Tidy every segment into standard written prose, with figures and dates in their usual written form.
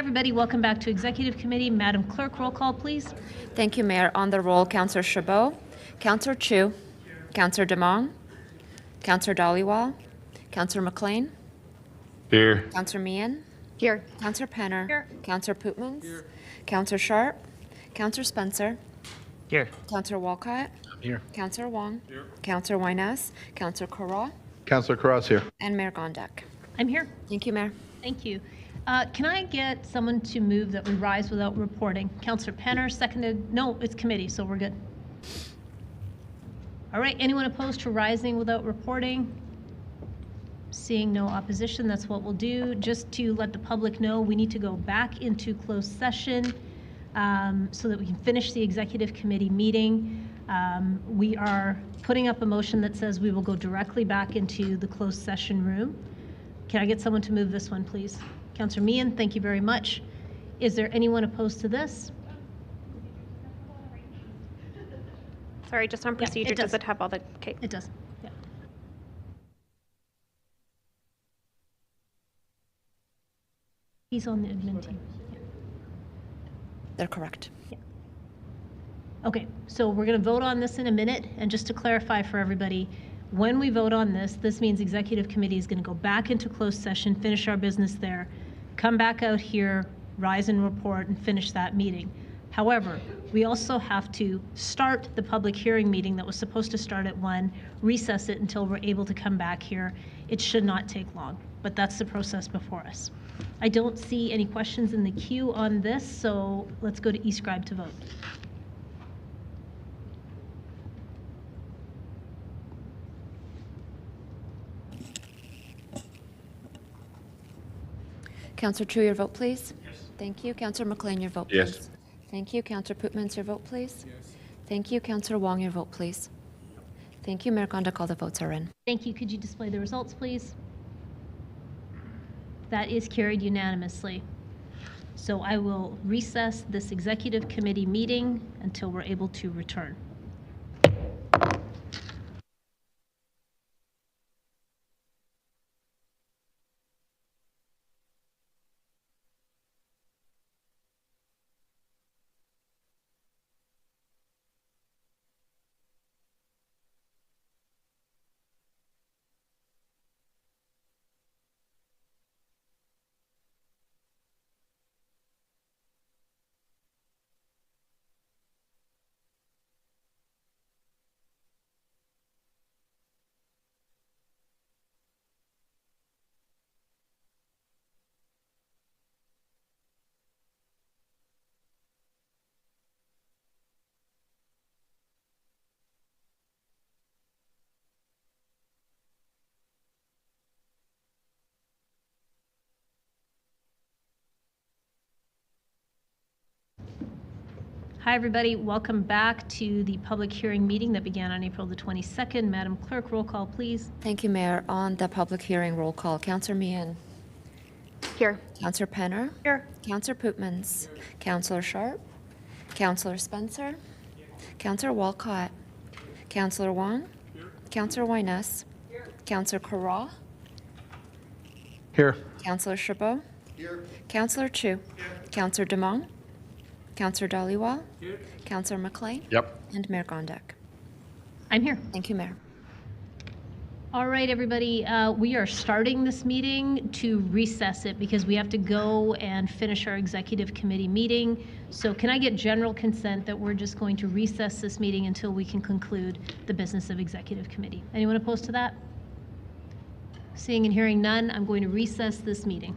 everybody. Welcome back to Executive Committee. Madam Clerk, roll call, please. Thank you, Mayor. On the roll, Councillor Chabot, Councillor Chu, Councillor Demong, Councillor Dhaliwal, Councillor McLean, Here. Councillor Meehan, Here. Councillor Penner, Here. Councillor Pootmans, Councillor Sharp, Councillor Spencer, Here. Councillor Walcott, Here. Councillor Wong, Councillor Wyness, Councillor Carra, Councillor Carras here. and Mayor Gondek. I'm here. Thank you, Mayor. Thank you. Can I get someone to move that we rise without reporting? Councillor Penner, seconded. No, it's committee, so we're good. All right, anyone opposed to rising without reporting? Seeing no opposition, that's what we'll do. Just to let the public know, we need to go back into closed session so that we can finish the executive committee meeting. We are putting up a motion that says we will go directly back into the closed session room. Can I get someone to move this one, please? Councillor Meehan, thank you very much. Is there anyone opposed to this? Sorry, just on procedure, it does. does it have all the, okay. It does, yeah. He's on the admin team. Yeah. They're correct. Okay, so we're going to vote on this in a minute, and just to clarify for everybody, when we vote on this, this means executive committee is going to go back into closed session, finish our business there, come back out here, rise and report, and finish that meeting. However, we also have to start the public hearing meeting that was supposed to start at 1, recess it until we're able to come back here. It should not take long, but that's the process before us. I don't see any questions in the queue on this, so let's go to e-scribe to vote. Councillor Chu, your vote, please. Yes. Thank you. Councillor McLean, your vote, Yes. please. Thank you. Councillor Pootmans, your vote, please. Yes. Thank you. Councillor Wong, your vote, please. Thank you. Mayor Gondek, all the votes are in. Thank you. Could you display the results, please? That is carried unanimously. So I will recess this executive committee meeting until we're able to return. Hi, everybody. Welcome back to the public hearing meeting that began on April the 22nd. Madam Clerk, roll call, please. Thank you, Mayor. On the public hearing roll call, Councillor Meehan, Here. Councillor Penner, Here. Councillor Pootmans, Councillor Sharp, Councillor Spencer, Councillor Walcott, Councillor Wong, Councillor Wyness, Councillor Carra, Here. Councillor Chabot, Councillor Chu, Councillor Demong, Councillor Dhaliwal, Councillor McLean, Yep. and Mayor Gondek. I'm here. Thank you, Mayor. All right, everybody. We are starting this meeting to recess it because we have to go and finish our executive committee meeting. So can I get general consent that we're just going to recess this meeting until we can conclude the business of executive committee? Anyone opposed to that? Seeing and hearing none, I'm going to recess this meeting.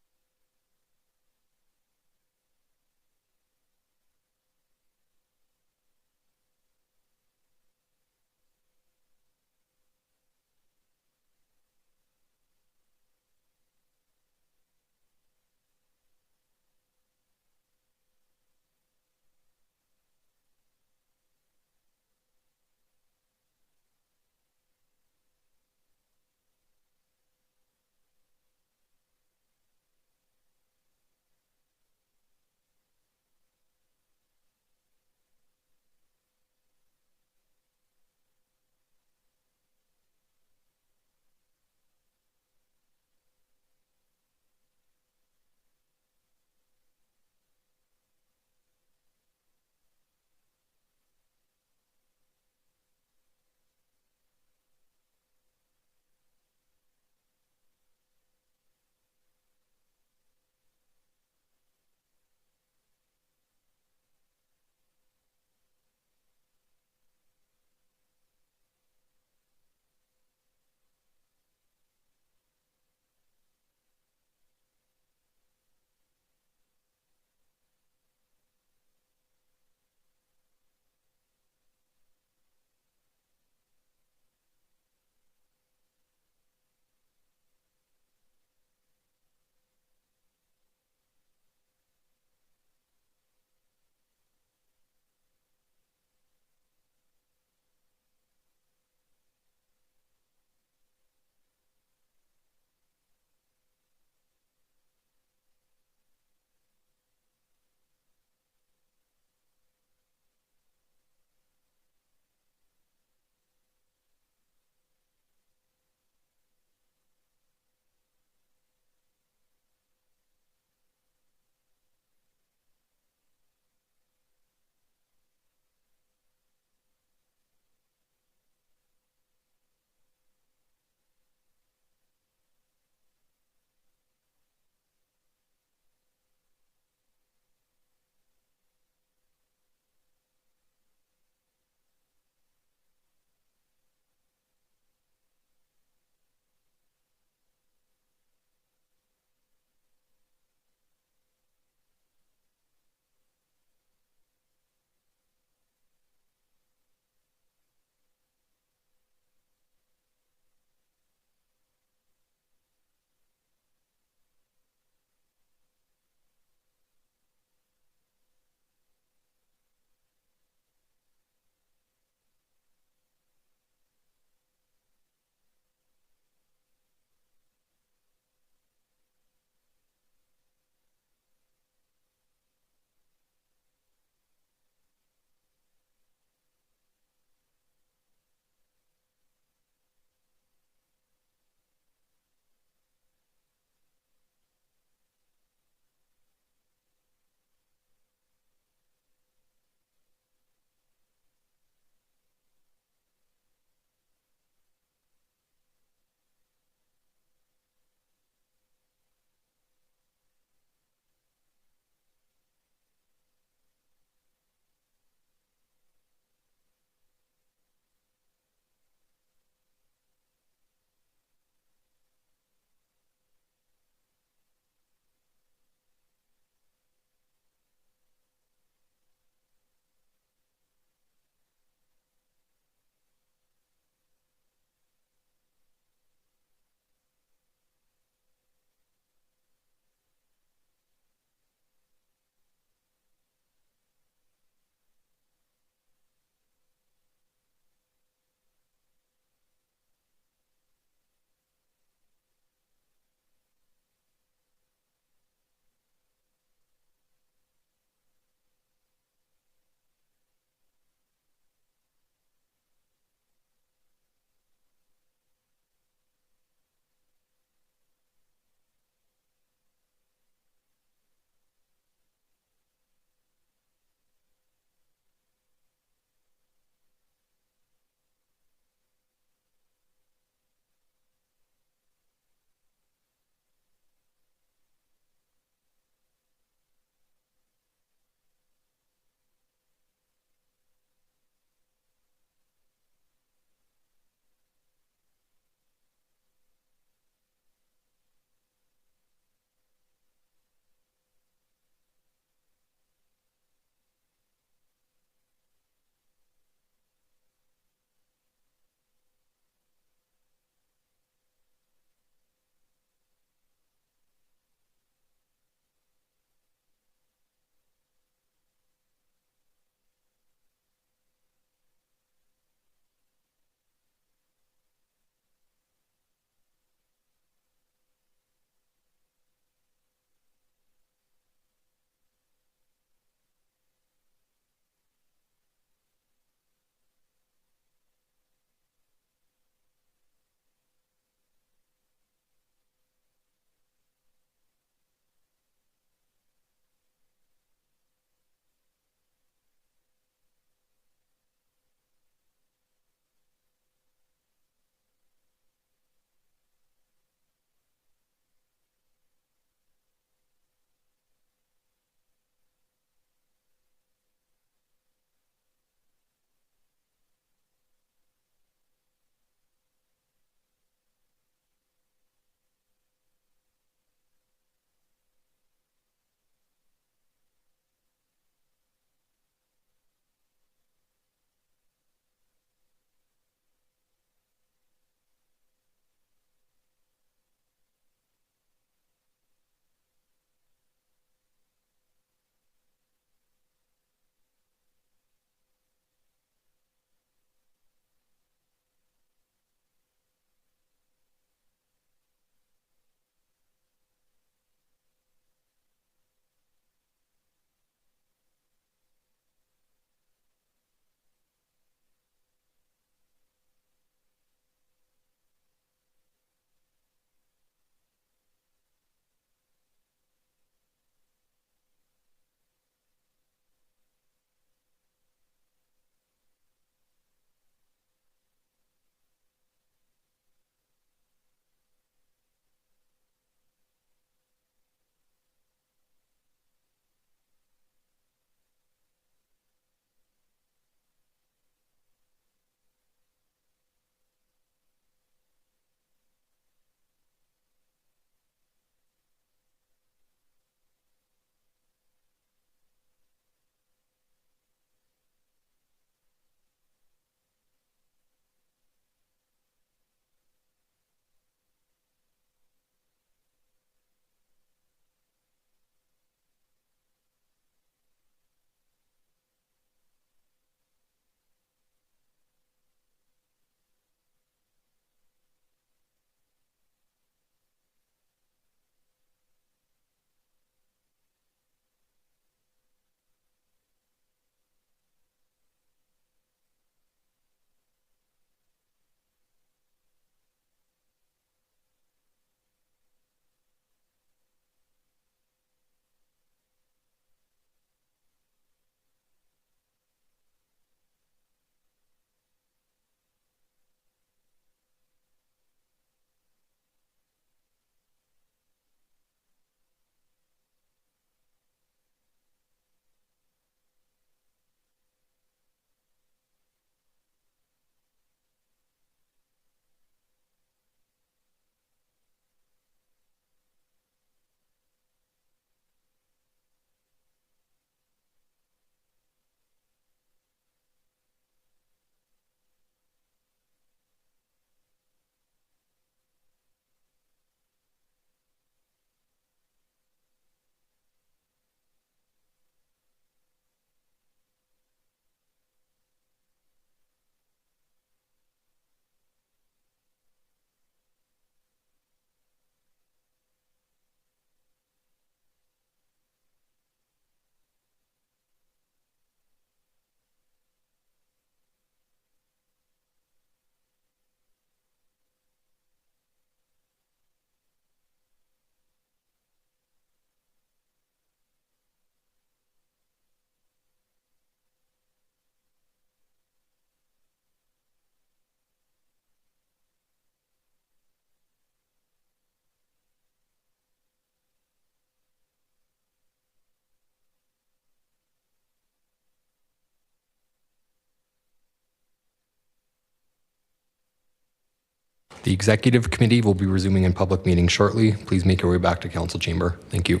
The executive committee will be resuming in public meeting shortly. Please make your way back to council chamber. Thank you.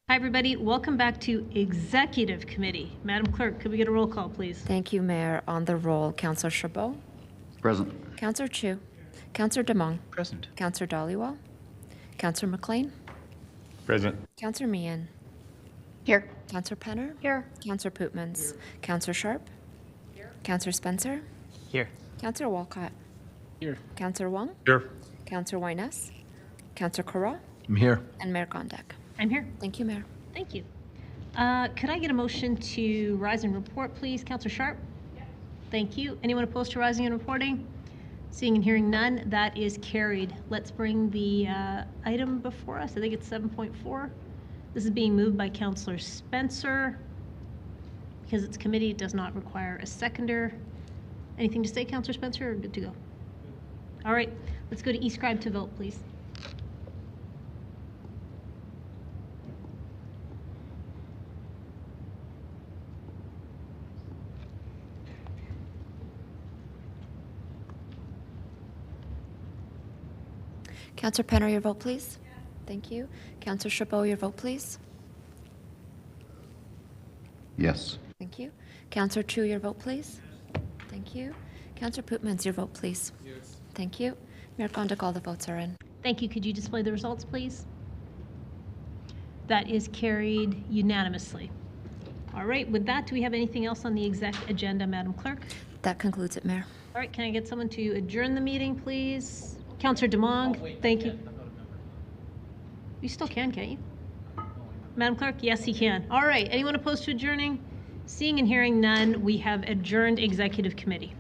Hi, everybody. Welcome back to Executive Committee. Madam Clerk, could we get a roll call, please? Thank you, Mayor. On the roll, Counselor Chabot, Present. Counselor Chu, Counselor Demong, Present. Counselor Dhaliwal, Counselor McLean, Present. Counselor Meehan, Here. Counselor Penner, Here. Counselor Pootmans, Counselor Sharp, Counselor Spencer, Here. Counselor Walcott, Here. Counselor Wong, Here. Counselor Wyness, Counselor Carra, I'm here. and Mayor Gondek. I'm here. Thank you, Mayor. Thank you. Could I get a motion to rise and report, please? Counselor Sharp? Thank you. Anyone opposed to rising and reporting? Seeing and hearing none, that is carried. Let's bring the item before us. I think it's 7.4. This is being moved by Counselor Spencer. Because it's committee, it does not require a seconder. Anything to say, Counselor Spencer, or good to go? All right, let's go to eScribe to vote, please. Counselor Penner, your vote, please. Thank you. Counselor Chabot, your vote, please. Yes. Thank you. Counselor Chu, your vote, please. Thank you. Counselor Pootmans, your vote, please. Yes. Thank you. Mayor Gondek, all the votes are in. Thank you. Could you display the results, please? That is carried unanimously. All right, with that, do we have anything else on the exec agenda, Madam Clerk? That concludes it, Mayor. All right, can I get someone to adjourn the meeting, please? Counselor Demong, thank you. You still can, can't you? Madam Clerk, yes, he can. All right, anyone opposed to adjourning? Seeing and hearing none, we have adjourned Executive Committee.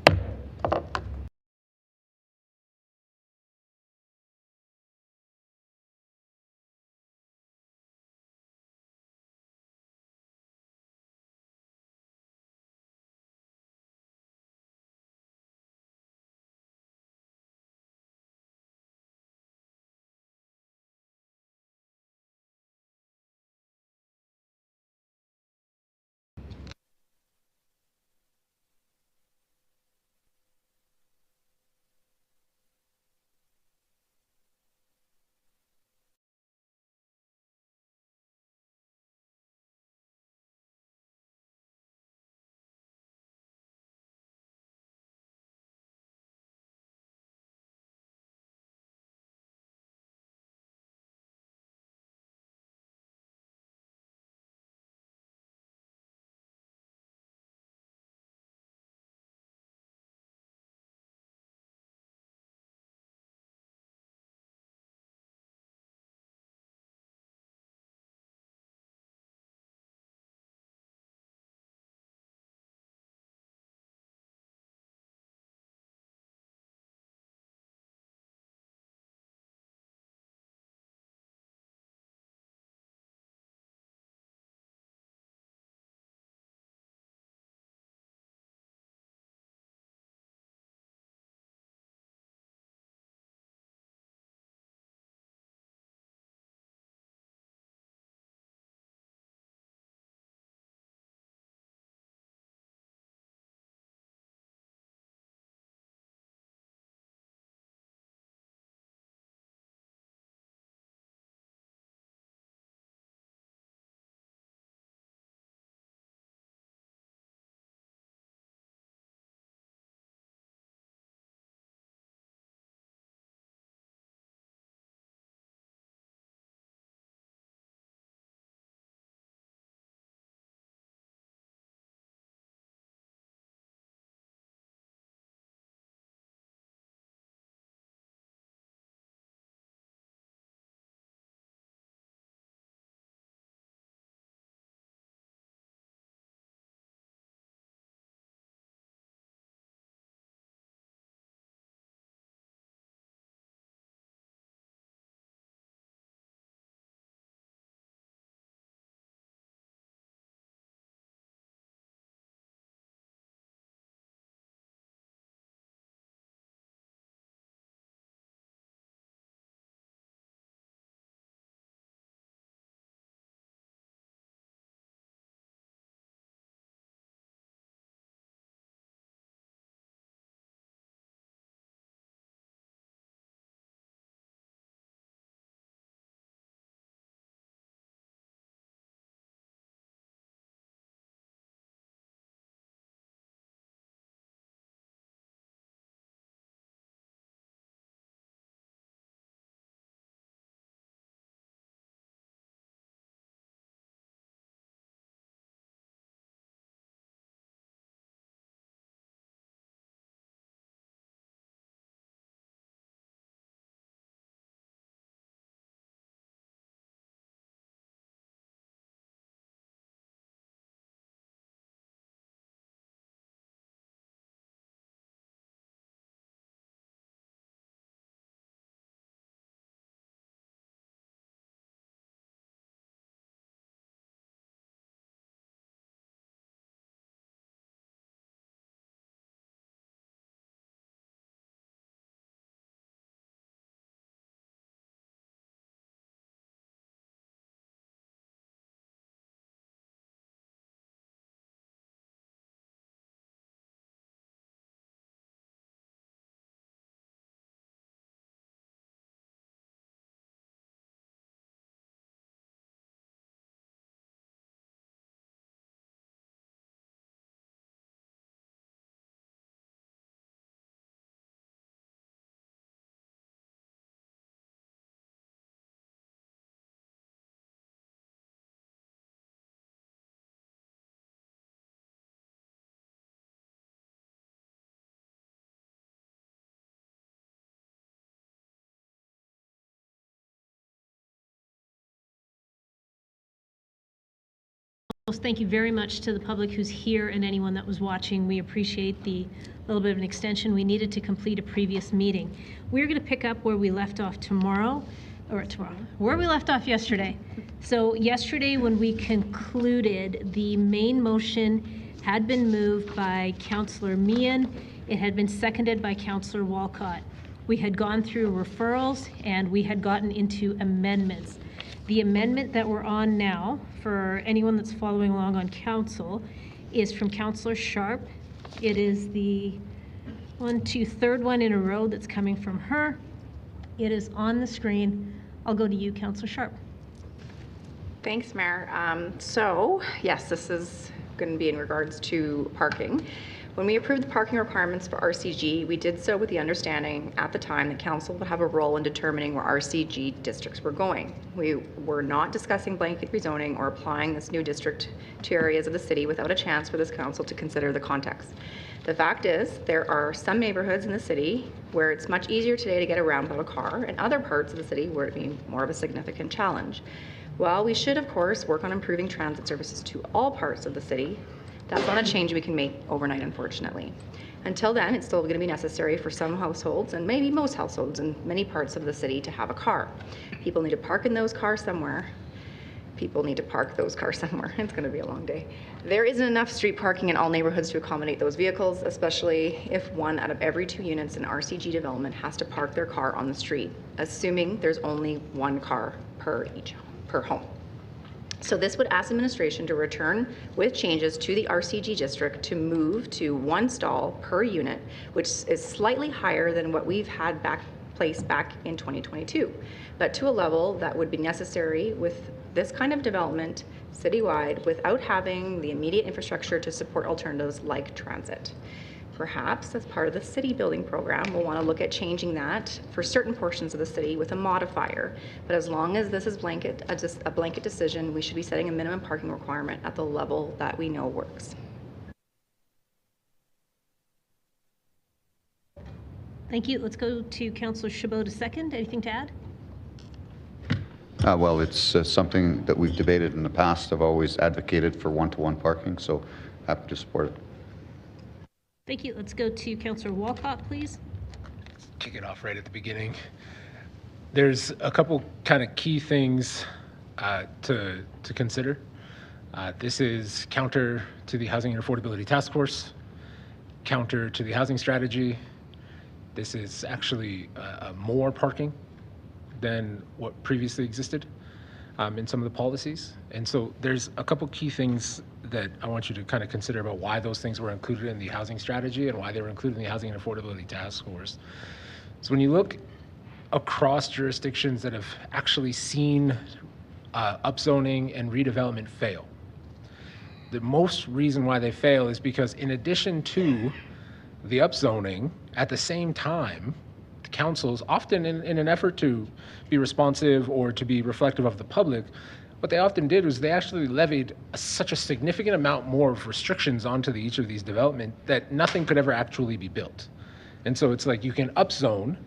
Thank you very much to the public who's here and anyone that was watching. We appreciate the little bit of an extension we needed to complete a previous meeting. We're going to pick up where we left off where we left off yesterday. So yesterday when we concluded, the main motion had been moved by Councillor Meehan. It had been seconded by Councillor Walcott. We had gone through referrals and we had gotten into amendments. The amendment that we're on now, for anyone that's following along on council, is from Councillor Sharp. It is the third one in a row that's coming from her. It is on the screen. I'll go to you, Councillor Sharp. Thanks, Mayor. So, yes, this is going to be in regards to parking. When we approved the parking requirements for RCG, we did so with the understanding at the time that council would have a role in determining where RCG districts were going. We were not discussing blanket rezoning or applying this new district to areas of the city without a chance for this council to consider the context. The fact is, there are some neighborhoods in the city where it's much easier today to get around without a car, and other parts of the city where it would be more of a significant challenge. While we should, of course, work on improving transit services to all parts of the city, that's not a change we can make overnight, unfortunately. Until then, it's still going to be necessary for some households, and maybe most households in many parts of the city, to have a car. People need to park in those cars somewhere. People need to park those cars somewhere. It's going to be a long day. There isn't enough street parking in all neighborhoods to accommodate those vehicles, especially if 1 out of every 2 units in RCG development has to park their car on the street, assuming there's only 1 car per home. So this would ask administration to return with changes to the RCG district to move to 1 stall per unit, which is slightly higher than what we've had placed back in 2022, but to a level that would be necessary with this kind of development citywide without having the immediate infrastructure to support alternatives like transit. Perhaps as part of the city building program, we'll want to look at changing that for certain portions of the city with a modifier. But as long as this is a blanket decision, we should be setting a minimum parking requirement at the level that we know works. Thank you. Let's go to Councillor Chabot to second. Anything to add? Well, it's something that we've debated in the past. I've always advocated for one-to-one parking, so happy to support it. Thank you. Let's go to Councillor Walcott, please. Kick it off right at the beginning. There's a couple kind of key things to consider. This is counter to the Housing and Affordability Task Force, counter to the housing strategy. This is actually more parking than what previously existed in some of the policies. And so there's a couple key things that I want you to kind of consider about why those things were included in the housing strategy and why they were included in the Housing and Affordability Task Force. So when you look across jurisdictions that have actually seen upzoning and redevelopment fail, the most reason why they fail is because in addition to the upzoning, at the same time, the councils, often in an effort to be responsive or to be reflective of the public, what they often did was they actually levied such a significant amount more of restrictions onto each of these development that nothing could ever actually be built. And so it's like you can upzone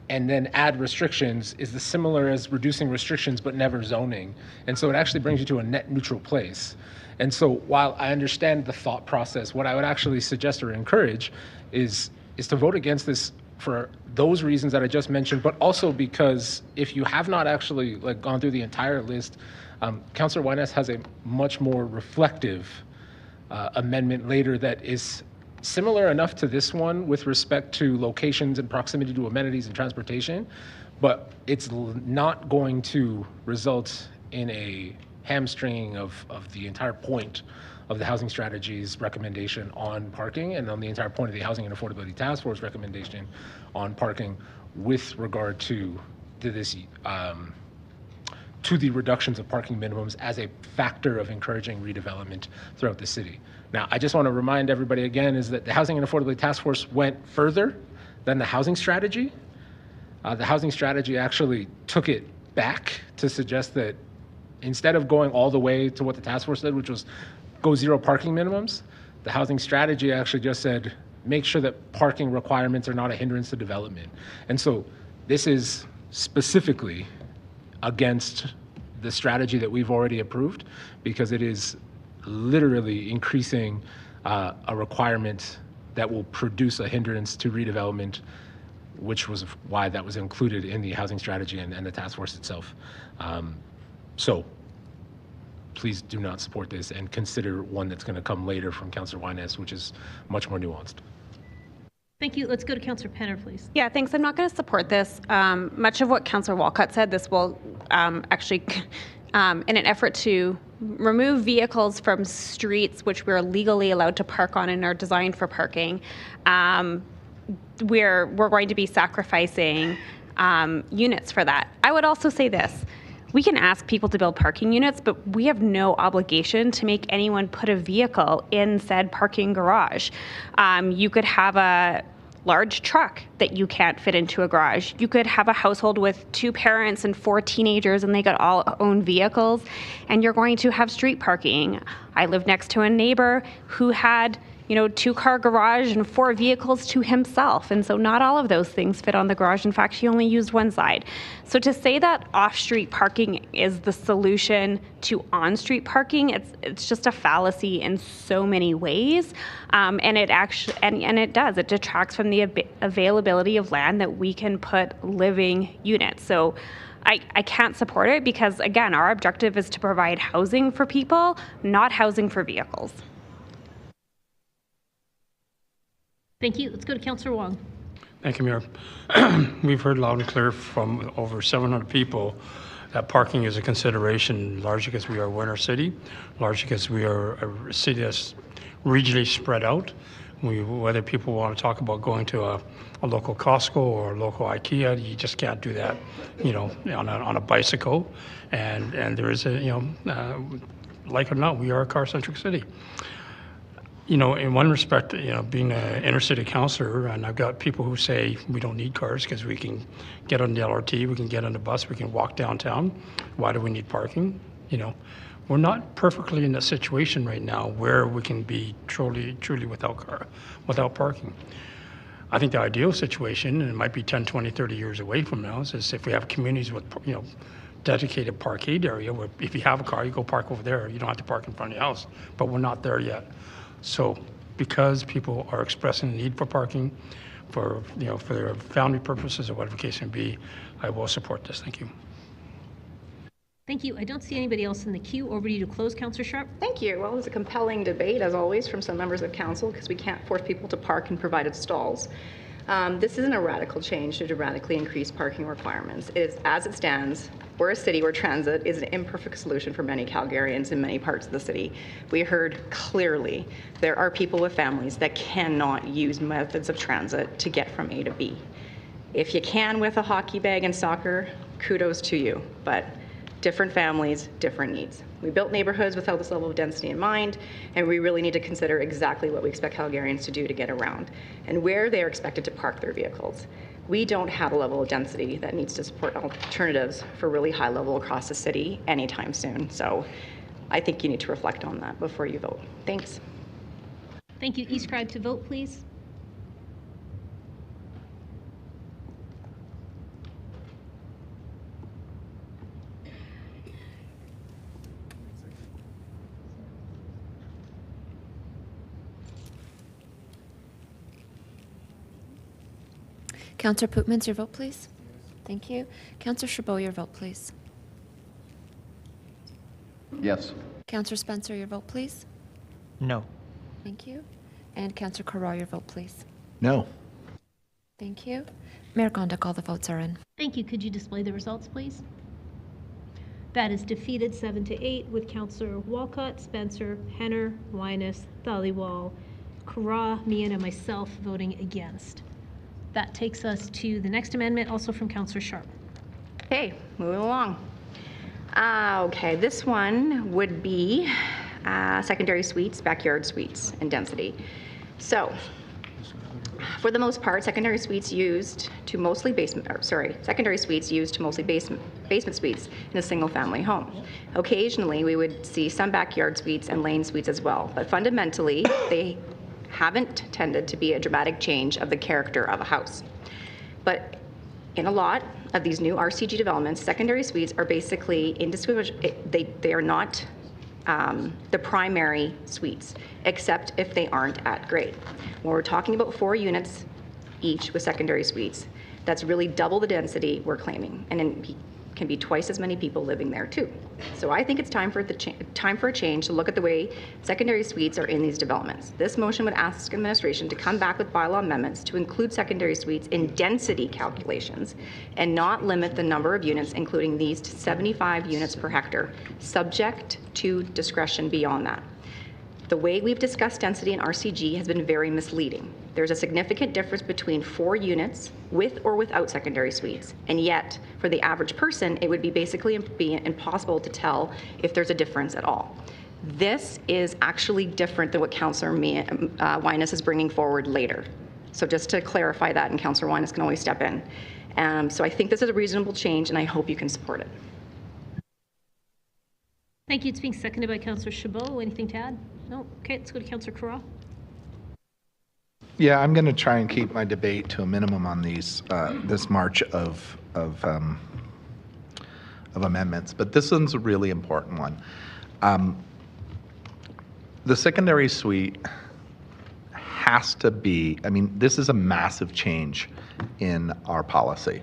and then add restrictions is similar as reducing restrictions but never zoning. And so it actually brings you to a net neutral place. And so while I understand the thought process, what I would actually suggest or encourage is to vote against this for those reasons that I just mentioned, but also because if you have not actually gone through the entire list, Councillor Wyness has a much more reflective amendment later that is similar enough to this one with respect to locations and proximity to amenities and transportation, but it's not going to result in a hamstringing of the entire point of the housing strategy's recommendation on parking and on the entire point of the Housing and Affordability Task Force recommendation on parking with regard to this to the reductions of parking minimums as a factor of encouraging redevelopment throughout the city. Now, I just want to remind everybody again is that the Housing and Affordability Task Force went further than the housing strategy. The housing strategy actually took it back to suggest that instead of going all the way to what the task force did, which was go zero parking minimums, the housing strategy actually just said, make sure that parking requirements are not a hindrance to development. And so this is specifically against the strategy that we've already approved because it is literally increasing a requirement that will produce a hindrance to redevelopment, which was why that was included in the housing strategy and the task force itself. So please do not support this and consider one that's going to come later from Councillor Wyness, which is much more nuanced. Thank you. Let's go to Councillor Penner, please. Yeah, thanks. I'm not going to support this. Much of what Councillor Walcott said, this will actually, in an effort to remove vehicles from streets which we're legally allowed to park on and are designed for parking, we're going to be sacrificing units for that. I would also say this. We can ask people to build parking units, but we have no obligation to make anyone put a vehicle in said parking garage. You could have a large truck that you can't fit into a garage. You could have a household with 2 parents and 4 teenagers and they got all own vehicles, and you're going to have street parking. I live next to a neighbor who had 2-car garage and 4 vehicles to himself. And so not all of those things fit on the garage. In fact, he only used one side. So to say that off-street parking is the solution to on-street parking, it's just a fallacy in so many ways. And it actually, and it does, it detracts from the availability of land that we can put living units. So I can't support it because, again, our objective is to provide housing for people, not housing for vehicles. Thank you. Let's go to Councillor Wong. Thank you, Mayor. We've heard loud and clear from over 700 people that parking is a consideration, largely because we are a winter city, largely because we are a city that's regionally spread out. Whether people want to talk about going to a local Costco or a local IKEA, you just can't do that, on a bicycle. And there is like it or not, we are a car-centric city. In one respect, being an inner city councillor, and I've got people who say we don't need cars because we can get on the LRT, we can get on the bus, we can walk downtown. Why do we need parking? We're not perfectly in a situation right now where we can be truly without parking. I think the ideal situation, and it might be 10, 20, 30 years away from now, is if we have communities with, dedicated parkade area where if you have a car, you go park over there. You don't have to park in front of your house, but we're not there yet. So because people are expressing the need for parking for their family purposes or whatever the case may be, I will support this. Thank you. Thank you. I don't see anybody else in the queue. Over to you to close, Councillor Sharp. Thank you. Well, it was a compelling debate, as always, from some members of council, because we can't force people to park in provided stalls. This isn't a radical change to radically increase parking requirements. It is, as it stands, we're a city where transit is an imperfect solution for many Calgarians in many parts of the city. We heard clearly there are people with families that cannot use methods of transit to get from A to B. If you can with a hockey bag and soccer, kudos to you, but different families, different needs. We built neighborhoods without this level of density in mind, and we really need to consider exactly what we expect Calgarians to do to get around and where they are expected to park their vehicles. We don't have a level of density that needs to support alternatives for really high level across the city anytime soon. So I think you need to reflect on that before you vote. Thanks. Thank you. E-scribe to vote, please. Councillor Pootmans, your vote, please. Thank you. Councillor Chabot, your vote, please. Yes. Councillor Spencer, your vote, please. No. Thank you. And Councillor Carraw, your vote, please. No. Thank you. Mayor Gondik, all the votes are in. Thank you. Could you display the results, please? That is defeated 7-8 with Councillor Walcott, Spencer, Henner, Wyness, Dhaliwal, Carraw, Meehan, and myself voting against. That takes us to the next amendment, also from Councillor Sharp. Okay, moving along. Okay, this one would be secondary suites, backyard suites, and density. So, for the most part, secondary suites used to mostly basement suites in a single-family home. Occasionally, we would see some backyard suites and lane suites as well, but fundamentally, they haven't tended to be a dramatic change of the character of a house. But in a lot of these new RCG developments, secondary suites are basically indistinguishable. They are not the primary suites, except if they aren't at grade. When we're talking about 4 units each with secondary suites, that's really double the density we're claiming, and it can be twice as many people living there too. So I think it's time for a change to look at the way secondary suites are in these developments. This motion would ask administration to come back with bylaw amendments to include secondary suites in density calculations and not limit the number of units, including these, to 75 units per hectare, subject to discretion beyond that. The way we've discussed density in RCG has been very misleading. There's a significant difference between 4 units with or without secondary suites, and yet for the average person, it would be basically impossible to tell if there's a difference at all. This is actually different than what Councillor Wyness is bringing forward later. So just to clarify that, and Councillor Wyness can always step in. So I think this is a reasonable change, and I hope you can support it. Thank you. It's being seconded by Councillor Chabot. Anything to add? No? Okay, let's go to Councillor Carra. Yeah, I'm going to try and keep my debate to a minimum on these this march of amendments, but this one's a really important one. The secondary suite has to be, I mean, this is a massive change in our policy,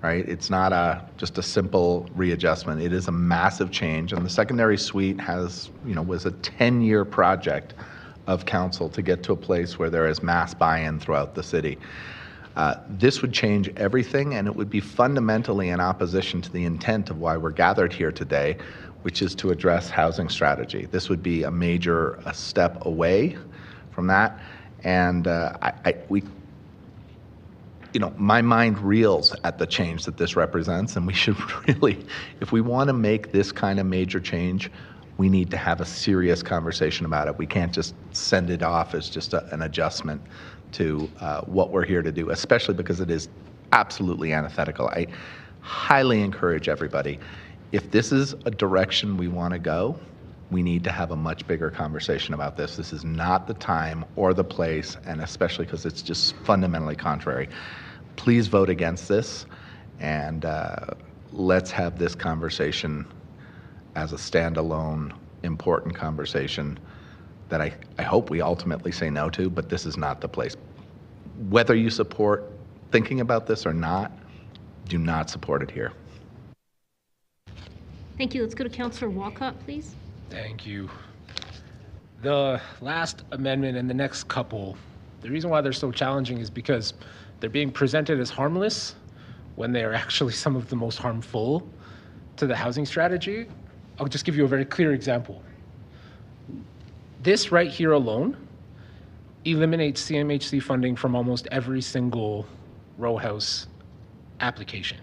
right? It's not just a simple readjustment. It is a massive change, and the secondary suite has, was a 10-year project of council to get to a place where there is mass buy-in throughout the city. This would change everything, and it would be fundamentally in opposition to the intent of why we're gathered here today, which is to address housing strategy. This would be a major step away from that, and my mind reels at the change that this represents, and we should really, if we want to make this kind of major change, we need to have a serious conversation about it. We can't just send it off as just an adjustment to what we're here to do, especially because it is absolutely antithetical. I highly encourage everybody, if this is a direction we want to go, we need to have a much bigger conversation about this. This is not the time or the place, and especially because it's just fundamentally contrary. Please vote against this, and let's have this conversation as a standalone, important conversation that I hope we ultimately say no to, but this is not the place. Whether you support thinking about this or not, do not support it here. Thank you. Let's go to Councillor Walcott, please. Thank you. The last amendment and the next couple, the reason why they're so challenging is because they're being presented as harmless when they are actually some of the most harmful to the housing strategy. I'll just give you a very clear example. This right here alone eliminates CMHC funding from almost every single row house application,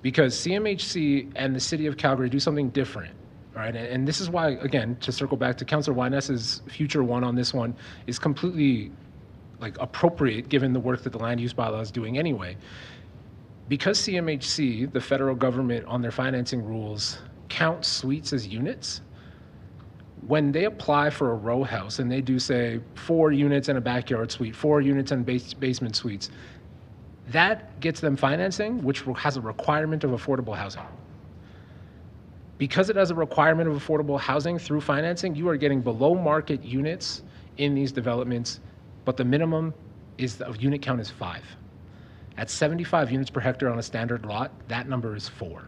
because CMHC and the City of Calgary do something different, right? And this is why, again, to circle back to Councillor Wyness's future one on this one is completely appropriate given the work that the land use bylaw is doing anyway. Because CMHC, the federal government, on their financing rules, count suites as units, when they apply for a row house and they do say 4 units and a backyard suite, 4 units and basement suites, that gets them financing, which has a requirement of affordable housing. Because it has a requirement of affordable housing through financing, you are getting below market units in these developments, but the minimum is the unit count is 5. At 75 units per hectare on a standard lot, that number is 4.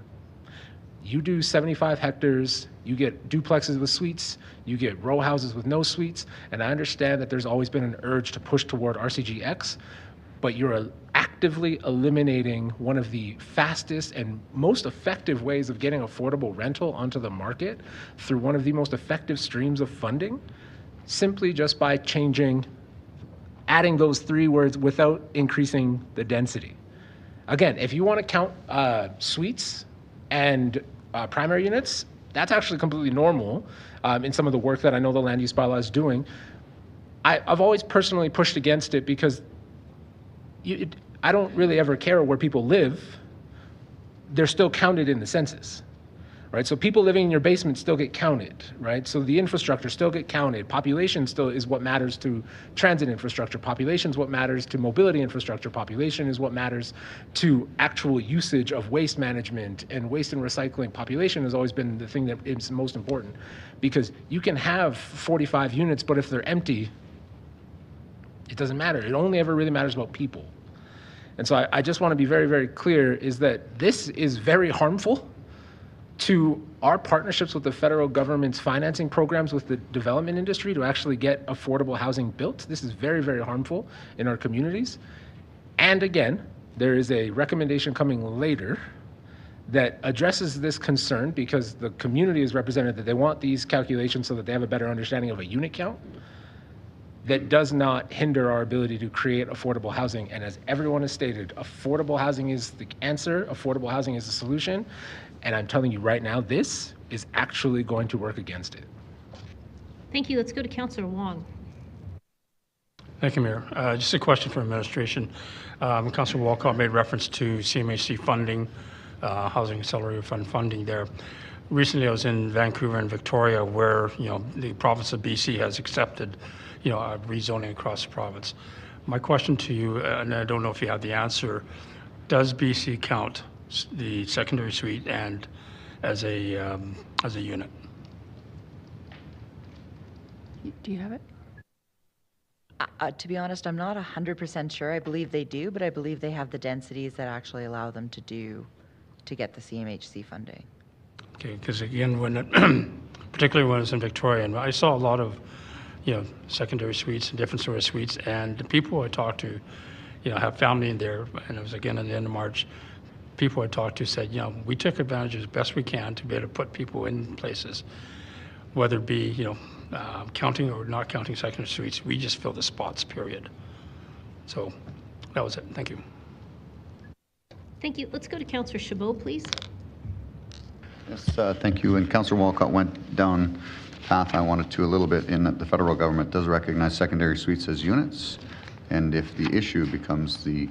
You do 75 hectares, you get duplexes with suites, you get row houses with no suites, and I understand that there's always been an urge to push toward RCGX, but you're actively eliminating one of the fastest and most effective ways of getting affordable rental onto the market through one of the most effective streams of funding, simply just by adding those 3 words without increasing the density. Again, if you want to count suites and primary units, that's actually completely normal in some of the work that I know the land use bylaw is doing. I've always personally pushed against it because I don't really ever care where people live. They're still counted in the census, right? So people living in your basement still get counted, right? So the infrastructure still get counted. Population still is what matters to transit infrastructure. Population is what matters to mobility infrastructure. Population is what matters to actual usage of waste management and waste and recycling. Population has always been the thing that is most important, because you can have 45 units, but if they're empty, it doesn't matter. It only ever really matters about people. And so I just want to be very, very clear, is that this is very harmful to our partnerships with the federal government's financing programs with the development industry to actually get affordable housing built. This is very, very harmful in our communities. And again, there is a recommendation coming later that addresses this concern, because the community is represented that they want these calculations so that they have a better understanding of a unit count, that does not hinder our ability to create affordable housing. And as everyone has stated, affordable housing is the answer, affordable housing is the solution. And I'm telling you right now, this is actually going to work against it. Thank you. Let's go to Councillor Wong. Thank you, Mayor. Just a question for administration. Councillor Walcott made reference to CMHC funding, Housing Accelerator Fund funding there. Recently, I was in Vancouver and Victoria, where the province of BC has accepted a rezoning across the province. My question to you, and I don't know if you have the answer, does BC count the secondary suite and as a unit? Do you have it? To be honest, I'm not 100% sure. I believe they do, but I believe they have the densities that actually allow them to get the CMHC funding. Okay, because again, particularly when I was in Victoria, and I saw a lot of secondary suites and different sort of suites, and the people I talked to, have family in there, and it was again at the end of March, people I talked to said, we took advantage as best we can to be able to put people in places, whether it be, counting or not counting secondary suites, we just fill the spots, period. So that was it. Thank you. Thank you. Let's go to Councillor Chabot, please. Yes, thank you. And Councillor Walcott went down path I wanted to a little bit, in that the federal government does recognize secondary suites as units, and if the issue becomes the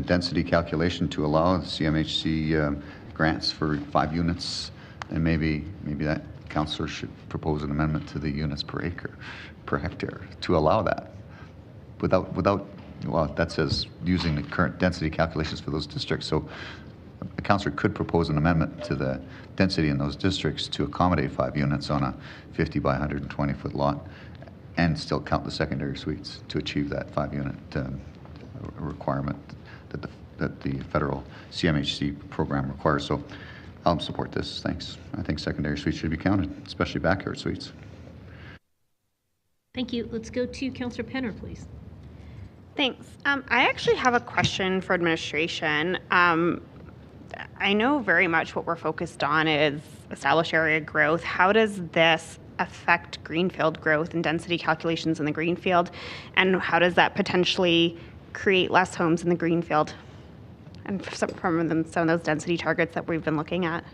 density calculation to allow the CMHC grants for 5 units, then maybe that councillor should propose an amendment to the units per hectare to allow that, well, that says using the current density calculations for those districts. So a councillor could propose an amendment to the density in those districts to accommodate 5 units on a 50 by 120 foot lot, and still count the secondary suites to achieve that 5 unit requirement that the federal CMHC program requires. So I'll support this. Thanks. I think secondary suites should be counted, especially backyard suites. Thank you. Let's go to Councillor Penner, please. Thanks. I actually have a question for administration. I know very much what we're focused on is established area growth. How does this affect greenfield growth and density calculations in the greenfield? And how does that potentially create less homes in the greenfield? And from some of those density targets that we've been looking at?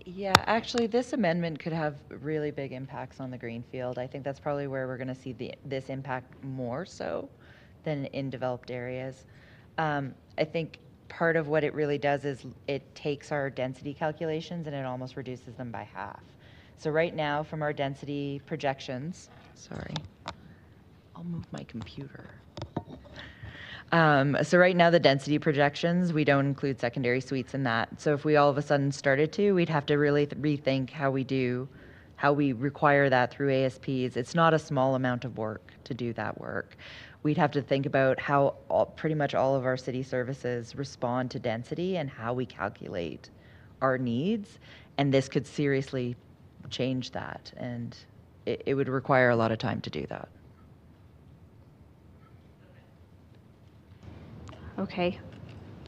Yeah, actually, this amendment could have really big impacts on the greenfield. I think that's probably where we're going to see this impact more so than in developed areas. I think part of what it really does is it takes our density calculations and it almost reduces them by half. So right now, from our density projections, sorry, I'll move my computer. So right now, the density projections, we don't include secondary suites in that. So if we all of a sudden started to, we'd have to really rethink how we require that through ASPs. It's not a small amount of work to do that work. We'd have to think about how pretty much all of our city services respond to density and how we calculate our needs. And this could seriously change that. And it would require a lot of time to do that. Okay,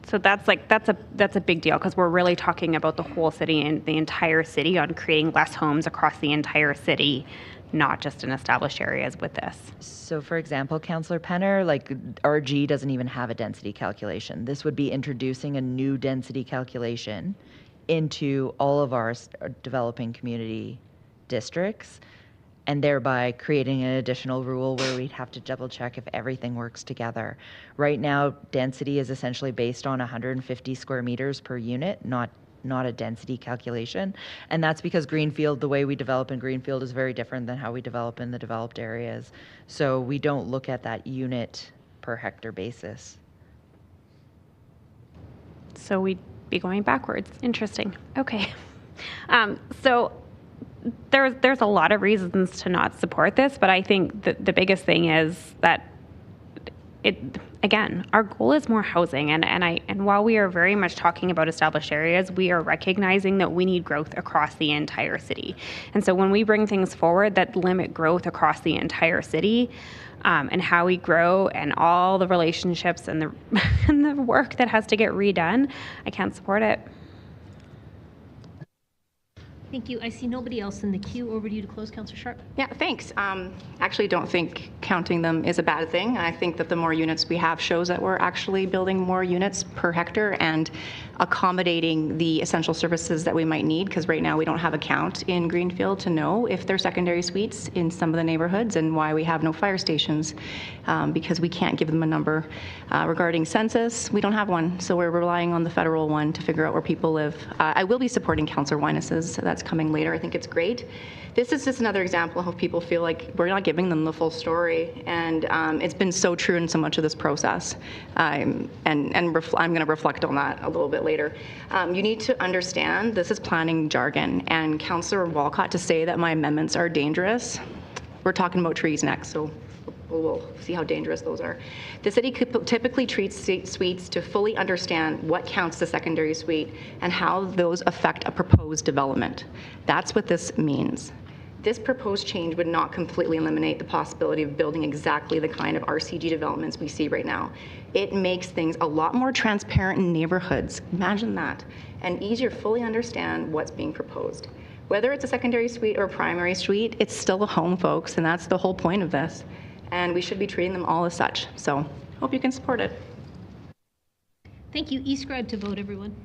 so that's a big deal, because we're really talking about the whole city and the entire city on creating less homes across the entire city, not just in established areas with this. So for example, Councillor Penner, like RG doesn't even have a density calculation. This would be introducing a new density calculation into all of our developing community districts, and thereby creating an additional rule where we'd have to double check if everything works together. Right now, density is essentially based on 150 square meters per unit, not not a density calculation. And that's because Greenfield, the way we develop in Greenfield is very different than how we develop in the developed areas. So we don't look at that unit per hectare basis. So we'd be going backwards. Interesting. Okay. So there's a lot of reasons to not support this, but I think the biggest thing is that again, our goal is more housing, and while we are very much talking about established areas, we are recognizing that we need growth across the entire city. And so when we bring things forward that limit growth across the entire city, and how we grow and all the relationships and the and the work that has to get redone, I can't support it. Thank you. I see nobody else in the queue. Over to you to close, Councillor Sharp. Yeah, thanks. Actually don't think counting them is a bad thing. I think that the more units we have shows that we're actually building more units per hectare and accommodating the essential services that we might need, because right now we don't have a count in Greenfield to know if they're secondary suites in some of the neighborhoods, and why we have no fire stations, because we can't give them a number. Regarding census, we don't have one, so we're relying on the federal one to figure out where people live. I will be supporting Councillor Winus's. That's coming later. I think it's great. This is just another example of how people feel like we're not giving them the full story, and it's been so true in so much of this process. And I'm going to reflect on that a little bit later. You need to understand this is planning jargon, and Councillor Walcott, to say that my amendments are dangerous, we're talking about trees next, so we'll see how dangerous those are. The city typically treats suites to fully understand what counts as a secondary suite and how those affect a proposed development. That's what this means. This proposed change would not completely eliminate the possibility of building exactly the kind of RCG developments we see right now. It makes things a lot more transparent in neighborhoods. Imagine that. And easier to fully understand what's being proposed. Whether it's a secondary suite or a primary suite, it's still a home, folks, and that's the whole point of this. And we should be treating them all as such. So hope you can support it. Thank you. E-scribe to vote, everyone.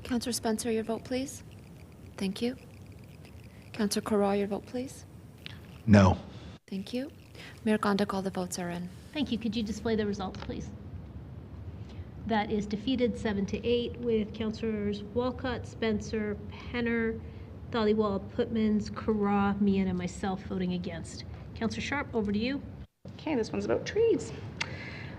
Councillor Spencer, your vote, please. Thank you. Councillor Corral, your vote, please. No. Thank you. Mayor Gondik, all the votes are in. Thank you. Could you display the results, please? That is defeated 7-8 with Councillors Walcott, Spencer, Penner, Dhaliwal, Putmans, Carra, Meehan, and myself voting against. Councillor Sharp, over to you. Okay, this one's about trees.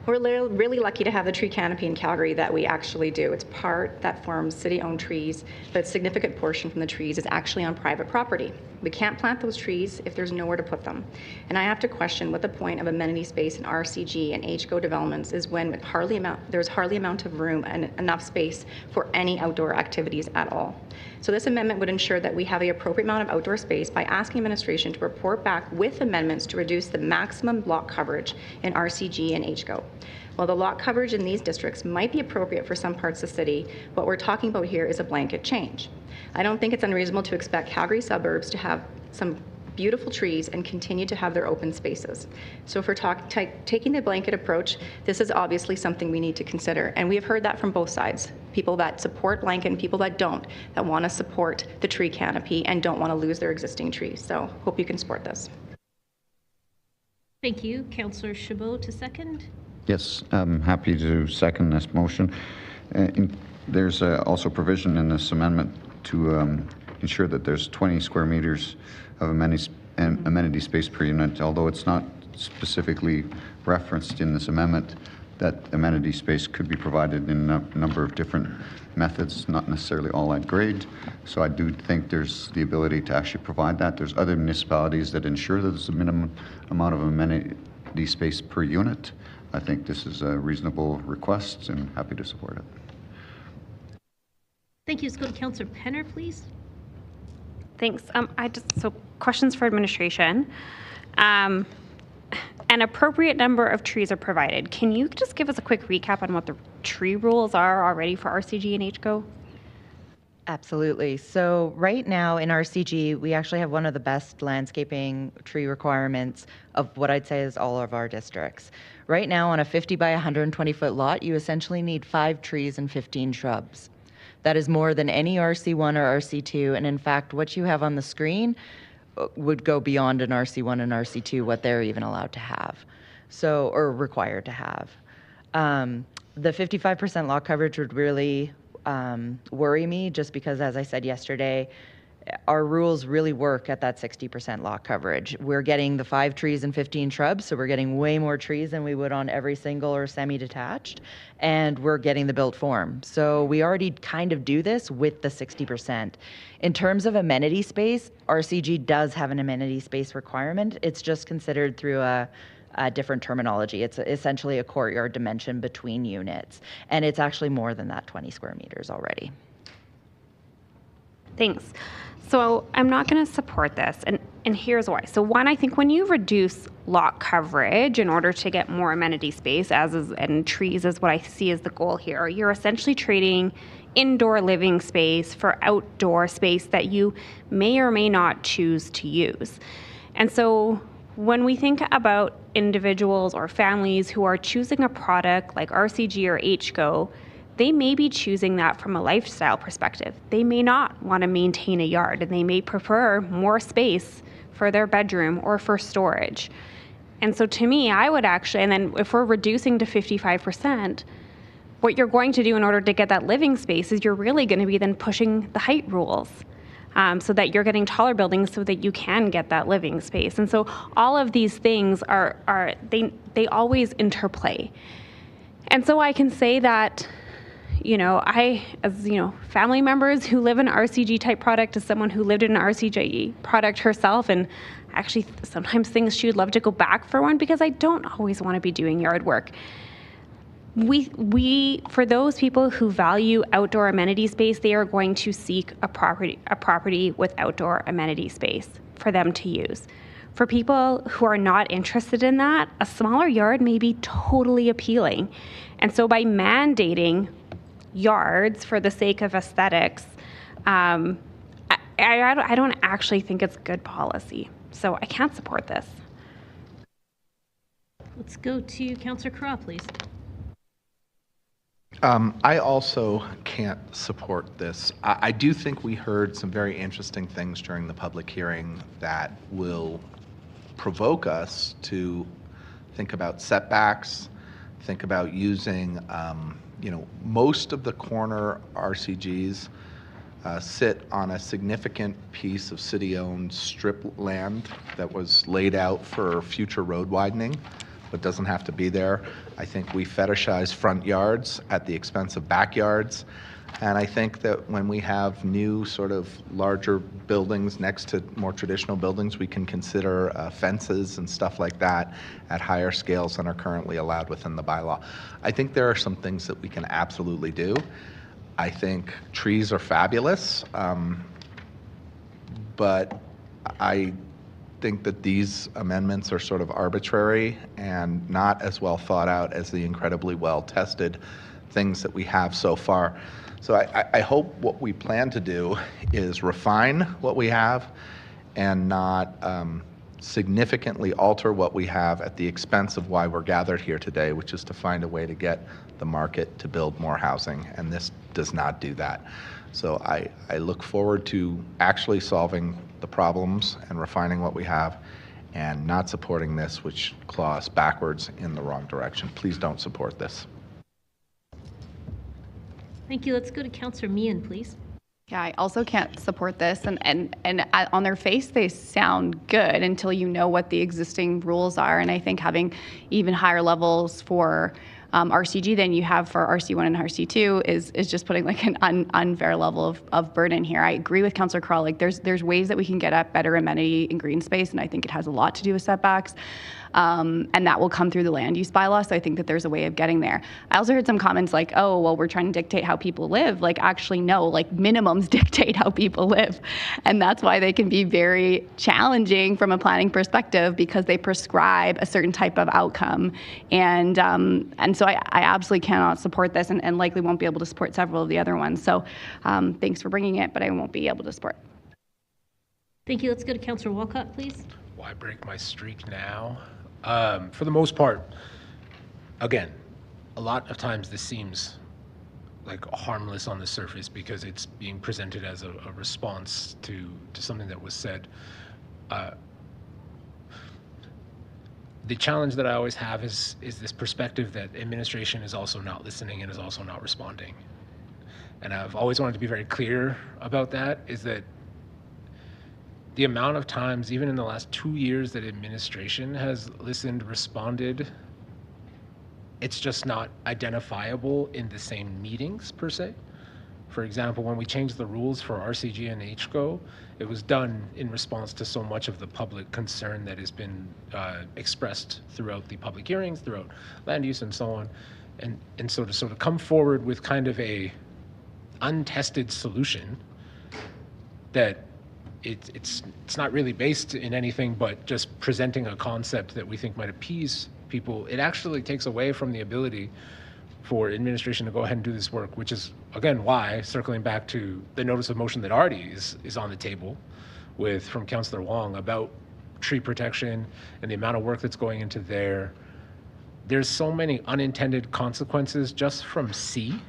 We're really lucky to have the tree canopy in Calgary that we actually do. It's part that forms city-owned trees, but a significant portion from the trees is actually on private property. We can't plant those trees if there's nowhere to put them. And I have to question what the point of amenity space in RCG and HGO developments is when there's hardly amount of room and enough space for any outdoor activities at all. So this amendment would ensure that we have the appropriate amount of outdoor space by asking administration to report back with amendments to reduce the maximum lot coverage in RCG and HGO. While the lot coverage in these districts might be appropriate for some parts of the city, what we're talking about here is a blanket change. I don't think it's unreasonable to expect Calgary suburbs to have some beautiful trees and continue to have their open spaces. So if we're taking the blanket approach, this is obviously something we need to consider. And we have heard that from both sides. People that support blanket and people that don't, that want to support the tree canopy and don't want to lose their existing trees. So hope you can support this. Thank you. Councillor Chabot to second. Yes, I'm happy to second this motion. There's also provision in this amendment to ensure that there's 20 square meters of amenity space per unit, although it's not specifically referenced in this amendment. That amenity space could be provided in a number of different methods, not necessarily all at grade. So I do think there's the ability to actually provide that. There's other municipalities that ensure that there's a minimum amount of amenity space per unit. I think this is a reasonable request and happy to support it. Thank you. Let's go to Councillor Penner, please. Thanks. So questions for administration. An appropriate number of trees are provided. Can you just give us a quick recap on what the tree rules are already for RCG and HGO? Absolutely. So right now in RCG, we actually have one of the best landscaping tree requirements of what I'd say is all of our districts. Right now on a 50 by 120 foot lot, you essentially need 5 trees and 15 shrubs. That is more than any RC1 or RC2. And in fact, what you have on the screen would go beyond an RC1 and RC2, what they're even allowed to have, so, or required to have. The 55% lot coverage would really worry me, just because, as I said yesterday, our rules really work at that 60% lot coverage. We're getting the 5 trees and 15 shrubs, so we're getting way more trees than we would on every single or semi-detached, and we're getting the built form. So we already kind of do this with the 60%. In terms of amenity space, RCG does have an amenity space requirement. It's just considered through a different terminology. It's essentially a courtyard dimension between units, and it's actually more than that 20 square meters already. Thanks. So I'm not going to support this, and here's why. So one, I think when you reduce lot coverage in order to get more amenity space, and trees is what I see as the goal here, you're essentially trading indoor living space for outdoor space that you may or may not choose to use. And so when we think about individuals or families who are choosing a product like RCG or HGO, they may be choosing that from a lifestyle perspective. They may not want to maintain a yard, and they may prefer more space for their bedroom or for storage. And so to me, I would actually, and then if we're reducing to 55%, what you're going to do in order to get that living space is you're really going to be then pushing the height rules, so that you're getting taller buildings so that you can get that living space. And so all of these things they always interplay. And so I can say that, family members who live in an RCG type product, as someone who lived in an RCG product herself, and actually sometimes things she would love to go back for one, because I don't always want to be doing yard work. We for those people who value outdoor amenity space, they are going to seek a property with outdoor amenity space for them to use. For people who are not interested in that, a smaller yard may be totally appealing. And so by mandating yards for the sake of aesthetics, I don't actually think it's good policy. So I can't support this. Let's go to Councillor Carra, please. I also can't support this. I do think we heard some very interesting things during the public hearing that will provoke us to think about setbacks, think about using, most of the corner RCGs sit on a significant piece of city-owned strip land that was laid out for future road widening, but doesn't have to be there. I think we fetishize front yards at the expense of backyards. And I think that when we have new sort of larger buildings next to more traditional buildings, we can consider fences and stuff like that at higher scales than are currently allowed within the bylaw. I think there are some things that we can absolutely do. I think trees are fabulous, but I think that these amendments are sort of arbitrary and not as well thought out as the incredibly well tested things that we have so far. So I hope what we plan to do is refine what we have and not significantly alter what we have at the expense of why we're gathered here today, which is to find a way to get the market to build more housing, and this does not do that. So I look forward to actually solving the problems and refining what we have, and not supporting this, which claws backwards in the wrong direction. Please don't support this. Thank you. Let's go to Councillor Meehan, please. Yeah, I also can't support this, and on their face they sound good until you know what the existing rules are. And I think having even higher levels for RCG than you have for RC1 and RC2 is just putting like an unfair level of burden here. I agree with Councillor Carra. Like there's ways that we can get at better amenity and green space, and I think it has a lot to do with setbacks. And that will come through the land use bylaw. So I think that there's a way of getting there. I also heard some comments like, oh, well, we're trying to dictate how people live. Like, actually, no, like minimums dictate how people live. And that's why they can be very challenging from a planning perspective, because they prescribe a certain type of outcome. And so I absolutely cannot support this, and likely won't be able to support several of the other ones. So thanks for bringing it, but I won't be able to support. Thank you. Let's go to Councillor Walcott, please. Why break my streak now? For the most part, again, a lot of times this seems like harmless on the surface because it's being presented as a response to something that was said. The challenge that I always have is this perspective that administration is also not listening and is also not responding. And I've always wanted to be very clear about that, is that the amount of times, even in the last 2 years, that administration has listened, responded, it's just not identifiable in the same meetings per se. For example, when we changed the rules for RCG and HCO, it was done in response to so much of the public concern that has been expressed throughout the public hearings, throughout land use and so on. And so to sort of come forward with kind of a untested solution that it's not really based in anything but just presenting a concept that we think might appease people, it actually takes away from the ability for administration to go ahead and do this work, which is, again, why, circling back to the notice of motion that already is on the table from Councillor Wong about tree protection and the amount of work that's going into there. There's so many unintended consequences just from C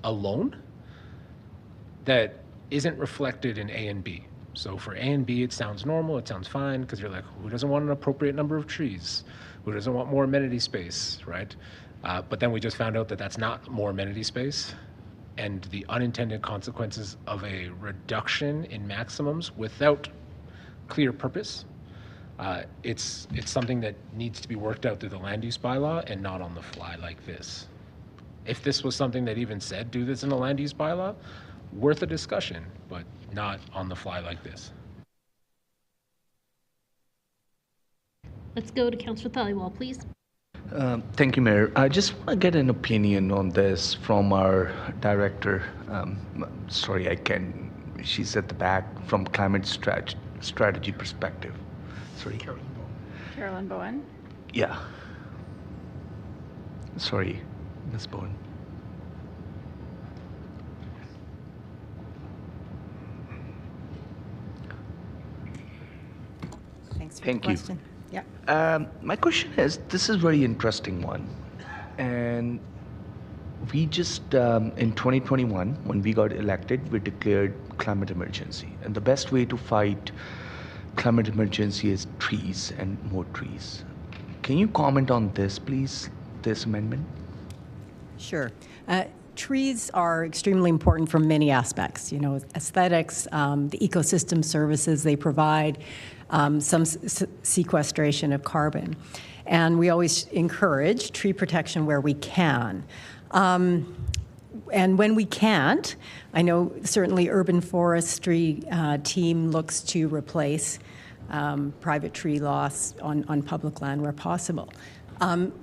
alone that isn't reflected in A and B. So for A and B, it sounds normal, it sounds fine, because you're like, who doesn't want an appropriate number of trees? Who doesn't want more amenity space, right? But then we just found out that that's not more amenity space, and the unintended consequences of a reduction in maximums without clear purpose. It's something that needs to be worked out through the land use bylaw and not on the fly like this. If this was something that even said do this in the land use bylaw, worth a discussion, but not on the fly like this. Let's go to Councillor Thaliwal, please. Thank you, Mayor. I just want to get an opinion on this from our director. She's at the back, from climate strategy perspective. Sorry. Carolyn Bowen. Yeah. Sorry, Ms. Bowen. Thanks for Thank the you. question. Yeah. My question is, this is a very interesting one. And we just, in 2021, when we got elected, we declared climate emergency. And the best way to fight climate emergency is trees and more trees. Can you comment on this, please, this amendment? Sure. Trees are extremely important from many aspects, you know, aesthetics, the ecosystem services they provide, some sequestration of carbon. And we always encourage tree protection where we can. And when we can't, I know certainly urban forestry team looks to replace private tree loss on public land where possible.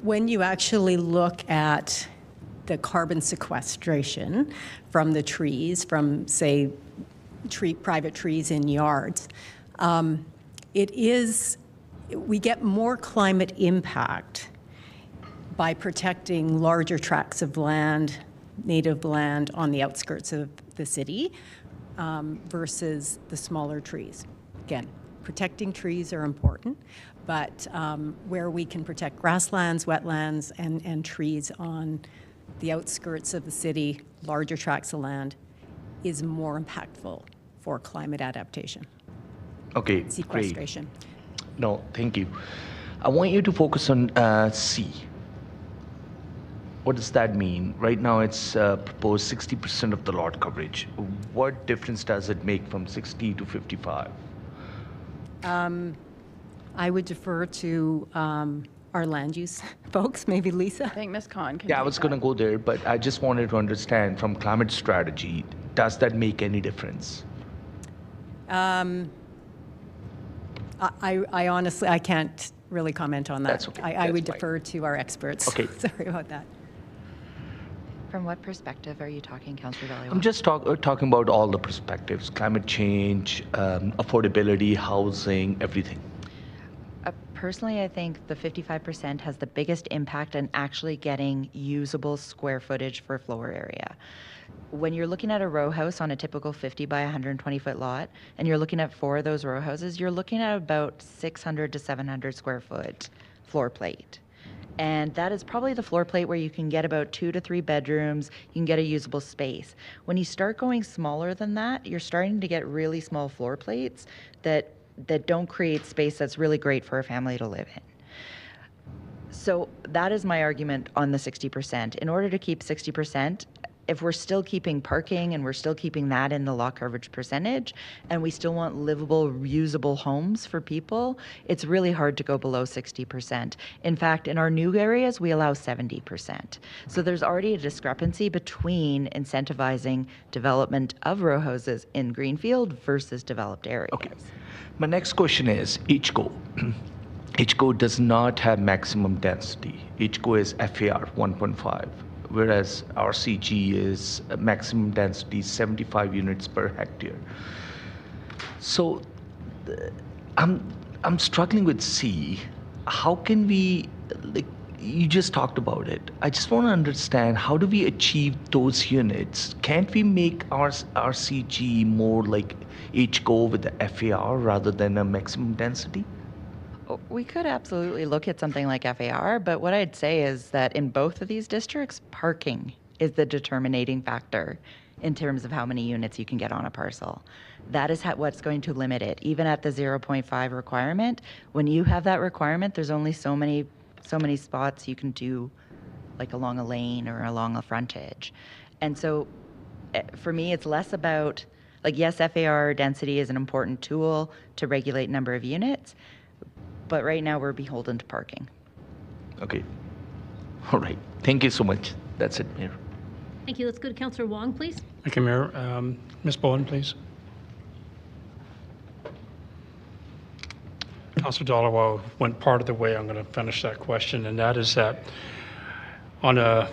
When you actually look at the carbon sequestration from the trees, from say private trees in yards, we get more climate impact by protecting larger tracts of land, native land on the outskirts of the city versus the smaller trees. Again, protecting trees are important, but where we can protect grasslands, wetlands, and trees on the outskirts of the city, larger tracts of land, is more impactful for climate adaptation. Okay, sequestration. Great. No, thank you. I want you to focus on C. What does that mean? Right now it's proposed 60% of the lot coverage. What difference does it make from 60 to 55? I would defer to our land use folks, maybe Lisa. I think Ms. Khan can. Yeah, I was going to go there, but I just wanted to understand from climate strategy, does that make any difference? I honestly, I can't really comment on that. That's okay. I would That's defer to our experts. Okay. Sorry about that. From what perspective are you talking, Councillor Dhaliwal? I'm just talking about all the perspectives, climate change, affordability, housing, everything. Personally, I think the 55% has the biggest impact on actually getting usable square footage for floor area. When you're looking at a row house on a typical 50 by 120 foot lot, and you're looking at 4 of those row houses, you're looking at about 600 to 700 square foot floor plate. And that is probably the floor plate where you can get about 2 to 3 bedrooms, you can get a usable space. When you start going smaller than that, you're starting to get really small floor plates that don't create space that's really great for a family to live in. So that is my argument on the 60%. In order to keep 60%, if we're still keeping parking and we're still keeping that in the lot coverage percentage, and we still want livable, usable homes for people, it's really hard to go below 60%. In fact, in our new areas, we allow 70%. So there's already a discrepancy between incentivizing development of row houses in Greenfield versus developed areas. Okay. My next question is HCO. HCO does not have maximum density. HCO is FAR 1.5. Whereas RCG is maximum density 75 units per hectare. So I'm struggling with C. How can we, like you just talked about it, I just want to understand, how do we achieve those units? Can't we make our RCG more like HCO with the FAR rather than a maximum density? We could absolutely look at something like FAR, but what I'd say is that in both of these districts, parking is the determining factor in terms of how many units you can get on a parcel. That is what's going to limit it. Even at the 0.5 requirement, when you have that requirement, there's only so many spots you can do, like along a lane or along a frontage. And so for me, it's less about, like, yes, FAR density is an important tool to regulate number of units, but right now we're beholden to parking. Okay. All right. Thank you so much. That's it, Mayor. Thank you. Let's go to Councillor Wong, please. Thank you, Mayor. Ms. Bowen, please. Councillor Dhaliwal went part of the way. I'm going to finish that question, and that is that on a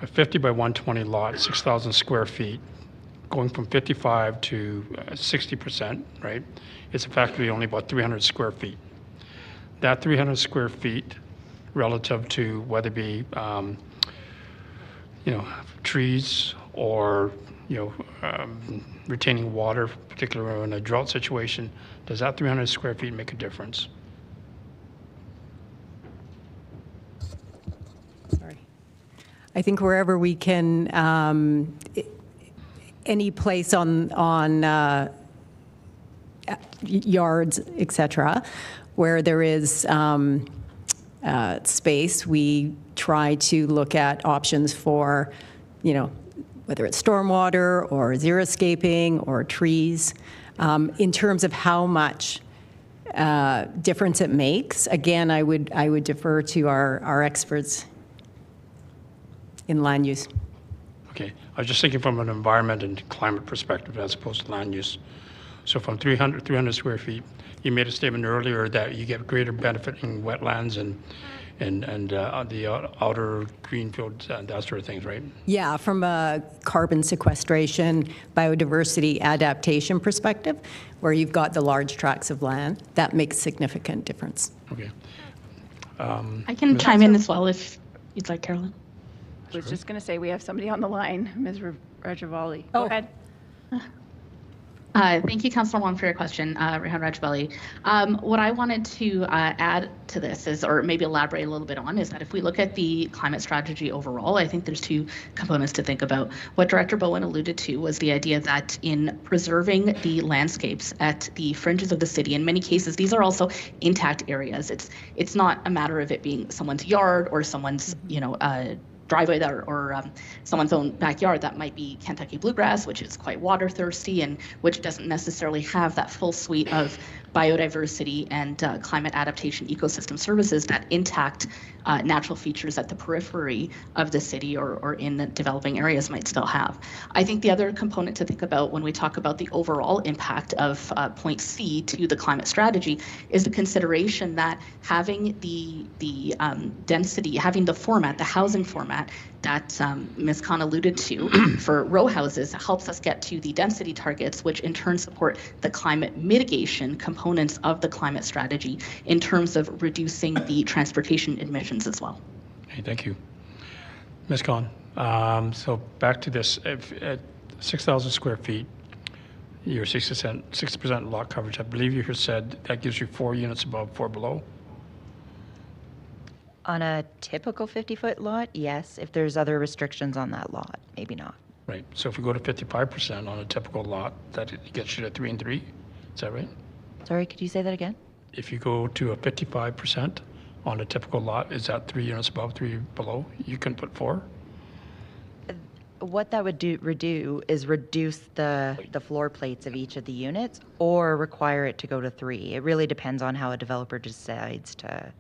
50 by 120 lot, 6,000 square feet, going from 55 to 60%, right? It's effectively only about 300 square feet. That 300 square feet relative to whether it be, trees or, retaining water, particularly in a drought situation, does that 300 square feet make a difference? Sorry. I think wherever we can, any place on yards, et cetera, where there is space, we try to look at options for, whether it's stormwater or xeriscaping or trees. In terms of how much difference it makes, again, I would defer to our experts in land use. Okay, I was just thinking from an environment and climate perspective as opposed to land use. So from 300 square feet, you made a statement earlier that you get greater benefit in wetlands and the outer greenfields and that sort of things, right? Yeah, from a carbon sequestration, biodiversity adaptation perspective, where you've got the large tracts of land, that makes significant difference. Okay. I can chime in as well if you'd like, Carolyn. I was just going to say we have somebody on the line, Ms. Rajavali. Go ahead. Thank you, Councillor Wong, for your question, Rehan Rajbali. What I wanted to add to this is, or maybe elaborate a little bit on, is that if we look at the climate strategy overall, I think there's two components to think about. What Director Bowen alluded to was the idea that in preserving the landscapes at the fringes of the city, in many cases, these are also intact areas. It's not a matter of it being someone's yard or someone's, driveway that or someone's own backyard that might be Kentucky bluegrass, which is quite water thirsty and which doesn't necessarily have that full suite of biodiversity and climate adaptation ecosystem services that intact natural features at the periphery of the city or in the developing areas might still have. I think the other component to think about when we talk about the overall impact of point C to the climate strategy is the consideration that having the density, having the format, the housing format that Ms. Khan alluded to for row houses helps us get to the density targets, which in turn support the climate mitigation components of the climate strategy in terms of reducing the transportation emissions as well. Okay, thank you. Ms. Khan, so back to this, at 6,000 square feet, your 60% lot coverage, I believe you said that gives you 4 units above, 4 below? On a typical 50-foot lot, yes. If there's other restrictions on that lot, maybe not. Right, so if we go to 55% on a typical lot, that gets you to 3 and 3, is that right? Sorry, could you say that again? If you go to a 55% on a typical lot, is that 3 units above, 3 below? You can put 4? What that would do is reduce the floor plates of each of the units or require it to go to 3. It really depends on how a developer decides to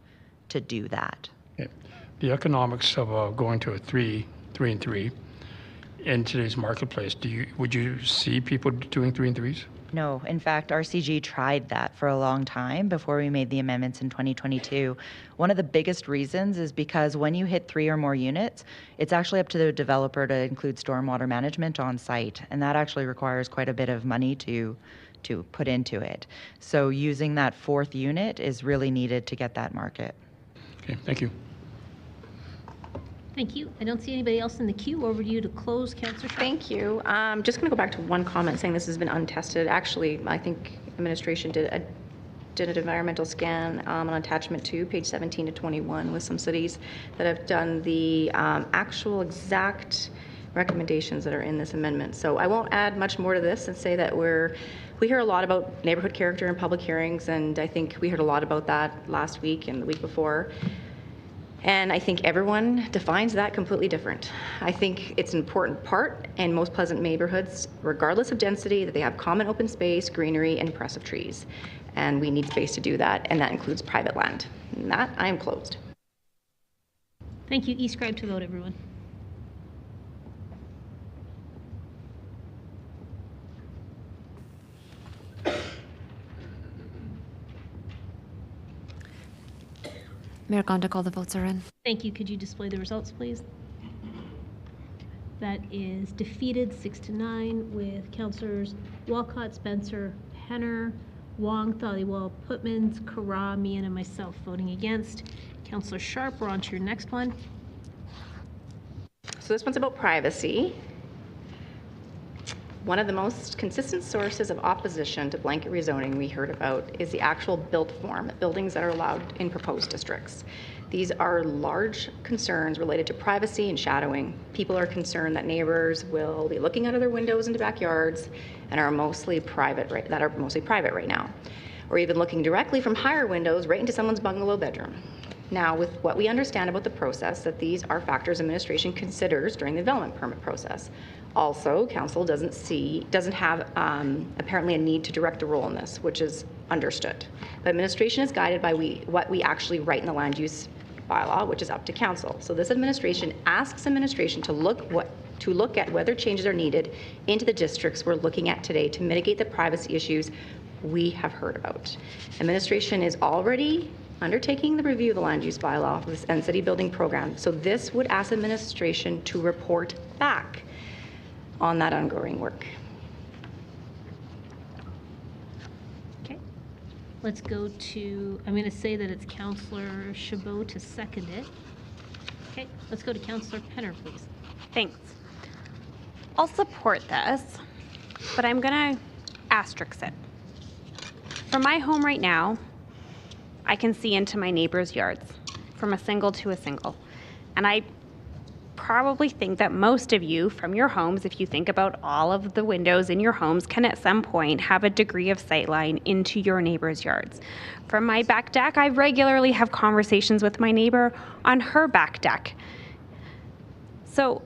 do that. Okay. The economics of going to a 3 and 3 in today's marketplace, would you see people doing 3 and 3s? No, in fact, RCG tried that for a long time before we made the amendments in 2022. One of the biggest reasons is because when you hit 3 or more units, it's actually up to the developer to include stormwater management on site, and that actually requires quite a bit of money to put into it. So using that 4th unit is really needed to get that market. Okay, thank you. Thank you. I don't see anybody else in the queue. Over to you to close, Councillor Sharp. Thank you. Just going to go back to one comment saying this has been untested. Actually, I think administration did an environmental scan on attachment 2, page 17 to 21, with some cities that have done the actual exact recommendations that are in this amendment. So I won't add much more to this and say that we hear a lot about neighborhood character in public hearings, and I think we heard a lot about that last week and the week before. And I think everyone defines that completely different. I think it's an important part in most pleasant neighborhoods, regardless of density, that they have common open space, greenery, and impressive trees. And we need space to do that, and that includes private land. And that, I am closed. Thank you. E-scribe to vote, everyone. Mayor Gondik, all the votes are in. Thank you. Could you display the results, please? That is defeated 6-9 with Councillors Walcott, Spencer, Henner, Wong, Thaliwal, Putmans, Kara, Meehan, and myself voting against. Councillor Sharp, we're on to your next one. So this one's about privacy. One of the most consistent sources of opposition to blanket rezoning we heard about is the actual built form, buildings that are allowed in proposed districts. These are large concerns related to privacy and shadowing. People are concerned that neighbors will be looking out of their windows into backyards and are mostly private right now, or even looking directly from higher windows right into someone's bungalow bedroom. Now, with what we understand about the process, that these are factors administration considers during the development permit process. Also, council doesn't have apparently a need to direct a role in this, which is understood. But administration is guided by what we actually write in the land use bylaw, which is up to council. So this administration asks administration to look at whether changes are needed into the districts we're looking at today to mitigate the privacy issues we have heard about. Administration is already undertaking the review of the land use bylaw and city building program. So this would ask administration to report back on that ongoing work. Okay. Let's go to, I'm going to say that it's Councillor Chabot to second it. Okay, let's go to Councillor Penner, please. Thanks. I'll support this, but I'm going to asterisk it. From my home right now, I can see into my neighbor's yards from a single to a single. And I probably think that most of you from your homes, if you think about all of the windows in your homes, can at some point have a degree of sightline into your neighbor's yards. From my back deck, I regularly have conversations with my neighbor on her back deck. So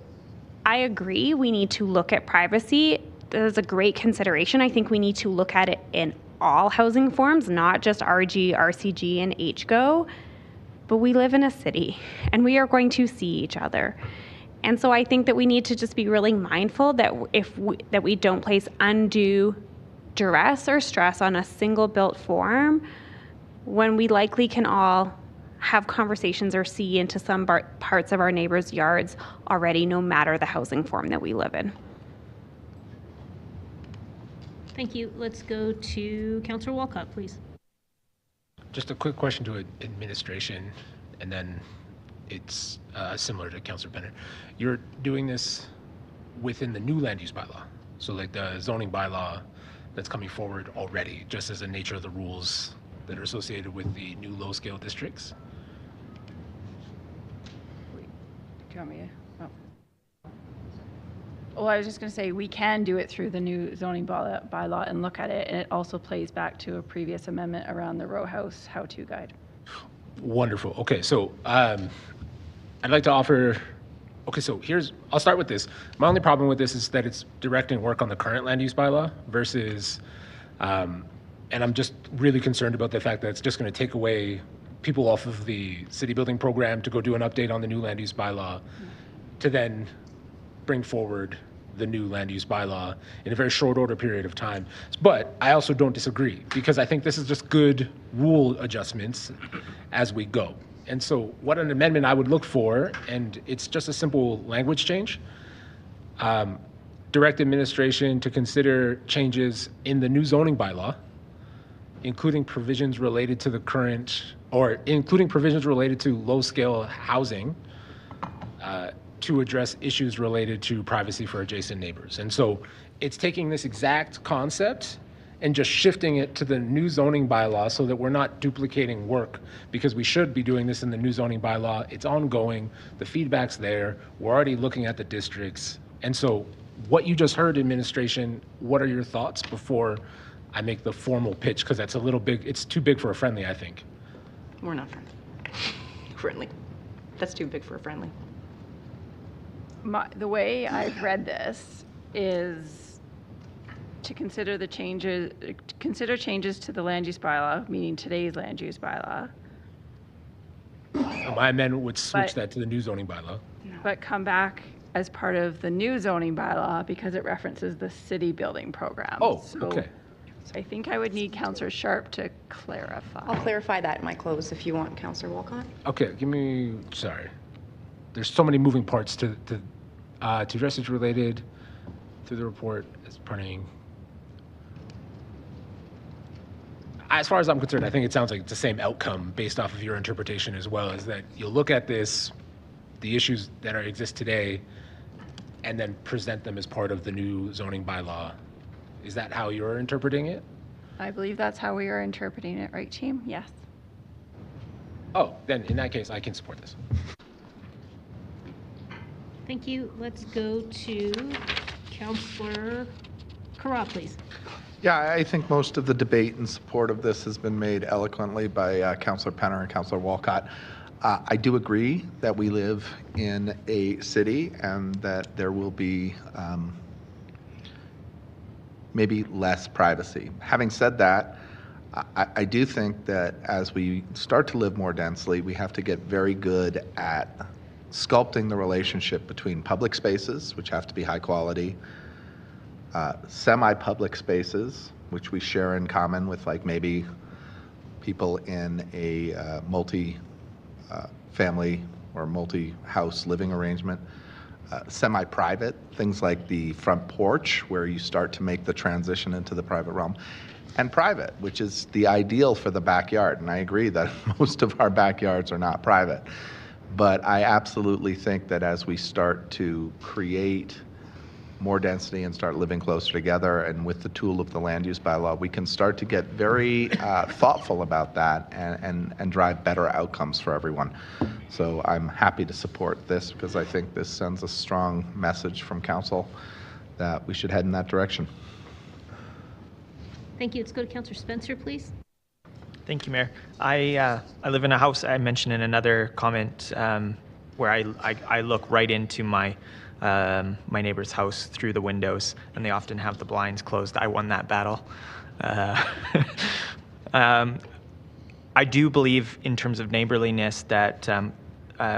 I agree we need to look at privacy. That is a great consideration. I think we need to look at it in all housing forms, not just RG, RCG, and HGO, but we live in a city and we are going to see each other. And so I think that we need to just be really mindful that that we don't place undue duress or stress on a single built form when we likely can all have conversations or see into some parts of our neighbors' yards already, no matter the housing form that we live in. Thank you. Let's go to Councillor Walcott, please. Just a quick question to administration, and then it's similar to Councillor Penner. You're doing this within the new land use bylaw, so like the zoning bylaw that's coming forward already, just as the nature of the rules that are associated with the new low-scale districts? you want me to? Oh. Well, I was just going to say we can do it through the new zoning bylaw and look at it, and it also plays back to a previous amendment around the row house how-to guide. Wonderful. Okay, so I'd like to offer. Okay, so I'll start with this. My only problem with this is that it's directing work on the current land use bylaw versus, and I'm just really concerned about the fact that it's just going to take away people off of the city building program to go do an update on the new land use bylaw to then bring forward the new land use bylaw in a very short order period of time. But I also don't disagree because I think this is just good rule adjustments as we go. And so what an amendment I would look for, and it's just a simple language change, direct administration to consider changes in the new zoning bylaw, including provisions related to the current, or including provisions related to low-scale housing to address issues related to privacy for adjacent neighbors. And so it's taking this exact concept and just shifting it to the new zoning bylaw so that we're not duplicating work, because we should be doing this in the new zoning bylaw. It's ongoing, the feedback's there, we're already looking at the districts. And so what you just heard, administration, what are your thoughts before I make the formal pitch? Because that's a little big, it's too big for a friendly, I think. We're not friendly. Friendly. That's too big for a friendly. The way I've read this is to consider changes to the land use bylaw, meaning today's land use bylaw. My amendment would switch that to the new zoning bylaw. But come back as part of the new zoning bylaw because it references the city building program. Oh, so okay. I think I would need Councillor Sharp to clarify. I'll clarify that in my close if you want, Councillor Walcott. Okay, sorry. There's so many moving parts to address it related through the report as parting. As far as I'm concerned, I think it sounds like it's the same outcome based off of your interpretation as well, is that you'll look at this, the issues that exist today, and then present them as part of the new zoning bylaw. Is that how you're interpreting it? I believe that's how we are interpreting it, right, team? Yes. Oh, then in that case, I can support this. Thank you. Let's go to Councillor Carra, please. Yeah, I think most of the debate in support of this has been made eloquently by Councillor Penner and Councillor Walcott. I do agree that we live in a city and that there will be maybe less privacy. Having said that, I do think that as we start to live more densely, we have to get very good at sculpting the relationship between public spaces, which have to be high quality, semi-public spaces, which we share in common with like maybe people in a multi-family or multi-house living arrangement, semi-private, things like the front porch where you start to make the transition into the private realm, and private, which is the ideal for the backyard. And I agree that most of our backyards are not private. But I absolutely think that as we start to create more density and start living closer together, and with the tool of the land use bylaw, we can start to get very thoughtful about that and drive better outcomes for everyone. So I'm happy to support this because I think this sends a strong message from council that we should head in that direction. Thank you. Let's go to Councillor Spencer, please. Thank you, Mayor. I live in a house I mentioned in another comment where I look right into my my neighbor's house through the windows, and they often have the blinds closed. I won that battle. I do believe in terms of neighborliness that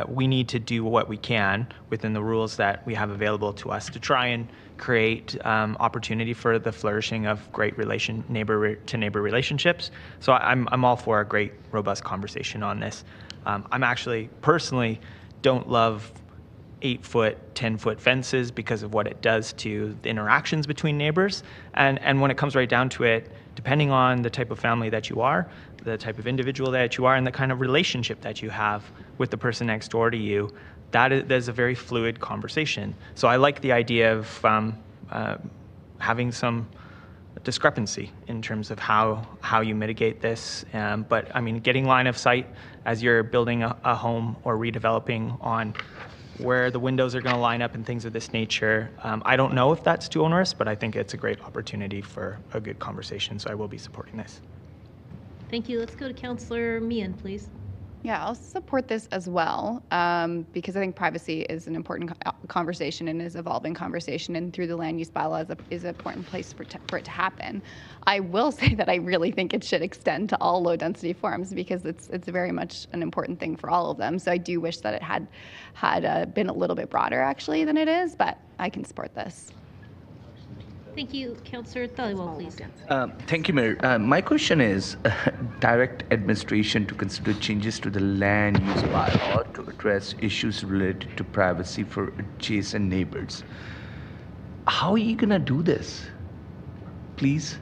we need to do what we can within the rules that we have available to us to try and create opportunity for the flourishing of great neighbor-to-neighbor relationships. So I'm all for a great, robust conversation on this. I'm actually personally don't love 8-foot, 10-foot fences because of what it does to the interactions between neighbors. And when it comes right down to it, depending on the type of family that you are, the type of individual that you are, and the kind of relationship that you have with the person next door to you, there's a very fluid conversation. So I like the idea of having some discrepancy in terms of how you mitigate this. But I mean, getting line of sight as you're building a home or redeveloping on where the windows are going to line up and things of this nature. I don't know if that's too onerous, but I think it's a great opportunity for a good conversation, so I will be supporting this. Thank you. Let's go to Councillor Meehan, please. Yeah, I'll support this as well because I think privacy is an important conversation and is evolving conversation, and through the land use bylaw is an important place for it to happen. I will say that I really think it should extend to all low density forms because it's very much an important thing for all of them. So I do wish that it had been a little bit broader actually than it is, but I can support this. Thank you. Councillor Dhaliwal, please. Thank you, Mayor. My question is direct administration to consider changes to the land use bylaw to address issues related to privacy for adjacent neighbors. How are you going to do this? Please?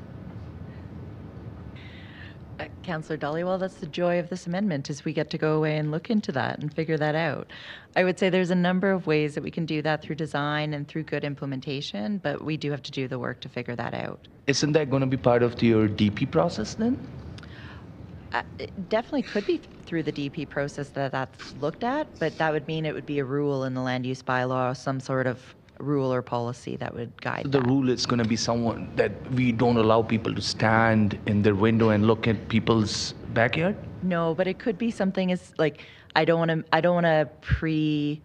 Councillor Dhaliwal, that's the joy of this amendment, is we get to go away and look into that and figure that out. I would say there's a number of ways that we can do that through design and through good implementation, but we do have to do the work to figure that out. Isn't that going to be part of your DP process then? It definitely could be through the DP process that's looked at, but that would mean it would be a rule in the land use bylaw, some sort of rule or policy that would guide So the rule is going to be someone that we don't allow people to stand in their window and look at people's backyard? No, but it could be something as like I don't want to preclude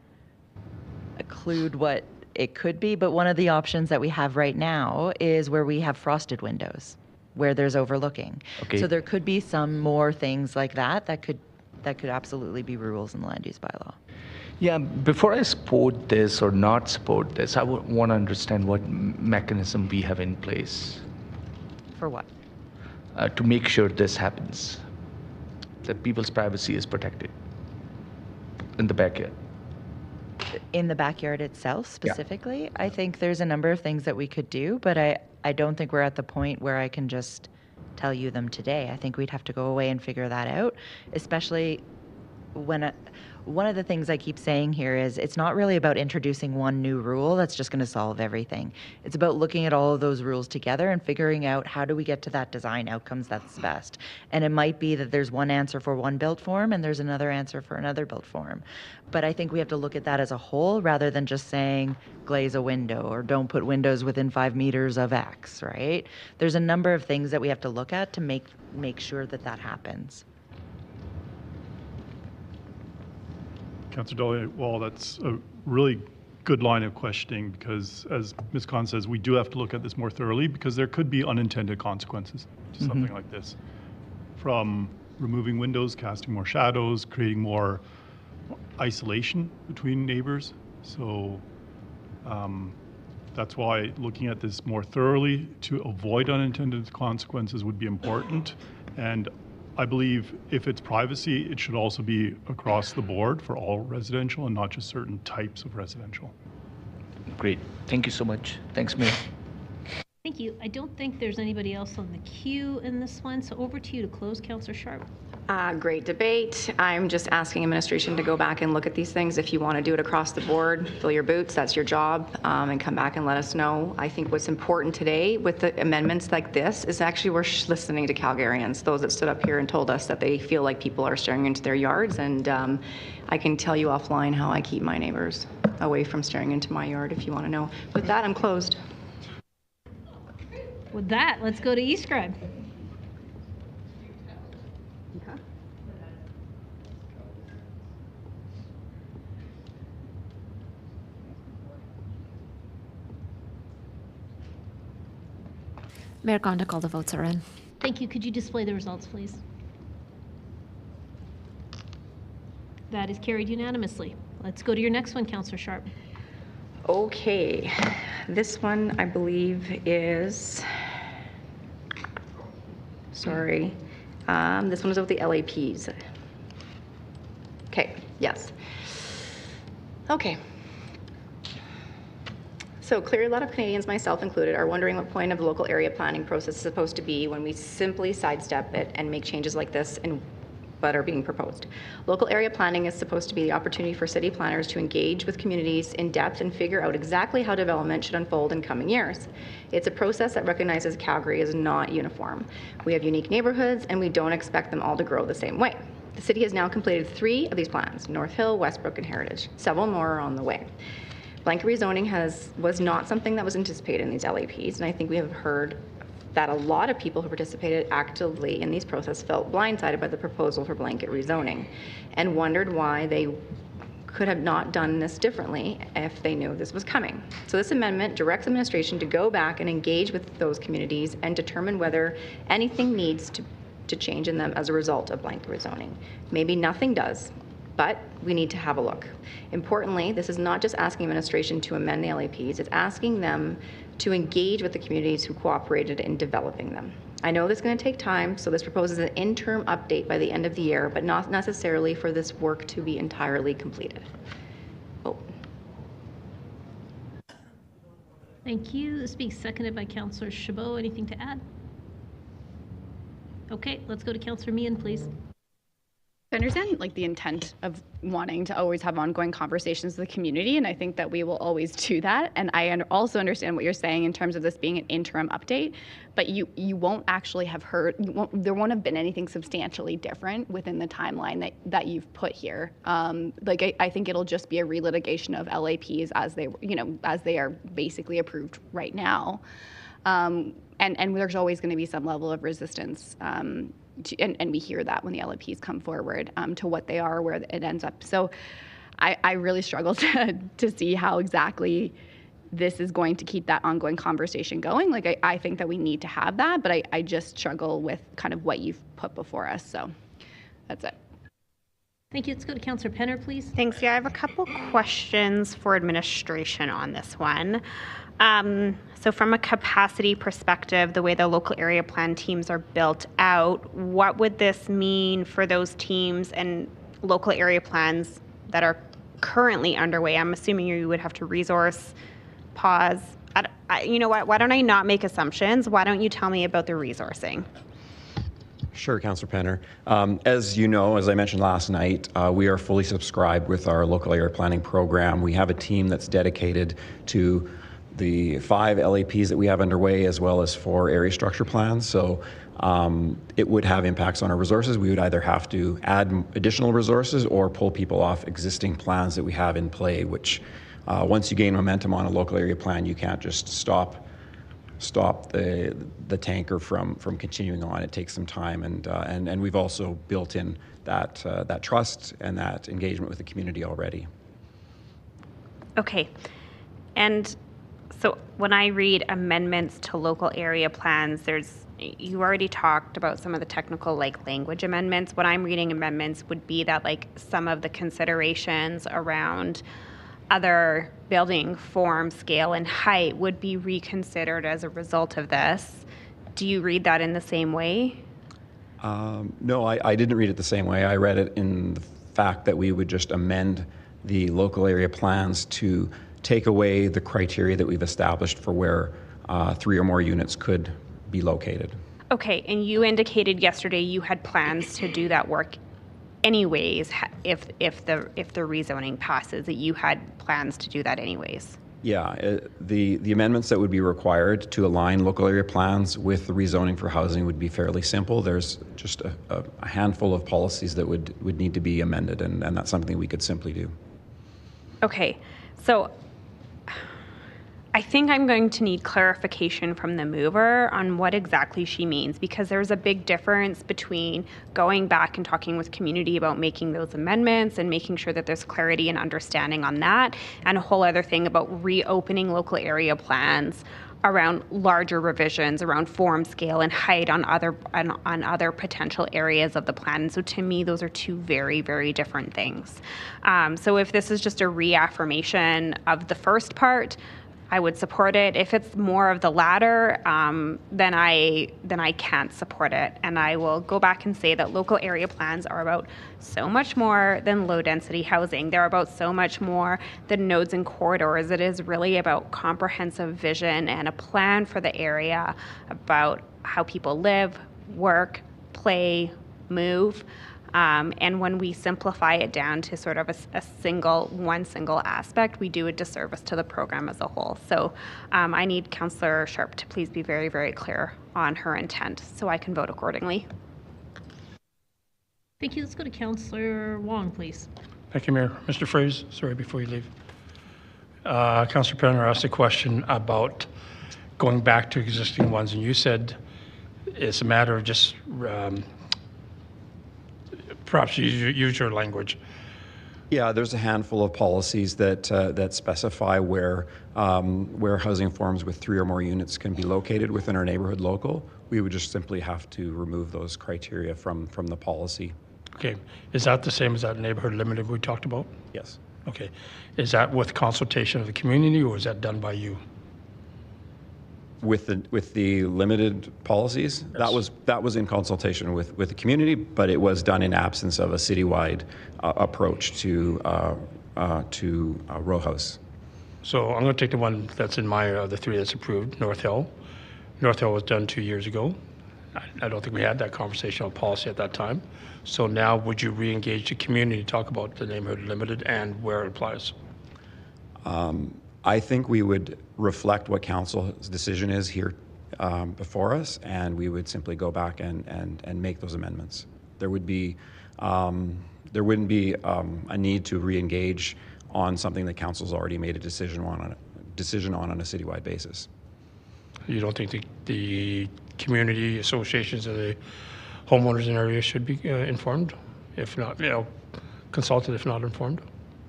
what it could be, but one of the options that we have right now is where we have frosted windows where there's overlooking. Okay. So there could be some more things like that could absolutely be rules in the land use bylaw. Yeah, before I support this or not support this, I would want to understand what mechanism we have in place. For what? To make sure this happens, that people's privacy is protected in the backyard. In the backyard itself specifically, I think there's a number of things that we could do, but I don't think we're at the point where I can just tell you them today. I think we'd have to go away and figure that out, especially when one of the things I keep saying here is it's not really about introducing one new rule that's just going to solve everything. It's about looking at all of those rules together and figuring out how do we get to that design outcomes that's best. And it might be that there's one answer for one built form and there's another answer for another built form. But I think we have to look at that as a whole rather than just saying glaze a window or don't put windows within 5 meters of X, right? There's a number of things that we have to look at to make sure that that happens. Councillor Dhaliwal, that's a really good line of questioning because, as Ms. Khan says, we do have to look at this more thoroughly because there could be unintended consequences to something like this. From removing windows, casting more shadows, creating more isolation between neighbors. So that's why looking at this more thoroughly to avoid unintended consequences would be important. And I believe if it's privacy, it should also be across the board for all residential and not just certain types of residential. Great. Thank you so much. Thanks, Mayor. Thank you. I don't think there's anybody else on the queue in this one, so over to you to close, Councillor Sharp. Great debate. I'm just asking administration to go back and look at these things. If you want to do it across the board, fill your boots, that's your job, and come back and let us know. I think what's important today with the amendments like this is actually we're listening to Calgarians, those that stood up here and told us that they feel like people are staring into their yards, and I can tell you offline how I keep my neighbors away from staring into my yard if you want to know. With that, I'm closed. With that, let's go to eScribe. Mayor Gondik, all the votes are in. Thank you. Could you display the results, please? That is carried unanimously. Let's go to your next one, Councillor Sharp. Okay, this one I believe is, sorry, this one is with the LAPs. Okay, yes. Okay. So clearly a lot of Canadians, myself included, are wondering what point of the local area planning process is supposed to be when we simply sidestep it and make changes like this but are being proposed. Local area planning is supposed to be the opportunity for city planners to engage with communities in depth and figure out exactly how development should unfold in coming years. It's a process that recognizes Calgary is not uniform. We have unique neighborhoods and we don't expect them all to grow the same way. The city has now completed 3 of these plans, North Hill, Westbrook, and Heritage. Several more are on the way. Blanket rezoning was not something that was anticipated in these LAPs, and I think we have heard that a lot of people who participated actively in these processes felt blindsided by the proposal for blanket rezoning and wondered why they could have not done this differently if they knew this was coming. So this amendment directs administration to go back and engage with those communities and determine whether anything needs to change in them as a result of blanket rezoning. Maybe nothing does, but we need to have a look. Importantly, this is not just asking administration to amend the LAPs, it's asking them to engage with the communities who cooperated in developing them. I know this is going to take time, so this proposes an interim update by the end of the year, but not necessarily for this work to be entirely completed. Oh. Thank you. The speak seconded by Councillor Chabot. Anything to add? Okay, let's go to Councillor Meehan, please. I understand like the intent of wanting to always have ongoing conversations with the community, and I think that we will always do that. And I also understand what you're saying in terms of this being an interim update, but you won't actually have heard, there won't have been anything substantially different within the timeline that you've put here. I think it'll just be a relitigation of LAPs as they are basically approved right now. And there's always going to be some level of resistance. And we hear that when the LAPs come forward to what they are, where it ends up. So I really struggle to see how exactly this is going to keep that ongoing conversation going. Like, I think that we need to have that, but I just struggle with kind of what you've put before us. So that's it. Thank you. Let's go to Councillor Penner, please. Thanks. Yeah, I have a couple questions for administration on this one. So from a capacity perspective, the way the local area plan teams are built out, what would this mean for those teams and local area plans that are currently underway? I'm assuming you would have to resource, pause. You know what? Why don't I not make assumptions? Why don't you tell me about the resourcing? Sure, Councillor Penner. As you know, as I mentioned last night, we are fully subscribed with our local area planning program. We have a team that's dedicated to the 5 LAPs that we have underway, as well as 4 area structure plans. So it would have impacts on our resources. We would either have to add additional resources or pull people off existing plans that we have in play, which once you gain momentum on a local area plan, you can't just stop the tanker from continuing on. It takes some time, and we've also built in that trust and that engagement with the community already. Okay, and so when I read amendments to local area plans, you already talked about some of the technical language amendments. What I'm reading amendments would be that some of the considerations around other building form, scale, and height would be reconsidered as a result of this. Do you read that in the same way? No, I didn't read it the same way. I read it in the fact that we would just amend the local area plans to take away the criteria that we've established for where 3 or more units could be located. Okay, and you indicated yesterday you had plans to do that work anyways if the rezoning passes, that you had plans to do that anyways. Yeah, the amendments that would be required to align local area plans with the rezoning for housing would be fairly simple. There's just a handful of policies that would need to be amended, and that's something we could simply do. Okay, so I think I'm going to need clarification from the mover on what exactly she means, because there's a big difference between going back and talking with community about making those amendments and making sure that there's clarity and understanding on that, and a whole other thing about reopening local area plans around larger revisions around form, scale, and height on other potential areas of the plan. And so to me, those are 2 very, very different things. So if this is just a reaffirmation of the first part, I would support it. If it's more of the latter, then I can't support it. And I will go back and say that local area plans are about so much more than low density housing. They're about so much more than nodes and corridors. It is really about comprehensive vision and a plan for the area, about how people live, work, play, move. And when we simplify it down to sort of one single aspect, we do a disservice to the program as a whole. So I need Councillor Sharp to please be very, very clear on her intent so I can vote accordingly. Thank you. Let's go to Councillor Wong, please. Thank you, Mayor. Mr. Fraser, sorry, before you leave. Councillor Penner asked a question about going back to existing ones, and you said it's a matter of just perhaps use your language. Yeah, there's a handful of policies that that specify where housing forms with 3 or more units can be located within our neighborhood local. We would just simply have to remove those criteria from the policy. Okay, is that the same as that neighborhood limited we talked about? Yes. Okay, is that with consultation of the community, or is that done by you? With the limited policies, yes. that was in consultation with the community, but it was done in absence of a citywide approach to row house. So I'm going to take the one that's in my the 3 that's approved. North Hill. North Hill was done 2 years ago. I don't think we had that conversation on policy at that time. So now, would you re-engage the community to talk about the neighborhood limited and where it applies? I think we would reflect what council's decision is here before us, and we would simply go back and make those amendments. There wouldn't be a need to re-engage on something that council's already made a decision on a citywide basis. You don't think the community associations or the homeowners in the area should be informed, if not, consulted, if not informed?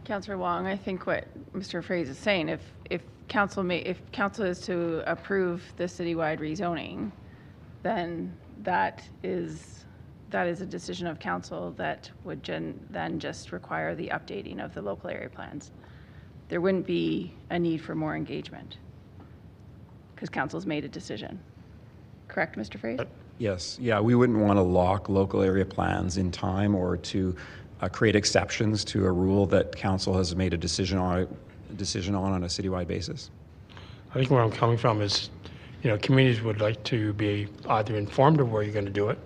Councillor Wong, I think what Mr. Fraser is saying, if council is to approve the citywide rezoning, then that is a decision of council that would then just require the updating of the local area plans. There wouldn't be a need for more engagement because council's made a decision. Correct, Mr. Fraser? Yes. Yeah, we wouldn't want to lock local area plans in time or to create exceptions to a rule that council has made a decision on a citywide basis. I think where I'm coming from is, communities would like to be either informed of where you're going to do it,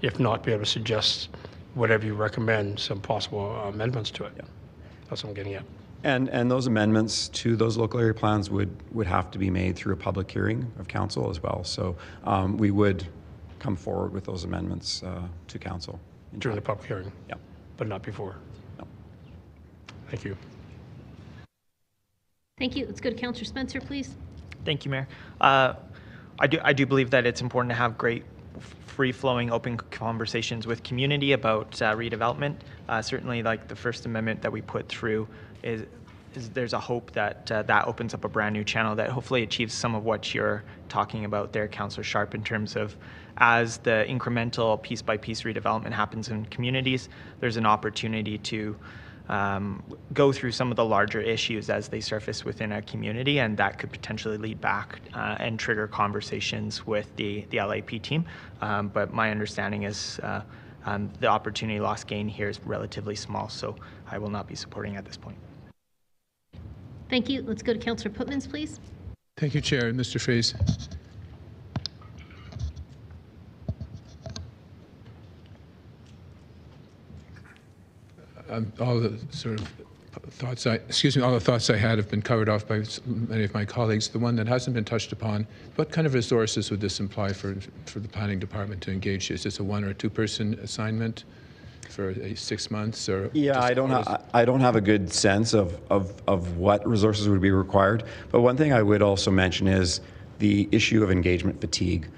if not, be able to suggest whatever you recommend, some possible amendments to it. Yeah. That's what I'm getting at. And those amendments to those local area plans would have to be made through a public hearing of council as well. So we would come forward with those amendments to council. During the public hearing? Yeah. But not before? No. Thank you. Thank you. Let's go to Councillor Spencer, please. Thank you, Mayor. I do believe that it's important to have great free-flowing open conversations with community about redevelopment. Certainly, like the First Amendment that we put through is there's a hope that that opens up a brand new channel that hopefully achieves some of what you're talking about there, Councillor Sharp, in terms of as the incremental piece-by-piece redevelopment happens in communities, there's an opportunity to go through some of the larger issues as they surface within a community, and that could potentially lead back and trigger conversations with the LAP team. But my understanding is the opportunity loss gain here is relatively small, so I will not be supporting at this point. Thank you. Let's go to Councillor Putmans, please. Thank you, Chair. Mr. Fraser. All the thoughts I had have been covered off by many of my colleagues. The one that hasn't been touched upon, what kind of resources would this imply for the planning department to engage? Is this a 1 or 2 person assignment for 6 months? Or yeah, I don't have a good sense of what resources would be required. But one thing I would also mention is the issue of engagement fatigue.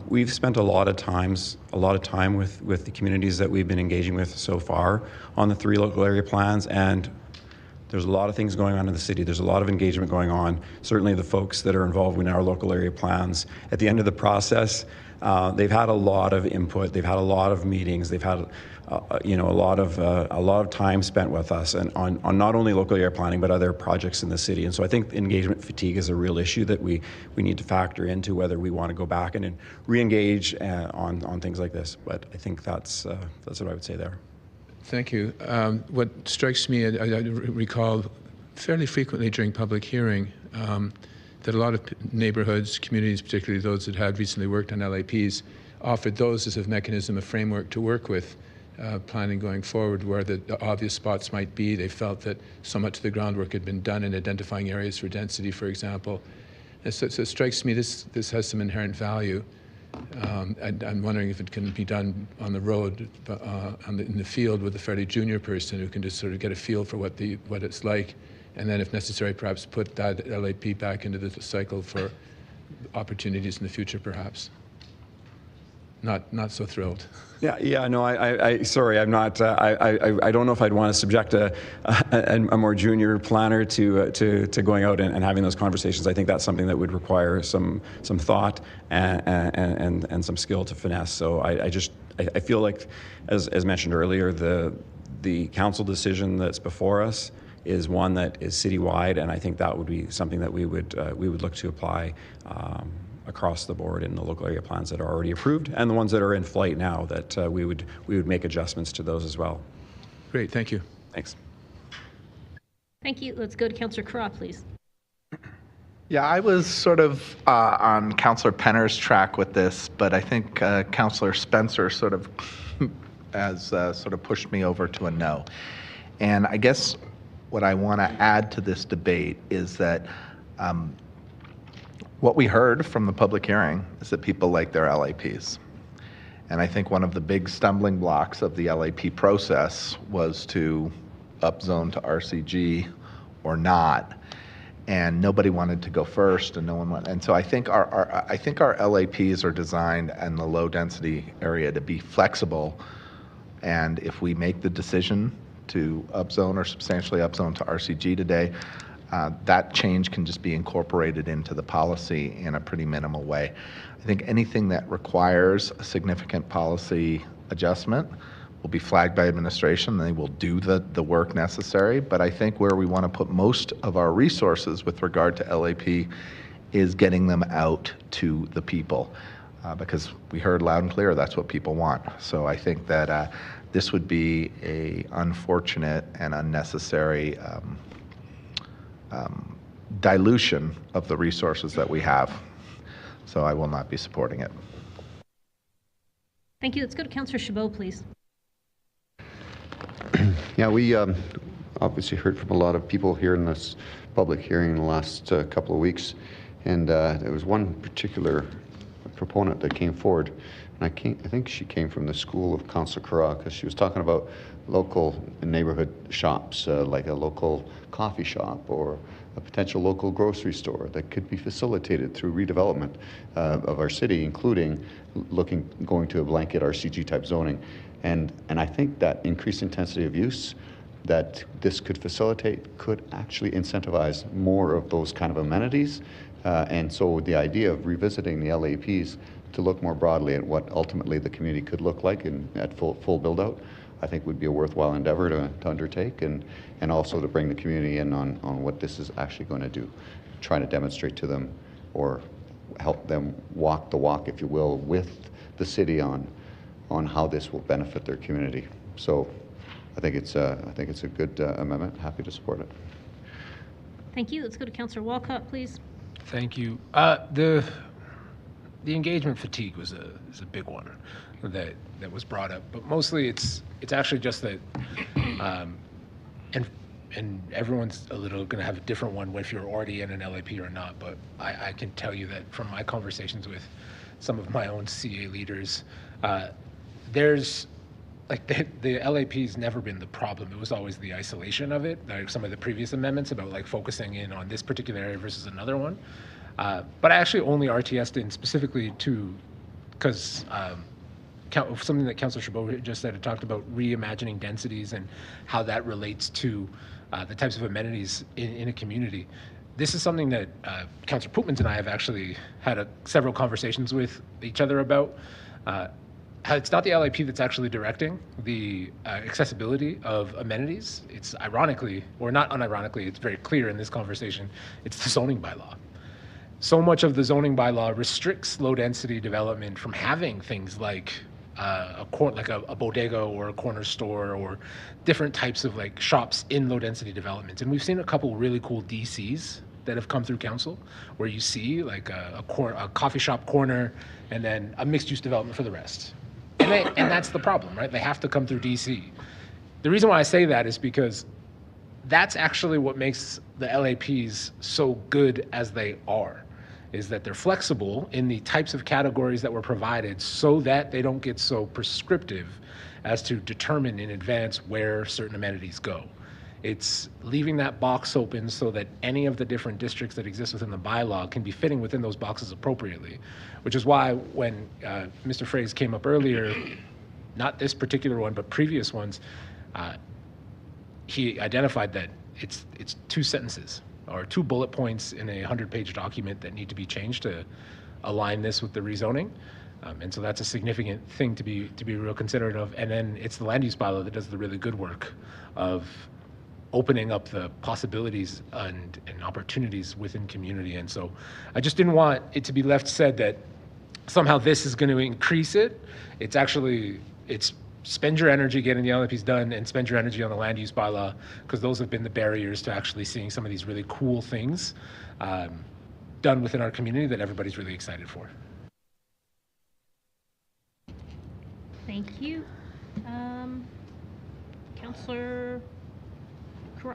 We've spent a lot of time with the communities that we've been engaging with so far on the 3 local area plans, and there's a lot of things going on in the city. There's a lot of engagement going on. Certainly the folks that are involved in our local area plans, at the end of the process, they've had a lot of input. They've had a lot of meetings. They've had a lot of time spent with us and on not only local area planning but other projects in the city. And so I think engagement fatigue is a real issue that we need to factor into whether we want to go back and re-engage on things like this. But I think that's what I would say there. Thank you. What strikes me, I recall fairly frequently during public hearing that a lot of neighborhoods, communities, particularly those that had recently worked on LAPs, offered those as a mechanism, a framework to work with planning going forward, where the obvious spots might be. They felt that so much of the groundwork had been done in identifying areas for density, for example. And so it strikes me this has some inherent value. I'm wondering if it can be done on the road, in the field with a fairly junior person who can just sort of get a feel for what it's like, and then if necessary, perhaps put that LAP back into the cycle for opportunities in the future, perhaps. Not so thrilled. Yeah, no, sorry, I'm not, I don't know if I'd want to subject a more junior planner to going out and having those conversations. I think that's something that would require some thought and some skill to finesse. So I feel like, as mentioned earlier, the council decision that's before us is one that is citywide, and I think that would be something that we would look to apply across the board in the local area plans that are already approved, and the ones that are in flight now, that we would make adjustments to those as well. Great, thank you. Thanks. Thank you. Let's go to Councillor Carra, please. Yeah, I was sort of on Councillor Penner's track with this, but I think Councillor Spencer sort of has sort of pushed me over to a no. And I guess what I want to add to this debate is that what we heard from the public hearing is that people like their LAPs. And I think one of the big stumbling blocks of the LAP process was to upzone to RCG or not. And nobody wanted to go first, and no one went. And so I think our LAPs are designed in the low density area to be flexible. And if we make the decision to upzone or substantially upzone to RCG today, that change can just be incorporated into the policy in a pretty minimal way. I think anything that requires a significant policy adjustment will be flagged by administration, and they will do the work necessary. But I think where we want to put most of our resources with regard to LAP is getting them out to the people, because we heard loud and clear that's what people want. So I think that this would be a unfortunate and unnecessary dilution of the resources that we have. So I will not be supporting it. Thank you. Let's go to Councillor Chabot, please. Yeah, we obviously heard from a lot of people here in this public hearing in the last couple of weeks, and there was one particular proponent that came forward, and I think she came from the school of Councillor Carra, because she was talking about local neighborhood shops, like a local coffee shop or a potential local grocery store that could be facilitated through redevelopment of our city, including going to a blanket RCG type zoning. And I think that increased intensity of use that this could facilitate could actually incentivize more of those kind of amenities. And so the idea of revisiting the LAPs to look more broadly at what ultimately the community could look like at full build out, I think would be a worthwhile endeavor to undertake, and also to bring the community in on what this is actually going to do, trying to demonstrate to them or help them walk the walk, if you will, with the city on how this will benefit their community. So I think it's a good amendment. Happy to support it. Thank you. Let's go to Councillor Walcott, please. Thank you. The engagement fatigue is a big one that was brought up, but mostly it's actually just that, and everyone's a little going to have a different one if you're already in an LAP or not. But I can tell you that from my conversations with some of my own CA leaders, there's like the LAP's never been the problem. It was always the isolation of it, like some of the previous amendments about like focusing in on this particular area versus another one. But I actually only RTS'd in specifically to, because something that Councillor Chabot just said, it talked about reimagining densities and how that relates to the types of amenities in a community. This is something that Councillor Pootmans and I have actually had several conversations with each other about. It's not the LAP that's actually directing the accessibility of amenities. It's ironically, or not unironically, it's very clear in this conversation, it's the zoning bylaw. So much of the zoning bylaw restricts low-density development from having things like a bodega or a corner store or different types of like shops in low-density developments. And we've seen a couple really cool DCs that have come through council where you see like a coffee shop corner and then a mixed-use development for the rest. And that's the problem, right? They have to come through DC. The reason why I say that is because that's actually what makes the LAPs so good as they are. is that they're flexible in the types of categories that were provided so that they don't get so prescriptive as to determine in advance where certain amenities go. It's leaving that box open so that any of the different districts that exist within the bylaw can be fitting within those boxes appropriately, which is why when Mr. Fraze came up earlier, not this particular one, but previous ones, he identified that it's 2 sentences or 2 bullet points in a 100-page document that need to be changed to align this with the rezoning. And so that's a significant thing to be real considerate of. And then it's the land use bylaw that does the really good work of opening up the possibilities and opportunities within community. And so I just didn't want it to be left said that somehow this is going to increase it. It's actually, it's spend your energy getting the LMPs done and spend your energy on the land use bylaw, because those have been the barriers to actually seeing some of these really cool things done within our community that everybody's really excited for. Thank you. Councillor,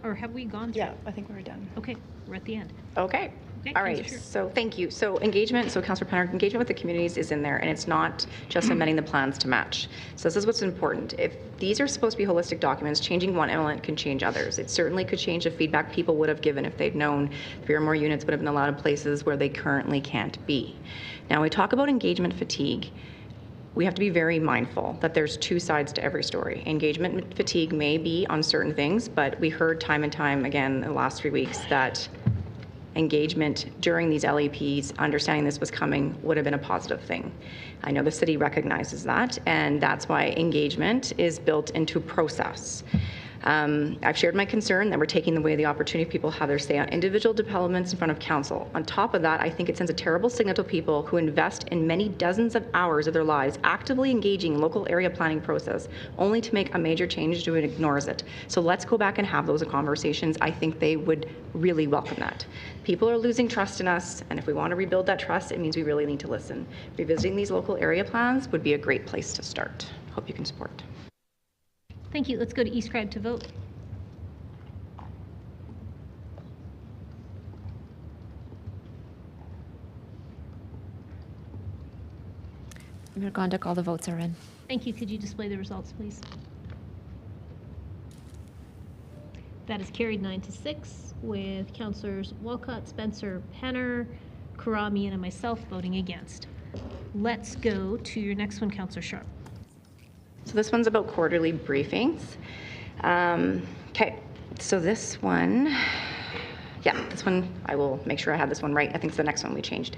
or have we gone through? Yeah, I think we're done. Okay, we're at the end. Okay. All right, so thank you. So engagement, so Councillor Penner, engagement with the communities is in there, and it's not just amending the plans to match. So this is what's important. If these are supposed to be holistic documents, changing one element can change others. It certainly could change the feedback people would have given if they'd known 3 or more units would have been allowed in places where they currently can't be. Now, when we talk about engagement fatigue, we have to be very mindful that there's 2 sides to every story. Engagement fatigue may be on certain things, but we heard time and time again in the last 3 weeks that engagement during these LEPs, understanding this was coming, would have been a positive thing. I know the city recognizes that, and that's why engagement is built into process. I've shared my concern that we're taking away the opportunity people have their say on individual developments in front of council. On top of that, I think it sends a terrible signal to people who invest in many dozens of hours of their lives actively engaging in local area planning process, only to make a major change to it and ignores it. So let's go back and have those conversations. I think they would really welcome that. People are losing trust in us, and if we want to rebuild that trust, it means we really need to listen. Revisiting these local area plans would be a great place to start. Hope you can support. Thank you. Let's go to eScribe to vote. Mayor Gondik, all the votes are in. Thank you. Could you display the results, please? That is carried 9-6 with Councillors Walcott, Spencer, Penner, Karami, and myself voting against. Let's go to your next one, Councillor Sharp. So this one's about quarterly briefings. Okay, so this one, this one, I will make sure I have this one right. I think it's the next one we changed.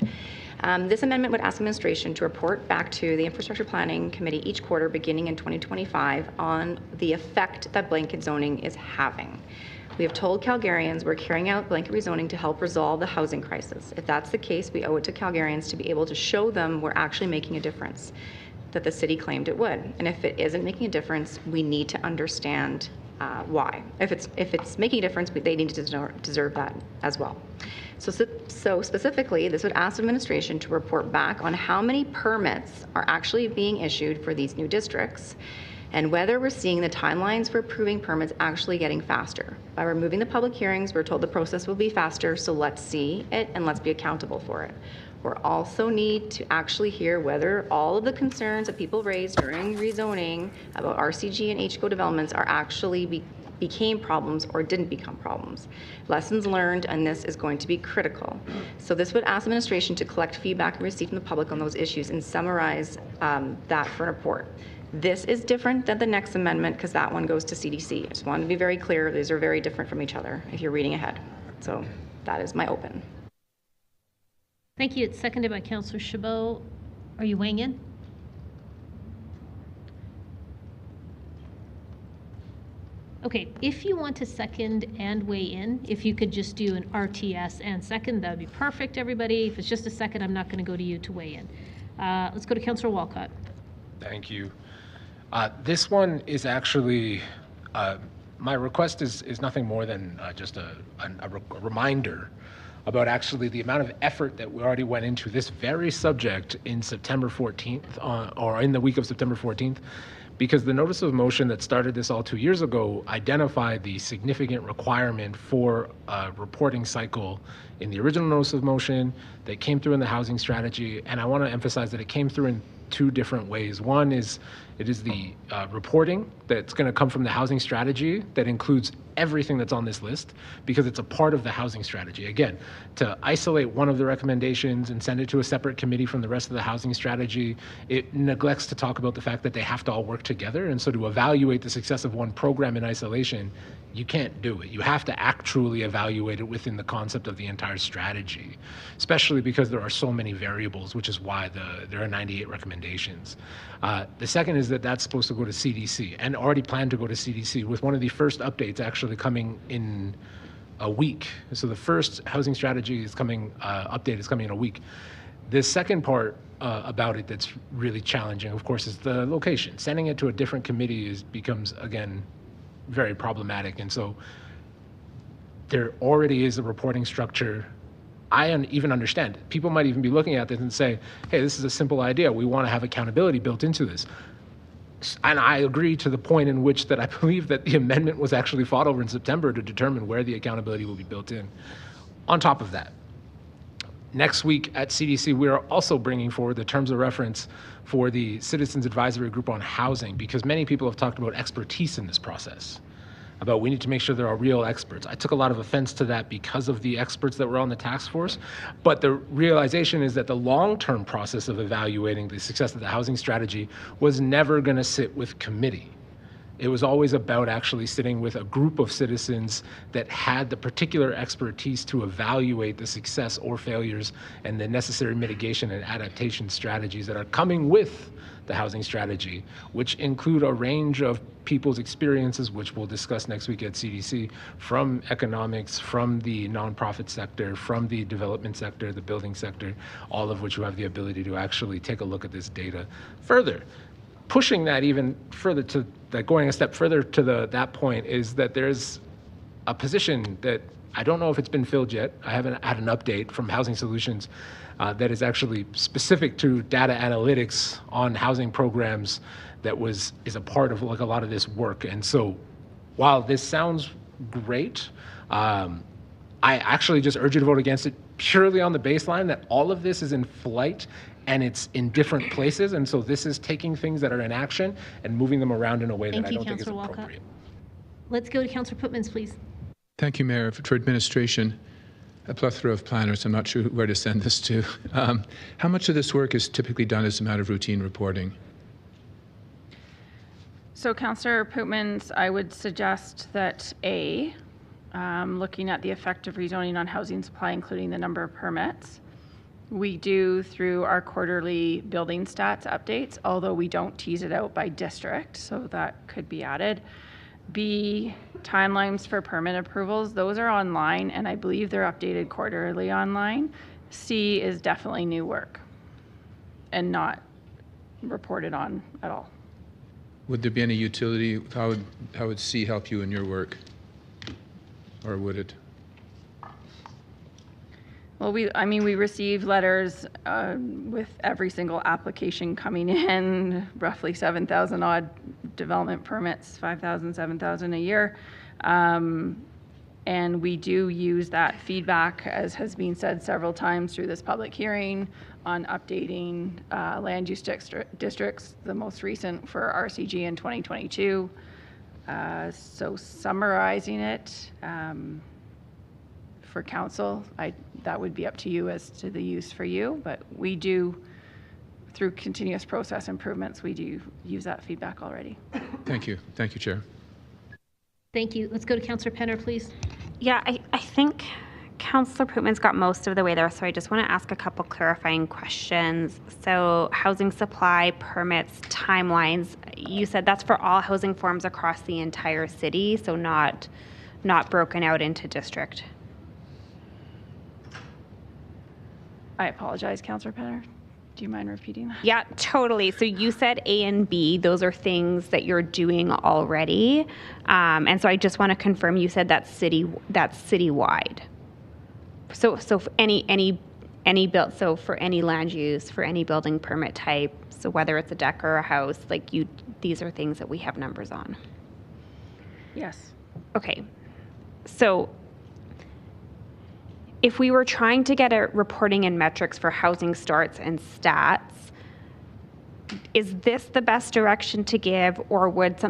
This amendment would ask administration to report back to the Infrastructure Planning Committee each quarter beginning in 2025 on the effect that blanket zoning is having. We have told Calgarians we're carrying out blanket rezoning to help resolve the housing crisis. If that's the case, we owe it to Calgarians to be able to show them we're actually making a difference, that the city claimed it would. And if it isn't making a difference, we need to understand why. If it's making a difference, they need to deserve that as well. So specifically, this would ask administration to report back on how many permits are actually being issued for these new districts, and whether we're seeing the timelines for approving permits actually getting faster. By removing the public hearings, we're told the process will be faster, so let's see it and let's be accountable for it. We also need to actually hear whether all of the concerns that people raised during rezoning about RCG and HCO developments are actually became problems or didn't become problems. Lessons learned, and this is going to be critical. So this would ask administration to collect feedback received from the public on those issues and summarize that for a report. This is different than the next amendment because that one goes to CDC. I just want to be very clear, these are very different from each other if you're reading ahead. So that is my open. Thank you. It's seconded by Councillor Chabot. Are you weighing in? Okay, if you want to second and weigh in, if you could just do an RTS and second, that would be perfect, everybody. If it's just a second, I'm not going to go to you to weigh in. Let's go to Councillor Walcott. Thank you. This one is actually, my request is nothing more than just a reminder about actually the amount of effort that we already went into this very subject in September 14th, or in the week of September 14th, because the notice of motion that started this all 2 years ago identified the significant requirement for a reporting cycle in the original notice of motion that came through in the housing strategy. And I want to emphasize that it came through in two different ways. One is it is the reporting that's going to come from the housing strategy that includes everything that's on this list, because it's a part of the housing strategy. Again, to isolate one of the recommendations and send it to a separate committee from the rest of the housing strategy, it neglects to talk about the fact that they have to all work together. And so to evaluate the success of one program in isolation, you can't do it. You have to actually evaluate it within the concept of the entire strategy, especially because there are so many variables, which is why there are 98 recommendations. The second is that that's supposed to go to CDC, and already planned to go to CDC, with one of the first updates actually coming in a week. So the first housing strategy is coming, update is coming in a week. The second part about it that's really challenging, of course, is the location. Sending it to a different committee becomes, again, very problematic. And so there already is a reporting structure. I even understand. People might even be looking at this and say, hey, this is a simple idea. We want to have accountability built into this. And I agree to the point in which that I believe that the amendment was actually fought over in September to determine where the accountability will be built in. On top of that, next week at CDC, we are also bringing forward the terms of reference for the Citizens Advisory Group on Housing, because many people have talked about expertise in this process, about we need to make sure there are real experts. I took a lot of offense to that because of the experts that were on the task force, but the realization is that the long-term process of evaluating the success of the housing strategy was never going to sit with committee. It was always about actually sitting with a group of citizens that had the particular expertise to evaluate the success or failures and the necessary mitigation and adaptation strategies that are coming with the housing strategy, which include a range of people's experiences, which we'll discuss next week at CDC, from economics, from the nonprofit sector, from the development sector, the building sector, all of which will have the ability to actually take a look at this data further. Pushing that even further to that, going a step further to that point, is that there's a position that I don't know if it's been filled yet. I haven't had an update from Housing Solutions that is actually specific to data analytics on housing programs that is a part of like a lot of this work. And so while this sounds great, I actually just urge you to vote against it purely on the baseline that all of this is in flight and it's in different places. And so this is taking things that are in action and moving them around in a way that I don't think is appropriate. Let's go to Councillor Putmans, please. Thank you, Mayor. For administration, a plethora of planners, I'm not sure where to send this to. How much of this work is typically done as a matter of routine reporting? So, Councillor Putmans, I would suggest that looking at the effect of rezoning on housing supply, including the number of permits, we do through our quarterly building stats updates, although we don't tease it out by district, so that could be added. B, timelines for permit approvals, those are online, and I believe they're updated quarterly online. C is definitely new work and not reported on at all. Would there be any utility? How would C help you in your work? Or would it? Well, we receive letters with every single application coming in, roughly 7,000 odd development permits, 5,000, 7,000 a year. And we do use that feedback, as has been said several times through this public hearing, on updating land use districts, the most recent for RCG in 2022. So summarizing it, for council, that would be up to you as to the use for you, but we do, through continuous process improvements, we do use that feedback already. Thank you. Thank you, Chair. Thank you. Let's go to Councillor Penner, please. Yeah, I think Councillor Putman's got most of the way there, so I just want to ask a couple clarifying questions. So housing supply, permits, timelines, you said that's for all housing forms across the entire city, so not broken out into district. I apologize, Councillor Penner. Do you mind repeating that? Yeah, totally. So you said A and B, those are things that you're doing already. And so I just want to confirm, you said that's citywide. So any so for any land use, for any building permit type, so whether it's a deck or a house, like these are things that we have numbers on. Yes. Okay, so if we were trying to get a reporting and metrics for housing starts and stats, is this the best direction to give, or would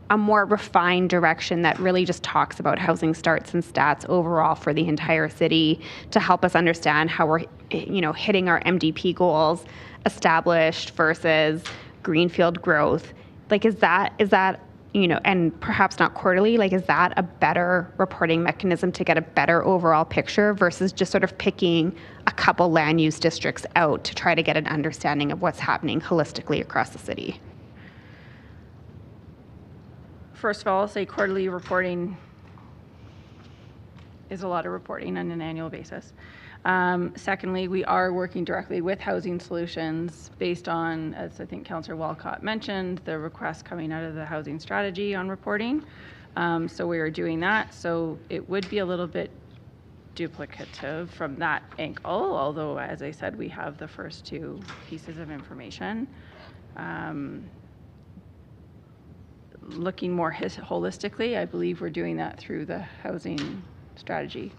a more refined direction that really just talks about housing starts and stats overall for the entire city to help us understand how we're, hitting our MDP goals established versus greenfield growth? Like, is that, and perhaps not quarterly, like, is that a better reporting mechanism to get a better overall picture versus just sort of picking a couple land use districts out to try to get an understanding of what's happening holistically across the city? First of all, I'll say quarterly reporting is a lot of reporting on an annual basis. Secondly, we are working directly with Housing Solutions based on, as I think Councillor Walcott mentioned, the request coming out of the housing strategy on reporting. So we are doing that. So it would be a little bit duplicative from that angle, although, as I said, we have the first two pieces of information. Looking more holistically, I believe we're doing that through the housing strategy.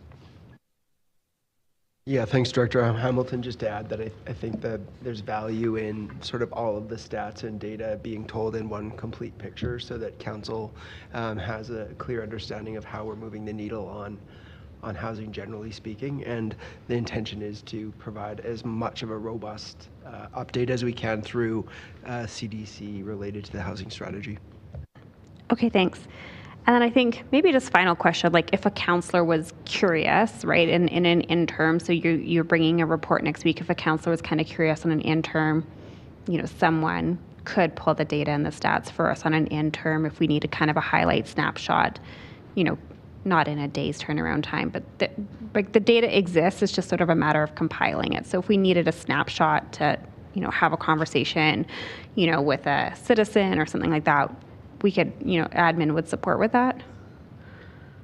Yeah, thanks, Director Hamilton. Just to add that I think that there's value in sort of all of the stats and data being told in one complete picture so that council has a clear understanding of how we're moving the needle on housing generally speaking. And the intention is to provide as much of a robust update as we can through CDC related to the housing strategy. Okay, thanks. And then I think maybe just final question, like if a counselor was curious, right, in an interim, so you're bringing a report next week, if a counselor was kind of curious on an interim, someone could pull the data and the stats for us on an interim if we need a kind of a highlight snapshot, not in a day's turnaround time, but the data exists, it's just sort of a matter of compiling it. So if we needed a snapshot to, have a conversation, with a citizen or something like that, we could, admin would support with that?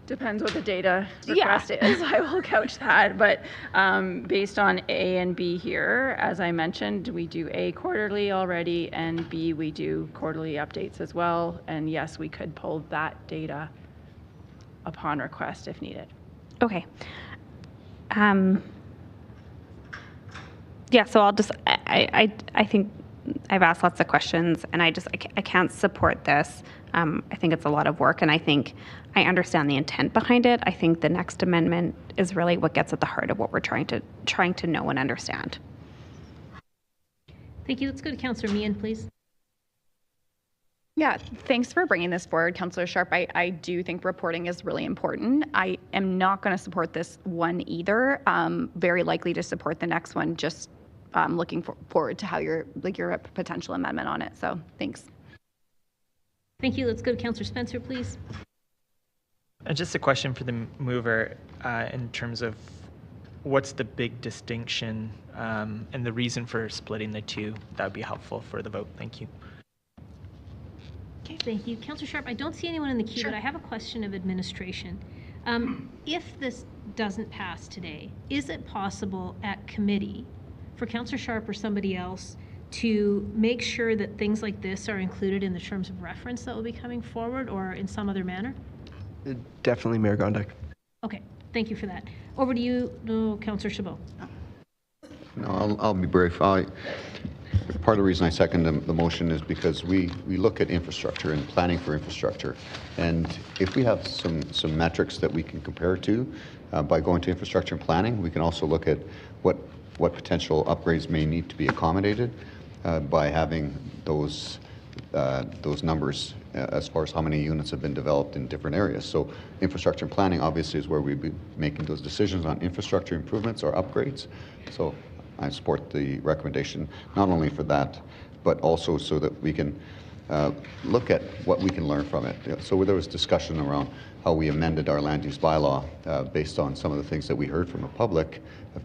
Depends what the data request is. I will couch that. But based on A and B here, as I mentioned, we do A quarterly already, and B, we do quarterly updates as well. And yes, we could pull that data upon request if needed. Okay. Yeah, so I'll just, I think I've asked lots of questions, and I can't support this. I think it's a lot of work, and I think I understand the intent behind it. I think the next amendment is really what gets at the heart of what we're trying to know and understand. Thank you. Let's go to Councillor Meehan, please. Yeah, thanks for bringing this forward, Councillor Sharp. I do think reporting is really important. I am not going to support this one either. Very likely to support the next one. Just looking forward to how your potential amendment on it. So thanks. Thank you. Let's go to Councillor Spencer, please. Just a question for the mover in terms of what's the big distinction and the reason for splitting the two. That would be helpful for the vote. Thank you. Okay, thank you. Councillor Sharp, I don't see anyone in the queue, but I have a question of administration. If this doesn't pass today, is it possible at committee for Councillor Sharp or somebody else to make sure that things like this are included in the terms of reference that will be coming forward, or in some other manner? Definitely, Mayor Gondek. Okay, thank you for that. Over to you, Councillor Chabot. No, I'll be brief. Part of the reason I second the motion is because we look at infrastructure and planning for infrastructure, and if we have some metrics that we can compare to by going to infrastructure and planning, we can also look at what potential upgrades may need to be accommodated by having those numbers as far as how many units have been developed in different areas. So infrastructure and planning obviously is where we'd be making those decisions on infrastructure improvements or upgrades. So I support the recommendation, not only for that, but also so that we can look at what we can learn from it. So there was discussion around how we amended our land use bylaw based on some of the things that we heard from the public,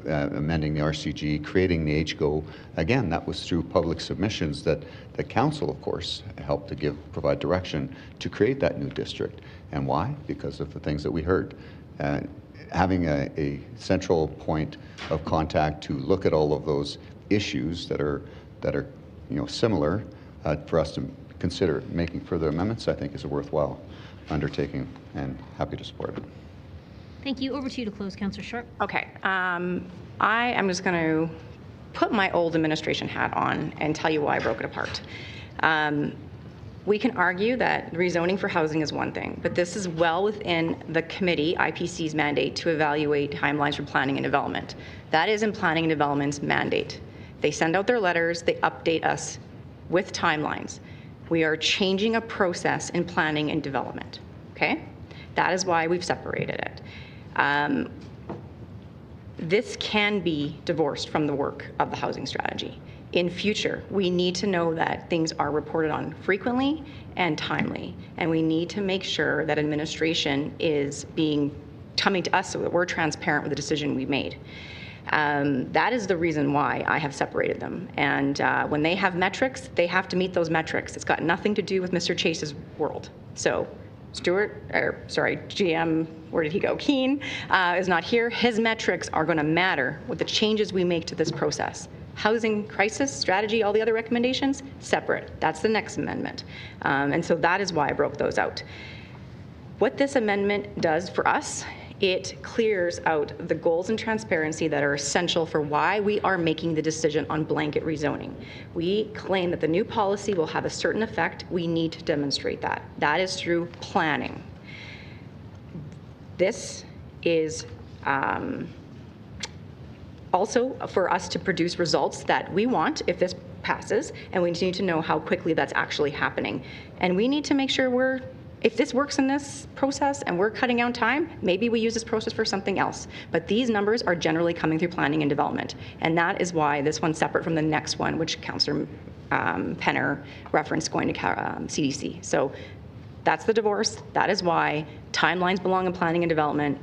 amending the RCG, creating the HGO. Again, that was through public submissions that the council, of course, helped to provide direction to create that new district. And why? Because of the things that we heard. having a central point of contact to look at all of those issues that are similar for us to consider making further amendments, I think is a worthwhile undertaking, and happy to support it. Thank you. Over to you to close, Councillor Sharp. Okay. I am just going to put my old administration hat on and tell you why I broke it apart. We can argue that rezoning for housing is one thing, but this is well within the committee, IPC's mandate, to evaluate timelines for planning and development. That is in planning and development's mandate. They send out their letters, they update us with timelines. We are changing a process in planning and development, okay? That is why we've separated it. This can be divorced from the work of the housing strategy. In future, we need to know that things are reported on frequently and timely, and we need to make sure that administration is coming to us so that we're transparent with the decision we made. That is the reason why I have separated them. And when they have metrics, they have to meet those metrics. It's got nothing to do with Mr. Chase's world. So GM, where did he go? Keane is not here. His metrics are going to matter with the changes we make to this process. Housing crisis strategy, all the other recommendations, separate. That's the next amendment. And so that is why I broke those out. What this amendment does for us, it clears out the goals and transparency that are essential for why we are making the decision on blanket rezoning. We claim that the new policy will have a certain effect. We need to demonstrate that. That is through planning. This is also for us to produce results that we want if this passes, and we need to know how quickly that's actually happening. And we need to make sure if this works in this process and we're cutting out time, maybe we use this process for something else. But these numbers are generally coming through planning and development. And that is why this one's separate from the next one, which Councillor Penner referenced going to CDC. So that's the divorce. That is why timelines belong in planning and development.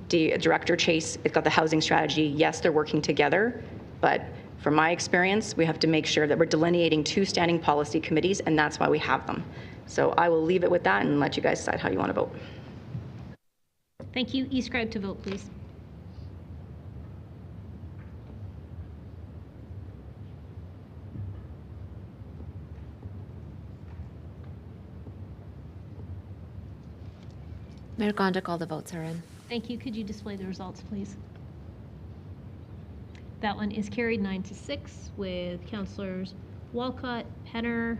Director Chase, it's got the housing strategy. Yes, they're working together, but from my experience, we have to make sure that we're delineating two standing policy committees, and that's why we have them. So I will leave it with that and let you guys decide how you want to vote. Thank you. E-scribe to vote, please. Mayor Gondik, all the votes are in. Thank you. Could you display the results, please? That one is carried 9-6 with Councillors Walcott, Penner,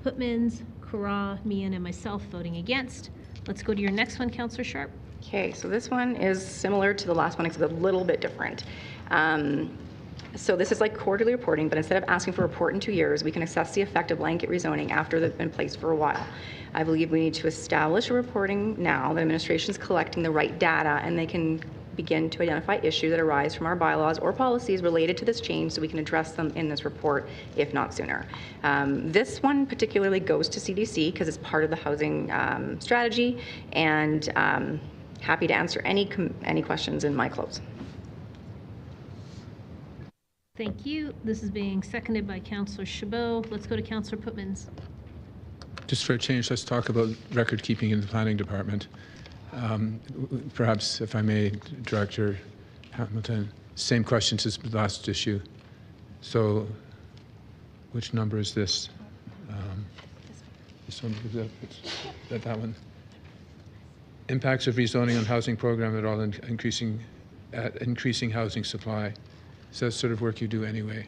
Putmans, Kura, Meehan, and myself voting against. Let's go to your next one, Councillor Sharp. Okay, so this one is similar to the last one, except a little bit different. So this is like quarterly reporting, but instead of asking for a report in 2 years, we can assess the effect of blanket rezoning after they've been in place for a while. I believe we need to establish a reporting now that administration is collecting the right data, and they can begin to identify issues that arise from our bylaws or policies related to this change so we can address them in this report, if not sooner. This one particularly goes to CDC because it's part of the housing strategy, and happy to answer any questions in my close. Thank you. This is being seconded by Councillor Chabot. Let's go to Councillor Putmans. Just for a change, let's talk about record keeping in the planning department. Perhaps, if I may, Director Hamilton, same questions as the last issue. So, which number is this? This one, is that one? Impacts of rezoning on housing program at all increasing housing supply. So that's sort of work you do anyway.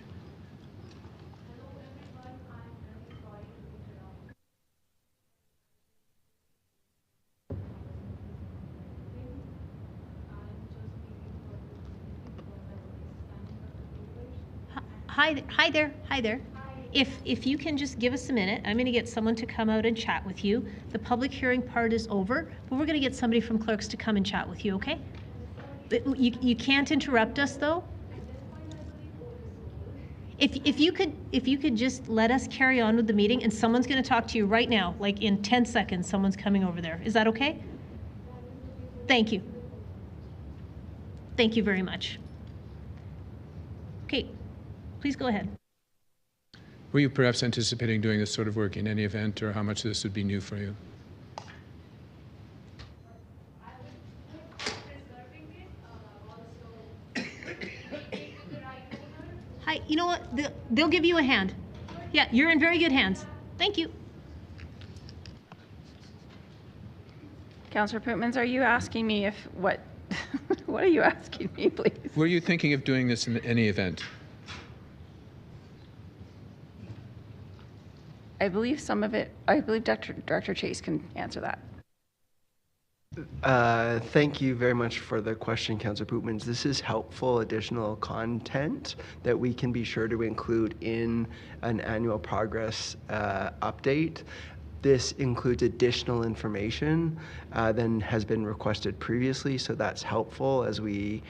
Hi there. If you can just give us a minute, I'm going to get someone to come out and chat with you. The public hearing part is over, but we're going to get somebody from clerks to come and chat with you, okay? You can't interrupt us though. If you could just let us carry on with the meeting, and someone's going to talk to you right now, like in 10 seconds, someone's coming over there. Is that okay? Thank you. Thank you very much. Okay, please go ahead. Were you perhaps anticipating doing this sort of work in any event, or how much this would be new for you? You know what? They'll give you a hand. Yeah, you're in very good hands. Thank you. Councillor Pootmans, are you asking me if what? What are you asking me, please? Were you thinking of doing this in any event? I believe some of it. I believe Director Chase can answer that. Thank you very much for the question, Councillor Pootmans. This is helpful additional content that we can be sure to include in an annual progress update. This includes additional information than has been requested previously, so that's helpful as we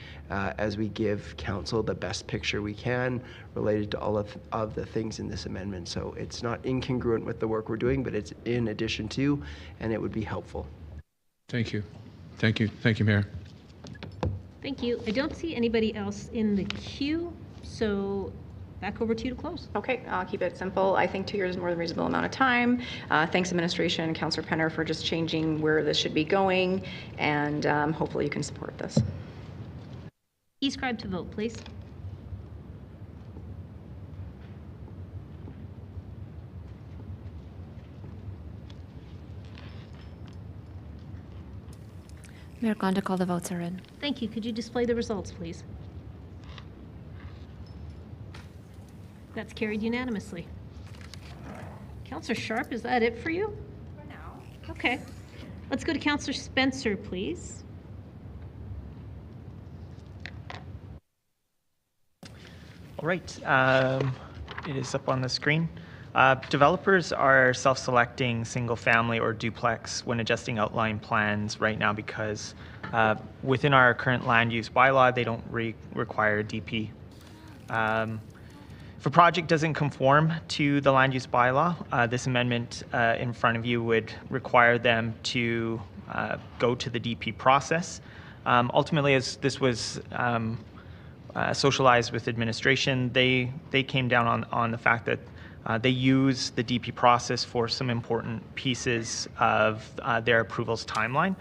give council the best picture we can related to all of the things in this amendment. So it's not incongruent with the work we're doing, but it's in addition to, and it would be helpful. Thank you. Thank you. Thank you, Mayor. Thank you. I don't see anybody else in the queue, so back over to you to close. Okay, I'll keep it simple. I think 2 years is more than a reasonable amount of time. Thanks, administration and Councillor Penner, for just changing where this should be going, and hopefully you can support this. E-scribe to vote, please. Mayor Gonda, call the votes are in. Thank you. Could you display the results, please? That's carried unanimously. Councillor Sharp, is that it for you? For now. Okay. Let's go to Councillor Spencer, please. All right, it is up on the screen. Developers are self-selecting single-family or duplex when adjusting outline plans right now because within our current land use bylaw, they don't require DP. If a project doesn't conform to the land use bylaw, this amendment in front of you would require them to go to the DP process. Ultimately, as this was socialized with administration, they came down on the fact that they use the DP process for some important pieces of their approvals timeline.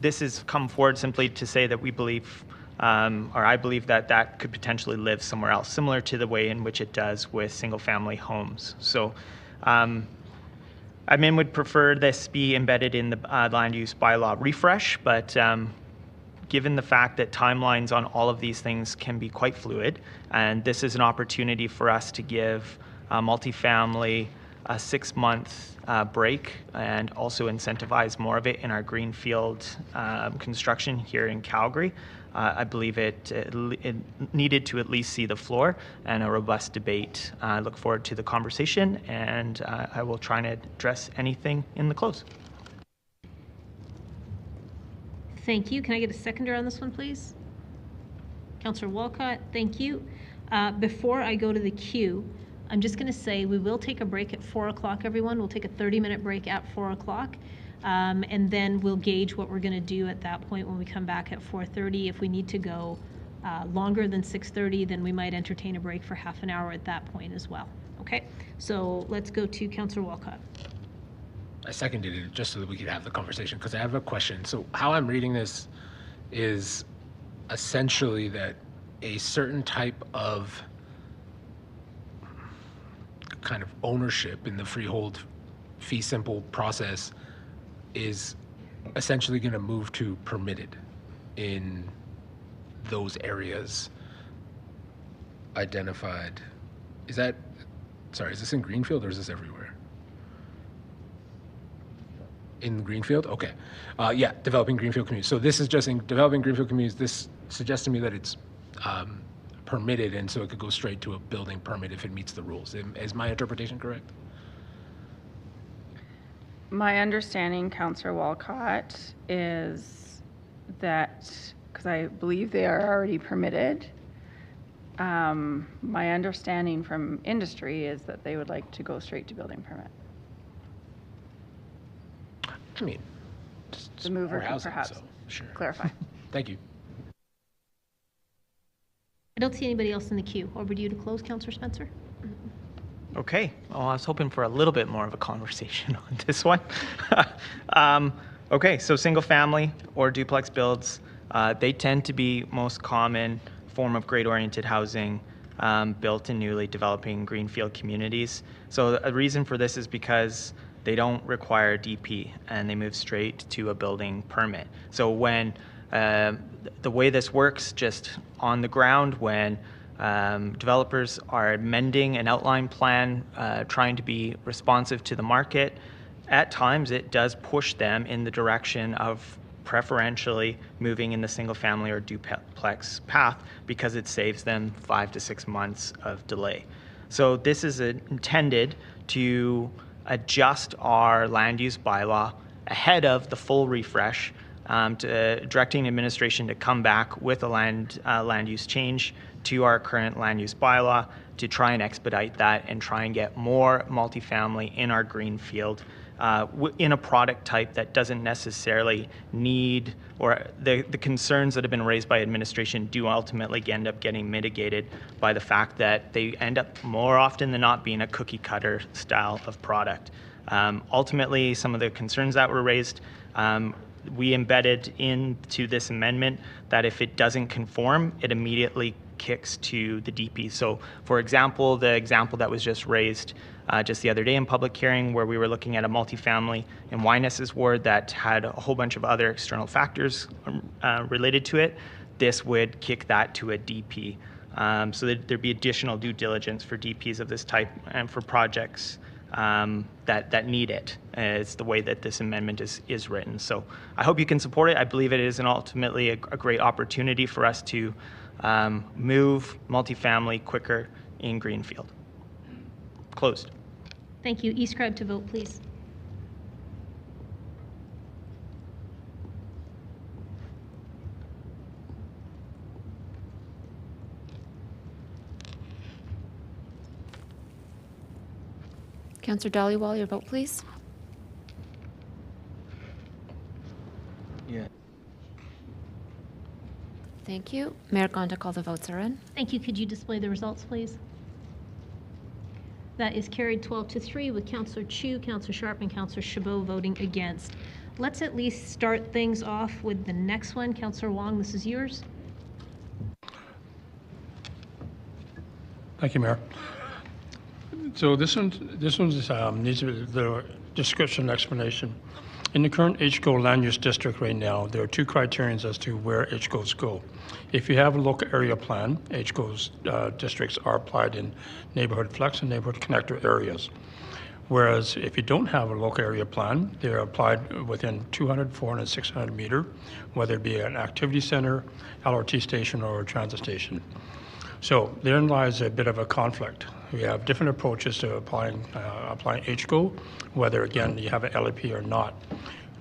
This has come forward simply to say that we believe or I believe that that could potentially live somewhere else, similar to the way in which it does with single-family homes. So admin would prefer this be embedded in the land use bylaw refresh, but given the fact that timelines on all of these things can be quite fluid, and this is an opportunity for us to give multifamily a 6-month break and also incentivize more of it in our greenfield construction here in Calgary. I believe it needed to at least see the floor and a robust debate. I look forward to the conversation, and I will try and address anything in the close. Thank you. Can I get a seconder on this one, please? Councillor Walcott, thank you. Before I go to the queue, I'm just going to say we will take a break at 4 o'clock, everyone. We'll take a 30-minute break at 4 o'clock. And then we'll gauge what we're going to do at that point when we come back at 4:30. If we need to go longer than 6:30, then we might entertain a break for half an hour at that point as well. Okay, so let's go to Councillor Walcott. I seconded it just so that we could have the conversation because I have a question. So how I'm reading this is essentially that a certain type of kind of ownership in the freehold fee simple process is essentially going to move to permitted in those areas identified. Is that, sorry, is this in Greenfield or is this everywhere? In Greenfield? Okay. Yeah, developing Greenfield communities. So this is just in developing Greenfield communities. This suggests to me that it's permitted, and so it could go straight to a building permit if it meets the rules. Is my interpretation correct? My understanding, Councillor Walcott, is that, because I believe they are already permitted, my understanding from industry is that they would like to go straight to building permit. I mean, the mover could could perhaps sure. clarify. Thank you. I don't see anybody else in the queue. Over to you to close, Councillor Spencer. Okay, well, I was hoping for a little bit more of a conversation on this one. Okay, so single family or duplex builds, they tend to be most common form of grade-oriented housing built in newly developing greenfield communities. So a reason for this is because they don't require DP and they move straight to a building permit. So when the way this works just on the ground, when developers are amending an outline plan, trying to be responsive to the market, at times it does push them in the direction of preferentially moving in the single family or duplex path because it saves them 5 to 6 months of delay. So this is intended to adjust our land use bylaw ahead of the full refresh, directing administration to come back with a land use change to our current land use bylaw to try and expedite that and try and get more multifamily in our greenfield in a product type that doesn't necessarily need, or the concerns that have been raised by administration do ultimately end up getting mitigated by the fact that they end up more often than not being a cookie cutter style of product. Ultimately, some of the concerns that were raised, we embedded into this amendment that if it doesn't conform, it immediately kicks to the DP. So for example, the example that was just raised just the other day in public hearing where we were looking at a multifamily in Wyness's ward that had a whole bunch of other external factors related to it, this would kick that to a DP. So there'd be additional due diligence for DPs of this type and for projects that need it. It's the way that this amendment is written. So I hope you can support it. I believe it is ultimately a great opportunity for us to move multifamily quicker in Greenfield. Closed. Thank you. E-scribe to vote, please. Councillor Dhaliwal, your vote, please. Yeah. Thank you. Mayor Gonda, call the votes are in. Thank you. Could you display the results, please? That is carried 12-3 with Councillor Chu, Councillor Sharp, and Councillor Chabot voting against. Let's at least start things off with the next one. Councillor Wong, this is yours. Thank you, Mayor. So this one needs the description and explanation. In the current HCO land use district right now, there are two criterions as to where HCOs go. If you have a local area plan, HCOs districts are applied in neighborhood flex and neighborhood connector areas. Whereas if you don't have a local area plan, they're applied within 200, 400, 600 meter, whether it be an activity center, LRT station, or a transit station. So therein lies a bit of a conflict. We have different approaches to applying HCO, whether again you have an LAP or not.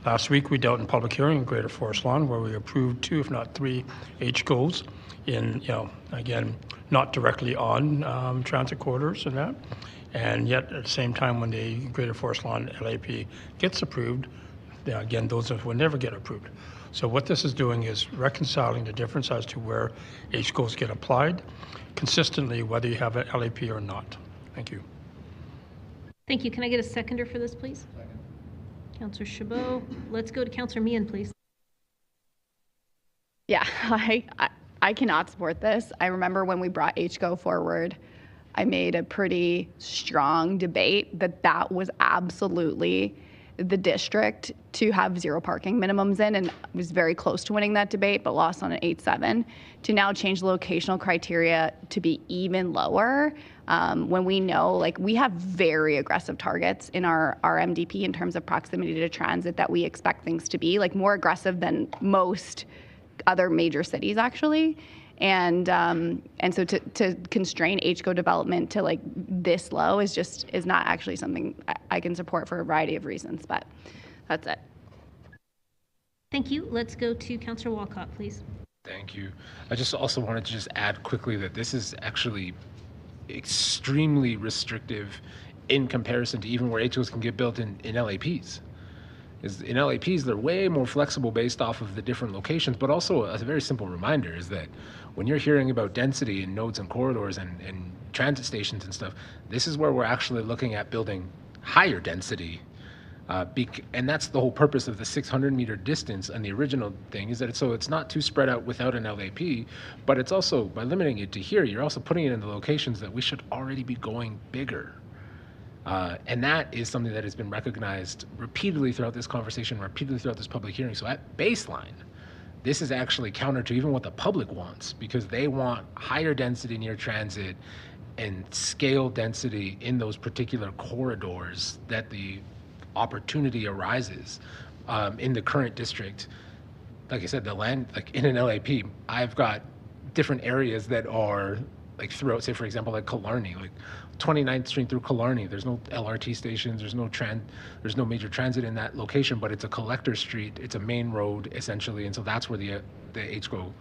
Last week we dealt in public hearing in Greater Forest Lawn where we approved 2, if not 3 HCOs in, again, not directly on transit corridors and that. And yet at the same time when the Greater Forest Lawn LAP gets approved, again, those will never get approved. So what this is doing is reconciling the difference as to where HCOs get applied consistently, whether you have an LAP or not. Thank you. Thank you. Can I get a seconder for this, please? Second. Councillor Chabot. Let's go to Councillor Meehan, please. Yeah, I cannot support this. I remember when we brought HCO forward, I made a pretty strong debate that was absolutely the district to have 0 parking minimums in, and was very close to winning that debate, but lost on an 8-7. To now change the locational criteria to be even lower, when we know, like, we have very aggressive targets in our MDP in terms of proximity to transit that we expect things to be, like, more aggressive than most other major cities, actually. And so to constrain HCO development to like this low is not actually something I can support for a variety of reasons, but that's it. Thank you. Let's go to Councillor Walcott, please. Thank you. I just also wanted to just add quickly that this is actually extremely restrictive in comparison to even where HCOs can get built in LAPs. In LAPs, they're way more flexible based off of the different locations, but also a very simple reminder is that when you're hearing about density in nodes and corridors and transit stations and stuff, this is where we're actually looking at building higher density And that's the whole purpose of the 600-meter distance and the original thing, is that it's not too spread out without an LAP, but it's also, by limiting it to here, you're also putting it in the locations that we should already be going bigger. And that is something that has been recognized repeatedly throughout this conversation, repeatedly throughout this public hearing. So at baseline, this is actually counter to even what the public wants, because they want higher density near transit and scale density in those particular corridors that the opportunity arises in the current district. Like I said, the land, like in an LAP, I've got different areas that are like throughout, say for example, like Killarney, like 29th Street through Killarney. There's no LRT stations, there's no major transit in that location, but it's a collector street, it's a main road essentially, and so that's where the HGO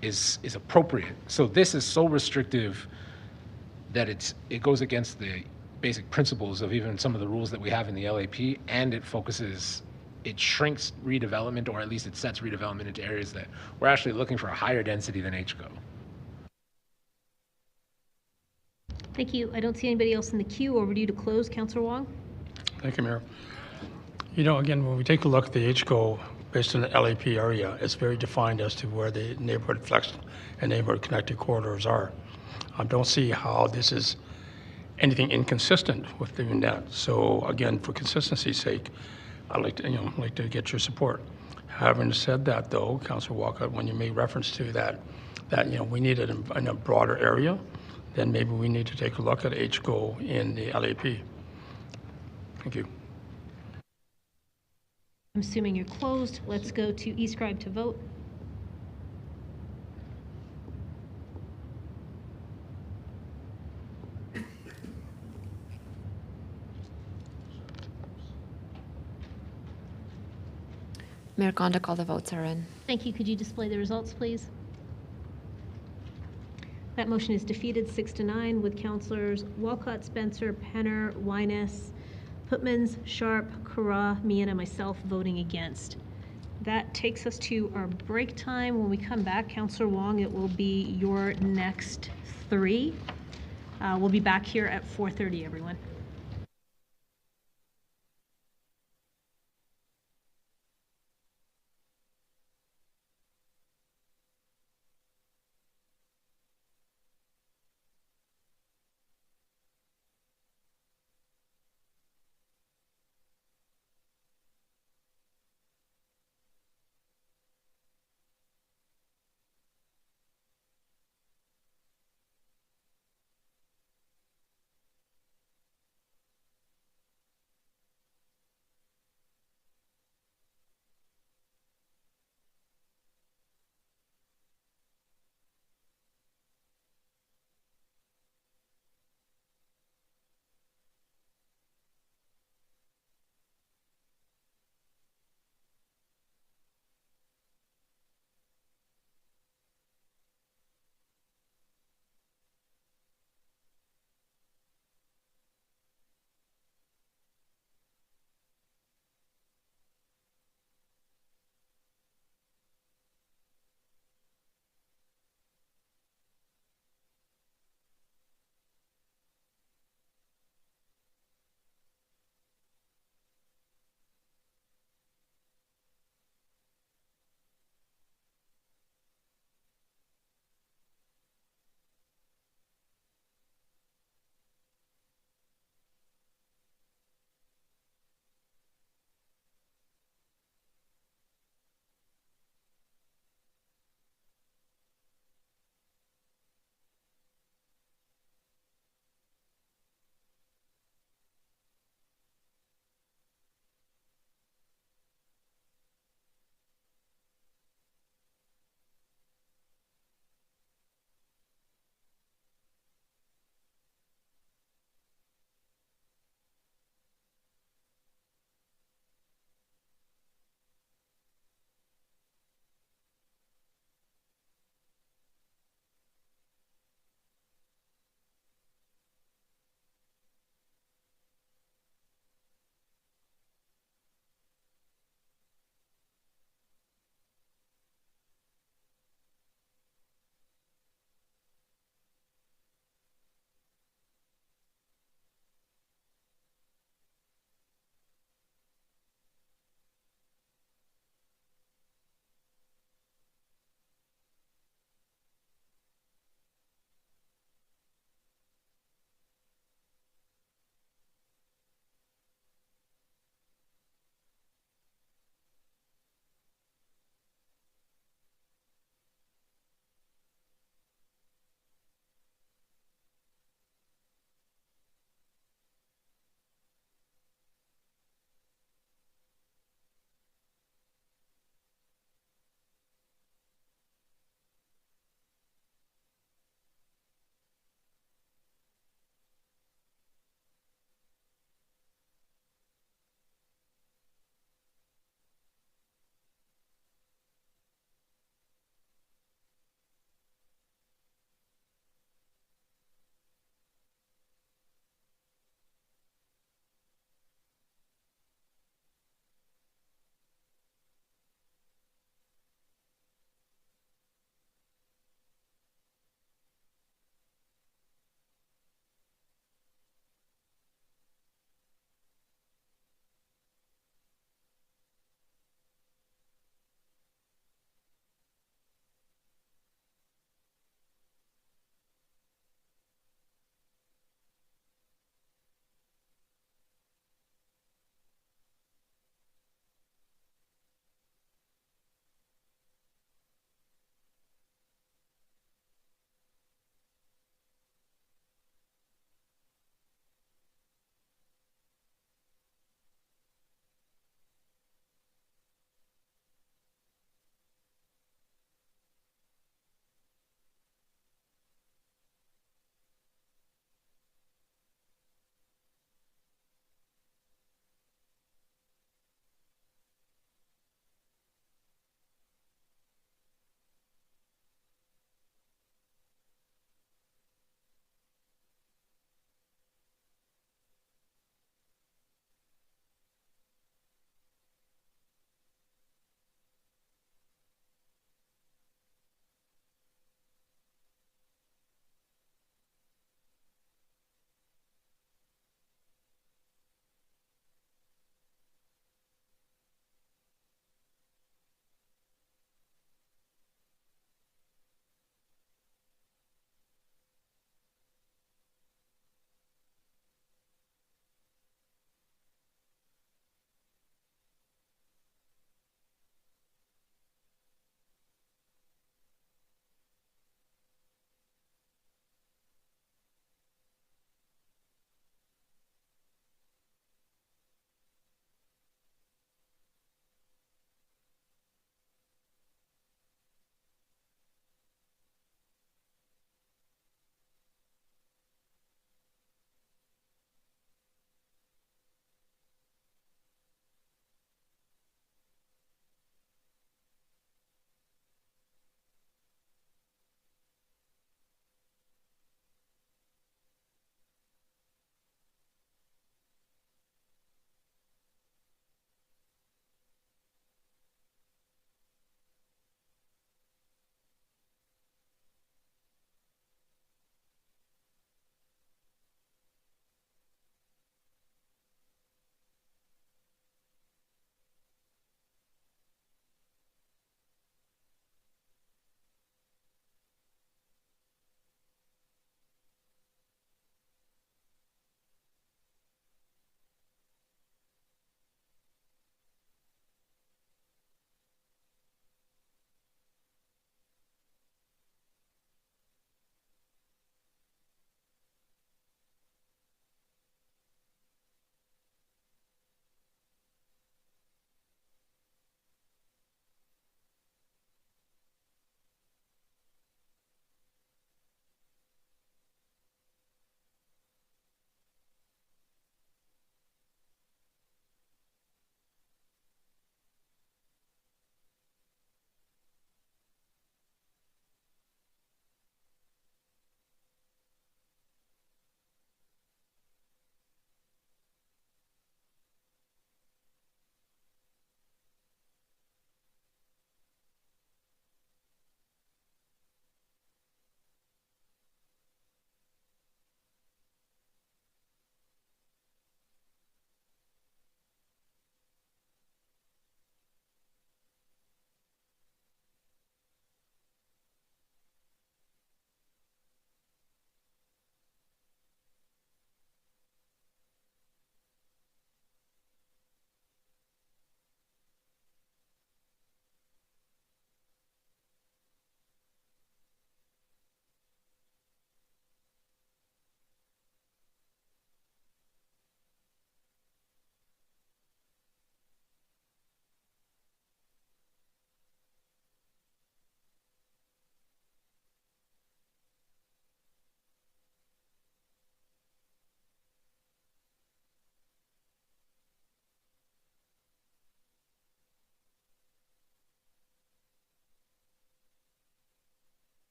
is appropriate. So this is so restrictive that it goes against the basic principles of even some of the rules that we have in the LAP, and it shrinks redevelopment, or at least it sets redevelopment into areas that we're actually looking for a higher density than HGO. Thank you. I don't see anybody else in the queue. Over to you to close, Councillor Wong. Thank you, Mayor. You know, again, when we take a look at the HGO based on the LAP area, it's very defined as to where the neighborhood flex and neighborhood connected corridors are. I don't see how this is anything inconsistent with doing that. So again, for consistency's sake, I'd like to get your support. Having said that, though, Councillor Walcott, when you made reference to that we need it in a broader area, then maybe we need to take a look at HGO in the LAP. Thank you. I'm assuming you're closed. Let's go to eScribe to vote. Mayor Gondik, all the votes are in. Thank you. Could you display the results, please? That motion is defeated 6-9 with Councillors Walcott, Spencer, Penner, Wyness, Putmans, Sharp, Kara, Meehan, and myself voting against. That takes us to our break time. When we come back, Councillor Wong, it will be your next 3. We'll be back here at 4:30, everyone.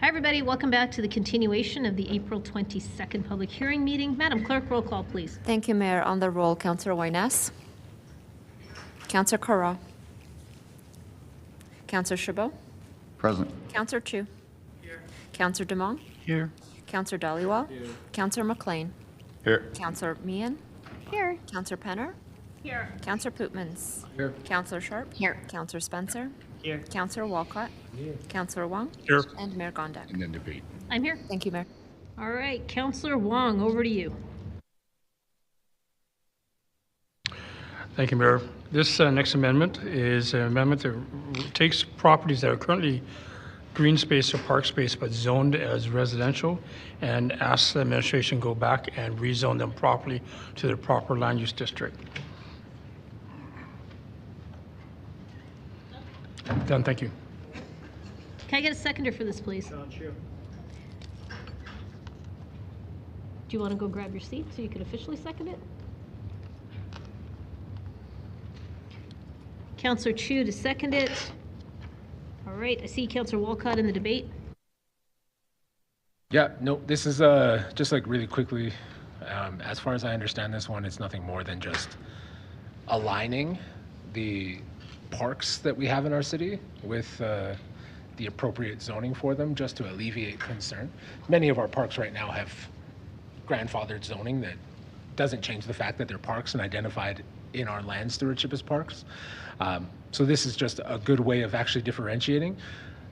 Hi, everybody. Welcome back to the continuation of the April 22nd public hearing meeting. Madam Clerk, roll call, please. Thank you, Mayor. On the roll, Councillor Wyness. Councillor Carra. Councillor Chabot. Present. Councillor Chu. Here. Councillor Demong. Here. Councillor Dhaliwal. Here. Councillor McLean. Here. Councillor Meehan. Here. Councillor Penner. Here. Councillor Pootmans. Here. Councillor Sharp. Here. Councillor Spencer. Here. Councillor Walcott. Here. Councillor Wong. Here. And Mayor Gondek. And then debate. I'm here. Thank you, Mayor. All right, Councillor Wong, over to you. Thank you, Mayor. This next amendment is an amendment that takes properties that are currently green space or park space but zoned as residential and asks the administration go back and rezone them properly to their proper land use district. Done, thank you. Can I get a seconder for this, please? Do you want to go grab your seat so you can officially second it? Councillor Chu to second it. All right, I see Councillor Walcott in the debate. Yeah, no, this is just like really quickly, as far as I understand this one, it's nothing more than just aligning the parks that we have in our city with the appropriate zoning for them, just to alleviate concern. Many of our parks right now have grandfathered zoning that doesn't change the fact that they're parks and identified in our land stewardship as parks. So this is just a good way of actually differentiating.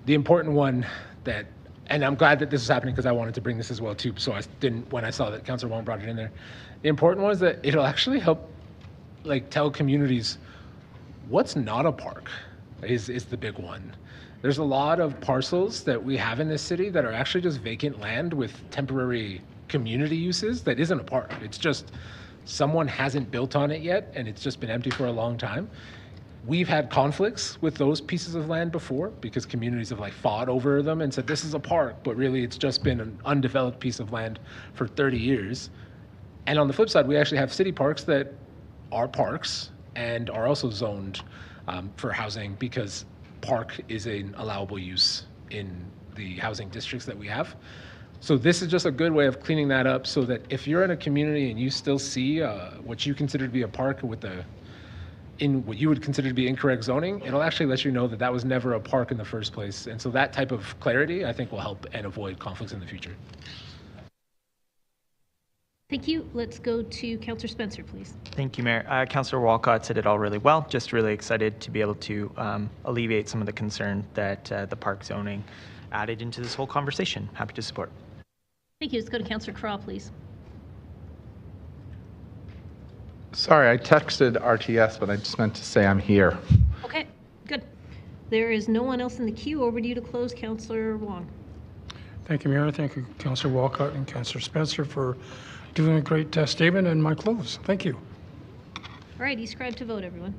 The important one that, and I'm glad that this is happening because I wanted to bring this as well too, so I didn't, when I saw that Councillor Wong brought it in there. The important one is that it'll actually help like tell communities what's not a park is the big one. There's a lot of parcels that we have in this city that are actually just vacant land with temporary community uses that isn't a park. It's just someone hasn't built on it yet and it's just been empty for a long time. We've had conflicts with those pieces of land before because communities have like fought over them and said this is a park, but really it's just been an undeveloped piece of land for 30 years. And on the flip side, we actually have city parks that are parks and are also zoned for housing because park is an allowable use in the housing districts that we have. So this is just a good way of cleaning that up so that if you're in a community and you still see what you consider to be a park with in what you would consider to be incorrect zoning, it'll actually let you know that that was never a park in the first place. And so that type of clarity, I think, will help and avoid conflicts in the future. Thank you. Let's go to Councillor Spencer, please. Thank you, Mayor. Councillor Walcott said it all really well. Just really excited to be able to alleviate some of the concern that the park zoning added into this whole conversation. Happy to support. Thank you. Let's go to Councillor Craw, please. Sorry, I texted RTS, but I just meant to say I'm here. Okay, good. There is no one else in the queue. Over to you to close, Councillor Wong. Thank you, Mayor. Thank you, Councillor Walcott and Councillor Spencer for doing a great statement and my close. Thank you. All right, describe to vote, everyone.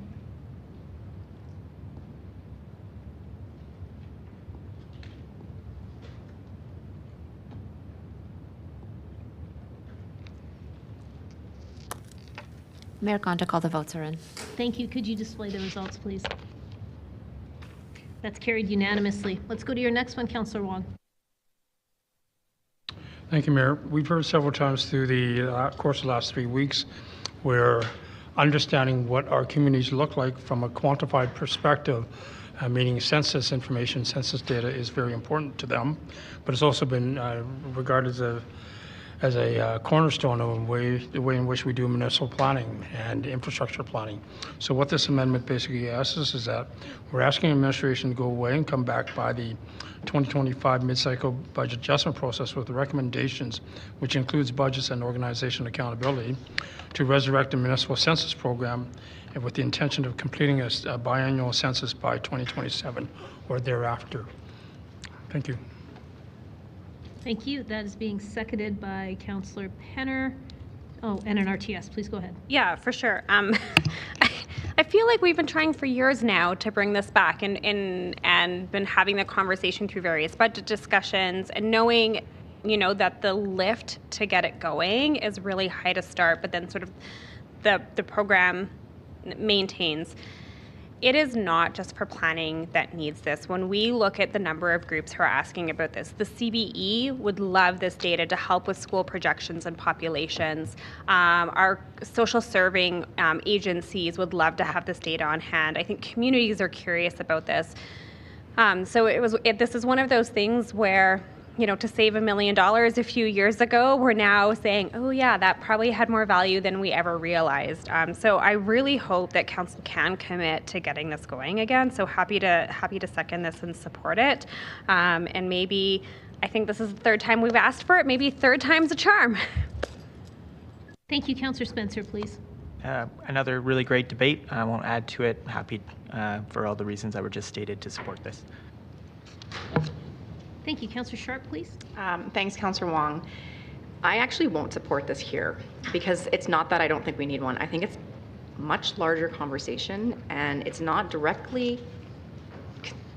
Mayor Gondek, all the votes are in. Thank you. Could you display the results, please? That's carried unanimously. Let's go to your next one, Councillor Wong. Thank you, Mayor. We've heard several times through the course of the last 3 weeks where understanding what our communities look like from a quantified perspective, meaning census information, census data is very important to them, but it's also been regarded as a cornerstone of the way in which we do municipal planning and infrastructure planning. So what this amendment basically asks us is that we're asking administration to go away and come back by the 2025 mid-cycle budget adjustment process with the recommendations, which includes budgets and organization accountability, to resurrect the municipal census program and with the intention of completing a biannual census by 2027 or thereafter. Thank you. Thank you. That is being seconded by Councillor Penner. Oh, and an RTS. Please go ahead. Yeah, for sure. I feel like we've been trying for years now to bring this back and been having the conversation through various budget discussions and knowing, you know, that the lift to get it going is really high to start, but then sort of the program maintains. it is not just for planning that needs this. When we look at the number of groups who are asking about this, the CBE would love this data to help with school projections and populations. Our social serving agencies would love to have this data on hand. I think communities are curious about this. This is one of those things where, you know, to save $1 million a few years ago, we're now saying, oh yeah, that probably had more value than we ever realized. So I really hope that council can commit to getting this going again. So happy to second this and support it. And maybe, I think this is the third time we've asked for it. Maybe third time's a charm. Thank you, Councillor Spencer, please. Another really great debate. I won't add to it. Happy for all the reasons that were just stated to support this. Thank you. Councillor Sharp, please. Thanks, Councillor Wong. I actually won't support this here because it's not that I don't think we need one. I think it's a much larger conversation and it's not directly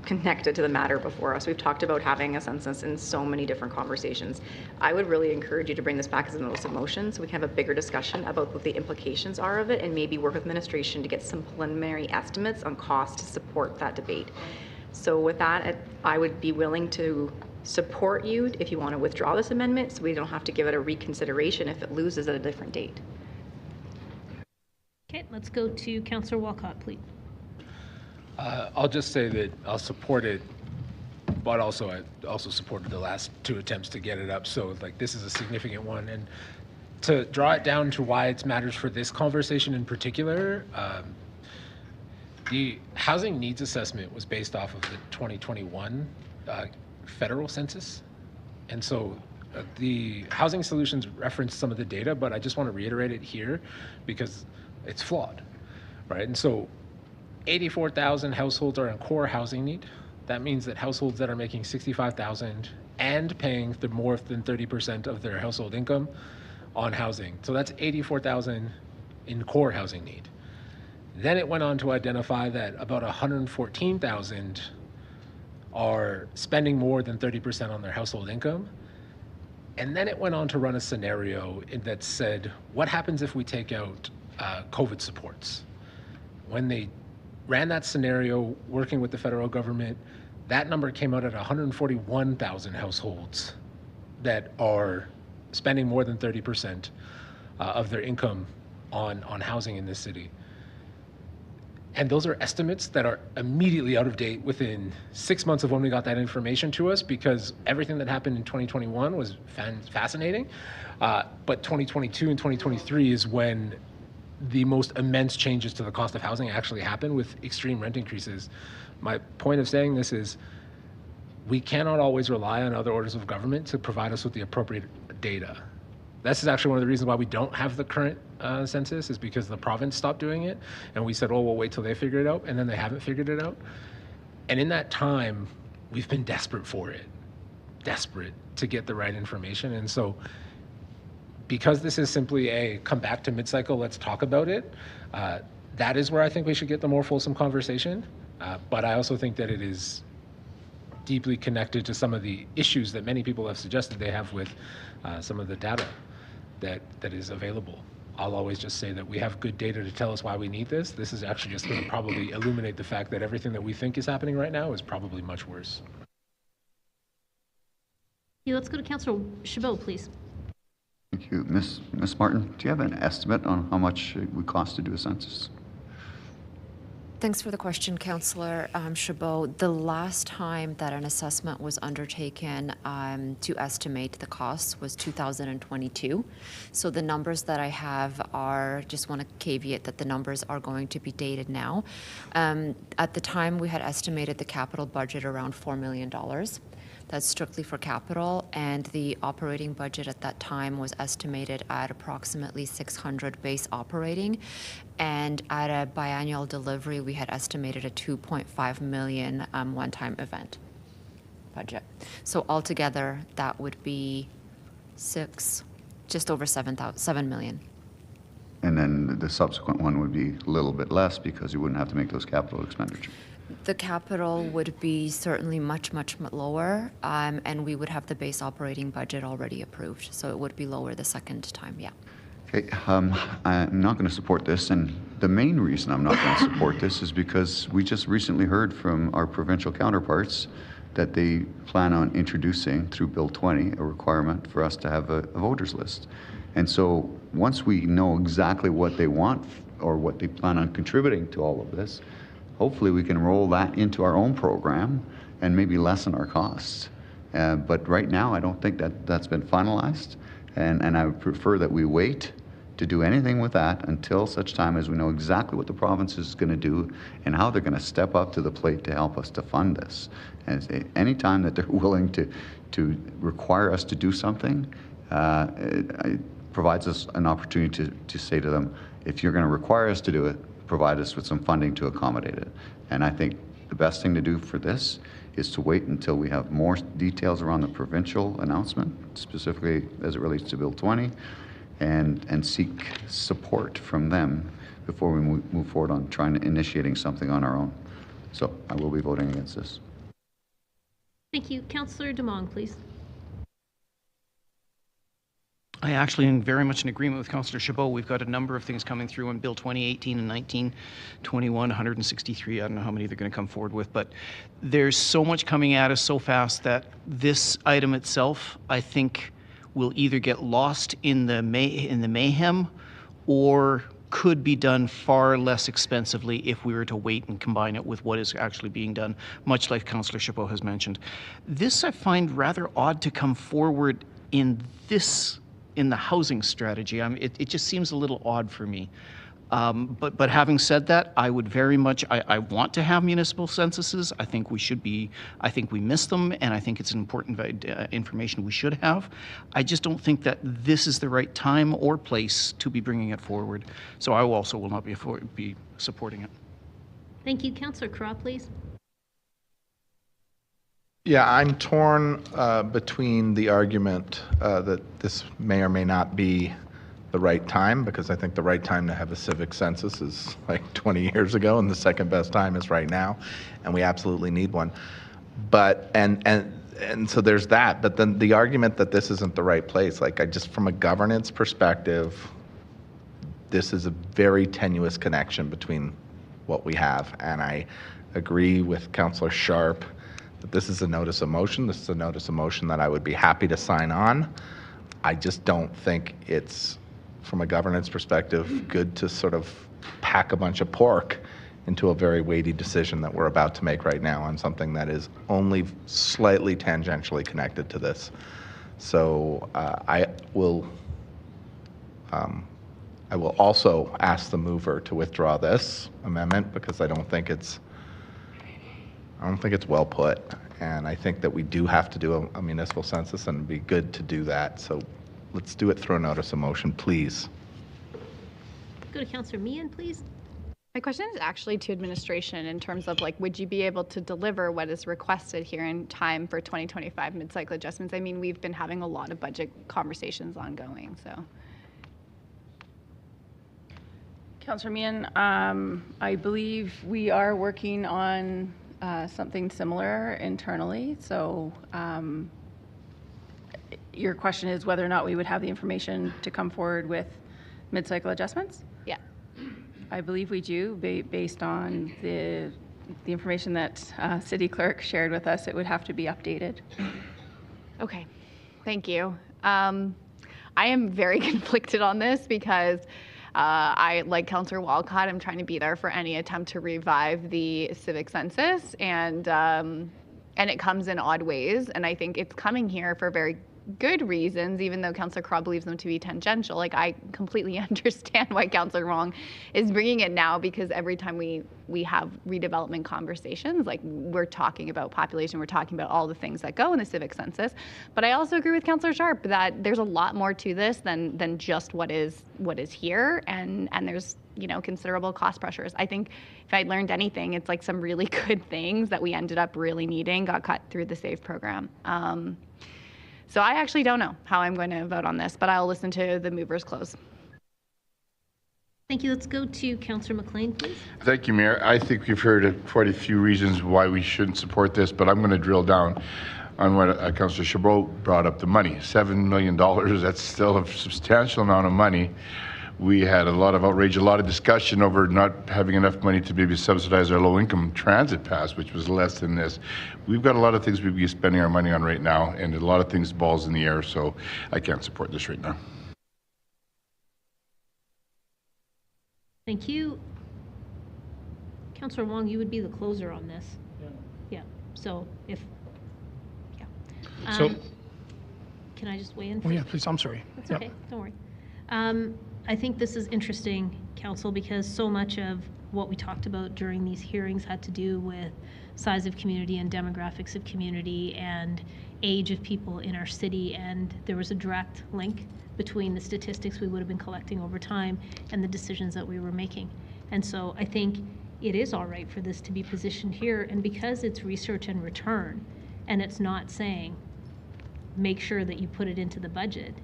connected to the matter before us. We've talked about having a census in so many different conversations. I would really encourage you to bring this back as a notice of motion so we can have a bigger discussion about what the implications are of it and maybe work with administration to get some preliminary estimates on cost to support that debate. So with that, I would be willing to support you if you want to withdraw this amendment so we don't have to give it a reconsideration if it loses at a different date. Okay, let's go to Councillor Walcott, please. I'll just say that I'll support it, but also I also supported the last two attempts to get it up. So like this is a significant one, and to draw it down to why it matters for this conversation in particular. The housing needs assessment was based off of the 2021 federal census. And so the housing solutions referenced some of the data, but I just want to reiterate it here because it's flawed, right? And so 84,000 households are in core housing need. That means that households that are making $65,000 and paying more than 30% of their household income on housing. So that's 84,000 in core housing need. Then it went on to identify that about 114,000 are spending more than 30% on their household income. And then it went on to run a scenario that said, what happens if we take out COVID supports? When they ran that scenario, working with the federal government, that number came out at 141,000 households that are spending more than 30% of their income on housing in this city. And those are estimates that are immediately out of date within 6 months of when we got that information to us, because everything that happened in 2021 was fascinating. But 2022 and 2023 is when the most immense changes to the cost of housing actually happen with extreme rent increases. My point of saying this is we cannot always rely on other orders of government to provide us with the appropriate data. This is actually one of the reasons why we don't have the current census, is because the province stopped doing it. And we said, oh, we'll wait till they figure it out. And then they haven't figured it out. And in that time, we've been desperate for it, desperate to get the right information. And so because this is simply a come back to mid-cycle, let's talk about it, that is where I think we should get the more fulsome conversation. But I also think that it is deeply connected to some of the issues that many people have suggested they have with some of the data that is available. I'll always just say that we have good data to tell us why we need this. This is actually just going to probably illuminate the fact that everything that we think is happening right now is probably much worse. Yeah, let's go to Councillor Chabot, please. Thank you. Ms. Martin, do you have an estimate on how much it would cost to do a census? Thanks for the question, Councillor Chabot. The last time that an assessment was undertaken to estimate the costs was 2022. So the numbers that I have are, just want to caveat that the numbers are going to be dated now. At the time, we had estimated the capital budget around $4 million. That's strictly for capital, and the operating budget at that time was estimated at approximately 600 base operating, and at a biannual delivery, we had estimated a 2.5 million one-time event budget. So altogether, that would be just over 7 million. And then the subsequent one would be a little bit less because you wouldn't have to make those capital expenditures. The capital would be certainly much, much lower, and we would have the base operating budget already approved, so it would be lower the second time, yeah. Okay, I'm not going to support this, and the main reason I'm not going to support this is because we just recently heard from our provincial counterparts that they plan on introducing through Bill 20 a requirement for us to have a voters list. And so once we know exactly what they want or what they plan on contributing to all of this, hopefully we can roll that into our own program and maybe lessen our costs. But right now, I don't think that that's been finalized, and I would prefer that we wait to do anything with that until such time as we know exactly what the province is going to do and how they're going to step up to the plate to help us to fund this. And any time that they're willing to require us to do something, it provides us an opportunity to say to them, if you're going to require us to do it, provide us with some funding to accommodate it. And I think the best thing to do for this is to wait until we have more details around the provincial announcement, specifically as it relates to Bill 20, and seek support from them before we move forward on initiating something on our own. So I will be voting against this. Thank you. Councillor Demong, please. I actually am very much in agreement with Councillor Chabot. We've got a number of things coming through in Bill 2018 and 1921, 163. I don't know how many they're going to come forward with, but there's so much coming at us so fast that this item itself, I think, will either get lost in the mayhem or could be done far less expensively if we were to wait and combine it with what is actually being done, much like Councillor Chabot has mentioned. This I find rather odd to come forward in the housing strategy. It just seems a little odd for me. But having said that, I would very much, I want to have municipal censuses. I think we miss them, and I think it's an important information we should have. I just don't think that this is the right time or place to be bringing it forward. So I also will not be supporting it. Thank you. Councillor Carra, please. Yeah, I'm torn between the argument that this may or may not be the right time, because I think the right time to have a civic census is like 20 years ago, and the second best time is right now, and we absolutely need one. But and so there's that. But then the argument that this isn't the right place, like from a governance perspective, this is a very tenuous connection between what we have, and I agree with Councillor Sharp that this is a notice of motion. This is a notice of motion that I would be happy to sign on. I just don't think it's, from a governance perspective, good to sort of pack a bunch of pork into a very weighty decision that we're about to make right now on something that is only slightly tangentially connected to this. So I will also ask the mover to withdraw this amendment, because I don't think it's well put, and I think that we do have to do a municipal census, and it'd be good to do that. So let's do it through a notice of motion, please. Go to Councillor Meehan, please. My question is actually to administration in terms of, like, would you be able to deliver what is requested here in time for 2025 mid-cycle adjustments? I mean, we've been having a lot of budget conversations ongoing, so. Councillor Meehan, I believe we are working on something similar internally. So your question is whether or not we would have the information to come forward with mid-cycle adjustments? Yeah. I believe we do, based on the information that City Clerk shared with us. It would have to be updated. Okay, thank you. I am very conflicted on this because I, like Councillor Walcott, I'm trying to be there for any attempt to revive the civic census, and it comes in odd ways, and I think it's coming here for very good reasons, even though Councillor Carra believes them to be tangential. Like, I completely understand why Councillor Wong is bringing it now, because every time we have redevelopment conversations, like, we're talking about population, we're talking about all the things that go in the civic census. But I also agree with Councillor Sharp that there's a lot more to this than just what is here, and there's, you know, considerable cost pressures. I think if I'd learned anything, it's like some really good things that we ended up really needing got cut through the SAVE program. So I actually don't know how I'm going to vote on this, but I'll listen to the movers close. Thank you. Let's go to Councillor McLean, please. Thank you, Mayor. I think we've heard quite a few reasons why we shouldn't support this, but I'm going to drill down. on what Councillor Chabot brought up, the money, $7 million, that's still a substantial amount of money. We had a lot of outrage, a lot of discussion over not having enough money to maybe subsidize our low-income transit pass, which was less than this. We've got a lot of things we'd be spending our money on right now, and a lot of things balls in the air, so I can't support this right now. Thank you. Councillor Wong, you would be the closer on this. Yeah. So if, yeah. So, can I just weigh in? oh yeah, please, I'm sorry. That's okay, don't worry. I think this is interesting, Council, because so much of what we talked about during these hearings had to do with size of community and demographics of community and age of people in our city, and there was a direct link between the statistics we would have been collecting over time and the decisions that we were making. And so I think it is all right for this to be positioned here, and because it's research and return, and it's not saying make sure that you put it into the budget,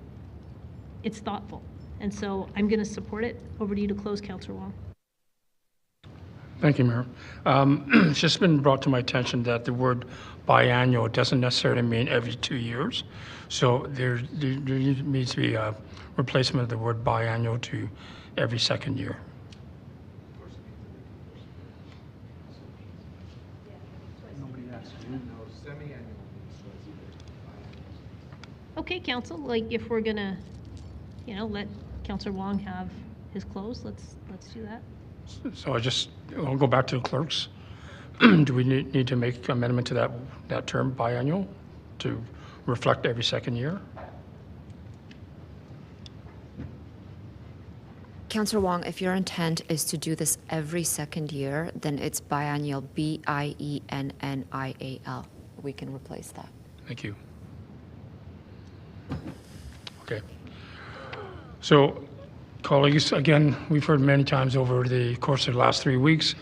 it's thoughtful. And so I'm going to support it. Over to you to close, Councillor Wong. Thank you, Mayor. It's just been brought to my attention that the word biannual doesn't necessarily mean every 2 years. So there needs to be a replacement of the word biannual to every second year. Okay, Council, like if we're going to, let Councillor Wong have his close, let's do that. So I'll go back to the clerks. Do we need to make amendment to that term biannual to reflect every second year? Councillor Wong, if your intent is to do this every second year, then it's biennial, B-I-E-N-N-I-A-L. We can replace that. Thank you. Okay. So, colleagues, again, we've heard many times over the course of the last 3 weeks,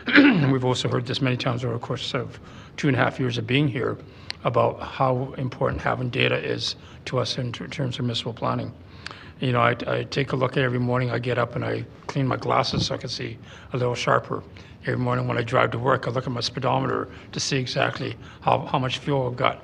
and we've also heard this many times over the course of 2.5 years of being here, about how important having data is to us in terms of municipal planning. I take a look at every morning. I get up and I clean my glasses so I can see a little sharper. Every morning when I drive to work, I look at my speedometer to see exactly how much fuel I've got,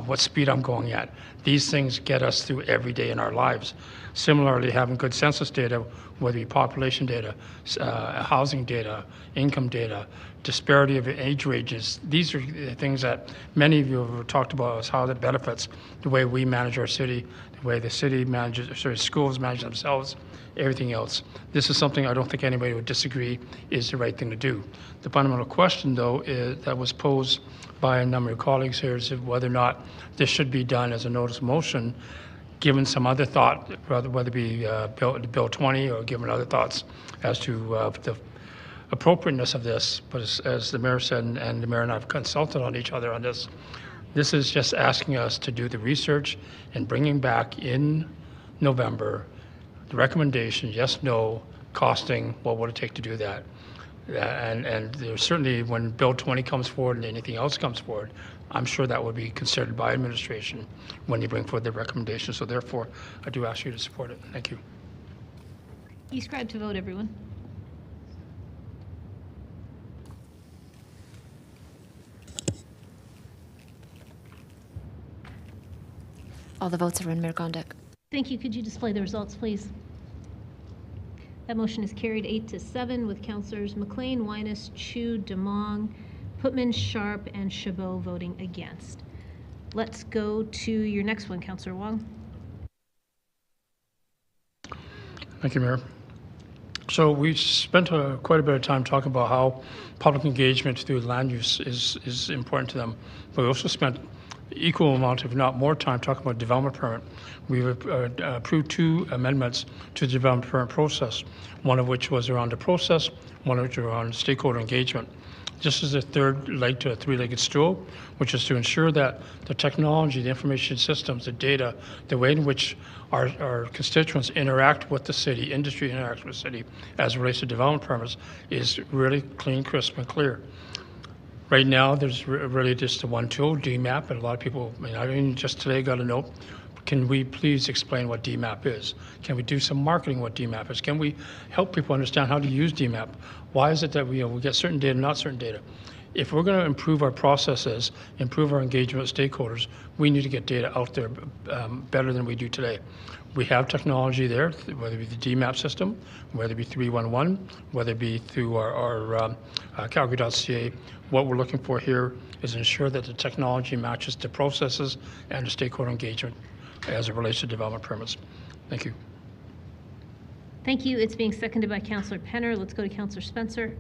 what speed I'm going at. These things get us through every day in our lives. Similarly, having good census data, whether it be population data, housing data, income data, disparity of age ranges, these are the things that many of you have talked about as how that benefits the way we manage our city, the way the city manages, schools manage themselves, everything else. This is something I don't think anybody would disagree is the right thing to do. The fundamental question, though, that was posed by a number of colleagues here is whether or not this should be done as a notice of motion, given some other thought, whether it be Bill 20 or given other thoughts as to the appropriateness of this. But as the mayor said, and the mayor and I have consulted on each other on this, this is just asking us to do the research and bringing back in November the recommendation, yes, no, costing, what would it take to do that? And there's certainly, when Bill 20 comes forward and anything else comes forward, I'm sure that would be considered by administration when you bring forward the recommendation. So therefore, I do ask you to support it. Thank you. E-scribe to vote, everyone. All the votes are in, Mayor Gondek. Thank you. Could you display the results, please? That motion is carried 8-7 with Councillors McLean, Winus, Chu, Demong, Putman, Sharp, and Chabot voting against. Let's go to your next one, Councillor Wong. Thank you, Mayor. So we spent quite a bit of time talking about how public engagement through land use is important to them, but we also spent equal amount, if not more time, talking about development permit. We've approved 2 amendments to the development permit process, one of which was around the process, one of which was around stakeholder engagement. This is a third leg to a 3-legged stool, which is to ensure that the technology, the information systems, the data, the way in which our constituents interact with the city, industry interacts with the city as it relates to development permits is really clean, crisp, and clear. Right now, there's really just the one tool, DMAP, and a lot of people, I mean, just today got a note, can we please explain what DMAP is? Can we do some marketing what DMAP is? Can we help people understand how to use DMAP? Why is it that we get certain data, not certain data? If we're going to improve our processes, improve our engagement with stakeholders, we need to get data out there better than we do today. We have technology there, whether it be the DMAP system, whether it be 311, whether it be through our Calgary.ca. What we're looking for here is ensure that the technology matches the processes and the stakeholder engagement as it relates to development permits. Thank you. Thank you. It's being seconded by Councillor Penner. Let's go to Councillor Spencer.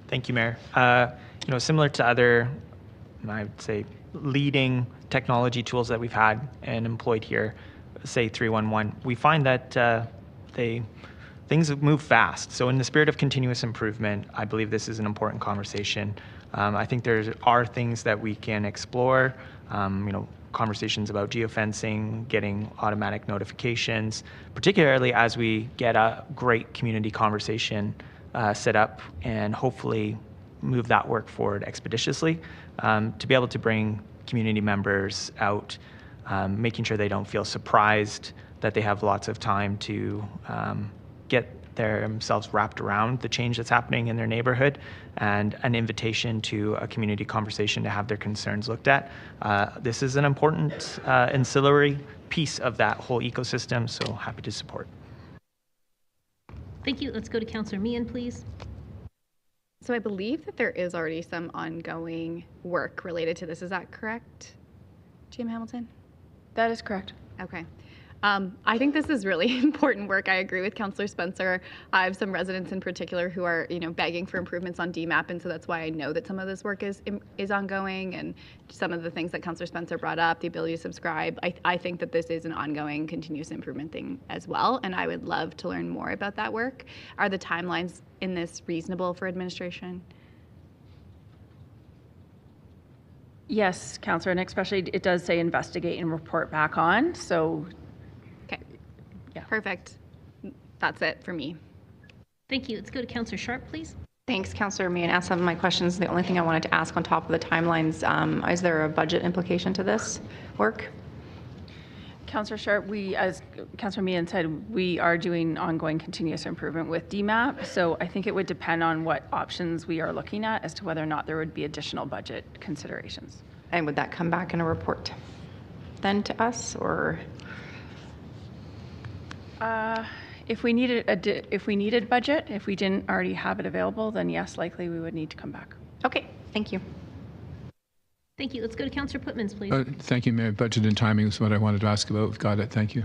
Thank you, Mayor. Similar to other, I would say, leading technology tools that we've had and employed here, say 311, we find that things move fast. So in the spirit of continuous improvement, I believe this is an important conversation. I think there are things that we can explore, conversations about geofencing, getting automatic notifications, particularly as we get a great community conversation set up and hopefully move that work forward expeditiously, to be able to bring community members out, making sure they don't feel surprised, that they have lots of time to get themselves wrapped around the change that's happening in their neighborhood, and an invitation to a community conversation to have their concerns looked at. This is an important ancillary piece of that whole ecosystem, so happy to support. Thank you. Let's go to Councillor Meehan, please. So I believe that there is already some ongoing work related to this. Is that correct, GM Hamilton? That is correct. Okay. I think this is really important work. I agree with Councillor Spencer. I have some residents in particular who are, begging for improvements on DMAP, and so that's why I know that some of this work is ongoing, and some of the things that Councillor Spencer brought up, the ability to subscribe. I think that this is an ongoing continuous improvement thing as well, and I would love to learn more about that work. Are the timelines in this reasonable for administration? Yes, Councillor, and especially it does say investigate and report back on, so. Yeah. Perfect. That's it for me. Thank you. Let's go to Councillor Sharp, please. Thanks, Councillor May, and ask some of my questions. The only thing I wanted to ask on top of the timelines, is there a budget implication to this work? Councillor Sharp, as Councillor Meehan said, we are doing ongoing continuous improvement with DMAP, so I think it would depend on what options we are looking at as to whether or not there would be additional budget considerations. And would that come back in a report then to us, or? If we needed budget, if we didn't already have it available, then yes, likely we would need to come back. Okay, thank you. Thank you. Let's go to Councillor Putmans, please. Thank you, Mayor. Budget and timing is what I wanted to ask about. We've got it. Thank you.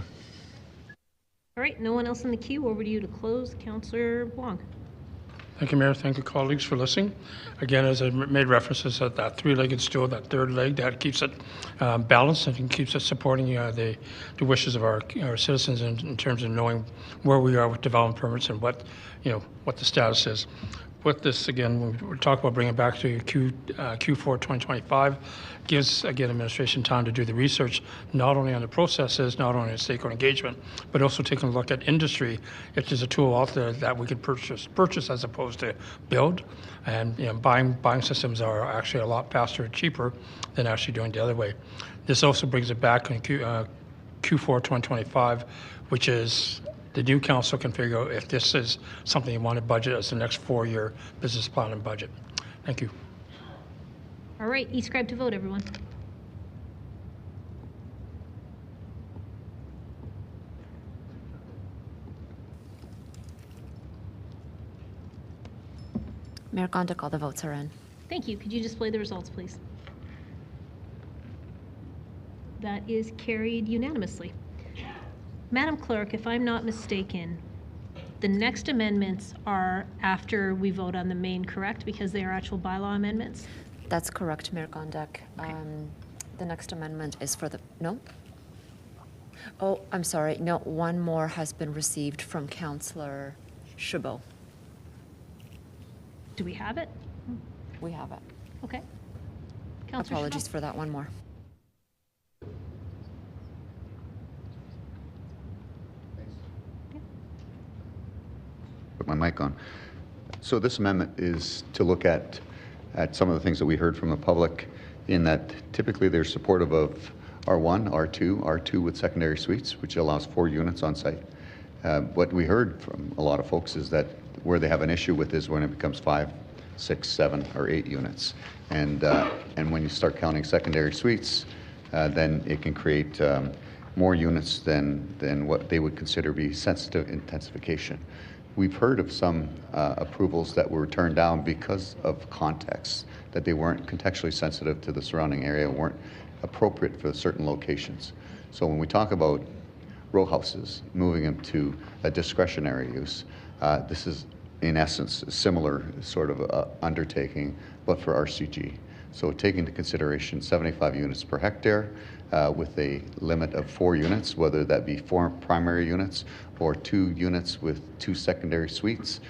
All right, no one else in the queue. Over to you to close. Councillor Wong. Thank you, Mayor. Thank you, colleagues, for listening. Again, as I made references at that three-legged stool, that third leg, that keeps it balanced and keeps it supporting the wishes of our citizens in terms of knowing where we are with development permits and what the status is. With this, again, we're talking about bringing it back to Q4 2025, gives, again, administration time to do the research, not only on the processes, not only on stakeholder engagement, but also taking a look at industry, if there's a tool out there that we could purchase as opposed to build. And buying systems are actually a lot faster and cheaper than actually doing the other way. This also brings it back in Q4 2025, which is the new council can figure out if this is something you want to budget as the next 4-year business plan and budget. Thank you. All right, e-scribe to vote, everyone. Mayor Gondik, all the votes are in. Thank you. Could you display the results, please? That is carried unanimously. Madam Clerk, if I'm not mistaken, the next amendments are after we vote on the main, correct? Because they are actual bylaw amendments? That's correct, Mayor Gondik. The next amendment is for the, no? Oh, I'm sorry. No, one more has been received from Councillor Chabot. Do we have it? We have it. Okay. Councillor Apologies Chabot. for that, one more. Put my mic on. So this amendment is to look at some of the things that we heard from the public, in that typically they're supportive of R1, R2 with secondary suites, which allows 4 units on site. What we heard from a lot of folks is that where they have an issue with is when it becomes 5 6, 7, or 8 units. And when you start counting secondary suites, then it can create more units than what they would consider to be sensitive intensification. We've heard of some approvals that were turned down because of context, that they weren't contextually sensitive to the surrounding area, weren't appropriate for certain locations. So when we talk about row houses, moving them to a discretionary use, this is in essence a similar sort of undertaking, but for RCG. So take into consideration 75 units per hectare with a limit of 4 units, whether that be 4 primary units or 2 units with 2 secondary suites,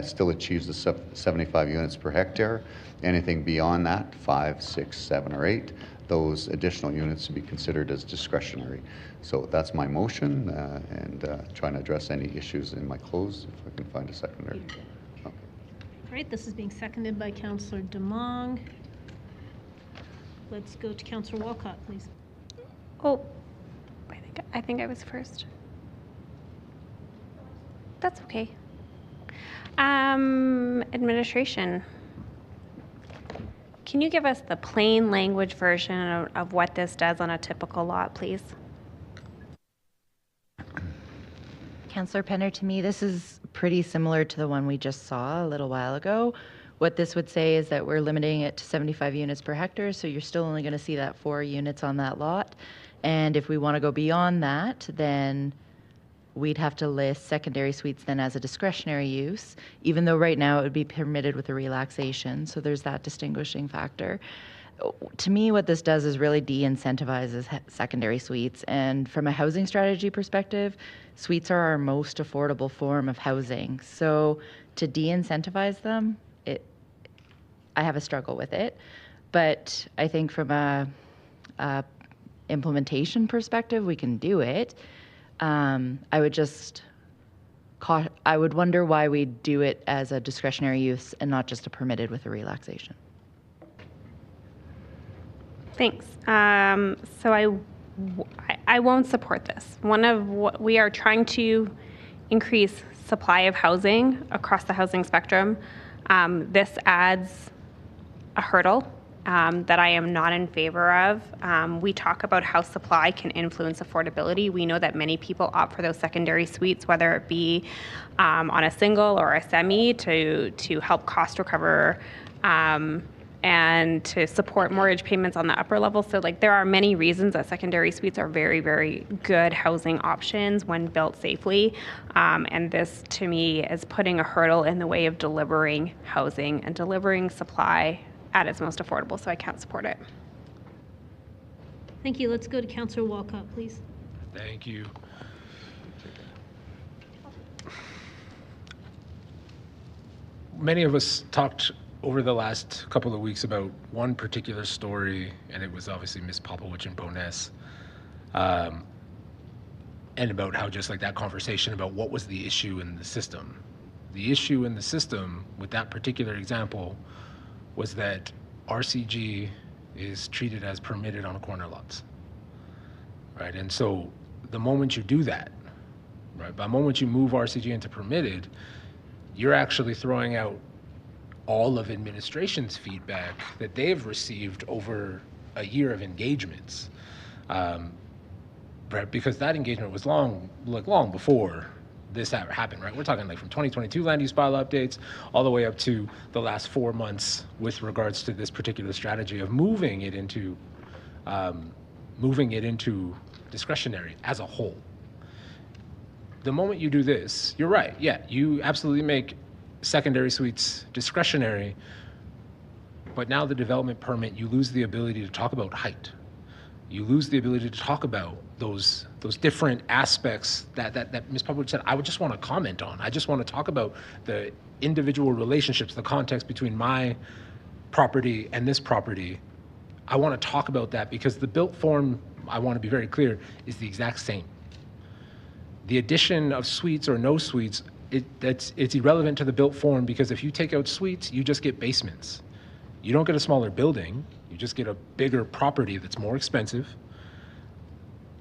still achieves the 75 units per hectare. Anything beyond that, 5, 6, 7, or 8, those additional units to be considered as discretionary. So that's my motion, and trying to address any issues in my close, if I can find a secondary. Okay. Great, this is being seconded by Councillor Demong. Let's go to Councillor Walcott, please. Oh, I think I was first. That's okay. Administration. Can you give us the plain language version of what this does on a typical lot, please? Councillor Penner, to me, this is pretty similar to the one we just saw a little while ago. What this would say is that we're limiting it to 75 units per hectare, so you're still only going to see that 4 units on that lot. And if we want to go beyond that, then we'd have to list secondary suites then as a discretionary use, even though right now it would be permitted with a relaxation. So there's that distinguishing factor. To me, what this does is really de-incentivizes secondary suites. And from a housing strategy perspective, suites are our most affordable form of housing. So to de-incentivize them, I have a struggle with it. But I think from a implementation perspective, we can do it. I would wonder why we do it as a discretionary use and not just a permitted with a relaxation. Thanks. So I won't support this. One of what we are trying to increase supply of housing across the housing spectrum. This adds a hurdle that I am not in favor of. We talk about how supply can influence affordability. We know that many people opt for those secondary suites, whether it be on a single or a semi, to help cost recover and to support mortgage payments on the upper level. So there are many reasons that secondary suites are very, very good housing options when built safely. And this, to me, is putting a hurdle in the way of delivering housing and delivering supply at its most affordable, so I can't support it. Thank you. Let's go to Councillor Walcott, please. Thank you. Many of us talked over the last couple of weeks about one particular story, and it was obviously Miss Popowich and Bowness, and about how just like that conversation about what was the issue in the system. The issue in the system with that particular example was that RCG is treated as permitted on corner lots, right? And so the moment you do that, right, by the moment you move RCG into permitted, you're actually throwing out all of administration's feedback that they've received over a year of engagements, right? Because that engagement was long before this happened, right? We're talking like from 2022 land use bylaw updates all the way up to the last 4 months with regards to this particular strategy of moving it into discretionary as a whole. The moment you do this, you're right. Yeah, you absolutely make secondary suites discretionary, but now the development permit, you lose the ability to talk about height. You lose the ability to talk about those different aspects that Ms. Popowich said I would just want to comment on. I just want to talk about the individual relationships, the context between my property and this property. I want to talk about that because the built form, I want to be very clear, is the exact same. The addition of suites or no suites, it's irrelevant to the built form because if you take out suites, you just get basements. You don't get a smaller building, you just get a bigger property that's more expensive,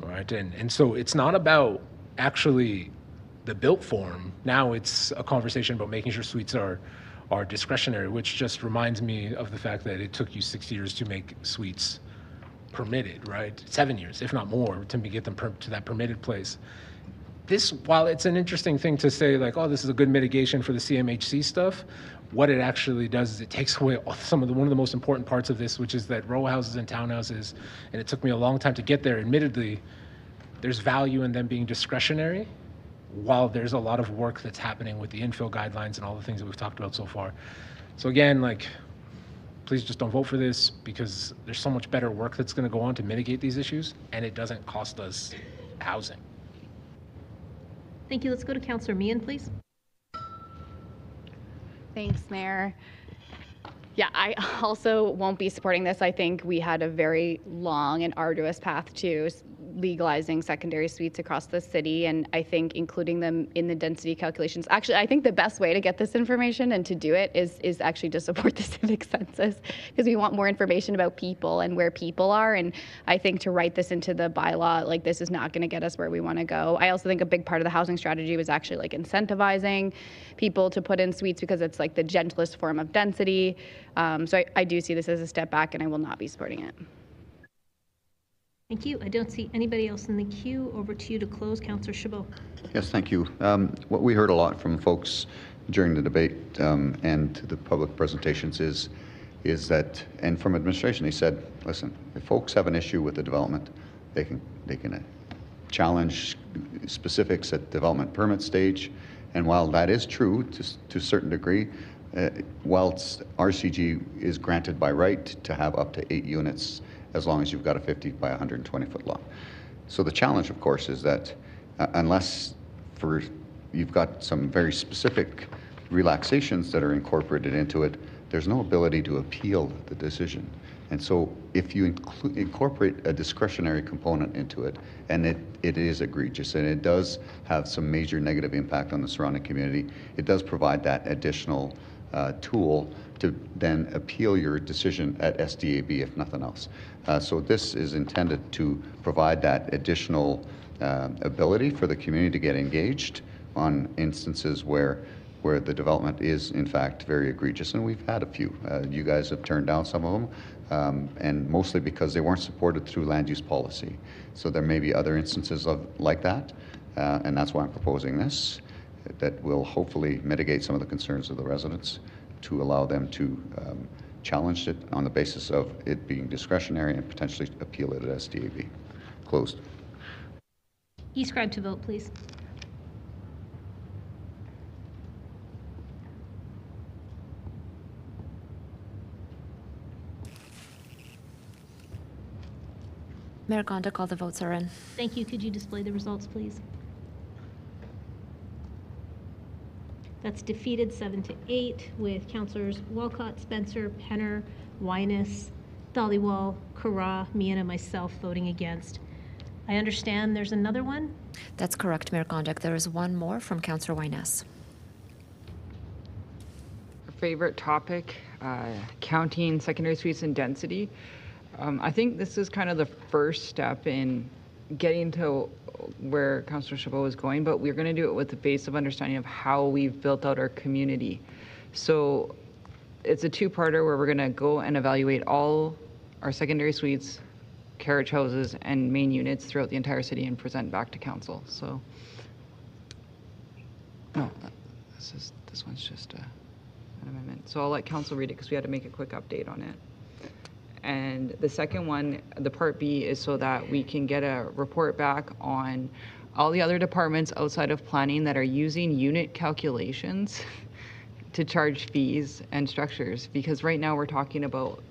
right? And so it's not about actually the built form. Now it's a conversation about making sure suites are are discretionary, which just reminds me of the fact that it took you 6 years to make suites permitted, right? 7 years, if not more, to get them to that permitted place. This, while it's an interesting thing to say, like, oh, this is a good mitigation for the CMHC stuff, what it actually does is it takes away one of the most important parts of this, which is that row houses and townhouses, and it took me a long time to get there, admittedly, there's value in them being discretionary, while there's a lot of work that's happening with the infill guidelines and all the things that we've talked about so far. So again, like, please just don't vote for this, because there's so much better work that's going to go on to mitigate these issues, and it doesn't cost us housing. Thank you. Let's go to Councillor Meehan, please. Thanks, Mayor. Yeah, I also won't be supporting this. I think we had a very long and arduous path to legalizing secondary suites across the city, and I think including them in the density calculations. Actually, I think the best way to get this information and to do it is actually to support the civic census, because we want more information about people and where people are. And I think to write this into the bylaw, like, this is not going to get us where we want to go. I also think a big part of the housing strategy was actually like incentivizing people to put in suites, because it's like the gentlest form of density. So I do see this as a step back, and I will not be supporting it. Thank you. I don't see anybody else in the queue. Over to you to close, Councillor Chabot. Yes, thank you. What we heard a lot from folks during the debate and the public presentations is that, and from administration, they said, listen, if folks have an issue with the development, they can challenge specifics at development permit stage. And while that is true to a certain degree, whilst RCG is granted by right to have up to 8 units as long as you've got a 50 by 120 foot lot. So the challenge, of course, is that unless you've got some very specific relaxations that are incorporated into it, there's no ability to appeal the decision. And so if you incorporate a discretionary component into it, and it is egregious, and it does have some major negative impact on the surrounding community, it does provide that additional tool to then appeal your decision at SDAB, if nothing else. So this is intended to provide that additional ability for the community to get engaged on instances where the development is in fact very egregious, and we've had a few. You guys have turned down some of them, and mostly because they weren't supported through land use policy. So there may be other instances like that, and that's why I'm proposing this, that will hopefully mitigate some of the concerns of the residents, to allow them to challenge it on the basis of it being discretionary and potentially appeal it at SDAB. Closed. E-scribe to vote, please. Mayor Gondik, all the votes are in. Thank you. Could you display the results, please? That's defeated 7-8 with Councillors Walcott, Spencer, Penner, Wyness, Dhaliwal, Kara, Meehan, and myself voting against. I understand there's another one? That's correct, Mayor Gondik. There is one more from Councillor Wyness. Favorite topic, counting secondary suites and density. I think this is kind of the first step in getting to where Councillor Chabot is going, but we're going to do it with the base of understanding of how we've built out our community. So it's a two-parter where we're going to go and evaluate all our secondary suites, carriage houses, and main units throughout the entire city and present back to council. So, no, this one's just an amendment. So I'll let council read it because we had to make a quick update on it. And the second one, the part B, is so that we can get a report back on all the other departments outside of planning that are using unit calculations to charge fees and structures. Because right now we're talking about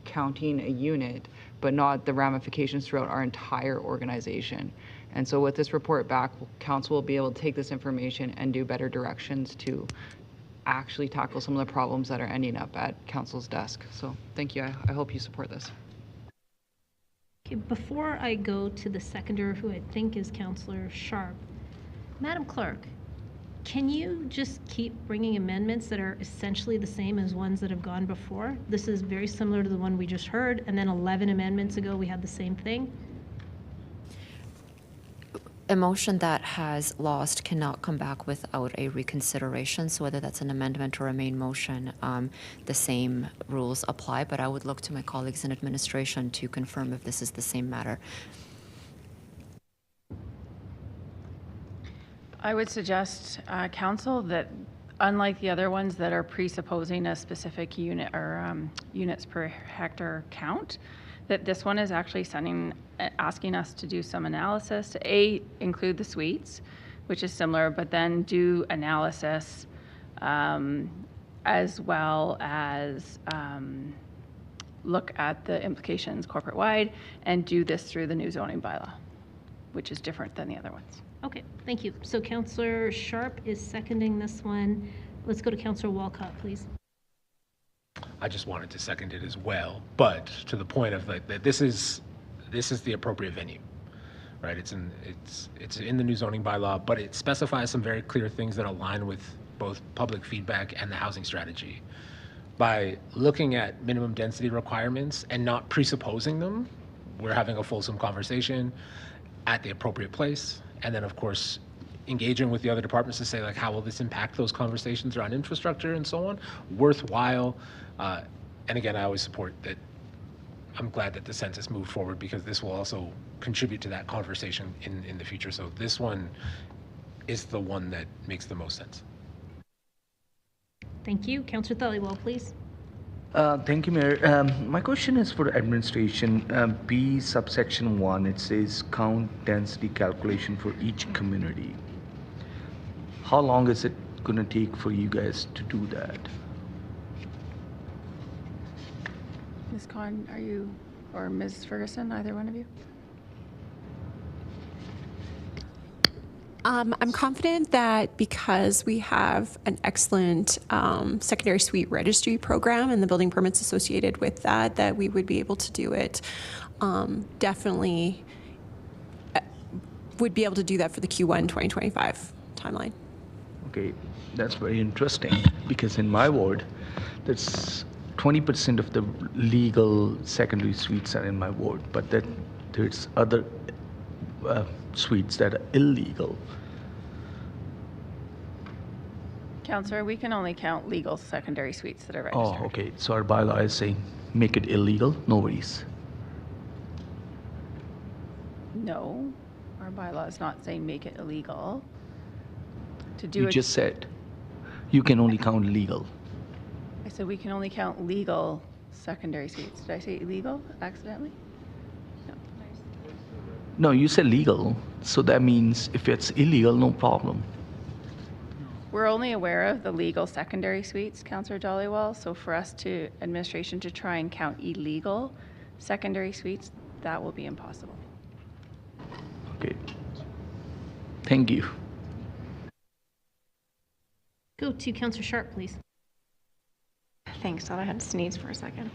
counting a unit, but not the ramifications throughout our entire organization. And so with this report back, council will be able to take this information and do better directions to actually tackle some of the problems that are ending up at council's desk. So thank you. I hope you support this. Okay, before I go to the seconder, who I think is Councillor Sharp, Madam Clerk, can you just keep bringing amendments that are essentially the same as ones that have gone before? This is very similar to the one we just heard, and then 11 amendments ago we had the same thing. A motion that has lost cannot come back without a reconsideration. So whether that's an amendment or a main motion, the same rules apply. But I would look to my colleagues in administration to confirm if this is the same matter. I would suggest, Council, that unlike the other ones that are presupposing a specific unit or units per hectare count, that this one is actually asking us to do some analysis to include the suites, which is similar, but then do analysis as well as look at the implications corporate-wide and do this through the new zoning bylaw, which is different than the other ones. Okay, thank you. So Councillor Sharp is seconding this one. Let's go to Councillor Walcott, please. I just wanted to second it as well, but to the point of like that this is the appropriate venue, right? It's in the new zoning bylaw, but it specifies some very clear things that align with both public feedback and the housing strategy. By looking at minimum density requirements and not presupposing them, we're having a fulsome conversation at the appropriate place. And then, of course, engaging with the other departments to say, like, how will this impact those conversations around infrastructure and so on? Worthwhile. And again, I always support that. I'm glad that the census moved forward because this will also contribute to that conversation in the future. So this one is the one that makes the most sense. Thank you. Councillor Thaliwal, please. Thank you, Mayor. My question is for administration. B subsection 1, it says count density calculation for each community. How long is it going to take for you guys to do that? Ms. Khan, are you, or Ms. Ferguson, either one of you? I'm confident that because we have an excellent secondary suite registry program and the building permits associated with that, that we would be able to do it. Definitely would be able to do that for the Q1 2025 timeline. Okay, that's very interesting because in my ward, there's 20% of the legal secondary suites are in my ward, but then there's other suites that are illegal. Councillor, we can only count legal secondary suites that are registered. Oh, okay. So our bylaw is saying make it illegal, no worries. No, our bylaw is not saying make it illegal. To do You it, just said you can only count legal. I said we can only count legal secondary suites. Did I say illegal accidentally? No, you said legal, so that means if it's illegal, no problem. We're only aware of the legal secondary suites, Councillor Dollywall, so for us to, administration, to try and count illegal secondary suites, that will be impossible. Okay. Thank you. Go to Councillor Sharp, please. Thanks. Thought I had to sneeze for a second.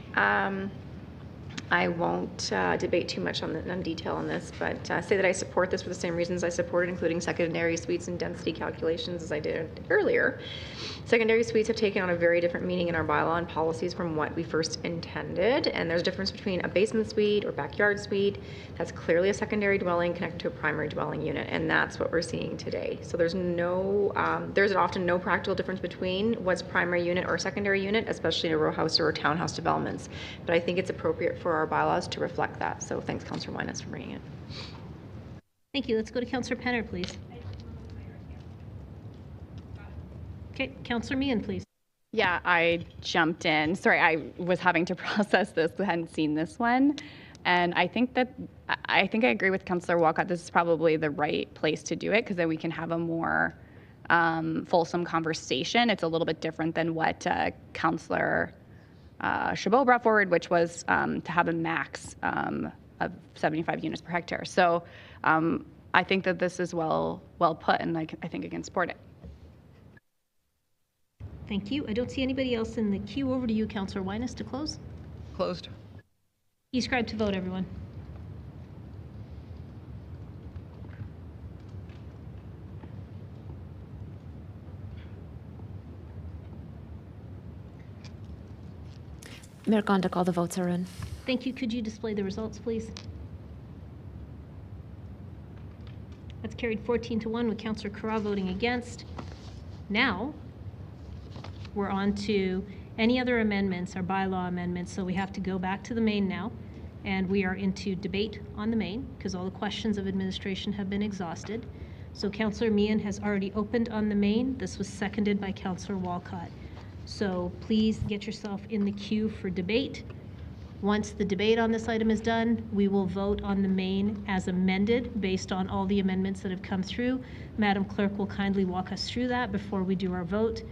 I won't debate too much on detail on this, but say that I support this for the same reasons I supported, including secondary suites and density calculations as I did earlier. Secondary suites have taken on a very different meaning in our bylaw and policies from what we first intended, and there's a difference between a basement suite or backyard suite. That's clearly a secondary dwelling connected to a primary dwelling unit, and that's what we're seeing today. So there's often no practical difference between what's primary unit or secondary unit, especially in a row house or townhouse developments. But I think it's appropriate for our bylaws to reflect that. So thanks, Councillor Winus, for bringing it. Thank you. Let's go to Councillor Penner, please. Okay, Councillor Meehan, please. Yeah, I jumped in. Sorry, I was having to process this. I hadn't seen this one. And I think I agree with Councillor Walcott. This is probably the right place to do it because then we can have a more fulsome conversation. It's a little bit different than what Councillor Chabot brought forward, which was to have a max of 75 units per hectare. So I think that this is well put, and I think I can support it. Thank you. I don't see anybody else in the queue. Over to you, Councillor Winus, to close. Closed. You scribe to vote, everyone. Mayor Gondik, all the votes are in. Thank you. Could you display the results, please? That's carried 14-1 with Councillor Carra voting against. Now, we're on to any other amendments or bylaw amendments, so we have to go back to the main now, and we are into debate on the main because all the questions of administration have been exhausted. So Councillor Meehan has already opened on the main. This was seconded by Councillor Walcott. So please get yourself in the queue for debate. Once the debate on this item is done, we will vote on the main as amended based on all the amendments that have come through. Madam Clerk will kindly walk us through that before we do our vote.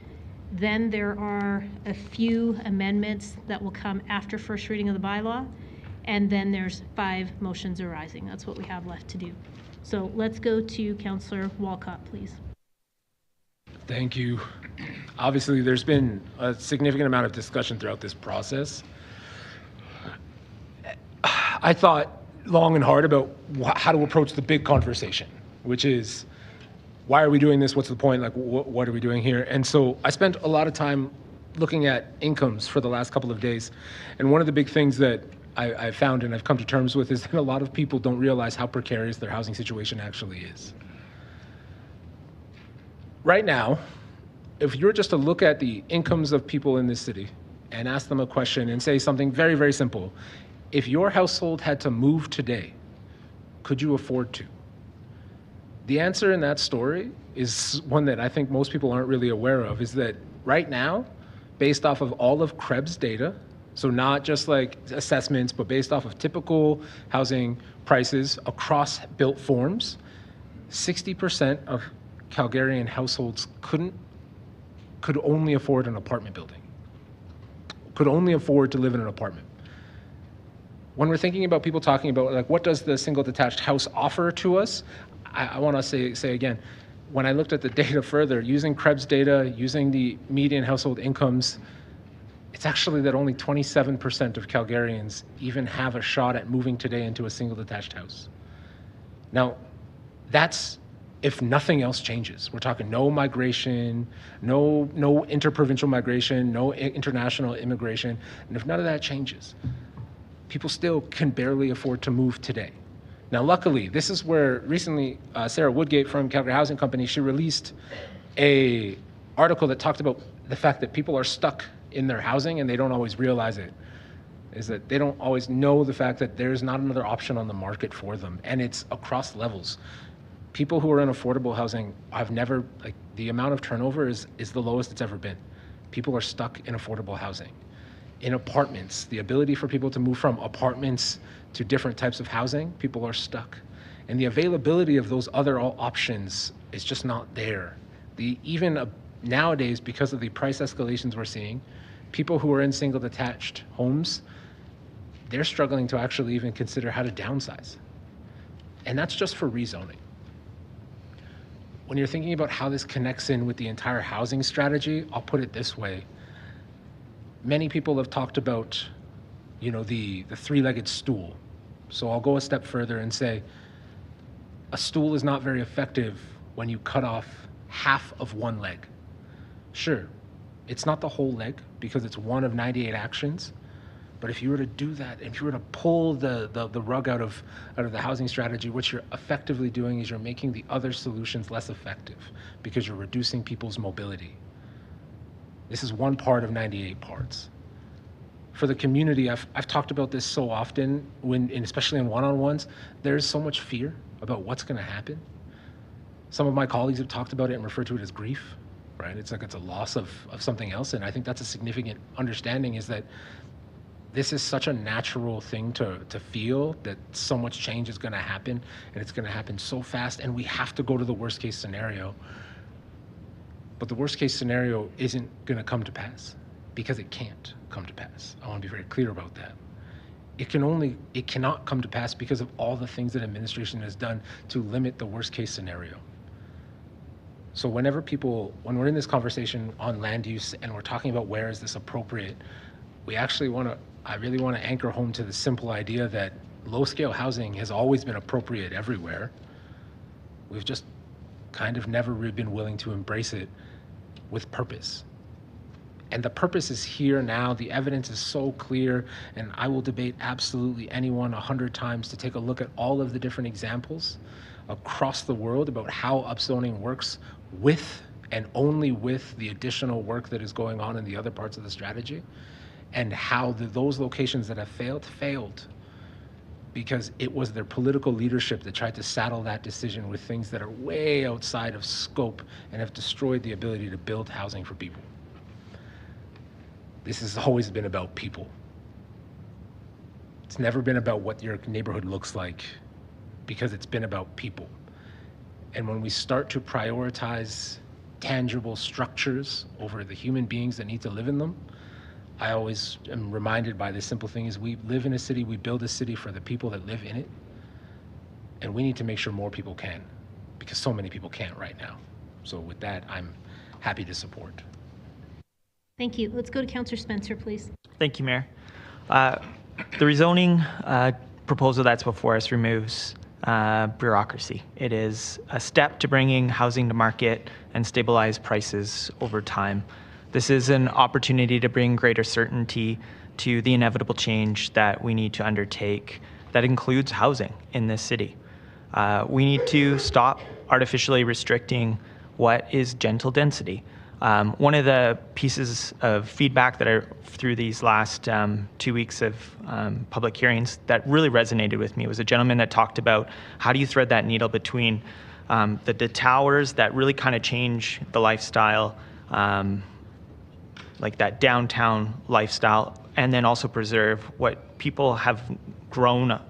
Then there are a few amendments that will come after first reading of the bylaw, and then there's 5 motions arising. That's what we have left to do. So let's go to Councillor Walcott, please. Thank you. Obviously, there's been a significant amount of discussion throughout this process. I thought long and hard about how to approach the big conversation, which is, why are we doing this? What's the point? Like, what are we doing here? And so I spent a lot of time looking at incomes for the last couple of days. And one of the big things that I found and I've come to terms with is that a lot of people don't realize how precarious their housing situation actually is. Right now, if you were just to look at the incomes of people in this city and ask them a question and say something very, very simple, if your household had to move today, could you afford to? The answer in that story is one that I think most people aren't really aware of, is that right now, based off of all of CREB's data, so not just like assessments, but based off of typical housing prices across built forms, 60% of Calgarian households could only afford an apartment building, could only afford to live in an apartment. When we're thinking about people talking about like, what does the single detached house offer to us? I want to say again, when I looked at the data further, using CREB's data, using the median household incomes, it's actually that only 27% of Calgarians even have a shot at moving today into a single detached house. Now, that's if nothing else changes. We're talking no migration, no interprovincial migration, no international immigration, and if none of that changes, people still can barely afford to move today. Now, luckily, this is where recently Sarah Woodgate from Calgary Housing Company, she released a article that talked about the fact that people are stuck in their housing and they don't always realize it, is that they don't always know the fact that there's not another option on the market for them, and it's across levels. People who are in affordable housing have never, like, the amount of turnover is the lowest it's ever been. People are stuck in affordable housing. In apartments, the ability for people to move from apartments to different types of housing, people are stuck. And the availability of those other options is just not there. Nowadays, because of the price escalations we're seeing, people who are in single detached homes, they're struggling to actually even consider how to downsize. And that's just for rezoning. When you're thinking about how this connects in with the entire housing strategy, I'll put it this way. Many people have talked about, the three-legged stool. So I'll go a step further and say, a stool is not very effective when you cut off half of one leg. Sure, it's not the whole leg because it's one of 98 actions, but if you were to do that, if you were to pull the rug out of the housing strategy, what you're effectively doing is you're making the other solutions less effective because you're reducing people's mobility. This is one part of 98 parts. For the community, I've talked about this so often, especially in one-on-ones, there's so much fear about what's going to happen. Some of my colleagues have talked about it and referred to it as grief, right? It's like it's a loss of something else, and I think that's a significant understanding, is that this is such a natural thing to feel, that so much change is going to happen, and it's going to happen so fast, and we have to go to the worst case scenario. But the worst case scenario isn't going to come to pass because it can't come to pass. I want to be very clear about that. It cannot come to pass because of all the things that administration has done to limit the worst case scenario. So when we're in this conversation on land use and we're talking about where is this appropriate, I really want to anchor home to the simple idea that low-scale housing has always been appropriate everywhere. We've just kind of never really been willing to embrace it with purpose. And the purpose is here now. The evidence is so clear, and I will debate absolutely anyone 100 times to take a look at all of the different examples across the world about how upzoning works with and only with the additional work that is going on in the other parts of the strategy, and how those locations that have failed because it was their political leadership that tried to saddle that decision with things that are way outside of scope and have destroyed the ability to build housing for people. This has always been about people. It's never been about what your neighborhood looks like, because it's been about people. And when we start to prioritize tangible structures over the human beings that need to live in them, I always am reminded by this simple thing is we live in a city, we build a city for the people that live in it, and we need to make sure more people can, because so many people can't right now. So with that, I'm happy to support. Thank you. Let's go to Councillor Spencer, please. Thank you, Mayor. The rezoning proposal that's before us removes bureaucracy. It is a step to bringing housing to market and stabilize prices over time. This is an opportunity to bring greater certainty to the inevitable change that we need to undertake that includes housing in this city. We need to stop artificially restricting what is gentle density. One of the pieces of feedback that through these last 2 weeks of public hearings that really resonated with me was a gentleman that talked about how do you thread that needle between the towers that really kind of change the lifestyle, like that downtown lifestyle, and then also preserve what people have grown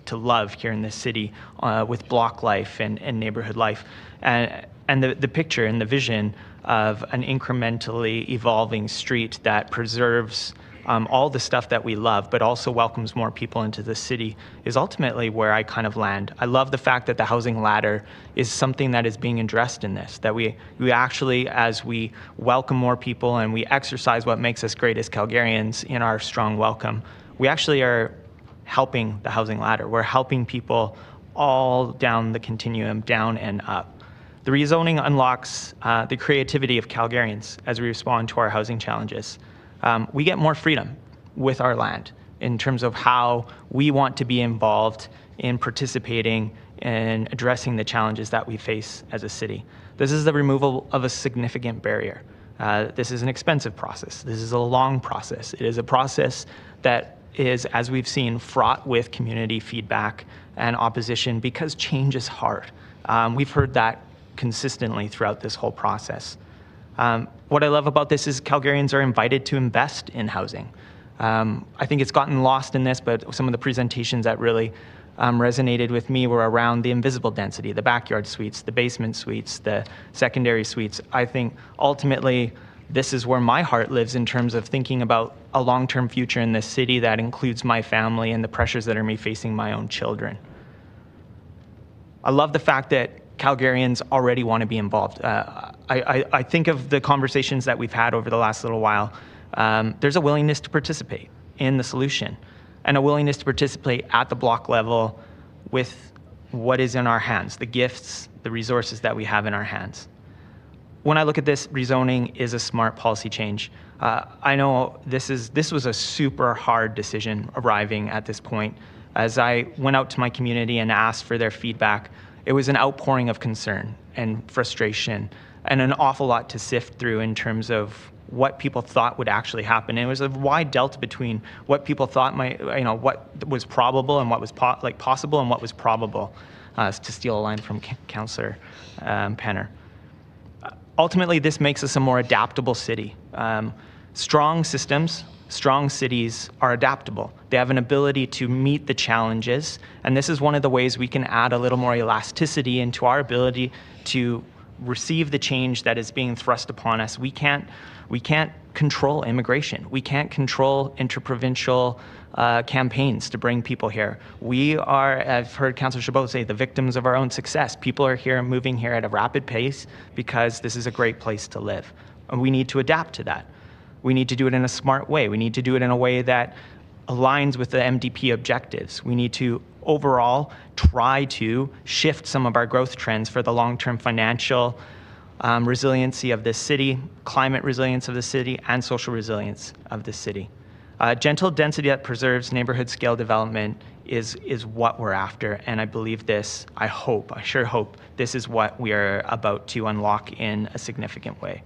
to love here in this city with block life and neighborhood life. And the picture and the vision of an incrementally evolving street that preserves all the stuff that we love, but also welcomes more people into the city is ultimately where I kind of land. I love the fact that the housing ladder is something that is being addressed in this, that we actually, as we welcome more people and we exercise what makes us great as Calgarians in our strong welcome, we actually are helping the housing ladder. We're helping people all down the continuum, down and up. The rezoning unlocks the creativity of Calgarians as we respond to our housing challenges. We get more freedom with our land in terms of how we want to be involved in participating in addressing the challenges that we face as a city. This is the removal of a significant barrier. This is an expensive process. This is a long process. It is a process that is, as we've seen, fraught with community feedback and opposition because change is hard. We've heard that consistently throughout this whole process. What I love about this is Calgarians are invited to invest in housing. I think it's gotten lost in this, but some of the presentations that really resonated with me were around the invisible density, the backyard suites, the basement suites, the secondary suites. I think ultimately this is where my heart lives in terms of thinking about a long-term future in this city that includes my family and the pressures that are me facing my own children. I love the fact that Calgarians already want to be involved. I think of the conversations that we've had over the last little while. There's a willingness to participate in the solution and a willingness to participate at the block level with what is in our hands, the gifts, the resources that we have in our hands. When I look at this, rezoning is a smart policy change. I know this was a super hard decision arriving at this point. As I went out to my community and asked for their feedback, it was an outpouring of concern and frustration and an awful lot to sift through in terms of what people thought would actually happen. And it was a wide delta between what people thought what was probable and what was possible and what was probable, to steal a line from Councillor Penner. Ultimately, this makes us a more adaptable city. Strong systems, strong cities are adaptable. They have an ability to meet the challenges, and this is one of the ways we can add a little more elasticity into our ability to receive the change that is being thrust upon us. We can't control immigration. We can't control interprovincial campaigns to bring people here. We are, I've heard Councillor Chabot say, the victims of our own success. People are here, moving here at a rapid pace because this is a great place to live. And we need to adapt to that. We need to do it in a smart way. We need to do it in a way that aligns with the MDP objectives. We need to overall try to shift some of our growth trends for the long-term financial resiliency of this city, climate resilience of the city, and social resilience of the city. Gentle density that preserves neighborhood scale development is what we're after. And I believe this, I sure hope this is what we are about to unlock in a significant way.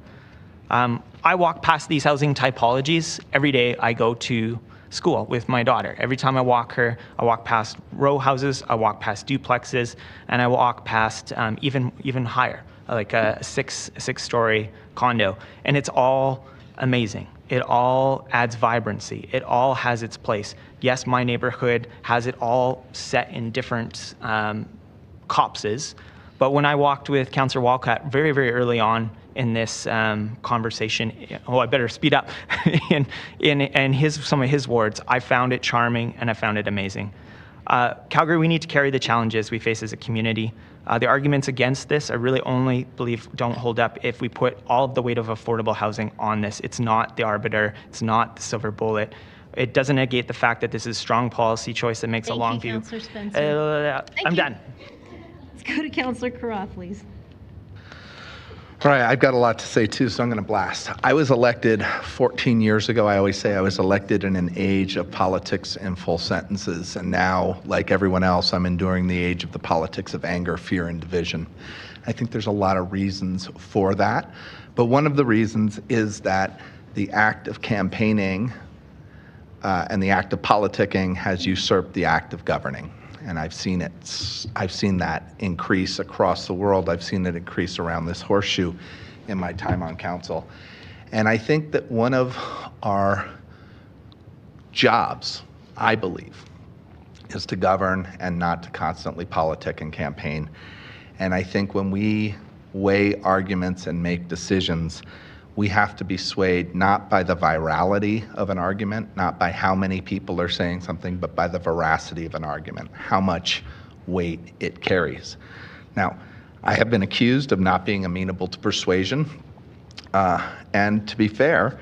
I walk past these housing typologies every day. I go to school with my daughter. Every time I walk her, I walk past row houses, I walk past duplexes, and I walk past even higher, like a six-story condo. And it's all amazing. It all adds vibrancy. It all has its place. Yes, my neighborhood has it all set in different copses, but when I walked with Councillor Walcott very, very early on in this conversation, I better speed up, in some of his words, I found it charming and I found it amazing. Calgary, we need to carry the challenges we face as a community. The arguments against this, I really only believe don't hold up if we put all of the weight of affordable housing on this. It's not the arbiter, it's not the silver bullet. It doesn't negate the fact that this is a strong policy choice that makes a long view. Councillor Spencer. I'm done. Let's go to Councillor Carra, please. All right, I've got a lot to say too, so I'm going to blast. I was elected 14 years ago. I always say I was elected in an age of politics and full sentences, and now, like everyone else, I'm enduring the age of the politics of anger, fear, and division. I think there's a lot of reasons for that, but one of the reasons is that the act of campaigning and the act of politicking has usurped the act of governing. And I've seen that increase across the world. I've seen it increase around this horseshoe in my time on council. And I think that one of our jobs, I believe, is to govern and not to constantly politic and campaign. And I think when we weigh arguments and make decisions, we have to be swayed not by the virality of an argument, not by how many people are saying something, but by the veracity of an argument, how much weight it carries. Now, I have been accused of not being amenable to persuasion, and to be fair,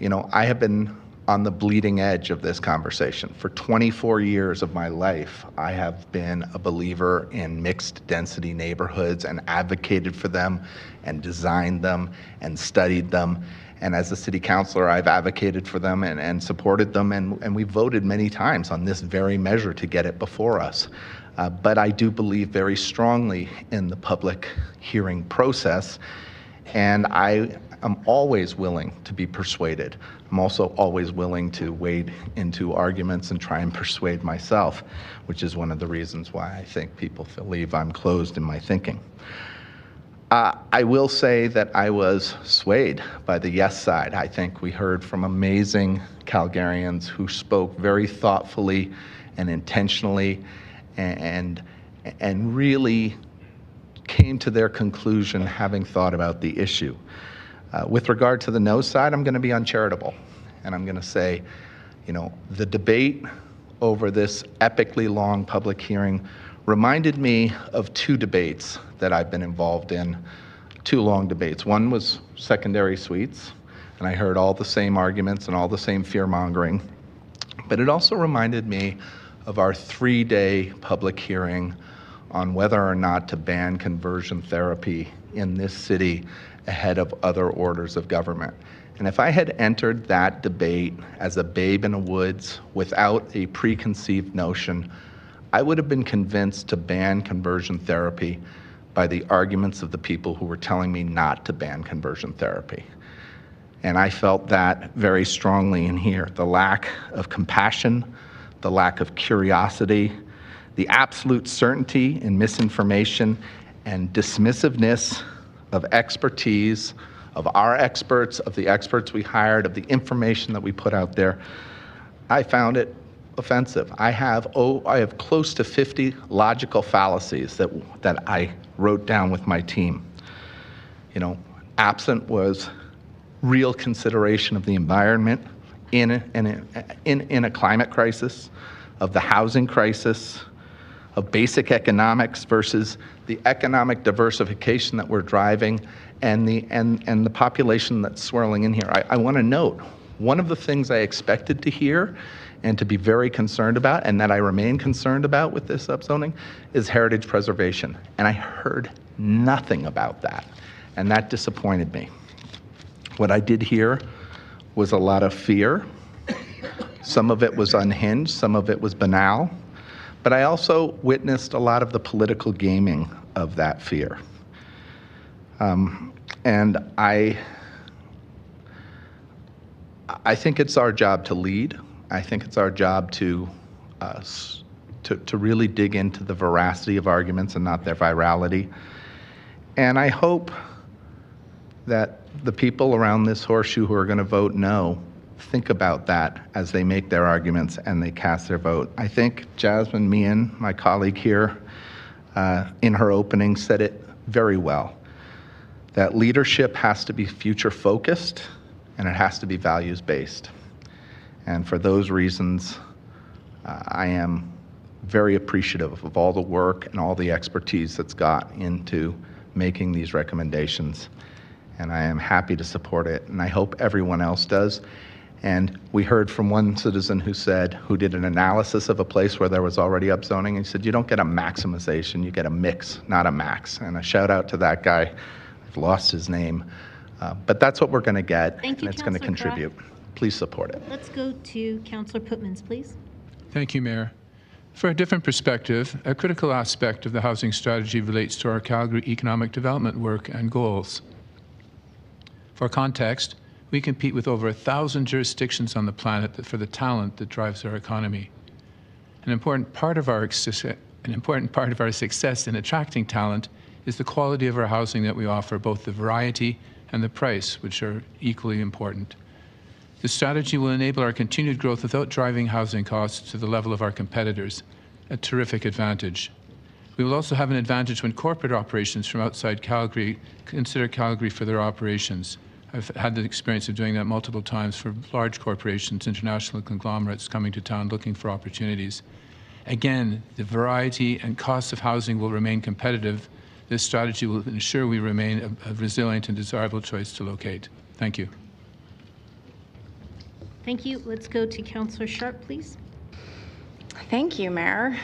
I have been on the bleeding edge of this conversation. For 24 years of my life, I have been a believer in mixed density neighborhoods and advocated for them and designed them and studied them. And as a city councillor, I've advocated for them and supported them, and we voted many times on this very measure to get it before us. But I do believe very strongly in the public hearing process, and I am always willing to be persuaded. I'm also always willing to wade into arguments and try and persuade myself, which is one of the reasons why I think people believe I'm closed in my thinking. I will say that I was swayed by the yes side. I think we heard from amazing Calgarians who spoke very thoughtfully and intentionally and really came to their conclusion having thought about the issue. With regard to the no side, I'm going to be uncharitable, and I'm going to say, the debate over this epically long public hearing reminded me of two debates that I've been involved in, two long debates. One was secondary suites, and I heard all the same arguments and all the same fear-mongering, but it also reminded me of our 3-day public hearing on whether or not to ban conversion therapy in this city ahead of other orders of government. And if I had entered that debate as a babe in the woods without a preconceived notion, I would have been convinced to ban conversion therapy by the arguments of the people who were telling me not to ban conversion therapy. And I felt that very strongly in here. The lack of compassion, the lack of curiosity, the absolute certainty in misinformation and dismissiveness of expertise, of our experts, of the experts we hired, of the information that we put out there. I found it offensive. I have close to 50 logical fallacies that I wrote down with my team. Absent was real consideration of the environment in a climate crisis, of the housing crisis, of basic economics versus the economic diversification that we're driving and the population that's swirling in here. I want to note, one of the things I expected to hear and to be very concerned about, and that I remain concerned about with this subzoning, is heritage preservation. And I heard nothing about that, and that disappointed me. What I did hear was a lot of fear. Some of it was unhinged, some of it was banal, But I also witnessed a lot of the political gaming of that fear. And I think it's our job to lead. I think it's our job to really dig into the veracity of arguments and not their virality. And I hope that the people around this horseshoe who are going to vote no think about that as they make their arguments and they cast their vote. I think Jasmine Meehan, my colleague here, in her opening said it very well, that leadership has to be future focused and it has to be values based. And for those reasons, I am very appreciative of all the work and all the expertise that's got into making these recommendations. And I am happy to support it, and I hope everyone else does. And we heard from one citizen who did an analysis of a place where there was already upzoning, and he said, you don't get a maximization, you get a mix, not a max. And a shout out to that guy. I've lost his name. But that's what we're going to get, Thank you, and it's going to Councillor contribute. Please support it. Let's go to Councillor Putmans, please. Thank you, Mayor. For a different perspective, a critical aspect of the housing strategy relates to our Calgary economic development work and goals. For context, we compete with over 1,000 jurisdictions on the planet for the talent that drives our economy. An important part of our success in attracting talent is the quality of our housing that we offer, both the variety and the price, which are equally important. The strategy will enable our continued growth without driving housing costs to the level of our competitors, a terrific advantage. We will also have an advantage when corporate operations from outside Calgary consider Calgary for their operations. I've had the experience of doing that multiple times for large corporations, international conglomerates coming to town looking for opportunities. Again, the variety and cost of housing will remain competitive. This strategy will ensure we remain a resilient and desirable choice to locate. Thank you. Thank you. Let's go to Councillor Sharp, please. Thank you, Mayor.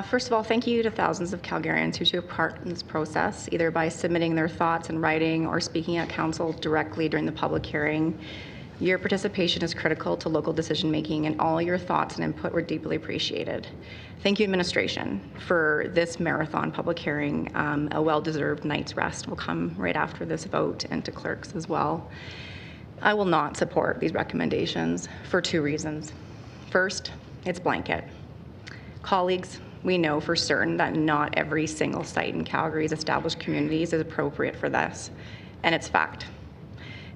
First of all, thank you to thousands of Calgarians who took part in this process, either by submitting their thoughts in writing or speaking at council directly during the public hearing. Your participation is critical to local decision-making, and all your thoughts and input were deeply appreciated. Thank you, administration, for this marathon public hearing. A well-deserved night's rest will come right after this vote, and to clerks as well. I will not support these recommendations for two reasons. First, it's blanket. Colleagues, we know for certain that not every single site in Calgary's established communities is appropriate for this, and it's fact.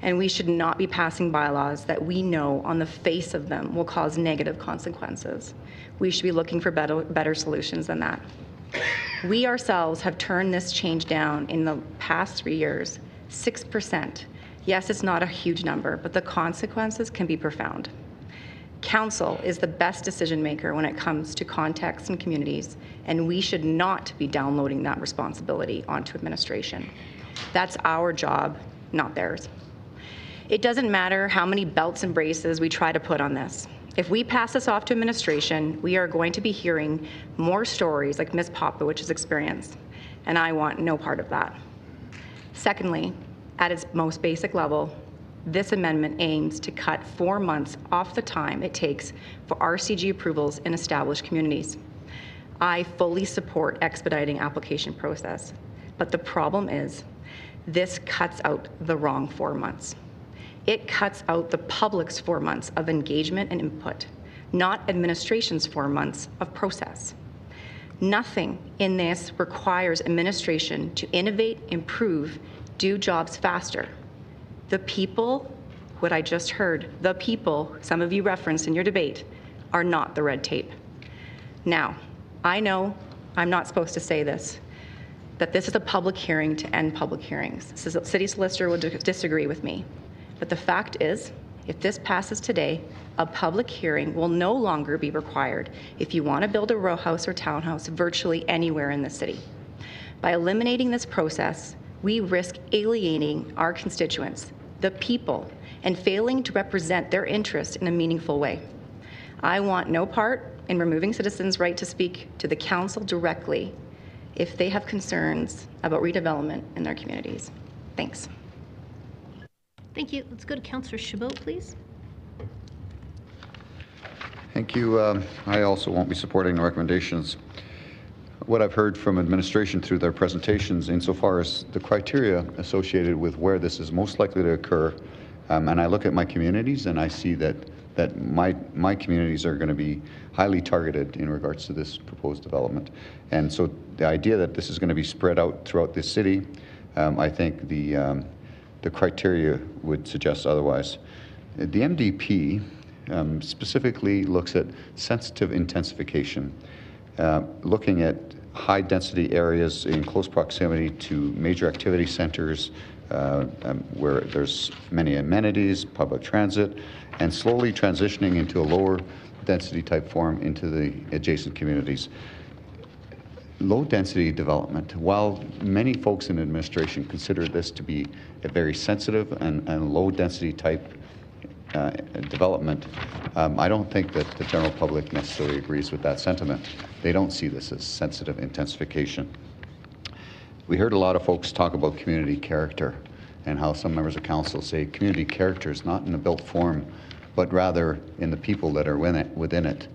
And we should not be passing bylaws that we know on the face of them will cause negative consequences. We should be looking for better solutions than that. We ourselves have turned this change down in the past 3 years, 6%. Yes, it's not a huge number, but the consequences can be profound. Council is the best decision maker when it comes to contexts and communities, and we should not be downloading that responsibility onto administration. That's our job, not theirs. It doesn't matter how many belts and braces we try to put on this. If we pass this off to administration, we are going to be hearing more stories like Ms. Popowich's experience, and I want no part of that. Secondly, at its most basic level, this amendment aims to cut 4 months off the time it takes for RCG approvals in established communities. I fully support expediting application process, but the problem is this cuts out the wrong 4 months. It cuts out the public's 4 months of engagement and input, not administration's 4 months of process. Nothing in this requires administration to innovate, improve, do jobs faster. The people, what I just heard, the people, some of you referenced in your debate, are not the red tape. Now, I know I'm not supposed to say this, that this is a public hearing to end public hearings. City Solicitor will disagree with me. But the fact is, if this passes today, a public hearing will no longer be required if you want to build a row house or townhouse virtually anywhere in the city. By eliminating this process, we risk alienating our constituents, the people, and failing to represent their interests in a meaningful way. I want no part in removing citizens' right to speak to the council directly if they have concerns about redevelopment in their communities. Thanks. Thank you. Let's go to Councillor Chabot, please. Thank you. I also won't be supporting the recommendations. What I've heard from administration through their presentations insofar as the criteria associated with where this is most likely to occur, and I look at my communities and I see that my communities are going to be highly targeted in regards to this proposed development. And so the idea that this is going to be spread out throughout the city, I think the criteria would suggest otherwise. The MDP specifically looks at sensitive intensification, looking at high density areas in close proximity to major activity centers where there's many amenities, public transit, and slowly transitioning into a lower density type form into the adjacent communities. Low density development, while many folks in administration consider this to be a very sensitive and low density type development, I don't think that the general public necessarily agrees with that sentiment. They don't see this as sensitive intensification. We heard a lot of folks talk about community character and how some members of council say community character is not in the built form, but rather in the people that are within it.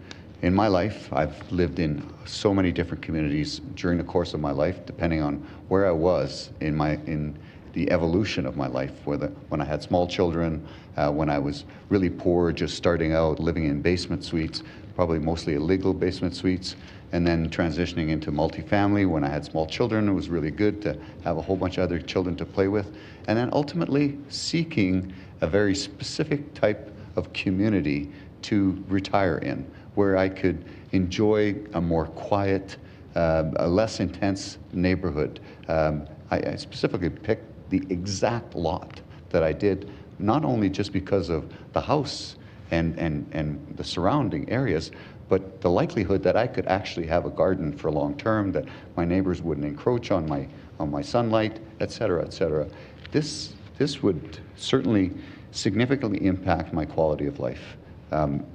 In my life, I've lived in so many different communities during the course of my life, depending on where I was in the evolution of my life, when I had small children, when I was really poor, just starting out, living in basement suites, probably mostly illegal basement suites, and then transitioning into multifamily when I had small children. It was really good to have a whole bunch of other children to play with, and then ultimately seeking a very specific type of community to retire in, where I could enjoy a more quiet, a less intense neighborhood. I specifically picked the exact lot that I did, not only just because of the house and the surrounding areas, but the likelihood that I could actually have a garden for long term, that my neighbors wouldn't encroach on my sunlight, et cetera, et cetera. This would certainly significantly impact my quality of life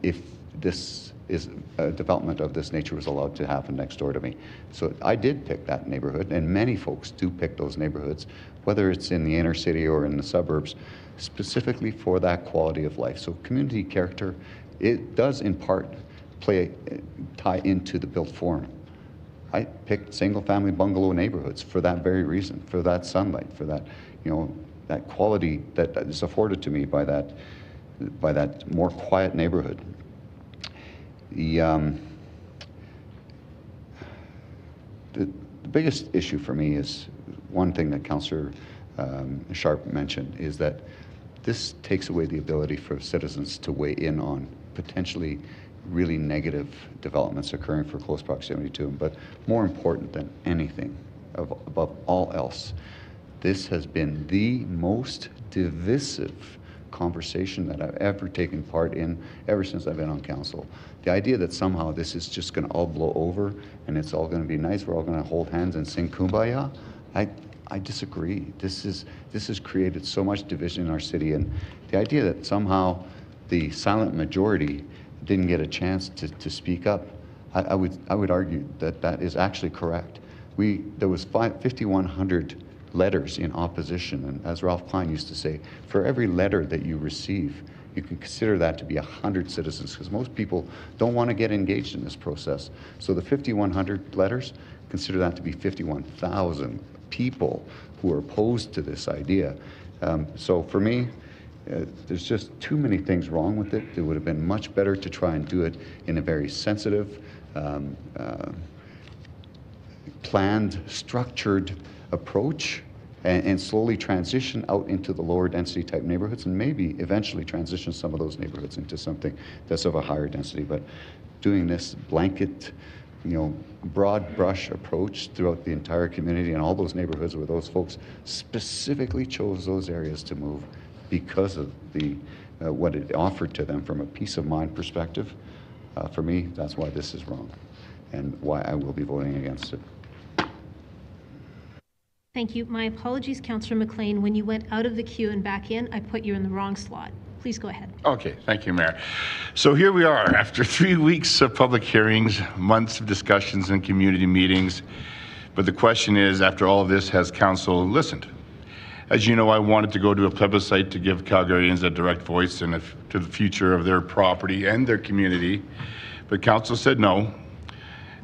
if this is a development of this nature was allowed to happen next door to me. So I did pick that neighborhood, and many folks do pick those neighborhoods, whether it's in the inner city or in the suburbs, specifically for that quality of life. So community character, it does in part tie into the built form. I picked single-family bungalow neighborhoods for that very reason, for that sunlight, for that, that quality that is afforded to me by that more quiet neighborhood. The biggest issue for me is one thing that Councillor Sharp mentioned, is that this takes away the ability for citizens to weigh in on potentially really negative developments occurring for close proximity to them. But more important than anything, above all else, this has been the most divisive conversation that I've ever taken part in ever since I've been on council. The idea that somehow this is just going to all blow over and it's all going to be nice, we're all going to hold hands and sing Kumbaya, I disagree. This has created so much division in our city, and the idea that somehow the silent majority didn't get a chance to speak up, I would argue that that is actually correct. There was 5,100 letters in opposition, and as Ralph Klein used to say, for every letter that you receive, you can consider that to be 100 citizens, because most people don't want to get engaged in this process. So the 5,100 letters, consider that to be 51,000 people who are opposed to this idea. So for me, there's just too many things wrong with it. It would have been much better to try and do it in a very sensitive, planned, structured approach, and slowly transition out into the lower density type neighborhoods, and maybe eventually transition some of those neighborhoods into something that's of a higher density. But doing this blanket, broad brush approach throughout the entire community and all those neighborhoods where those folks specifically chose those areas to move because of what it offered to them from a peace of mind perspective, for me, that's why this is wrong and why I will be voting against it. Thank you. My apologies, Councillor McLean. When you went out of the queue and back in, I put you in the wrong slot. Please go ahead. Okay, thank you, Mayor. So here we are after 3 weeks of public hearings, months of discussions and community meetings. But the question is, after all of this, has council listened? As you know, I wanted to go to a plebiscite to give Calgarians a direct voice to the future of their property and their community, but council said no.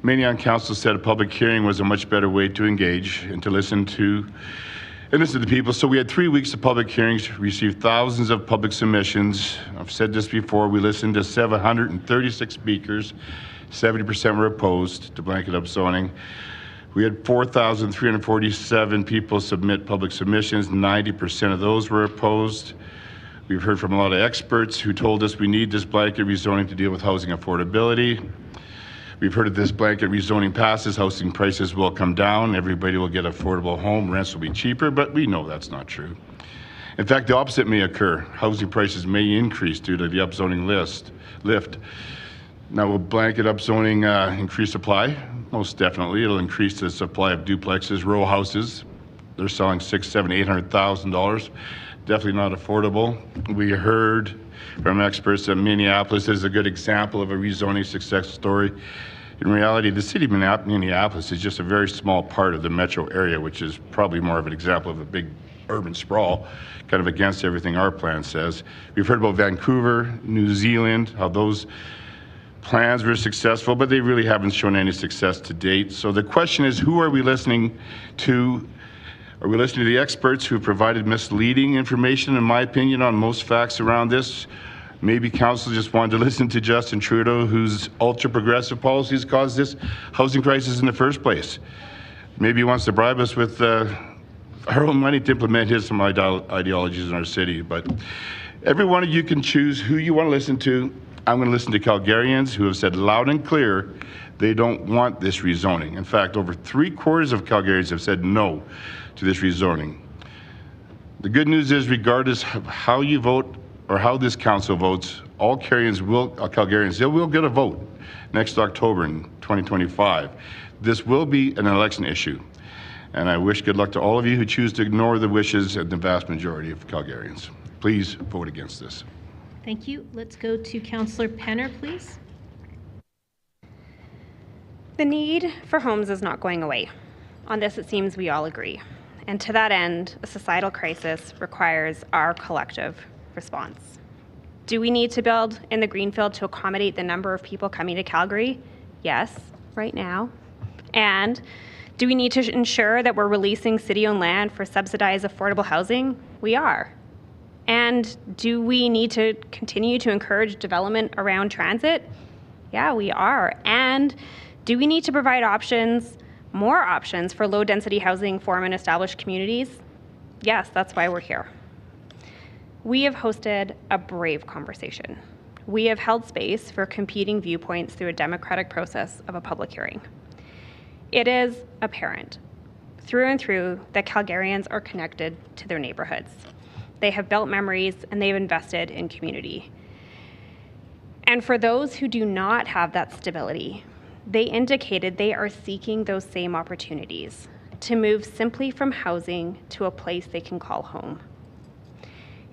Many on council said a public hearing was a much better way to engage and to listen to people. So we had 3 weeks of public hearings, received thousands of public submissions. I've said this before, we listened to 736 speakers, 70% were opposed to blanket upzoning. We had 4,347 people submit public submissions, 90% of those were opposed. We've heard from a lot of experts who told us we need this blanket rezoning to deal with housing affordability. We've heard if this blanket rezoning passes, housing prices will come down, everybody will get affordable home, rents will be cheaper, but we know that's not true. In fact, the opposite may occur. Housing prices may increase due to the upzoning lift. Now, will blanket upzoning increase supply? Most definitely. It'll increase the supply of duplexes, row houses. They're selling $600,000, $800,000. Definitely not affordable. We heard from experts that Minneapolis is a good example of a rezoning success story. In reality, the city of Minneapolis is just a very small part of the metro area, which is probably more of an example of a big urban sprawl, kind of against everything our plan says. We've heard about Vancouver, New Zealand, how those plans were successful, but they really haven't shown any success to date. So the question is, who are we listening to? Are we listening to the experts who have provided misleading information, in my opinion, on most facts around this? Maybe council just wanted to listen to Justin Trudeau, whose ultra-progressive policies caused this housing crisis in the first place. Maybe he wants to bribe us with our own money to implement his ideologies in our city. But every one of you can choose who you want to listen to. I'm going to listen to Calgarians who have said loud and clear they don't want this rezoning. In fact, over 3/4 of Calgarians have said no to this rezoning. The good news is, regardless of how you vote or how this council votes, all Calgarians, they will get a vote next October in 2025. This will be an election issue, and I wish good luck to all of you who choose to ignore the wishes of the vast majority of Calgarians. Please vote against this. Thank you. Let's go to Councillor Penner, please. The need for homes is not going away. On this, it seems we all agree. And to that end, a societal crisis requires our collective response. Do we need to build in the greenfield to accommodate the number of people coming to Calgary? Yes, right now. And do we need to ensure that we're releasing city-owned land for subsidized affordable housing? We are. And do we need to continue to encourage development around transit? Yeah, we are. And do we need to provide options, more options for low-density housing for and established communities? Yes, that's why we're here. We have hosted a brave conversation. We have held space for competing viewpoints through a democratic process of a public hearing. It is apparent through and through that Calgarians are connected to their neighborhoods. They have built memories and they've invested in community. And for those who do not have that stability, they indicated they are seeking those same opportunities to move simply from housing to a place they can call home.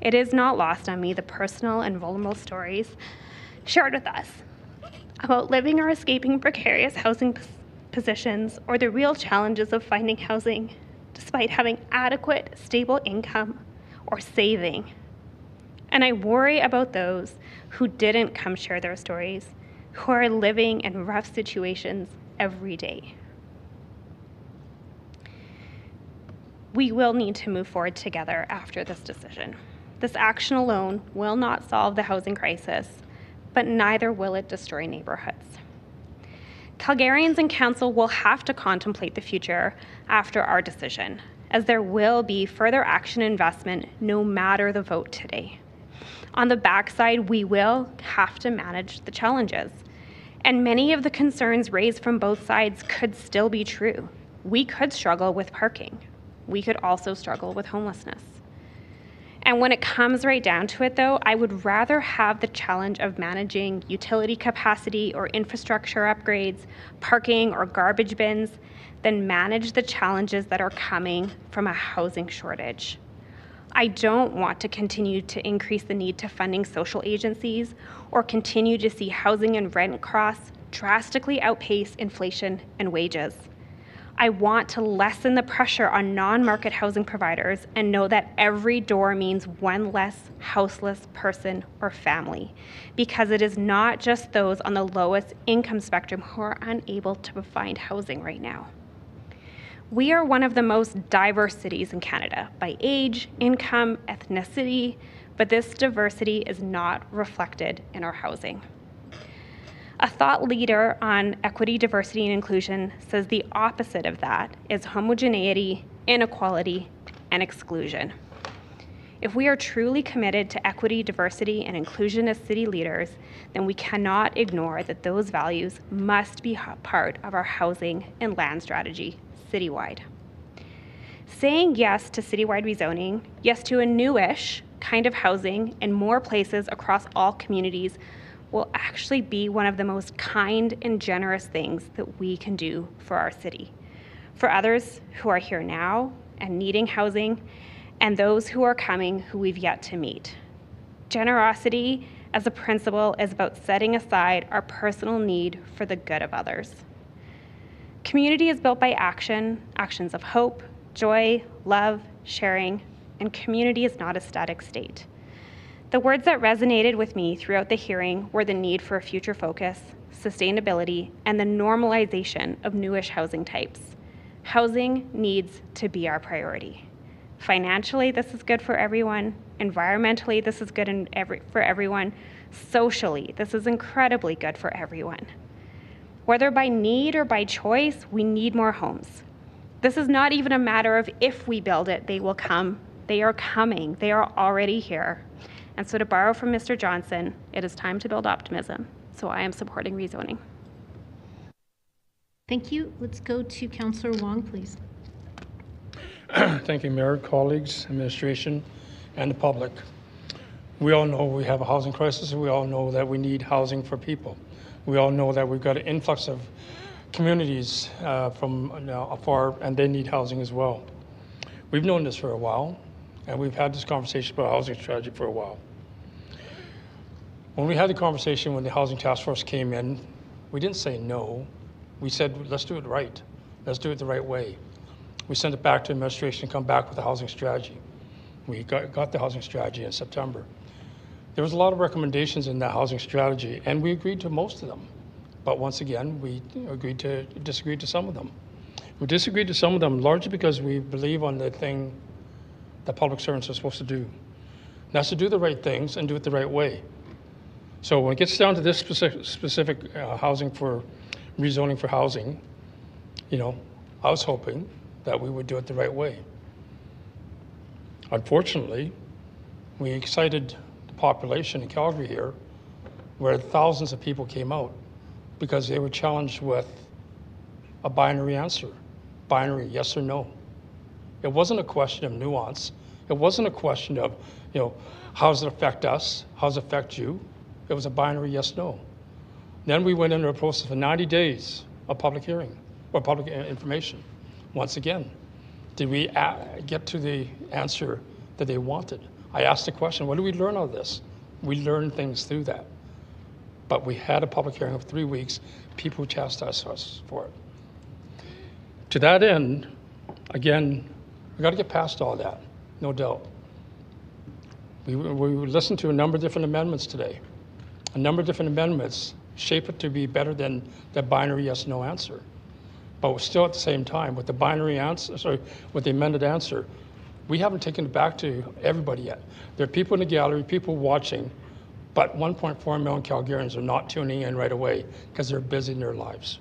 It is not lost on me the personal and vulnerable stories shared with us about living or escaping precarious housing positions or the real challenges of finding housing despite having adequate, stable income or saving. And I worry about those who didn't come share their stories, who are living in rough situations every day. We will need to move forward together after this decision. This action alone will not solve the housing crisis, but neither will it destroy neighborhoods. Calgarians and council will have to contemplate the future after our decision, as there will be further action investment no matter the vote today. On the backside, we will have to manage the challenges. And many of the concerns raised from both sides could still be true. We could struggle with parking. We could also struggle with homelessness. And when it comes right down to it, though, I would rather have the challenge of managing utility capacity or infrastructure upgrades, parking or garbage bins, than manage the challenges that are coming from a housing shortage. I don't want to continue to increase the need to funding social agencies or continue to see housing and rent costs drastically outpace inflation and wages. I want to lessen the pressure on non-market housing providers and know that every door means one less houseless person or family, because it is not just those on the lowest income spectrum who are unable to find housing right now. We are one of the most diverse cities in Canada by age, income, ethnicity, but this diversity is not reflected in our housing. A thought leader on equity, diversity, and inclusion says the opposite of that is homogeneity, inequality, and exclusion. If we are truly committed to equity, diversity, and inclusion as city leaders, then we cannot ignore that those values must be part of our housing and land strategy citywide. Saying yes to citywide rezoning, yes to a newish kind of housing in more places across all communities will actually be one of the most kind and generous things that we can do for our city. For others who are here now and needing housing, and those who are coming who we've yet to meet. Generosity as a principle is about setting aside our personal need for the good of others. Community is built by action, actions of hope, joy, love, sharing, and community is not a static state. The words that resonated with me throughout the hearing were the need for a future focus, sustainability, and the normalization of newish housing types. Housing needs to be our priority. Financially, this is good for everyone. Environmentally, this is good for everyone. Socially, this is incredibly good for everyone. Whether by need or by choice, we need more homes. This is not even a matter of if we build it, they will come. They are coming. They are already here. And so to borrow from Mr. Johnson, it is time to build optimism. So I am supporting rezoning. Thank you. Let's go to Councillor Wong, please. Thank you, Mayor, colleagues, administration, and the public. We all know we have a housing crisis. We all know that we need housing for people. We all know that we've got an influx of communities from afar, and they need housing as well. We've known this for a while, and we've had this conversation about housing strategy for a while. When we had the conversation when the Housing Task Force came in, we didn't say no. We said, let's do it right. Let's do it the right way. We sent it back to administration to come back with a housing strategy. We got the housing strategy in September. There was a lot of recommendations in that housing strategy, and we agreed to most of them. But once again, we disagreed to some of them. We disagreed to some of them largely because we believe on the thing that public servants are supposed to do. And that's to do the right things and do it the right way. So when it gets down to this specific housing for rezoning for housing, I was hoping that we would do it the right way. Unfortunately, we excited the population in Calgary here, where thousands of people came out because they were challenged with a binary answer, binary yes or no. It wasn't a question of nuance. It wasn't a question of, how does it affect us? How does it affect you? It was a binary yes, no. Then we went into a process of 90 days of public hearing or public information. Once again, did we get to the answer that they wanted? I asked the question, what do we learn out of this? We learned things through that. But we had a public hearing of 3 weeks. People chastised us for it. To that end, again, we got to get past all that, no doubt. We listened to a number of different amendments today. A number of different amendments shape it to be better than the binary yes/no answer. But we're still at the same time, with the binary answer, with the amended answer, we haven't taken it back to everybody yet. There are people in the gallery, people watching, but 1.4 million Calgarians are not tuning in right away because they're busy in their lives.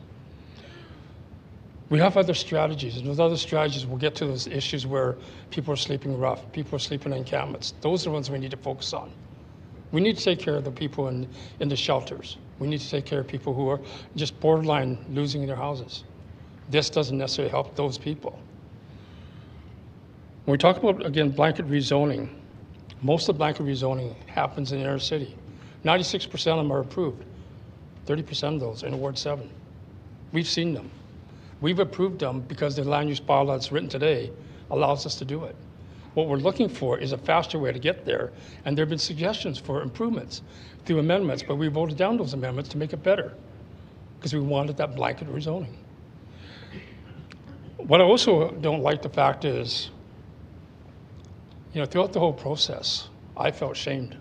We have other strategies, and with other strategies, we'll get to those issues where people are sleeping rough, people are sleeping in encampments. Those are the ones we need to focus on. We need to take care of the people in the shelters. We need to take care of people who are just borderline losing their houses. This doesn't necessarily help those people. When we talk about, again, blanket rezoning, most of the blanket rezoning happens in the inner city. 96% of them are approved. 30% of those in Ward 7. We've seen them. We've approved them because the land use bylaw that's written today allows us to do it. What we're looking for is a faster way to get there, and there have been suggestions for improvements through amendments, but we voted down those amendments to make it better because we wanted that blanket rezoning. What I also don't like the fact is, throughout the whole process, I felt shamed.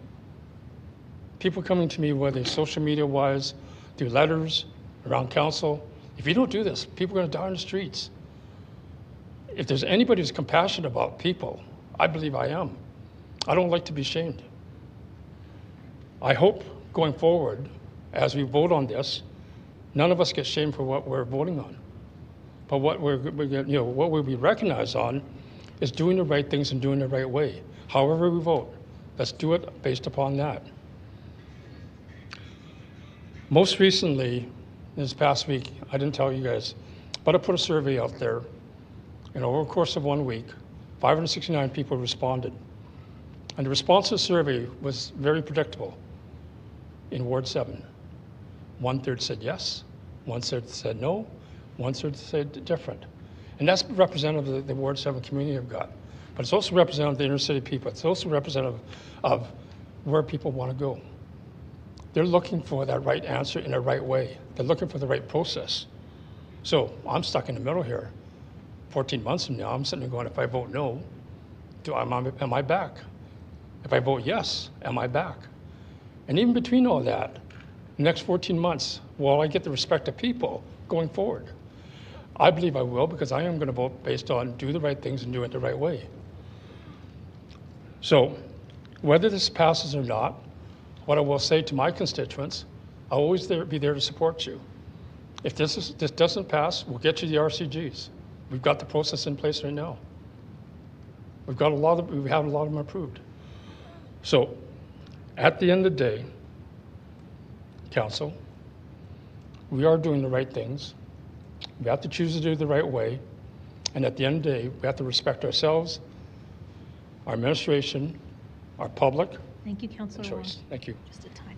People coming to me, whether social media-wise, through letters, around council, if you don't do this, people are going to die on the streets. If there's anybody who's compassionate about people, I believe I am. I don't like to be shamed. I hope going forward, as we vote on this, none of us get shamed for what we're voting on. But what what we'll be recognized on is doing the right things and doing the right way. However we vote, let's do it based upon that. Most recently, this past week, I didn't tell you guys, but I put a survey out there, and over the course of 1 week, 569 people responded. And the response to the survey was very predictable. In Ward 7, 1/3 said yes, 1/3 said no, 1/3 said different. And that's representative of the Ward 7 community I've got. But it's also representative of the inner city people. It's also representative of where people want to go. They're looking for that right answer in the right way. They're looking for the right process. So I'm stuck in the middle here. 14 months from now, I'm sitting there going, if I vote no, am I back? If I vote yes, am I back? And even between all that, the next 14 months, will I get the respect of people going forward? I believe I will, because I am going to vote based on do the right things and do it the right way. So whether this passes or not, what I will say to my constituents, I'll always be there to support you. If this doesn't pass, we'll get you the RCGs. We've got the process in place right now. We've had a lot of them approved. So at the end of the day, Council, we are doing the right things. We have to choose to do it the right way. And at the end of the day, we have to respect ourselves, our administration, our public. Thank you, Councillor. Choice. Thank you. Just a time.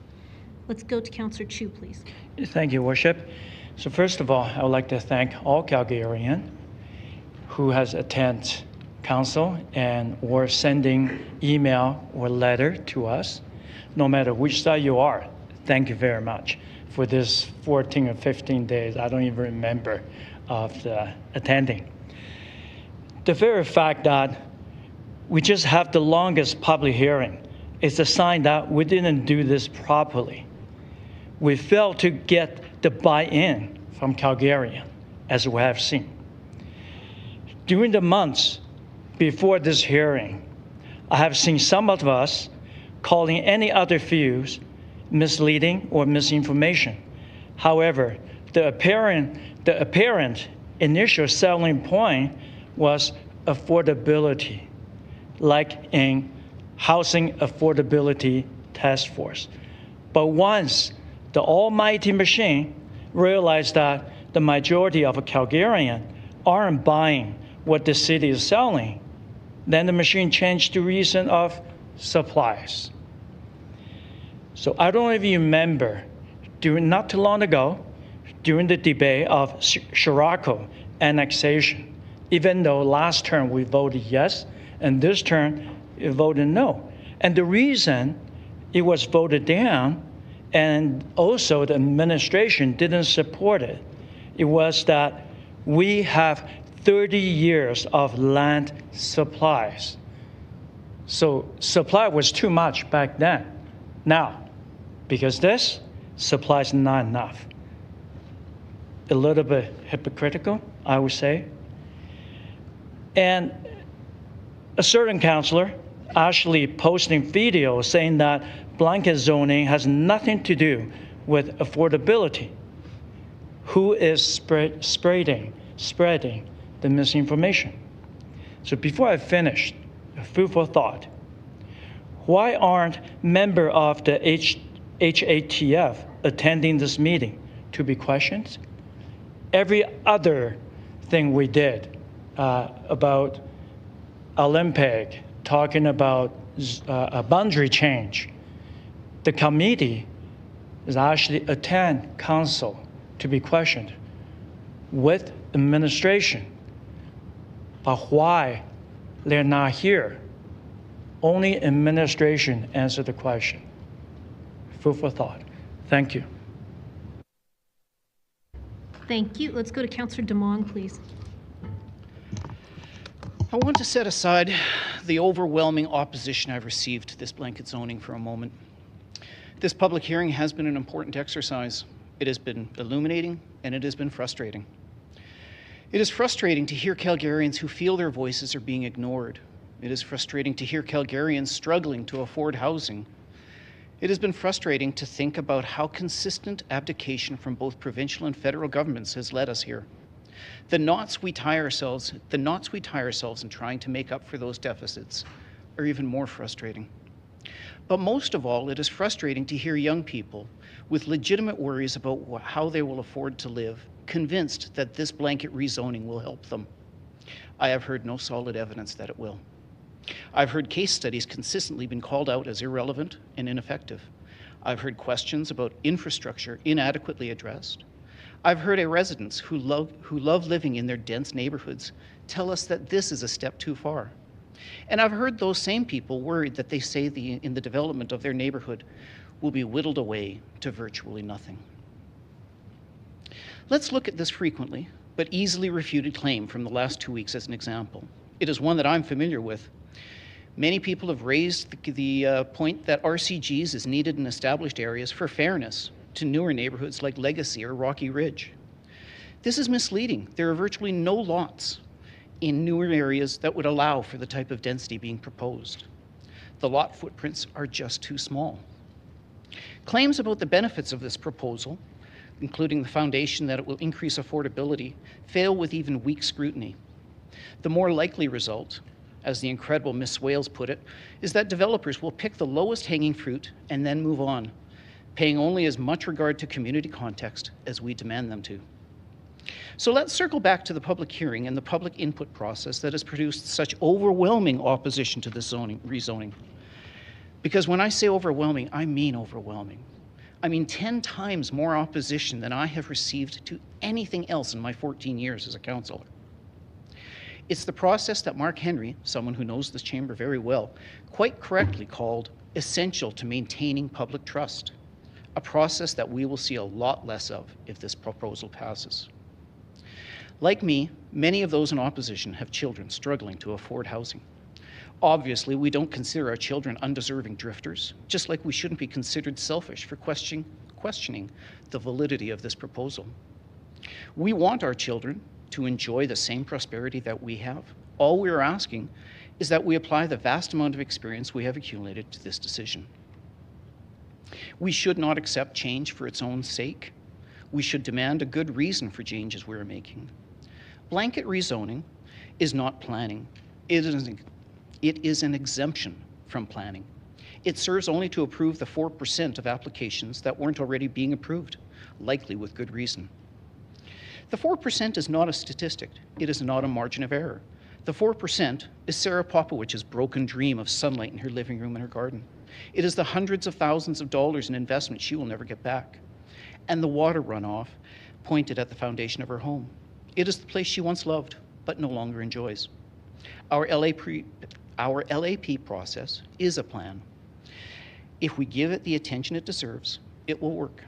Let's go to Councillor Chu, please. Thank you, Worship. So first of all, I would like to thank all Calgarians who has attended council and or sending email or letter to us, no matter which side you are. Thank you very much for this 14 or 15 days. I don't even remember of the attending. The very fact that we just have the longest public hearing is a sign that we didn't do this properly. We failed to get the buy-in from Calgarians, as we have seen. During the months before this hearing, I have seen some of us calling any other views misleading or misinformation. However, the apparent initial selling point was affordability, like in Housing Affordability Task Force. But once the almighty machine realized that the majority of Calgarians aren't buying what the city is selling, then the machine changed to reason of supplies. So I don't even remember, not too long ago, during the debate of Shirako annexation, even though last term we voted yes, and this term we voted no. And the reason it was voted down, and also the administration didn't support it, it was that we have 30 years of land supplies. So supply was too much back then. Now, because this supply is not enough. A little bit hypocritical, I would say. And a certain councillor actually posting videos saying that blanket zoning has nothing to do with affordability. Who is spreading the misinformation? So before I finish, a food for thought. Why aren't members of the HATF attending this meeting to be questioned? Every other thing we did about Olympic, talking about a boundary change, the committee is actually attend council to be questioned with administration. But why they're not here? Only administration answer the question. Food for thought. Thank you. Thank you. Let's go to Councillor Demong, please. I want to set aside the overwhelming opposition I've received to this blanket zoning for a moment. This public hearing has been an important exercise. It has been illuminating and it has been frustrating. It is frustrating to hear Calgarians who feel their voices are being ignored. It is frustrating to hear Calgarians struggling to afford housing. It has been frustrating to think about how consistent abdication from both provincial and federal governments has led us here. The knots we tie ourselves in trying to make up for those deficits are even more frustrating. But most of all, it is frustrating to hear young people with legitimate worries about how they will afford to live, convinced that this blanket rezoning will help them. I have heard no solid evidence that it will. I've heard case studies consistently been called out as irrelevant and ineffective. I've heard questions about infrastructure inadequately addressed. I've heard residents who love living in their dense neighborhoods tell us that this is a step too far. And I've heard those same people worried that they say in the development of their neighborhood will be whittled away to virtually nothing. Let's look at this frequently but easily refuted claim from the last 2 weeks as an example. It is one that I'm familiar with. Many people have raised the point that RCGs is needed in established areas for fairness to newer neighborhoods like Legacy or Rocky Ridge. This is misleading. There are virtually no lots in newer areas that would allow for the type of density being proposed. The lot footprints are just too small. Claims about the benefits of this proposal, including the foundation that it will increase affordability, fail with even weak scrutiny. The more likely result, as the incredible Miss Wales put it, is that developers will pick the lowest hanging fruit and then move on, paying only as much regard to community context as we demand them to. So let's circle back to the public hearing and the public input process that has produced such overwhelming opposition to this rezoning. Because when I say overwhelming, I mean overwhelming. I mean 10 times more opposition than I have received to anything else in my 14 years as a councillor. It's the process that Mark Henry, someone who knows this chamber very well, quite correctly called essential to maintaining public trust, a process that we will see a lot less of if this proposal passes. Like me, many of those in opposition have children struggling to afford housing. Obviously, we don't consider our children undeserving drifters, just like we shouldn't be considered selfish for questioning the validity of this proposal. We want our children to enjoy the same prosperity that we have. All we are asking is that we apply the vast amount of experience we have accumulated to this decision. We should not accept change for its own sake. We should demand a good reason for changes we are making. Blanket rezoning is not planning. It is an exemption from planning. It serves only to approve the 4% of applications that weren't already being approved, likely with good reason. The 4% is not a statistic. It is not a margin of error. The 4% is Sarah Popowich's broken dream of sunlight in her living room and her garden. It is the hundreds of thousands of dollars in investment she will never get back, and the water runoff pointed at the foundation of her home. It is the place she once loved, but no longer enjoys. Our LAP process is a plan. If we give it the attention it deserves, it will work.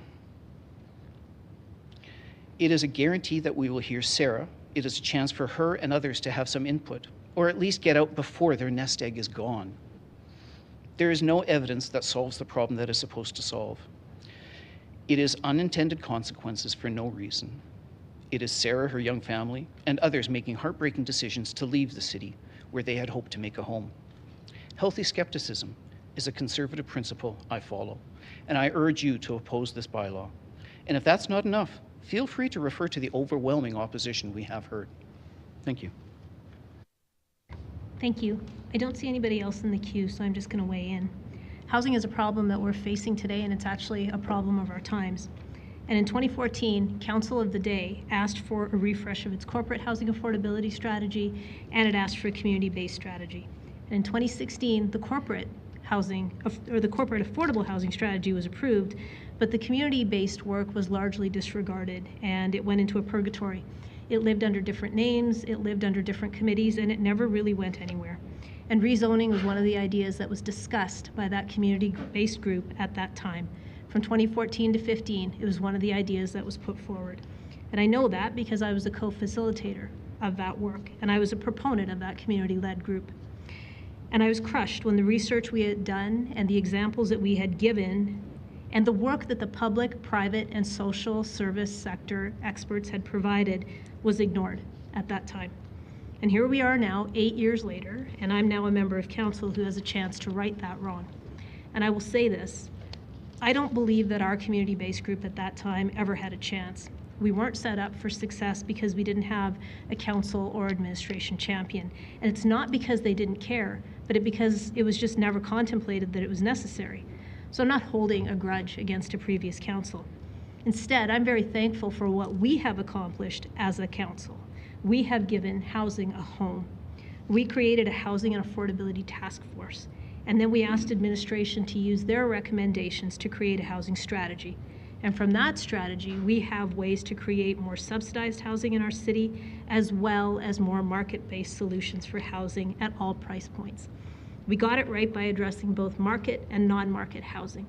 It is a guarantee that we will hear Sarah. It is a chance for her and others to have some input, or at least get out before their nest egg is gone. There is no evidence that solves the problem that is supposed to solve. It is unintended consequences for no reason. It is Sarah, her young family, and others making heartbreaking decisions to leave the city where they had hoped to make a home. Healthy skepticism is a conservative principle I follow, and I urge you to oppose this bylaw. And if that's not enough, feel free to refer to the overwhelming opposition we have heard. Thank you. Thank you. I don't see anybody else in the queue, so I'm just going to weigh in. Housing is a problem that we're facing today, and it's actually a problem of our times. And in 2014, Council of the Day asked for a refresh of its corporate housing affordability strategy, and it asked for a community-based strategy. And in 2016, the corporate affordable housing strategy was approved, but the community-based work was largely disregarded, and it went into a purgatory. It lived under different names, it lived under different committees, and it never really went anywhere. And rezoning was one of the ideas that was discussed by that community-based group at that time. From 2014 to 15, it was one of the ideas that was put forward. And I know that because I was a co-facilitator of that work, and I was a proponent of that community-led group. And I was crushed when the research we had done and the examples that we had given and the work that the public, private, and social service sector experts had provided was ignored at that time. And here we are now, 8 years later, and I'm now a member of council who has a chance to right that wrong. And I will say this, I don't believe that our community-based group at that time ever had a chance. We weren't set up for success because we didn't have a council or administration champion. And it's not because they didn't care, but because it was just never contemplated that it was necessary. So I'm not holding a grudge against a previous council. Instead, I'm very thankful for what we have accomplished as a council. We have given housing a home. We created a housing and affordability task force. And then we asked administration to use their recommendations to create a housing strategy. And from that strategy, we have ways to create more subsidized housing in our city, as well as more market-based solutions for housing at all price points. We got it right by addressing both market and non-market housing.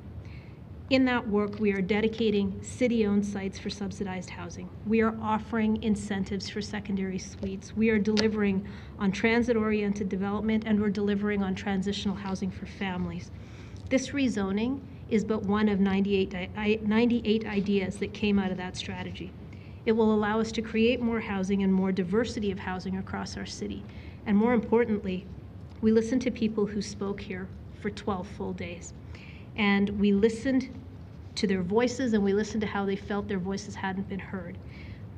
In that work, we are dedicating city-owned sites for subsidized housing. We are offering incentives for secondary suites. We are delivering on transit-oriented development, and we're delivering on transitional housing for families. This rezoning is but one of 98 ideas that came out of that strategy. It will allow us to create more housing and more diversity of housing across our city. And more importantly, we listened to people who spoke here for 12 full days. And we listened to their voices, and we listened to how they felt their voices hadn't been heard.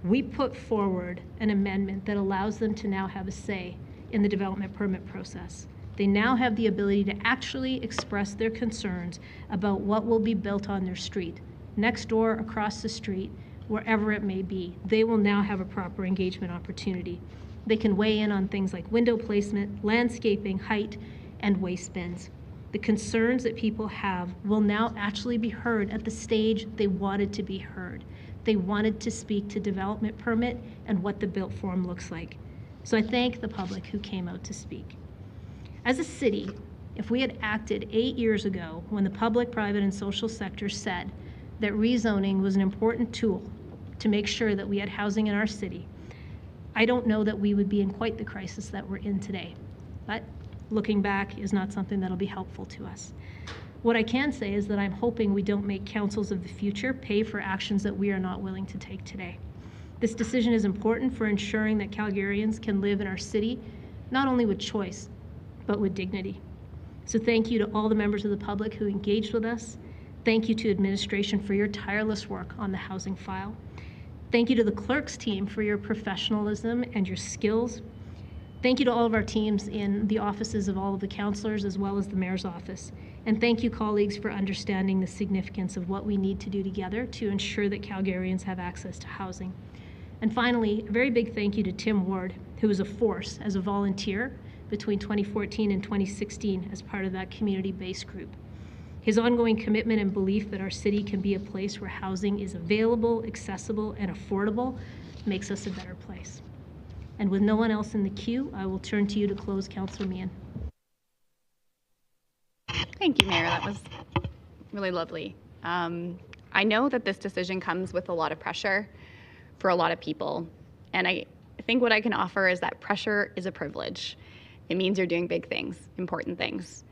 We put forward an amendment that allows them to now have a say in the development permit process. They now have the ability to actually express their concerns about what will be built on their street, next door, across the street, wherever it may be. They will now have a proper engagement opportunity. They can weigh in on things like window placement, landscaping, height, and waste bins. The concerns that people have will now actually be heard at the stage they wanted to be heard. They wanted to speak to development permit and what the built form looks like. So I thank the public who came out to speak. As a city, if we had acted 8 years ago when the public, private, and social sector said that rezoning was an important tool to make sure that we had housing in our city, I don't know that we would be in quite the crisis that we're in today. But looking back is not something that'll be helpful to us. What I can say is that I'm hoping we don't make councils of the future pay for actions that we are not willing to take today. This decision is important for ensuring that Calgarians can live in our city, not only with choice, but with dignity. So thank you to all the members of the public who engaged with us. Thank you to administration for your tireless work on the housing file. Thank you to the clerk's team for your professionalism and your skills. Thank you to all of our teams in the offices of all of the councillors as well as the mayor's office. And thank you, colleagues, for understanding the significance of what we need to do together to ensure that Calgarians have access to housing. And finally, a very big thank you to Tim Ward, who was a force as a volunteer between 2014 and 2016 as part of that community-based group. His ongoing commitment and belief that our city can be a place where housing is available, accessible, and affordable makes us a better place. And with no one else in the queue, I will turn to you to close, Councillor Meehan. Thank you, Mayor. That was really lovely. I know that this decision comes with a lot of pressure for a lot of people. And I think what I can offer is that pressure is a privilege. It means you're doing big things, important things.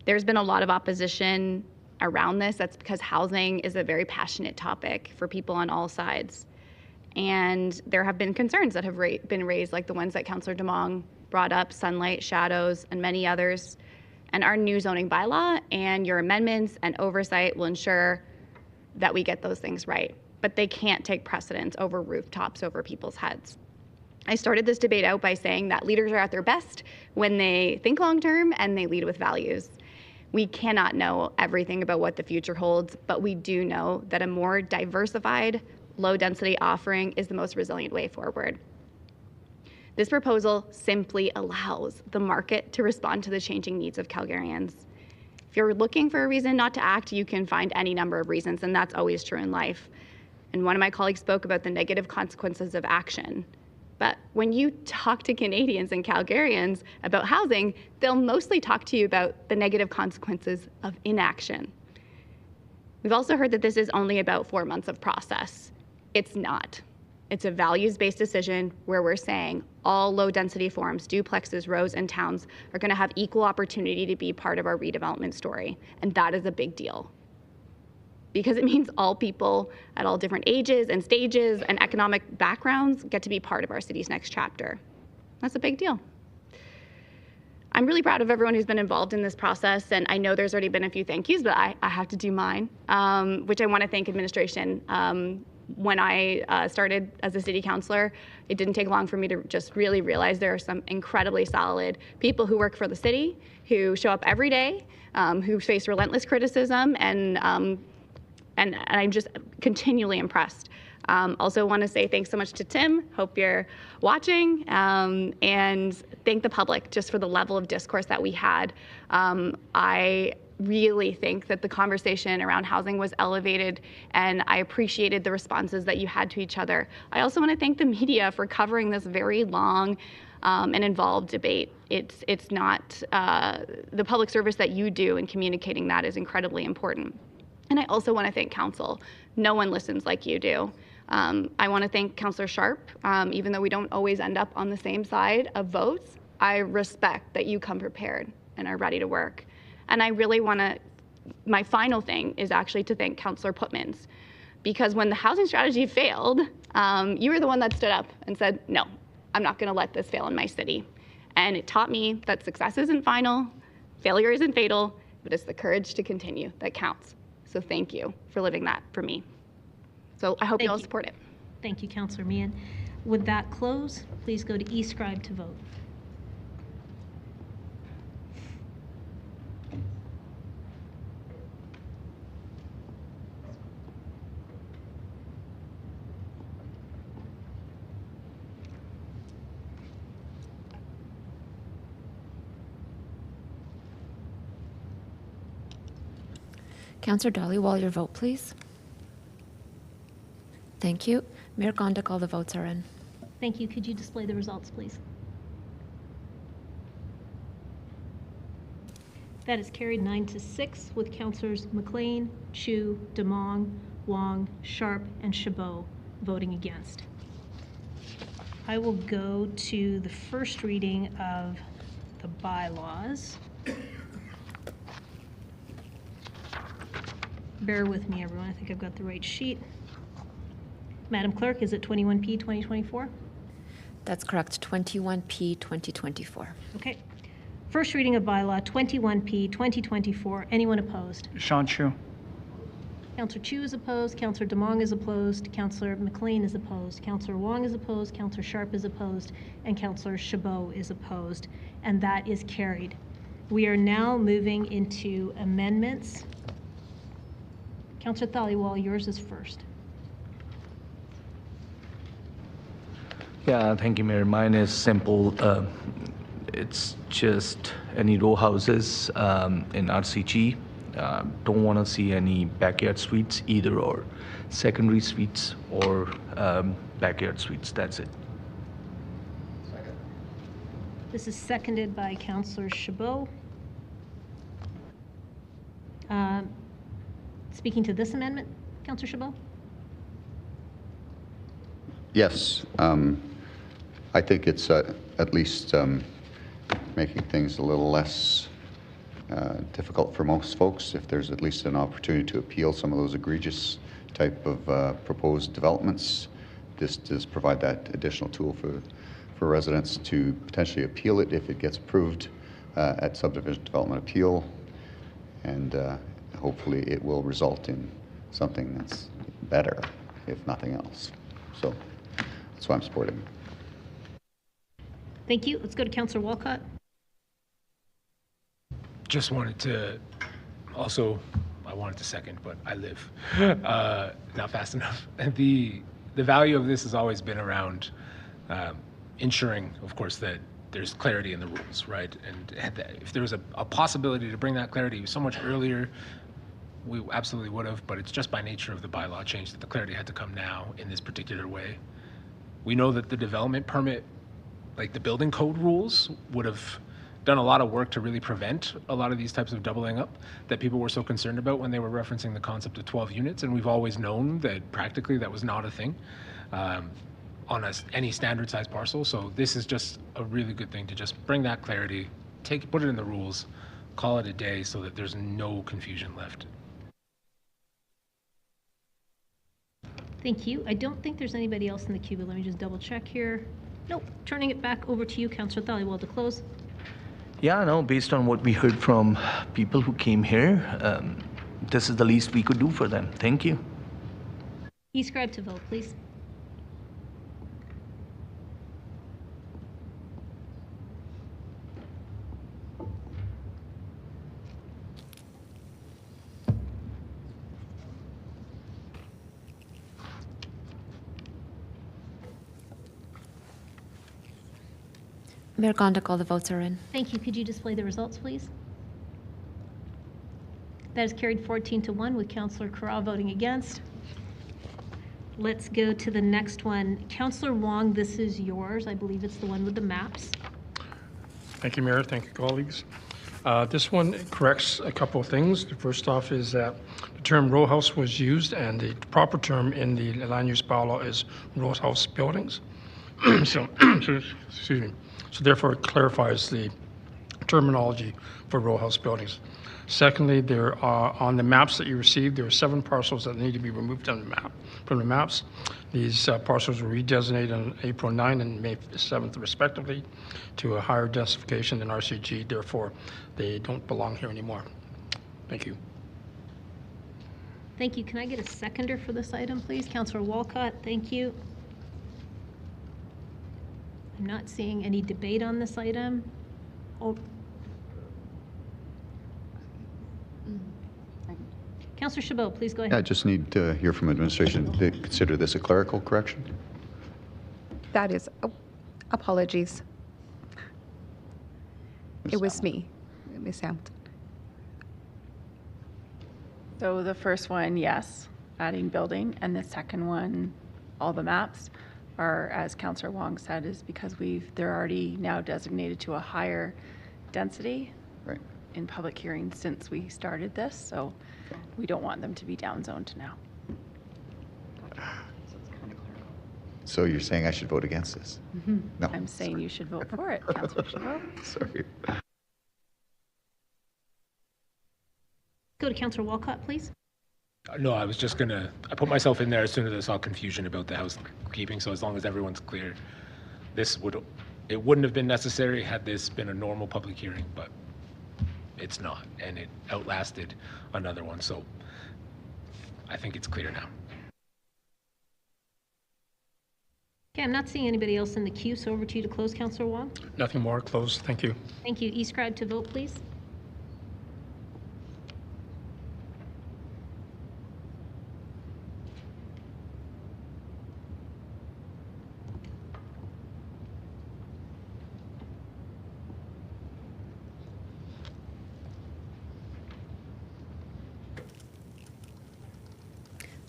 There's been a lot of opposition around this. That's because housing is a very passionate topic for people on all sides. And there have been concerns that have been raised, like the ones that Councillor Demong brought up, sunlight, shadows, and many others. And our new zoning bylaw and your amendments and oversight will ensure that we get those things right. But they can't take precedence over rooftops over people's heads. I started this debate out by saying that leaders are at their best when they think long-term and they lead with values. We cannot know everything about what the future holds, but we do know that a more diversified, low-density offering is the most resilient way forward. This proposal simply allows the market to respond to the changing needs of Calgarians. If you're looking for a reason not to act, you can find any number of reasons, and that's always true in life. And one of my colleagues spoke about the negative consequences of action. But when you talk to Canadians and Calgarians about housing, they'll mostly talk to you about the negative consequences of inaction. We've also heard that this is only about 4 months of process. It's not. It's a values-based decision where we're saying all low-density forms, duplexes, rows, and towns are going to have equal opportunity to be part of our redevelopment story. And that is a big deal, because it means all people at all different ages and stages and economic backgrounds get to be part of our city's next chapter. That's a big deal. I'm really proud of everyone who's been involved in this process, and I know there's already been a few thank yous, but I have to do mine, which I want to thank administration. When I started as a city councilor, it didn't take long for me to just really realize there are some incredibly solid people who work for the city, who show up every day, who face relentless criticism, and I'm just continually impressed. Also want to say thanks so much to Tim. Hope you're watching, and thank the public just for the level of discourse that we had. I really think that the conversation around housing was elevated, and I appreciated the responses that you had to each other. I also want to thank the media for covering this very long and involved debate. It's not the public service that you do in communicating that is incredibly important. And I also want to thank council. No one listens like you do. I want to thank Councillor Sharp. Even though we don't always end up on the same side of votes, I respect that you come prepared and are ready to work. And I really want to, my final thing is actually to thank Councillor Putmans, because when the housing strategy failed, you were the one that stood up and said, no, I'm not going to let this fail in my city. And it taught me that success isn't final, failure isn't fatal, but it's the courage to continue that counts. So thank you for living that for me. So I hope you all support it. Thank you, Councillor Meehan. Would that close? Please go to e-scribe to vote. Councillor Dhaliwal, your vote, please. Thank you. Mayor Gondik, all the votes are in. Thank you. Could you display the results, please? That is carried 9-6 with Councillors McLean, Chu, Demong, Wong, Sharp, and Chabot voting against. I will go to the first reading of the bylaws. Bear with me, everyone. I think I've got the right sheet. Madam Clerk, is it 21P 2024? That's correct, 21P 2024. Okay. First reading of bylaw 21P 2024. Anyone opposed? Sean Chu. Councillor Chu is opposed. Councillor Demong is opposed. Councillor McLean is opposed. Councillor Wong is opposed. Councillor Sharp is opposed. And Councillor Chabot is opposed. And that is carried. We are now moving into amendments. Councillor Dhaliwal, yours is first. Yeah, thank you, Mayor. Mine is simple. It's just any row houses in RCG. Don't want to see any backyard suites either, or secondary suites or backyard suites. That's it. This is seconded by Councillor Chabot. Speaking to this amendment, Councillor Chabot? Yes. I think it's at least making things a little less difficult for most folks if there's at least an opportunity to appeal some of those egregious type of proposed developments. This does provide that additional tool for residents to potentially appeal it if it gets approved at subdivision development appeal, and hopefully it will result in something that's better, if nothing else. So that's why I'm supporting. Thank you. Let's go to Councillor Walcott. Just wanted to also, I wanted to second, but I live not fast enough. And the value of this has always been around ensuring, of course, that there's clarity in the rules, right? And if there was a possibility to bring that clarity so much earlier, we absolutely would have, but it's just by nature of the bylaw change that the clarity had to come now in this particular way. We know that the development permit, like the building code rules, would have done a lot of work to really prevent a lot of these types of doubling up that people were so concerned about when they were referencing the concept of 12 units, and we've always known that practically that was not a thing. on any standard size parcel. So this is just a really good thing to just bring that clarity, put it in the rules, call it a day so that there's no confusion left. Thank you. I don't think there's anybody else in the queue, but let me just double check here. Nope. Turning it back over to you, Councillor Thaliwal, to close. Yeah, no, based on what we heard from people who came here, this is the least we could do for them. Thank you. E-scribe to vote, please. Mayor Gondik, all the votes are in. Thank you. Could you display the results, please? That is carried 14-1 with Councillor Corral voting against. Let's go to the next one. Councillor Wong, this is yours. I believe it's the one with the maps. Thank you, Mayor. Thank you, colleagues. This one corrects a couple of things. The first off is that the term row house was used, and the proper term in the land use bylaw is row house buildings. So excuse me. So therefore, it clarifies the terminology for row house buildings. Secondly, there are on the maps that you received, there are 7 parcels that need to be removed from the maps. These parcels were redesignated on April 9 and May 7th, respectively, to a higher densification than RCG. Therefore, they don't belong here anymore. Thank you. Thank you. Can I get a seconder for this item, please? Councillor Walcott, thank you. I'm not seeing any debate on this item. Oh. Councillor Chabot, please go ahead. Yeah, I just need to hear from administration to consider this a clerical correction. That is, apologies. It was me, Ms. Hampton. So the first one, yes, adding building, and the second one, all the maps are, as Councillor Wong said, is because they're already now designated to a higher density in public hearings since we started this, so we don't want them to be downzoned now. So you're saying I should vote against this? No. I'm saying you should vote for it, Councillor Chabot. Sorry. Go to Councillor Walcott, please. No, I was just I put myself in there as soon as I saw confusion about the housekeeping, so as long as everyone's clear, it wouldn't have been necessary had this been a normal public hearing, but it's not, and it outlasted another one, so I think it's clear now. Okay, I'm not seeing anybody else in the queue, so over to you to close, Councillor Wong. Nothing more. Close. Thank you. Thank you. E-scribe to vote, please.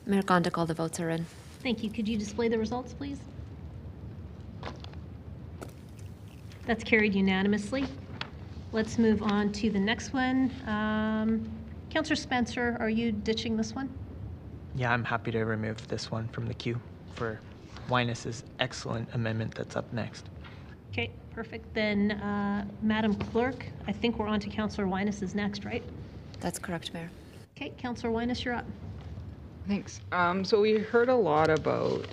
Mayor Gondik, all the votes are in. Thank you. Could you display the results, please? That's carried unanimously. Let's move on to the next one. Councillor Spencer, are you ditching this one? Yeah, I'm happy to remove this one from the queue for Winus's excellent amendment that's up next. Okay, perfect. Then, Madam Clerk, I think we're on to Councillor Winus's next, right? That's correct, Mayor. Okay, Councillor Winus, you're up. Thanks. So we heard a lot about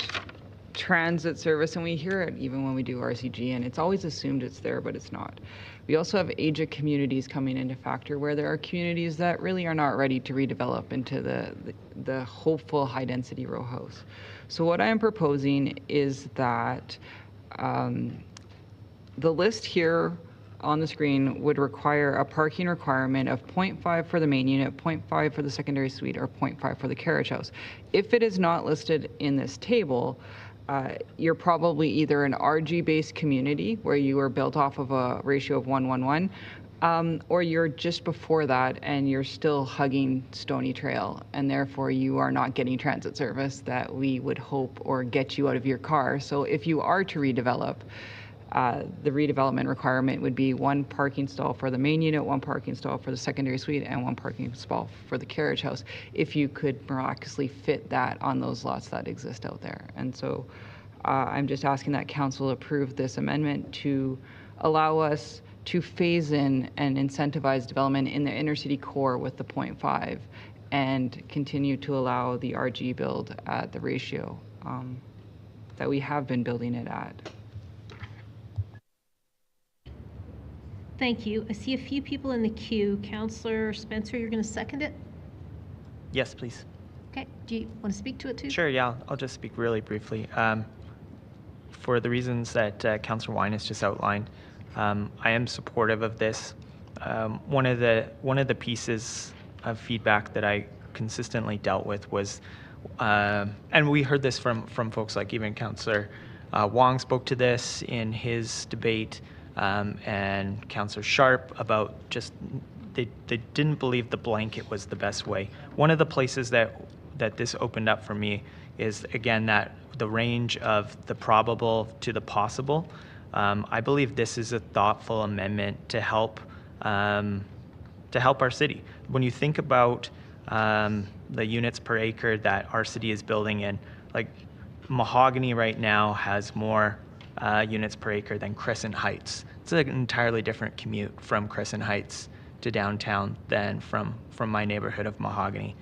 transit service, and we hear it even when we do RCG, and it's always assumed it's there, but it's not. We also have age of communities coming into factor, where there are communities that really are not ready to redevelop into the hopeful high-density row house. So what I am proposing is that the list here on the screen would require a parking requirement of 0.5 for the main unit, 0.5 for the secondary suite, or 0.5 for the carriage house. If it is not listed in this table, you're probably either an RG-based community where you are built off of a ratio of 1:1:1, or you're just before that and you're still hugging Stony Trail, and therefore you are not getting transit service that we would hope or get you out of your car. So if you are to redevelop, the redevelopment requirement would be 1 parking stall for the main unit, 1 parking stall for the secondary suite, and 1 parking stall for the carriage house, if you could miraculously fit that on those lots that exist out there. And so I'm just asking that council approve this amendment to allow us to phase in and incentivize development in the inner city core with the 0.5 and continue to allow the RG build at the ratio that we have been building it at. Thank you. I see a few people in the queue. Councillor Spencer, you're going to second it? Yes, please. Okay. Do you want to speak to it too? Sure, yeah, I'll just speak really briefly. For the reasons that Councillor Wine has just outlined, I am supportive of this. One of the pieces of feedback that I consistently dealt with was, and we heard this from folks like even Councillor Wong spoke to this in his debate, and Councillor Sharp about just they didn't believe the blanket was the best way. One of the places that this opened up for me is, again, that the range of the probable to the possible. I believe this is a thoughtful amendment to help our city. When you think about the units per acre that our city is building in, like Mahogany right now has more units per acre than Crescent Heights. It's an entirely different commute from Crescent Heights to downtown than from my neighborhood of Mahogany.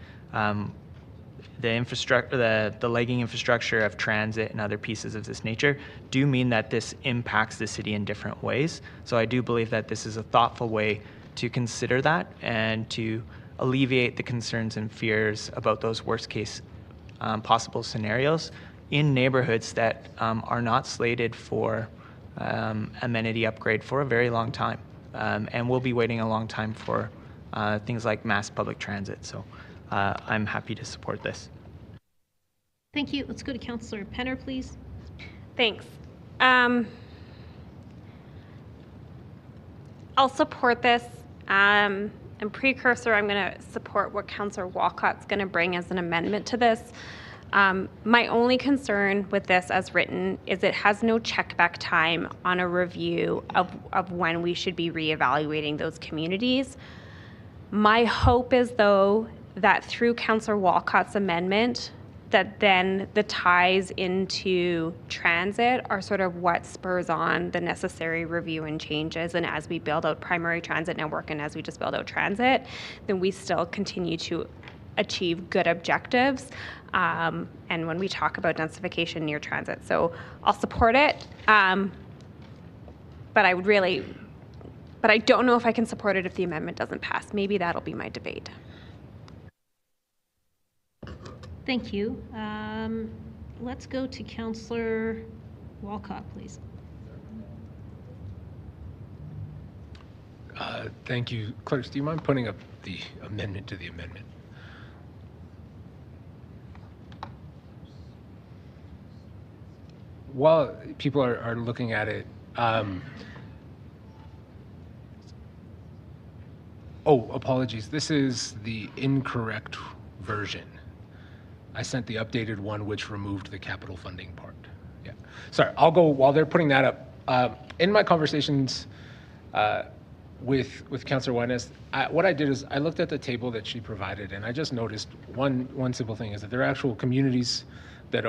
The infrastructure, the lagging infrastructure of transit and other pieces of this nature do mean that this impacts the city in different ways. So I do believe that this is a thoughtful way to consider that and to alleviate the concerns and fears about those worst case possible scenarios in neighborhoods that are not slated for amenity upgrade for a very long time. And we'll be waiting a long time for things like mass public transit. So I'm happy to support this. Thank you. Let's go to Councillor Penner, please. Thanks. I'll support this. And precursor, I'm going to support what Councillor Walcott's going to bring as an amendment to this. My only concern with this as written is it has no check back time on a review of when we should be reevaluating those communities. My hope is, though, that through Councillor Walcott's amendment, that then the ties into transit are sort of what spurs on the necessary review and changes. And as we build out primary transit network and as we just build out transit, then we still continue to achieve good objectives. And when we talk about densification near transit. So I'll support it, but I don't know if I can support it if the amendment doesn't pass. Maybe that'll be my debate. Thank you. Let's go to Councillor Walcott, please. Thank you. Clerks, do you mind putting up the amendment to the amendment? While people are looking at it, apologies. This is the incorrect version. I sent the updated one, which removed the capital funding part. Yeah. Sorry, I'll go while they're putting that up. In my conversations with Councillor Weines, what I did is I looked at the table that she provided, and I just noticed one simple thing is that there are actual communities that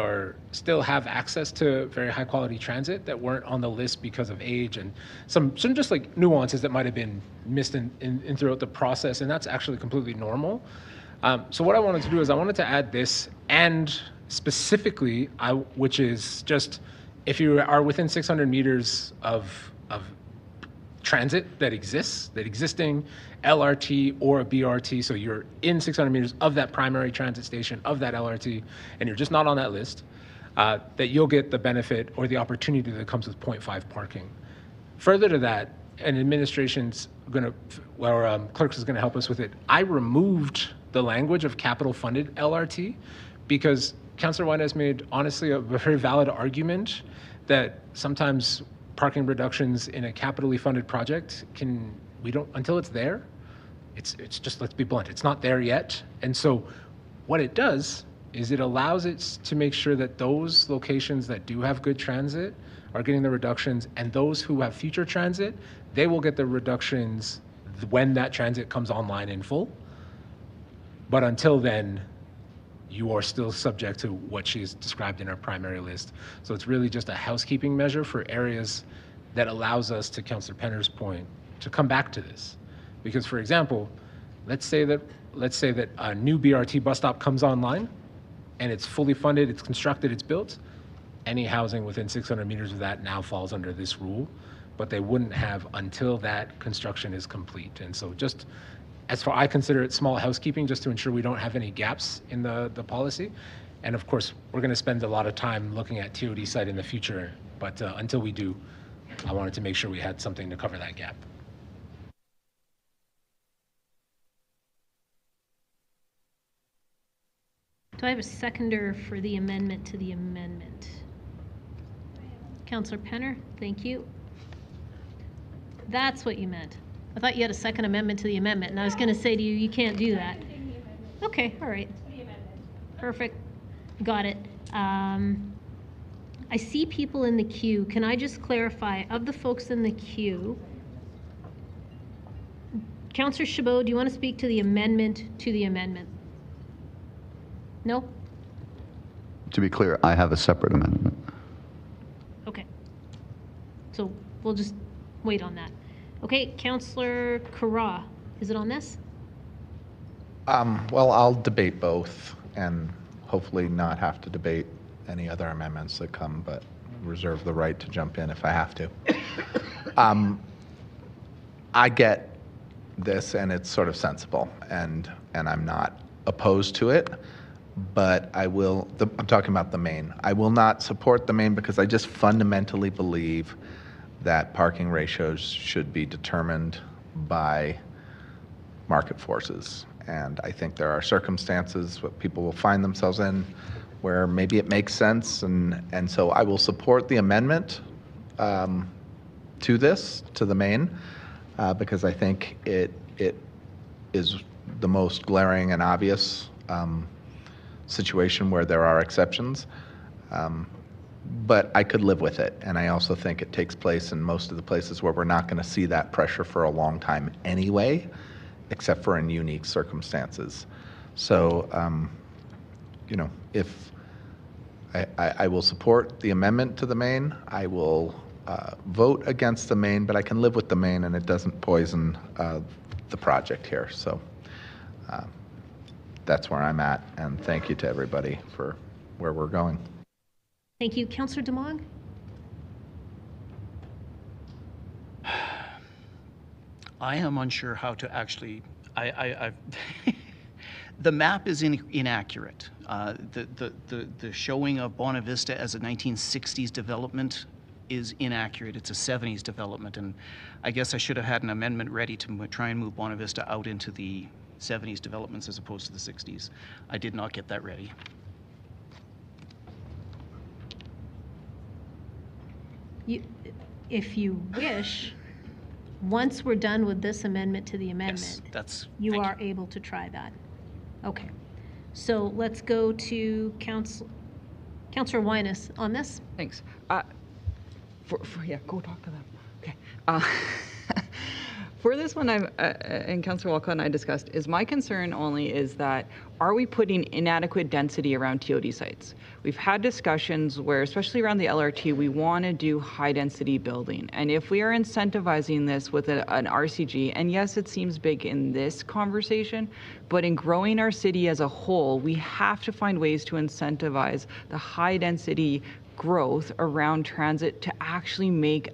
still have access to very high quality transit that weren't on the list because of age and some just like nuances that might have been missed in throughout the process, and that's actually completely normal. So what I wanted to do is I wanted to add this, and specifically, which is just if you are within 600 meters of transit that existing LRT or a BRT, so you're in 600 meters of that primary transit station of that LRT, and you're just not on that list, that you'll get the benefit or the opportunity that comes with 0.5 parking. Further to that, and administration's clerks is gonna help us with it, I removed the language of capital funded LRT because Councillor Weines made honestly a very valid argument that sometimes parking reductions in a capitally funded project until it's there, it's just, let's be blunt, it's not there yet. And so what it does is it allows it to make sure that those locations that do have good transit are getting the reductions, and those who have future transit, they will get the reductions when that transit comes online in full. But until then, you are still subject to what she's described in our primary list. So it's really just a housekeeping measure for areas that allows us, to Councillor Penner's point, to come back to this. Because, for example, let's say that a new BRT bus stop comes online and it's fully funded, it's constructed, it's built. Any housing within 600 meters of that now falls under this rule, but they wouldn't have until that construction is complete. And so just as far, I consider it small housekeeping just to ensure we don't have any gaps in the policy. And of course, we're going to spend a lot of time looking at TOD site in the future, but until we do, I wanted to make sure we had something to cover that gap. Do I have a seconder for the amendment to the amendment? Councillor Penner, thank you. That's what you meant. I thought you had a second amendment to the amendment, and I was going to say to you, you can't do that. Okay, all right. Perfect. Got it. I see people in the queue. Can I just clarify, of the folks in the queue, Councillor Chabot, do you want to speak to the amendment to the amendment? No? To be clear, I have a separate amendment. Okay. So we'll just wait on that. Okay, Councillor Carra, is it on this? Well, I'll debate both and hopefully not have to debate any other amendments that come, but reserve the right to jump in if I have to. I get this, and it's sort of sensible, and I'm not opposed to it, but I will, I'm talking about the main. I will not support the main because I just fundamentally believe that parking ratios should be determined by market forces. And I think there are circumstances what people will find themselves in where maybe it makes sense. And so I will support the amendment to this, to the main, because I think it is the most glaring and obvious situation where there are exceptions. But I could live with it. And I also think it takes place in most of the places where we're not going to see that pressure for a long time anyway, except for in unique circumstances. So, you know, if I will support the amendment to the main, I will vote against the main, but I can live with the main and it doesn't poison the project here. So that's where I'm at. And thank you to everybody for where we're going. Thank you. Councillor Demong? I am unsure how to actually, the map is inaccurate. The showing of Bonavista Vista as a 1960s development is inaccurate. It's a 70s development, and I guess I should have had an amendment ready to try and move Bonavista Vista out into the 70s developments as opposed to the 60s. I did not get that ready. If you wish, once we're done with this amendment to the amendment, yes, you are able to try that. Okay. So let's go to Councillor Winus on this. Thanks. Yeah, go talk to them. Okay. For this one, and Councillor Walcott and I discussed, is my concern only is that, are we putting inadequate density around TOD sites? We've had discussions where, especially around the LRT, we want to do high density building. And if we are incentivizing this with an RCG, and yes, it seems big in this conversation, but in growing our city as a whole, we have to find ways to incentivize the high density growth around transit to actually make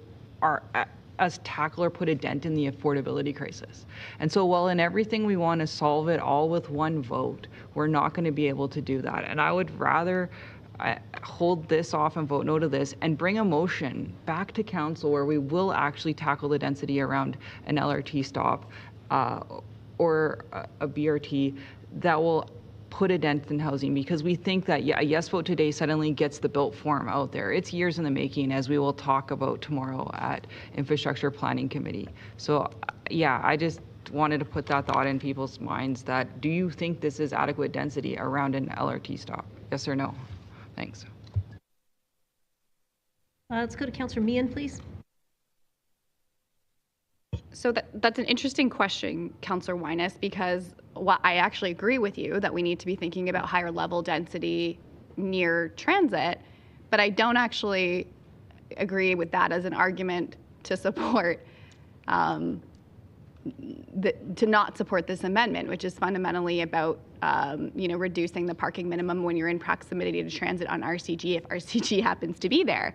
us tackle or put a dent in the affordability crisis. And so while in everything we want to solve it all with one vote, we're not going to be able to do that. And I would rather hold this off and vote no to this and bring a motion back to council where we will actually tackle the density around an LRT stop or a BRT that will put a dent in housing, because we think that a yes vote today suddenly gets the built form out there. It's years in the making, as we will talk about tomorrow at Infrastructure Planning Committee. So yeah, I just wanted to put that thought in people's minds that, do you think this is adequate density around an LRT stop? Yes or no? Thanks. Let's go to Councillor Meehan, please. So that's an interesting question, Councillor Winus, because I actually agree with you that we need to be thinking about higher level density near transit, but I don't actually agree with that as an argument to support, to not support this amendment, which is fundamentally about, reducing the parking minimum when you're in proximity to transit on RCG if RCG happens to be there.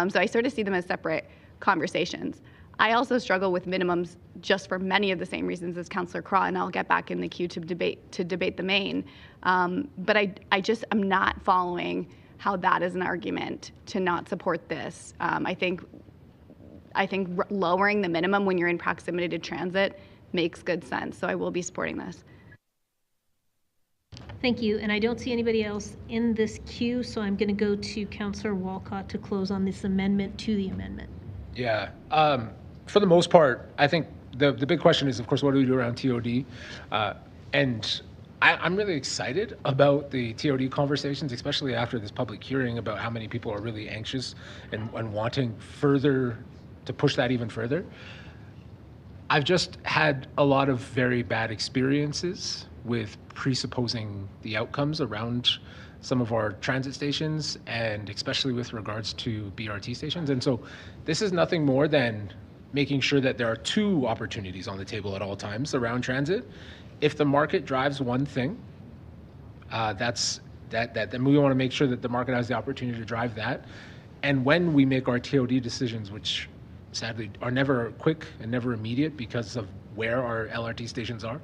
So I sort of see them as separate conversations. I also struggle with minimums just for many of the same reasons as Councillor Craw, and I'll get back in the queue to debate the main. But I just am not following how that is an argument to not support this. I think lowering the minimum when you're in proximity to transit makes good sense. So I will be supporting this. Thank you. And I don't see anybody else in this queue, so I'm going to go to Councillor Walcott to close on this amendment to the amendment. Yeah. For the most part, I think the big question is, of course, what do we do around TOD? And I'm really excited about the TOD conversations, especially after this public hearing about how many people are really anxious and wanting further to push that even further. I've just had a lot of very bad experiences with presupposing the outcomes around some of our transit stations, and especially with regards to BRT stations. And so this is nothing more than making sure that there are two opportunities on the table at all times around transit. If the market drives one thing, then we want to make sure that the market has the opportunity to drive that. And when we make our TOD decisions, which sadly are never quick and never immediate because of where our LRT stations are,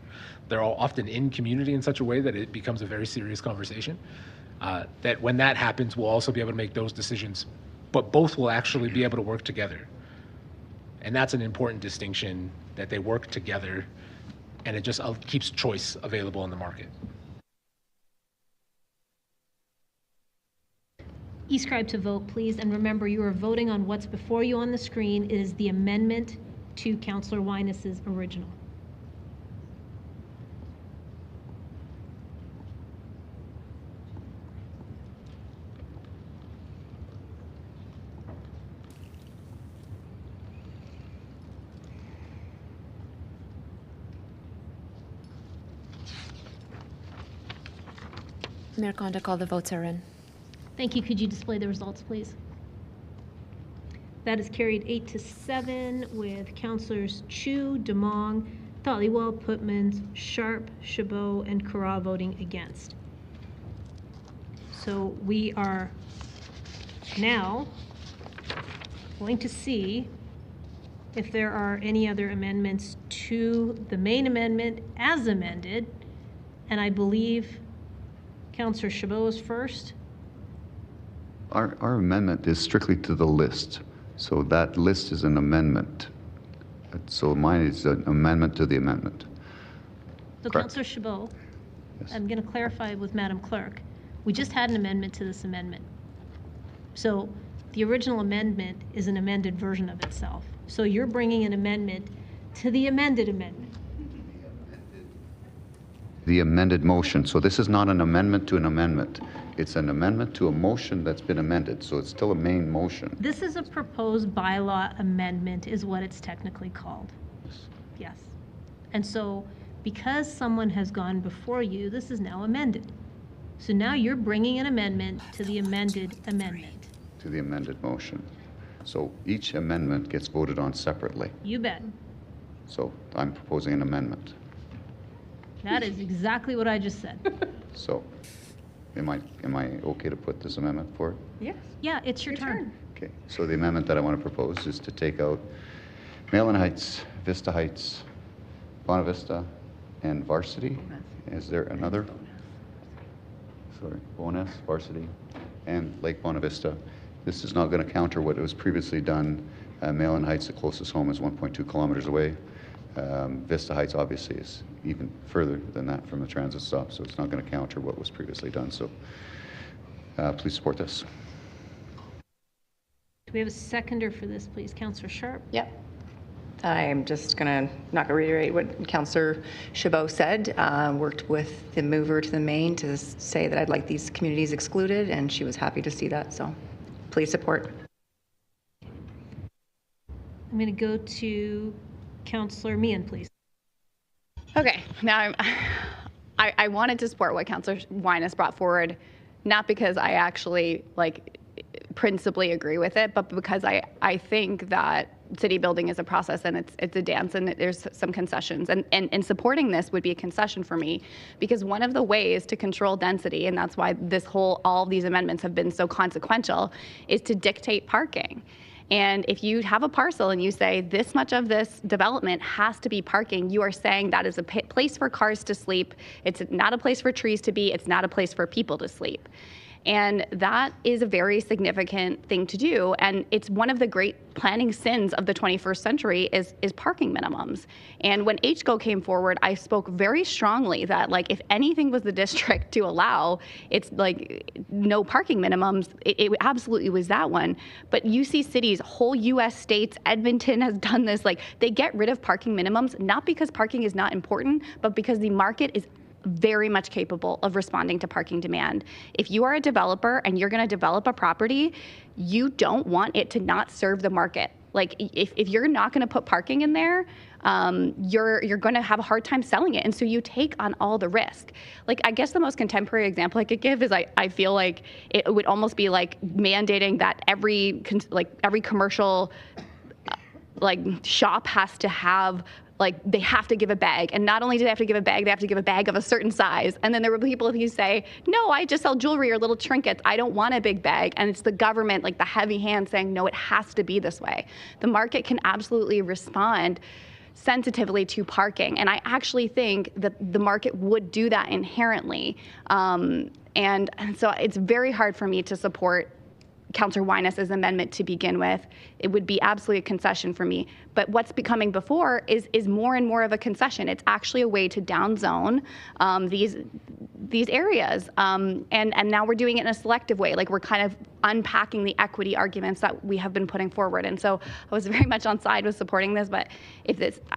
they're all often in community in such a way that it becomes a very serious conversation. That when that happens, we'll also be able to make those decisions, but both will actually be able to work together. And that's an important distinction, that they work together, and it just keeps choice available in the market. E-scribe to vote, please. And remember, you are voting on what's before you on the screen. It is the amendment to Councillor Winus's original. Mayor Condic, all the votes are in. Thank you. Could you display the results, please? That is carried 8-7 with Councillors Chu, Demong, Thaliwal, Putman, Sharp, Chabot, and Kara voting against. So we are now going to see if there are any other amendments to the main amendment as amended. And I believe Councillor Chabot is first. Our amendment is strictly to the list. So that list is an amendment. So mine is an amendment to the amendment. So Councillor Chabot, yes. I'm going to clarify with Madam Clerk. We just had an amendment to this amendment. So the original amendment is an amended version of itself. So you're bringing an amendment to the amended amendment. The amended motion. So this is not an amendment to an amendment. It's an amendment to a motion that's been amended. So it's still a main motion. This is a proposed bylaw amendment is what it's technically called. Yes. And so because someone has gone before you, this is now amended. So now you're bringing an amendment to the amended amendment. To the amended motion. So each amendment gets voted on separately. You bet. So I'm proposing an amendment. That is exactly what I just said. So am I okay to put this amendment forward? Yes. Yeah, it's your turn. Okay. So the amendment that I want to propose is to take out Malin Heights, Vista Heights, Bonavista, Vista, and Varsity. Is there another? Sorry, Bonas, Varsity, and Lake Bonavista. This is not going to counter what was previously done. Malin Heights, the closest home, is 1.2 kilometers away. Vista Heights obviously is even further than that from the transit stop, so it's not going to counter what was previously done. So please support this. Do we have a seconder for this, please? Councillor Sharp? Yep. I'm just not going to reiterate what Councillor Chabot said. Worked with the mover to the main to say that I'd like these communities excluded, and she was happy to see that. So please support. I'm going to go to Councillor Meehan, please. Okay, now I wanted to support what Councillor Winus brought forward, not because I actually principally agree with it, but because I think that city building is a process and it's a dance and there's some concessions. And supporting this would be a concession for me, because one of the ways to control density, and that's why all of these amendments have been so consequential, is to dictate parking. And if you have a parcel and you say this much of this development has to be parking, you are saying that is a place for cars to sleep. It's not a place for trees to be. It's not a place for people to sleep. And that is a very significant thing to do. And it's one of the great planning sins of the 21st century is parking minimums. And when HGO came forward, I spoke very strongly that if anything was the district to allow, it's no parking minimums. It absolutely was that one. But you see cities, whole US states, Edmonton has done this. They get rid of parking minimums, not because parking is not important, but because the market is very much capable of responding to parking demand. If you are a developer and you're going to develop a property, you don't want it to not serve the market. If you're not going to put parking in there, you're going to have a hard time selling it. And so you take on all the risk. I guess the most contemporary example I could give is I feel like it would almost be mandating that every commercial shop has to have they have to give a bag. And not only do they have to give a bag, they have to give a bag of a certain size. And then there were people who say, no, I just sell jewelry or little trinkets. I don't want a big bag. And it's the government, the heavy hand saying, no, it has to be this way. The market can absolutely respond sensitively to parking. And I actually think that the market would do that inherently. And so it's very hard for me to support Councillor Winus's amendment to begin with. It would be absolutely a concession for me. But what's becoming before is more and more of a concession. It's actually a way to downzone these areas. And now we're doing it in a selective way. We're kind of unpacking the equity arguments that we have been putting forward. And so I was very much on side with supporting this, but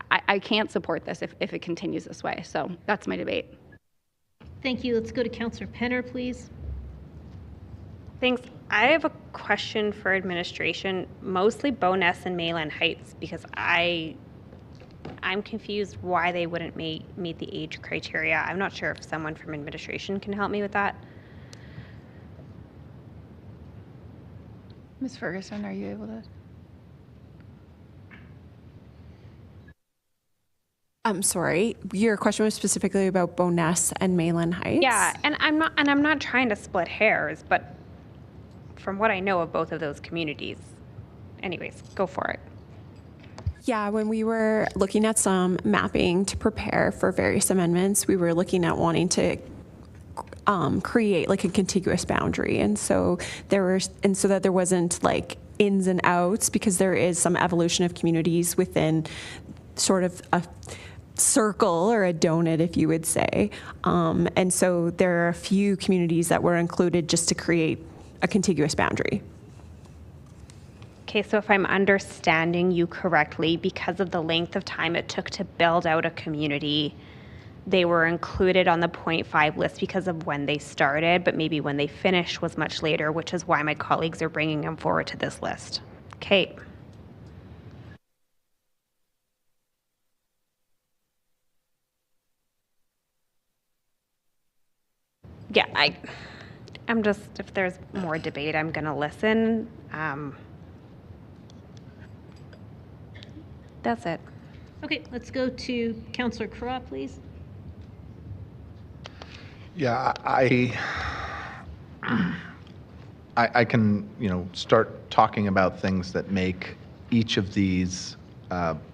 I can't support this if it continues this way. So that's my debate. Thank you. Let's go to Councillor Penner, please. Thanks. I have a question for administration, mostly Bowness and Mayland Heights, because I'm confused why they wouldn't meet the age criteria. I'm not sure if someone from administration can help me with that. Ms. Ferguson, are you able to? I'm sorry, your question was specifically about Bowness and Mayland Heights? Yeah, and I'm not trying to split hairs, but from what I know of both of those communities. Anyways, go for it. Yeah, when we were looking at some mapping to prepare for various amendments, we were looking at wanting to create a contiguous boundary. And so that there wasn't ins and outs, because there is some evolution of communities within sort of a circle or a donut, if you would say. And so there are a few communities that were included just to create a contiguous boundary. Okay, so if I'm understanding you correctly, because of the length of time it took to build out a community, they were included on the 0.5 list because of when they started, but maybe when they finished was much later, which is why my colleagues are bringing them forward to this list. Okay. Yeah, I'm just, if there's more debate, I'm going to listen. That's it. Okay, let's go to Councillor Craw, please. Yeah, I can, start talking about things that make each of these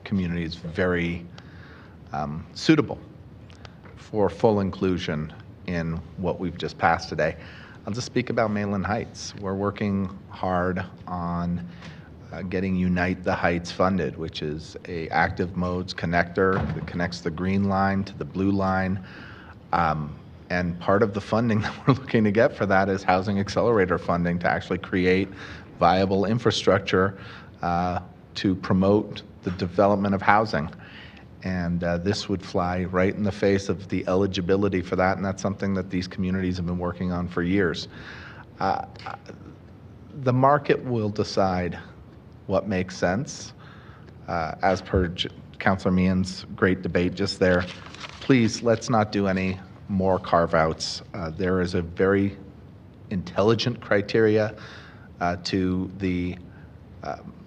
communities very suitable for full inclusion in what we've just passed today. I'll just speak about Mayland Heights. We're working hard on getting Unite the Heights funded, which is a active modes connector that connects the green line to the blue line. And part of the funding that we're looking to get for that is housing accelerator funding to actually create viable infrastructure to promote the development of housing. And this would fly right in the face of the eligibility for that, and that's something that these communities have been working on for years. The market will decide what makes sense. As per Councillor Meehan's great debate just there. Please, let's not do any more carve-outs. There is a very intelligent criteria to the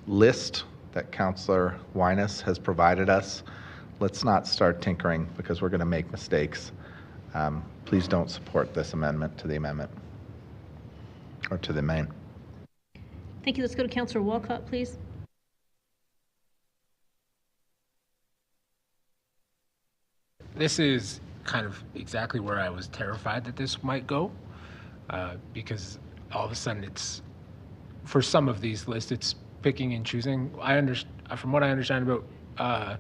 list that Councillor Winus has provided us. Let's not start tinkering because we're going to make mistakes. Please don't support this amendment to the amendment or to the main. Thank you. Let's go to Councillor Walcott, please. This is kind of exactly where I was terrified that this might go, because all of a sudden it's, for some of these lists, it's picking and choosing. From what I understand about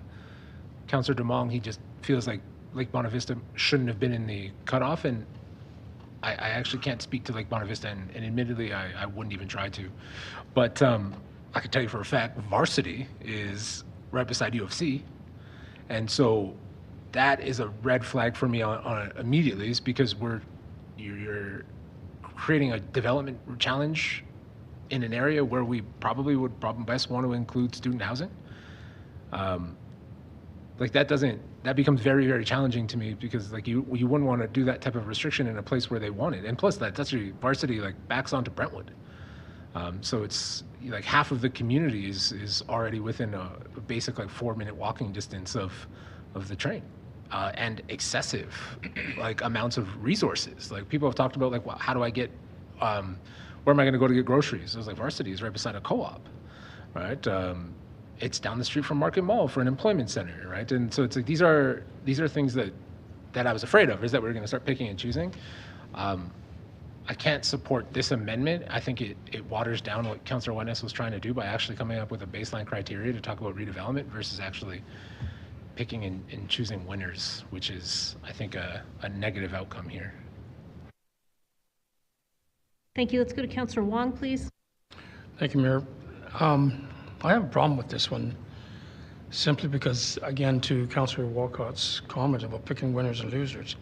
Councillor Demong, he just feels like Lake Bonavista shouldn't have been in the cutoff, and I actually can't speak to Lake Bonavista, and admittedly, I wouldn't even try to. But I can tell you for a fact, Varsity is right beside U of C, and so that is a red flag for me on immediately, is because you're creating a development challenge in an area where we probably would best want to include student housing. Like that becomes very, very challenging to me, because like you wouldn't want to do that type of restriction in a place where they want it. And plus that's actually Varsity like backs onto Brentwood. So it's like half of the community is already within a basic like 4-minute walking distance of the train. And excessive like amounts of resources. Like people have talked about like, well, how do I get, where am I going to go to get groceries? It was like Varsity is right beside a co-op, right? It's down the street from Market Mall for an employment center, right? And so it's like these are things that I was afraid of, is that we're going to start picking and choosing. I can't support this amendment. I think it waters down what Councillor Winus was trying to do by actually coming up with a baseline criteria to talk about redevelopment versus actually picking and choosing winners, which is, I think, a negative outcome here. Thank you. Let's go to Councillor Wong, please. Thank you, Mayor. I have a problem with this one simply because, again, to Councillor Walcott's comment about picking winners and losers,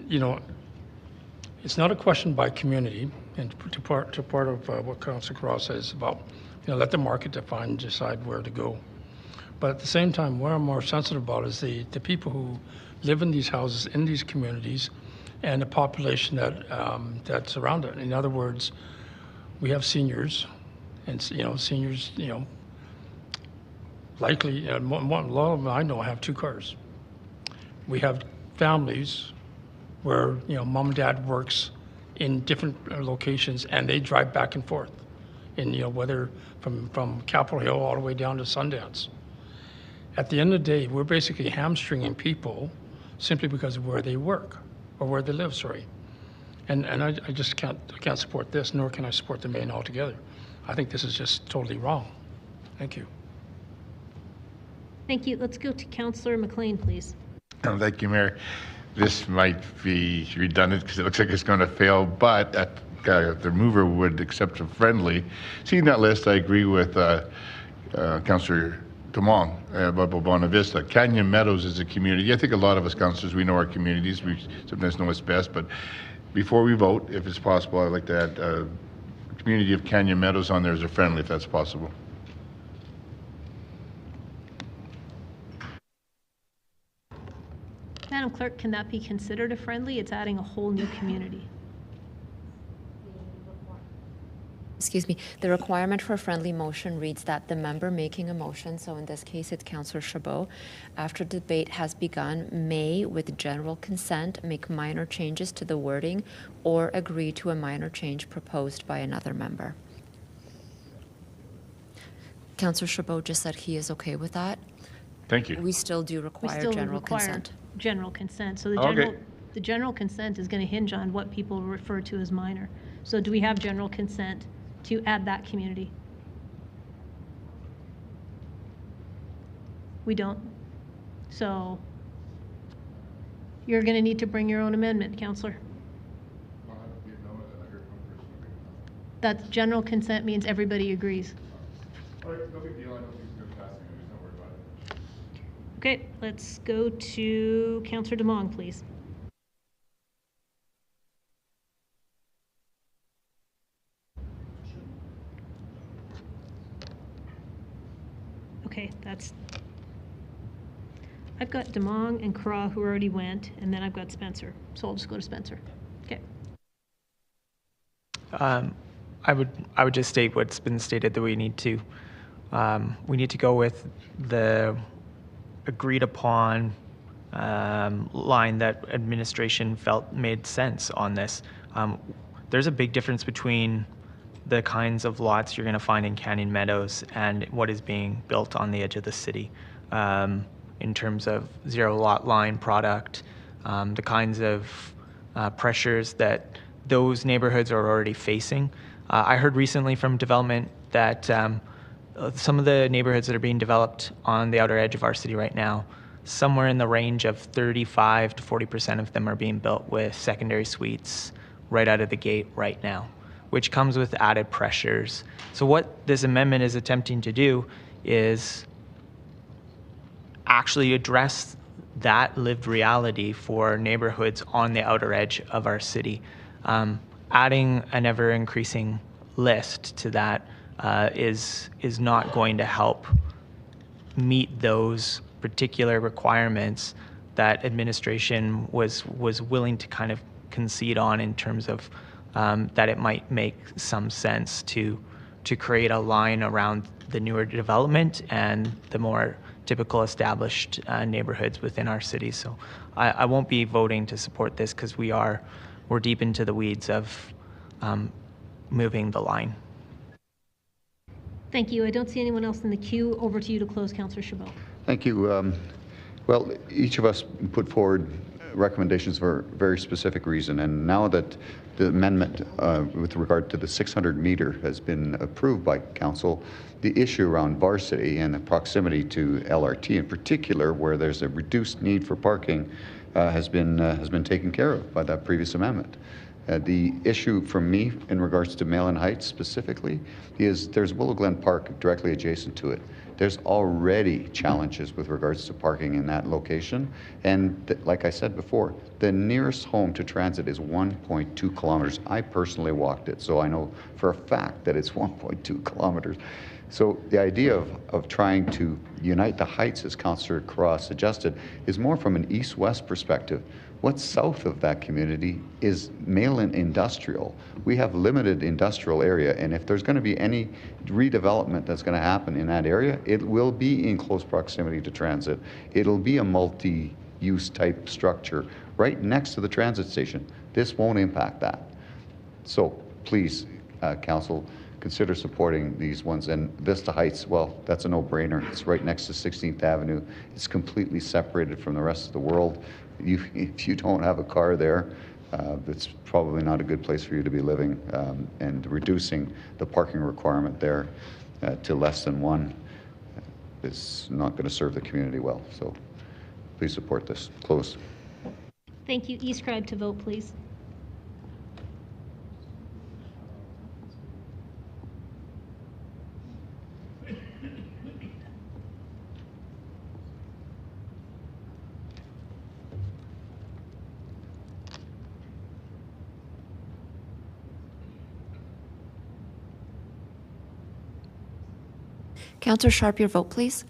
you know, it's not a question by community, and to part of what Councillor Cross says about, you know, let the market decide where to go. But at the same time, what I'm more sensitive about is the people who live in these houses, in these communities, and the population that's around it. In other words, we have seniors, and seniors, likely, a lot of them I know have 2 cars. We have families where mom and dad works in different locations, and they drive back and forth, and whether from Capitol Hill all the way down to Sundance. At the end of the day, we're basically hamstringing people simply because of where they work or where they live, sorry. And I just can't support this, nor can I support the main altogether. I think this is just totally wrong. Thank you. Thank you. Let's go to Councillor McLean, please. Thank you, Mayor. This might be redundant because it looks like it's going to fail, but the mover would accept a friendly. Seeing that list, I agree with Councillor Demong about Bonavista. Canyon Meadows is a community. I think a lot of us councillors, we know our communities. We sometimes know what's best, but before we vote, if it's possible, I'd like to add the community of Canyon Meadows on there as a friendly, if that's possible. Madam Clerk, can that be considered a friendly? It's adding a whole new community. Excuse me, the requirement for a friendly motion reads that the member making a motion, so in this case it's Councillor Chabot, after debate has begun, may, with general consent, make minor changes to the wording or agree to a minor change proposed by another member. Councillor Chabot just said he is okay with that. Thank you. We still do require general consent. General consent. So the general consent is going to hinge on what people refer to as minor. So do we have general consent to add that community? We don't. So you're going to need to bring your own amendment, Councillor. That general consent means everybody agrees. No big deal. I don't think it's going to pass. Don't worry about it. Okay, let's go to Councillor Demong, please. Okay, that's, I've got Demong and Craw who already went, and then I've got Spencer. So I'll just go to Spencer. Okay. I would just state what's been stated, that we need to go with the agreed upon line that administration felt made sense on this. There's a big difference between the kinds of lots you're going to find in Canyon Meadows and what is being built on the edge of the city, in terms of zero lot line product, the kinds of pressures that those neighborhoods are already facing. I heard recently from development that some of the neighborhoods that are being developed on the outer edge of our city right now, somewhere in the range of 35 to 40% of them are being built with secondary suites right out of the gate right now, which comes with added pressures. So what this amendment is attempting to do is actually address that lived reality for neighborhoods on the outer edge of our city. Adding an ever-increasing list to that is not going to help meet those particular requirements that administration was willing to kind of concede on, in terms of that it might make some sense to create a line around the newer development and the more typical established neighborhoods within our city. So I won't be voting to support this, because we're deep into the weeds of moving the line. Thank you. I don't see anyone else in the queue. Over to you to close, Councillor Chabot. Thank you. Well, each of us put forward recommendations for a very specific reason, and now that the amendment with regard to the 600 meter has been approved by council, the issue around varsity and the proximity to LRT in particular, where there's a reduced need for parking, has been taken care of by that previous amendment. The issue for me in regards to Malin Heights specifically is there's Willow Glen Park directly adjacent to it. There's already challenges with regards to parking in that location. And like I said before, the nearest home to transit is 1.2 kilometers. I personally walked it, so I know for a fact that it's 1.2 kilometers. So the idea of trying to unite the heights, as Councillor Cross suggested, is more from an east-west perspective. What's south of that community is Malin industrial. We have limited industrial area, and if there's going to be any redevelopment that's going to happen in that area, it will be in close proximity to transit. It'll be a multi-use type structure right next to the transit station. This won't impact that. So please, Council, consider supporting these ones. And Vista Heights, well, that's a no-brainer. It's right next to 16th Avenue. It's completely separated from the rest of the world. If you don't have a car there, it's probably not a good place for you to be living, and reducing the parking requirement there to less than one is not going to serve the community well. So please support this. Close. Thank you. E-scribe to vote, please. Councillor Sharp, your vote, please.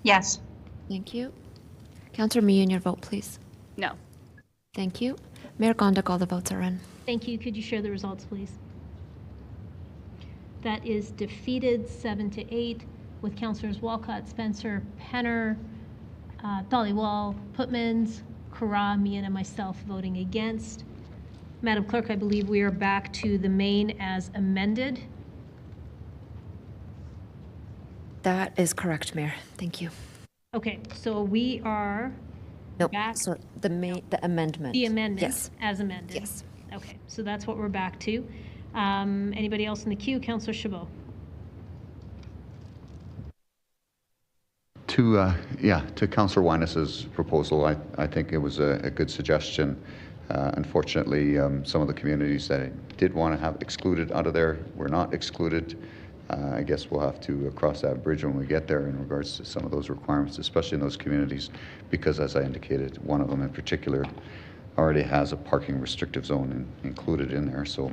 Yes. Thank you. Councillor Meehan, your vote, please. No. Thank you. Mayor Gondik, all the votes are in. Thank you. Could you share the results, please? That is defeated 7-8, with Councillors Walcott, Spencer, Penner, Dhaliwal, Putmans, Kara, Meehan, and myself voting against. Madam Clerk, I believe we are back to the main as amended. That is correct, Mayor. Thank you. Okay, so we are back. So the amendment. The amendment, yes, as amended. Yes. Okay, so that's what we're back to. Anybody else in the queue? Councillor Chabot. To Councillor Winus's proposal, I think it was a good suggestion. Unfortunately, some of the communities that did want to have excluded out of there were not excluded. I guess we'll have to cross that bridge when we get there in regards to some of those requirements, especially in those communities, because as I indicated, one of them in particular already has a parking restrictive zone included in there. So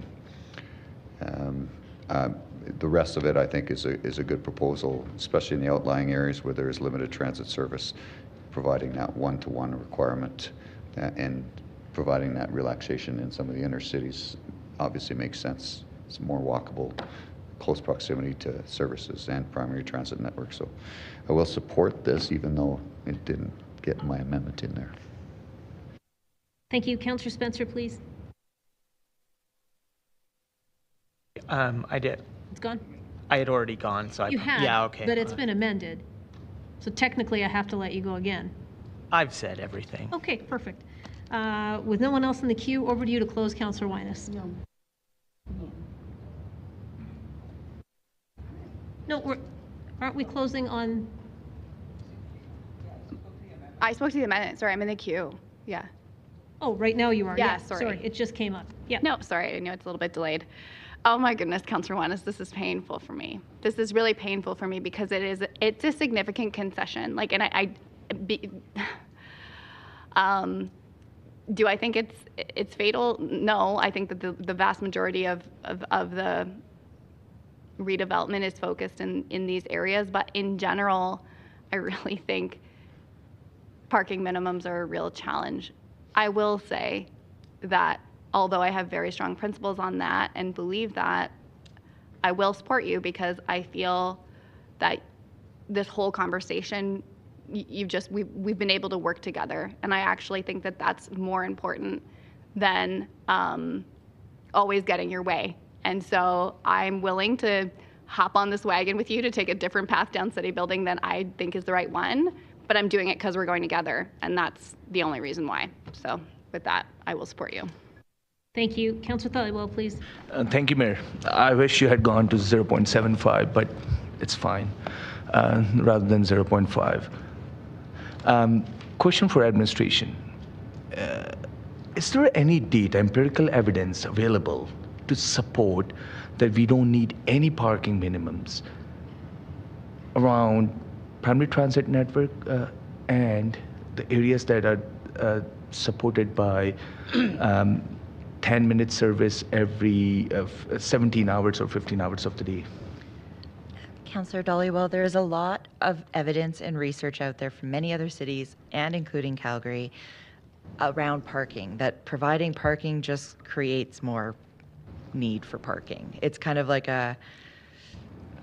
the rest of it, I think, is a good proposal, especially in the outlying areas where there is limited transit service, providing that one-to-one requirement and providing that relaxation in some of the inner cities obviously makes sense. It's more walkable, close proximity to services and primary transit network. So I will support this, even though it didn't get my amendment in there. Thank you. Councillor Spencer, please. I did. It's gone? I had already gone, so You had, yeah, okay. but it's been amended. So technically, I have to let you go again. I've said everything. Okay, perfect. With no one else in the queue, over to you to close, Councillor Winus. No, aren't we closing on? I spoke to the amendment. Sorry, I'm in the queue. Yeah. Oh, right now you are. Yeah, sorry. It just came up. Yeah. No, sorry. I know it's a little bit delayed. Oh my goodness, Councillor Winus, this is painful for me. This is really painful for me because it's a significant concession. Like, and do I think it's fatal? No, I think that the vast majority of the redevelopment is focused in these areas, but in general, I really think parking minimums are a real challenge. I will say that although I have very strong principles on that and believe that, I will support you because I feel that this whole conversation, we've been able to work together, and I actually think that that's more important than always getting your way. And so I'm willing to hop on this wagon with you to take a different path down city building than I think is the right one, but I'm doing it because we're going together, and that's the only reason why. So with that, I will support you. Thank you. Councillor Thaliwell, please. Thank you, Mayor. I wish you had gone to 0.75, but it's fine, rather than 0.5. Question for administration. Is there any data, empirical evidence available to support that we don't need any parking minimums around primary transit network and the areas that are supported by 10-minute service every 17 hours or 15 hours of the day? Councillor Dollywell, there is a lot of evidence and research out there from many other cities, and including Calgary, around parking, that providing parking just creates more need for parking. It's kind of like a,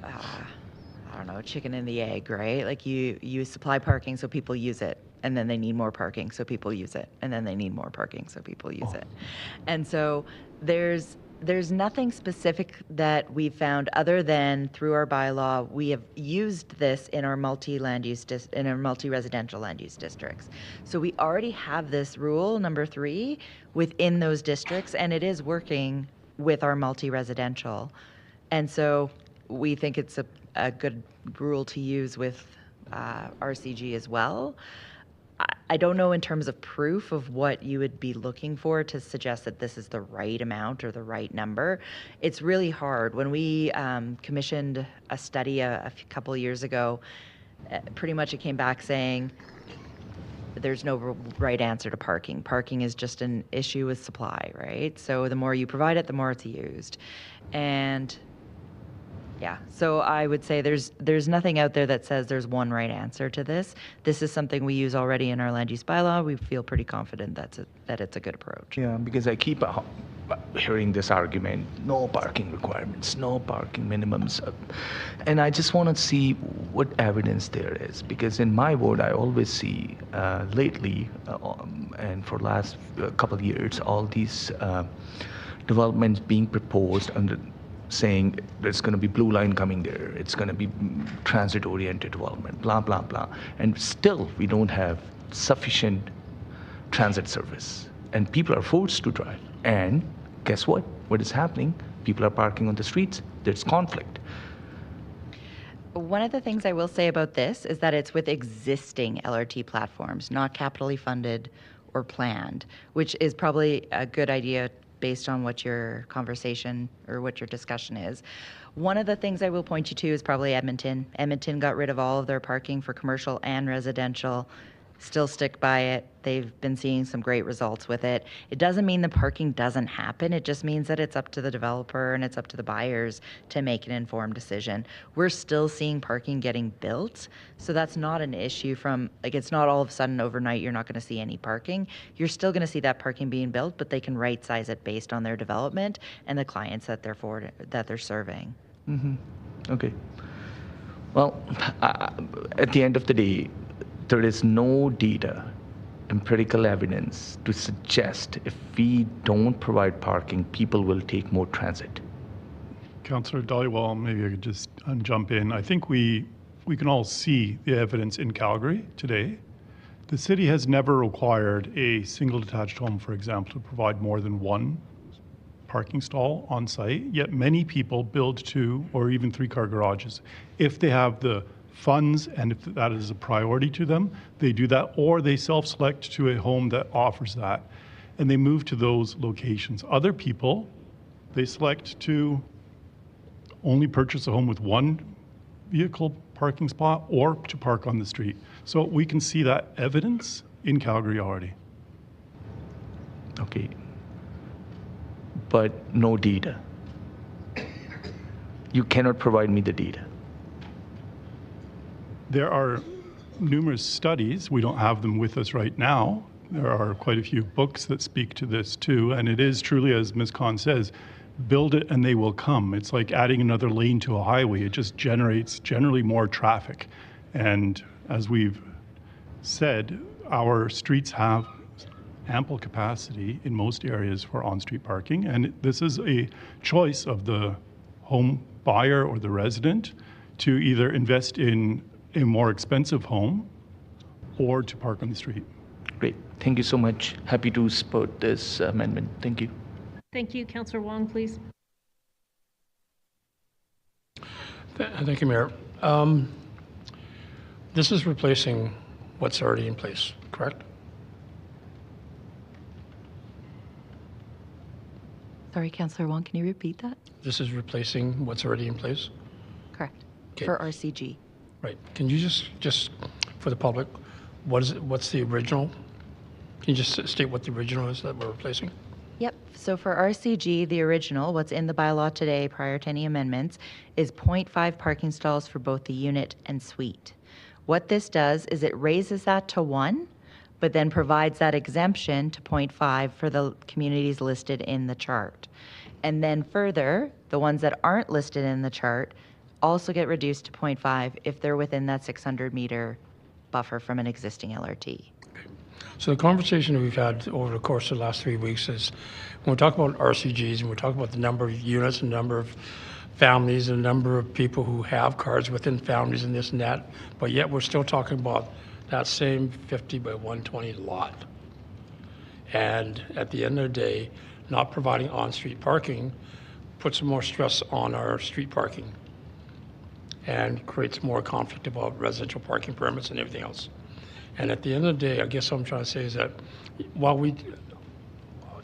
I don't know, chicken and the egg, right? Like you supply parking so people use it, and then they need more parking so people use it, and then they need more parking so people use it. And so there's nothing specific that we've found other than through our bylaw, we have used this in our multi-residential land use districts. So we already have this rule, number 3, within those districts, and it is working with our multi-residential. And so we think it's a good rule to use with RCG as well. I don't know in terms of proof of what you would be looking for to suggest that this is the right amount or the right number. It's really hard. When we commissioned a study a couple of years ago, pretty much it came back saying there's no right answer to parking. Parking is just an issue with supply, right? So the more you provide it, the more it's used. And yeah, so I would say there's nothing out there that says there's one right answer to this. This is something we use already in our land use bylaw. We feel pretty confident that it's a good approach. Yeah, because I keep hearing this argument, no parking requirements, no parking minimums. And I just want to see what evidence there is, because in my ward, I always see lately, and for last couple of years, all these developments being proposed under saying there's going to be blue line coming there, it's going to be transit-oriented development, blah, blah, blah. And still, we don't have sufficient transit service. And people are forced to drive. And guess what? What is happening? People are parking on the streets. There's conflict. One of the things I will say about this is that it's with existing LRT platforms, not capitally funded or planned, which is probably a good idea based on what your conversation or what your discussion is. One of the things I will point you to is probably Edmonton. Edmonton got rid of all of their parking for commercial and residential still stick by it. They've been seeing some great results with it. It doesn't mean the parking doesn't happen. It just means that it's up to the developer and it's up to the buyers to make an informed decision. We're still seeing parking getting built, so that's not an issue from, like, it's not all of a sudden overnight you're not going to see any parking. You're still going to see that parking being built, but they can right size it based on their development and the clients that they're serving. Okay. Well, at the end of the day, there is no data, empirical evidence to suggest if we don't provide parking, people will take more transit. Councillor Dhaliwal, maybe I could just jump in. I think we can all see the evidence in Calgary today. The city has never required a single detached home, for example, to provide more than one parking stall on site, yet many people build 2 or even 3-car garages. If they have the funds and if that is a priority to them, they do that, or they self-select to a home that offers that, and they move to those locations. Other people, they select to only purchase a home with 1 vehicle parking spot or to park on the street. So we can see that evidence in Calgary already. Okay. But no data. You cannot provide me the data. There are numerous studies. We don't have them with us right now. There are quite a few books that speak to this too. And it is truly, as Ms. Khan says, build it and they will come. It's like adding another lane to a highway. It just generates generally more traffic. And as we've said, our streets have ample capacity in most areas for on-street parking. And this is a choice of the home buyer or the resident to either invest in a more expensive home or to park on the street. Great. Thank you so much. Happy to support this amendment. Thank you. Thank you. Councillor Wong, please. Thank you, Mayor. This is replacing what's already in place, correct? Sorry, Councillor Wong, can you repeat that? This is replacing what's already in place? Correct. Okay. For RCG. Right. Can you just for the public, what's the original? Can you just state what the original is that we're replacing? Yep. So for RCG, the original, what's in the bylaw today prior to any amendments, is 0.5 parking stalls for both the unit and suite. What this does is it raises that to 1, but then provides that exemption to 0.5 for the communities listed in the chart. And then further, the ones that aren't listed in the chart also get reduced to 0.5 if they're within that 600-meter buffer from an existing LRT. So the conversation we've had over the course of the last 3 weeks is when we talk about RCGs and we talk about the number of units and number of families and number of people who have cars within families and this and that, but yet we're still talking about that same 50 by 120 lot. And at the end of the day, not providing on-street parking puts more stress on our street parking and creates more conflict about residential parking permits and everything else. And at the end of the day, I guess what I'm trying to say is that while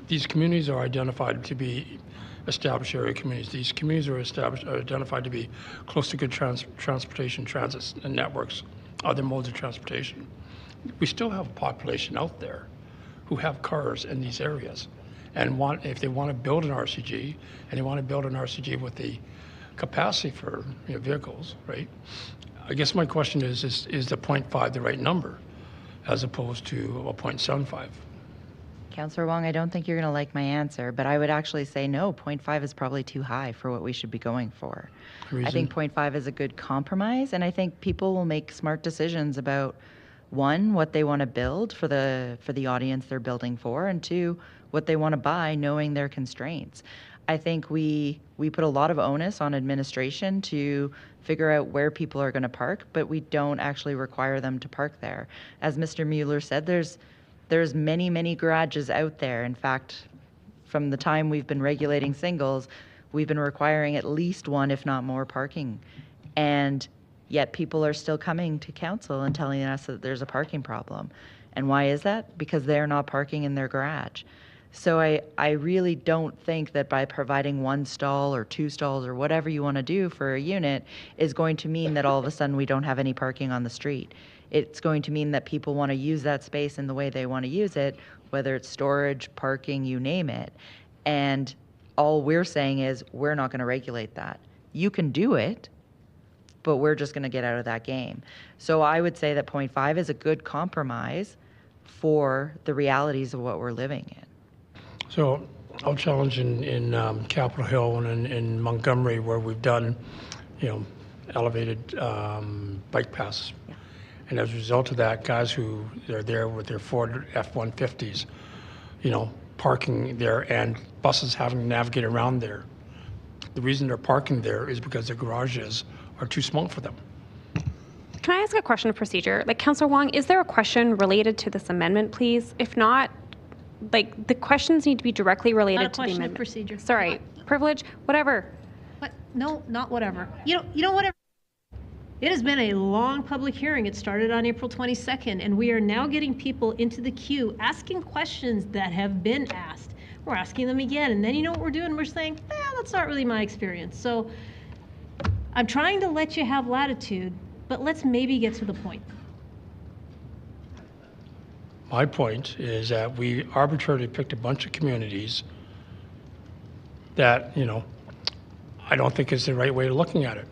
these communities are identified to be established area communities, these communities are identified to be close to good transportation, transits, and networks, other modes of transportation. We still have a population out there who have cars in these areas and if they want to build an RCG, and they want to build an RCG with the capacity for vehicles, right? I guess my question is the 0.5 the right number as opposed to a 0.75? Councillor Wong, I don't think you're going to like my answer, but I would actually say no, 0.5 is probably too high for what we should be going for. Reason? I think 0.5 is a good compromise, and I think people will make smart decisions about, 1, what they want to build for the audience they're building for, and 2, what they want to buy knowing their constraints. I think we put a lot of onus on administration to figure out where people are going to park, but we don't actually require them to park there. As Mr. Mueller said, there's many garages out there. In fact, from the time we've been regulating singles, we've been requiring at least 1, if not more, parking. And yet people are still coming to council and telling us that there's a parking problem. And why is that? Because they're not parking in their garage. So I really don't think that by providing 1 stall or 2 stalls or whatever you want to do for a unit is going to mean that all of a sudden we don't have any parking on the street. It's going to mean that people want to use that space in the way they want to use it, whether it's storage, parking, you name it. And all we're saying is we're not going to regulate that. You can do it, but we're just going to get out of that game. So I would say that 0.5 is a good compromise for the realities of what we're living in. So I'll challenge in Capitol Hill and in Montgomery where we've done, elevated bike paths. Yeah. And as a result of that, guys who are there with their Ford F-150s, parking there and buses having to navigate around there. The reason they're parking there is because their garages are too small for them. Can I ask a question of procedure? Councillor Wong, is there a question related to this amendment, please? If not, the questions need to be directly related to the amendment. Not a question of procedure. Sorry, privilege, whatever. What? No, not whatever. You know whatever. It has been a long public hearing. It started on April 22nd, and we are now getting people into the queue asking questions that have been asked. We're asking them again, and then you know what we're doing? We're saying, that's not really my experience. So I'm trying to let you have latitude, but let's maybe get to the point. My point is that we arbitrarily picked a bunch of communities that, I don't think is the right way of looking at it.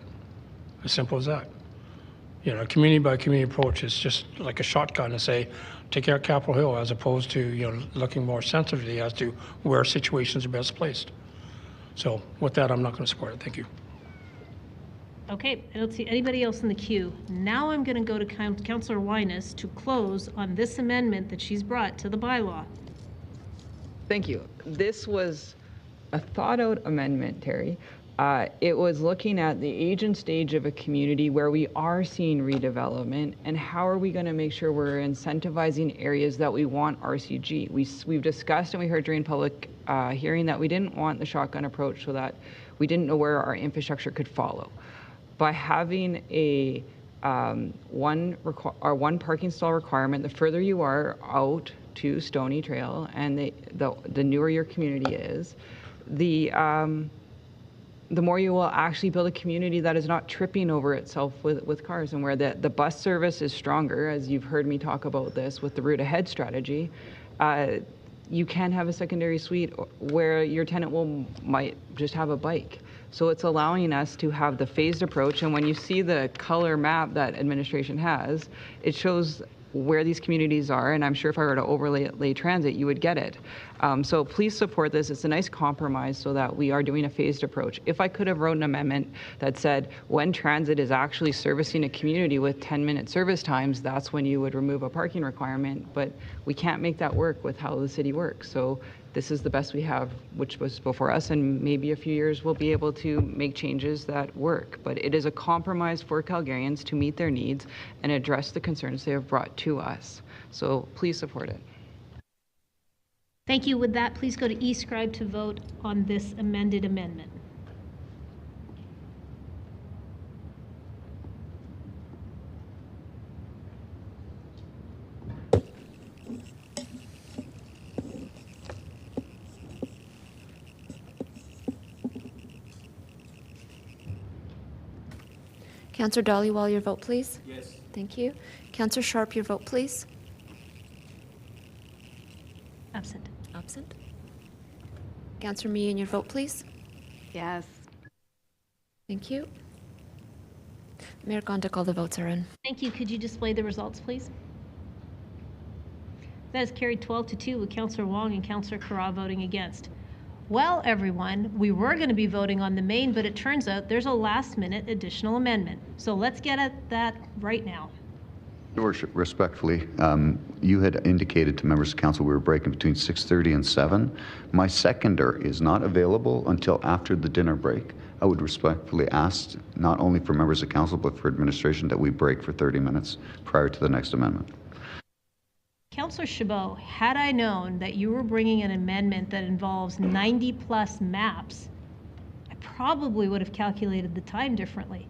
As simple as that. Community by community approach is just like a shotgun to say, take out Capitol Hill, as opposed to, looking more sensitively as to where situations are best placed. So with that, I'm not going to support it. Thank you. Okay, I don't see anybody else in the queue. Now I'm going to go to Councillor Winus to close on this amendment that she's brought to the bylaw. Thank you. This was a thought-out amendment, Terry. It was looking at the age and stage of a community where we are seeing redevelopment, and how are we going to make sure we're incentivizing areas that we want RCG. We've discussed and we heard during public hearing that we didn't want the shotgun approach, so that we didn't know where our infrastructure could follow. By having a one parking stall requirement, the further you are out to Stony Trail and the newer your community is, the more you will actually build a community that is not tripping over itself with cars, and where the bus service is stronger, as you've heard me talk about this with the route ahead strategy. You can have a secondary suite where your tenant might just have a bike. So it's allowing us to have the phased approach, and when you see the color map that administration has, it shows where these communities are, and I'm sure if I were to overlay transit, you would get it. So please support this. It's a nice compromise so that we are doing a phased approach. If I could have wrote an amendment that said when transit is actually servicing a community with 10-minute service times, that's when you would remove a parking requirement, but we can't make that work with how the city works. So this is the best we have, which was before us, and maybe a few years we'll be able to make changes that work. But it is a compromise for Calgarians to meet their needs and address the concerns they have brought to us. So please support it. Thank you. With that, please go to eScribe to vote on this amended amendment. Councillor Dhaliwal, your vote, please. Yes. Thank you. Councillor Sharp, your vote, please. Absent. Absent. Councillor Meehan, your vote, please. Yes. Thank you. Mayor Gondik, all the votes are in. Thank you. Could you display the results, please? That is carried 12-2 with Councillor Wong and Councillor Carra voting against. Well, everyone, we were going to be voting on the main, but it turns out there's a last-minute additional amendment. So let's get at that right now. Your Worship, respectfully, you had indicated to members of council we were breaking between 6:30 and 7. My seconder is not available until after the dinner break. I would respectfully ask, not only for members of council, but for administration, that we break for 30 minutes prior to the next amendment. Councillor Chabot, had I known that you were bringing an amendment that involves 90+ maps, I probably would have calculated the time differently.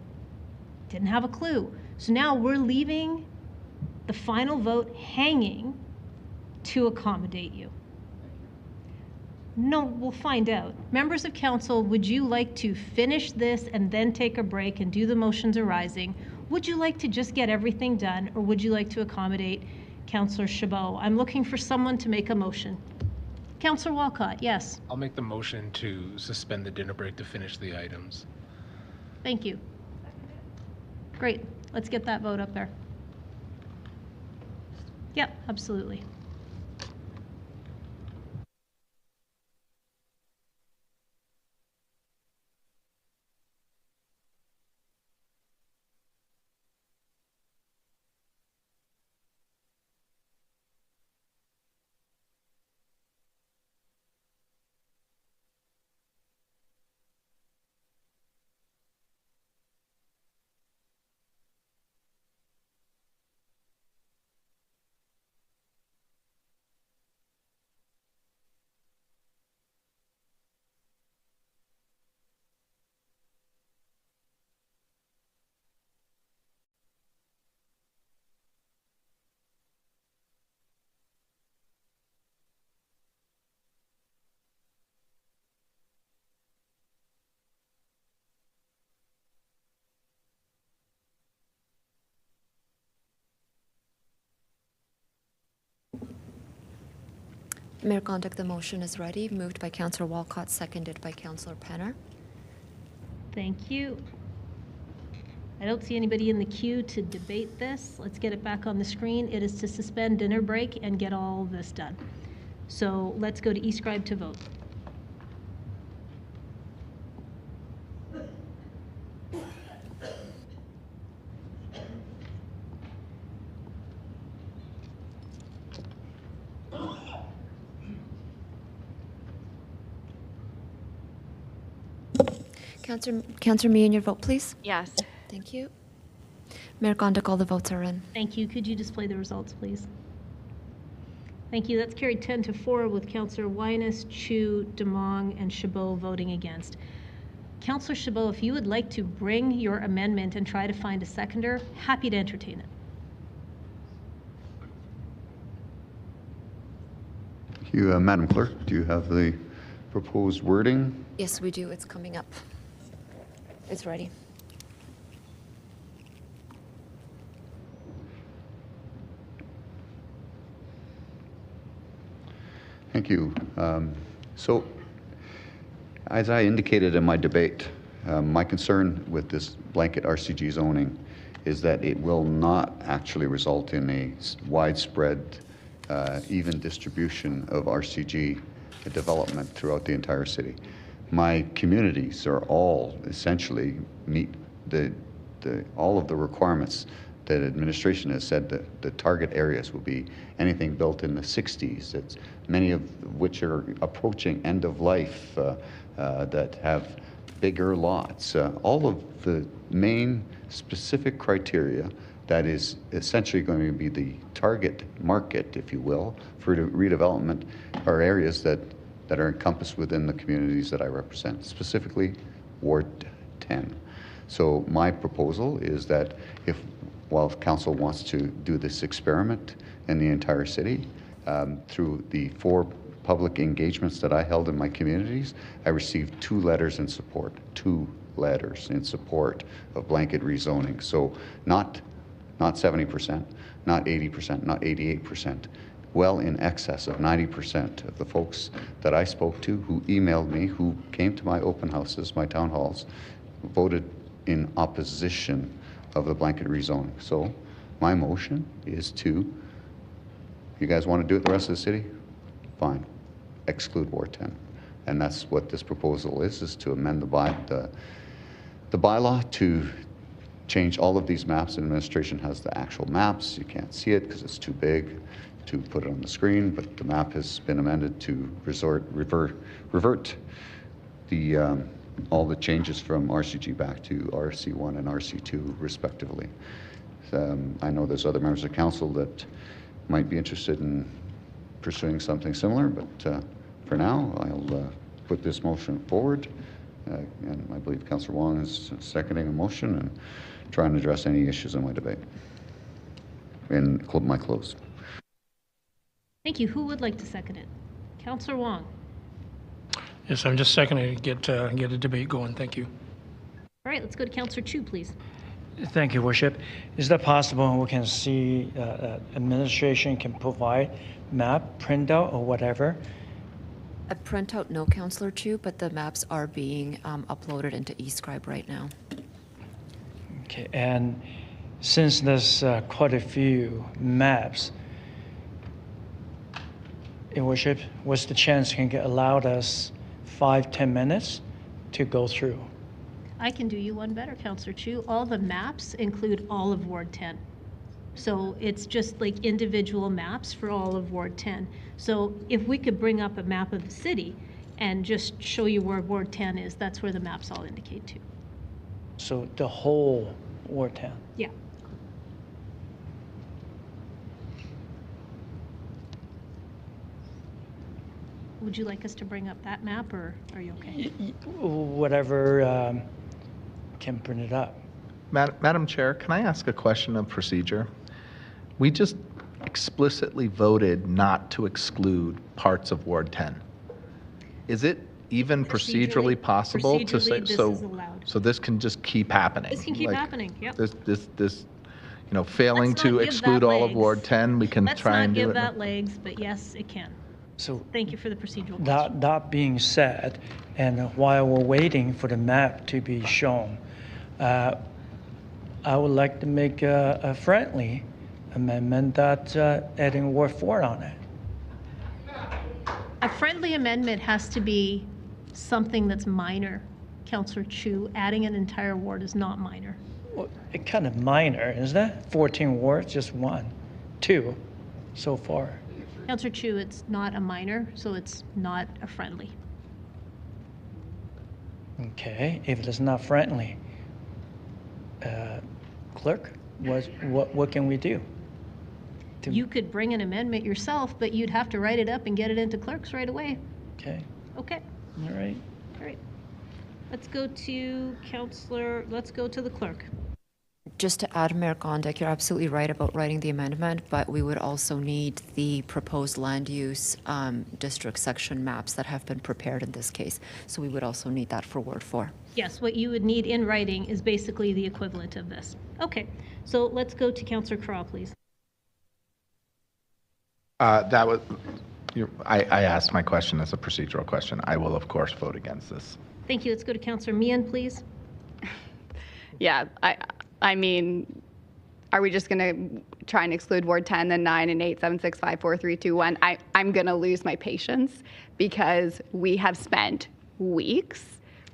Didn't have a clue. So now we're leaving the final vote hanging to accommodate you. No, we'll find out. Members of council, would you like to finish this and then take a break and do the motions arising? Would you like to just get everything done, or would you like to accommodate Councillor Chabot? I'm looking for someone to make a motion. Councillor Walcott, yes. I'll make the motion to suspend the dinner break to finish the items. Thank you. Great. Let's get that vote up there. Yep, absolutely. Mayor Gondik, the motion is ready. Moved by Councillor Walcott, seconded by Councillor Penner. Thank you. I don't see anybody in the queue to debate this. Let's get it back on the screen. It is to suspend dinner break and get all this done. So let's go to eScribe to vote. Councillor Meehan, your vote, please. Yes. Thank you. Mayor Gondik, all the votes are in. Thank you. Could you display the results, please? Thank you. That's carried 10-4 with Councillor Winus, Chu, Demong, and Chabot voting against. Councillor Chabot, if you would like to bring your amendment and try to find a seconder, happy to entertain it. Thank you, Madam Clerk. Do you have the proposed wording? Yes, we do. It's coming up. It's ready. Thank you. So, as I indicated in my debate, my concern with this blanket RCG zoning is that it will not actually result in a widespread, even distribution of RCG development throughout the entire city. My communities are all essentially meet all of the requirements that administration has said that the target areas will be anything built in the 60s. It's many of which are approaching end of life that have bigger lots. All of the main specific criteria that is essentially going to be the target market, if you will, for redevelopment are areas that are encompassed within the communities that I represent, specifically Ward 10. So my proposal is that while council wants to do this experiment in the entire city, through the 4 public engagements that I held in my communities, I received 2 letters in support, 2 letters in support of blanket rezoning. So not 70%, not 80%, not 88%, well in excess of 90% of the folks that I spoke to, who emailed me, who came to my open houses, my town halls, voted in opposition of the blanket rezoning. So my motion is to, you guys want to do it the rest of the city? Fine. Exclude Ward 10. And that's what this proposal is to amend the bylaw to change all of these maps. Administration has the actual maps. You can't see it because it's too big to put it on the screen, but the map has been amended to revert the all the changes from RCG back to RC1 and RC2 respectively. I know there's other members of council that might be interested in pursuing something similar, but for now I'll put this motion forward, and I believe Councillor Wong is seconding a motion and trying to address any issues in my debate. In my close. Thank you. Who would like to second it? Councillor Wong. Yes, I'm just seconding to get a debate going. Thank you. All right, let's go to Councillor Chu, please. Thank you, Worship. Is that possible we can see administration can provide map printout or whatever? A printout, no, Councillor Chu, but the maps are being uploaded into eScribe right now. Okay, and since there's quite a few maps, Your Worship, what's the chance can get allowed us 5-10 minutes to go through? I can do you one better, Councillor Chu. All the maps include all of Ward 10. So it's just like individual maps for all of Ward 10. So if we could bring up a map of the city and just show you where Ward 10 is, that's where the maps all indicate to. So the whole Ward 10? Yeah. Would you like us to bring up that map, or are you okay? Whatever can bring it up. Madam Chair, can I ask a question of procedure? We just explicitly voted not to exclude parts of Ward 10. Is it even procedurally possible to say this so? Is allowed. So this can just keep happening. This can keep happening. Yep. This, failing to exclude all of Ward 10, we can try and do it. Let's not give that legs, but yes, it can. So thank you for the procedural question. That being said, and while we're waiting for the map to be shown, I would like to make a friendly amendment that adding Ward 4 on it. A friendly amendment has to be something that's minor, Councillor Chu. Adding an entire ward is not minor. Well, it kind of minor, isn't it? 14 wards, just 2 so far. Councillor Chu, it's not a minor, so it's not a friendly. Okay, if it's not friendly, clerk, what can we do? You could bring an amendment yourself, but you'd have to write it up and get it into clerks right away. Okay. Okay. All right. All right. Let's go to the clerk. Just to add, Mayor Gondek, you're absolutely right about writing the amendment, but we would also need the proposed land use district section maps that have been prepared in this case. So we would also need that for Ward 4. Yes, what you would need in writing is basically the equivalent of this. Okay, so let's go to Councillor Craw, please. That was, I asked my question as a procedural question. I will, of course, vote against this. Thank you. Let's go to Councillor Meehan, please. Yeah, I mean, are we just going to try and exclude Ward 10, then 9 and 8, 7, 6, 5, 4, 3, 2, 1? I'm going to lose my patience because we have spent weeks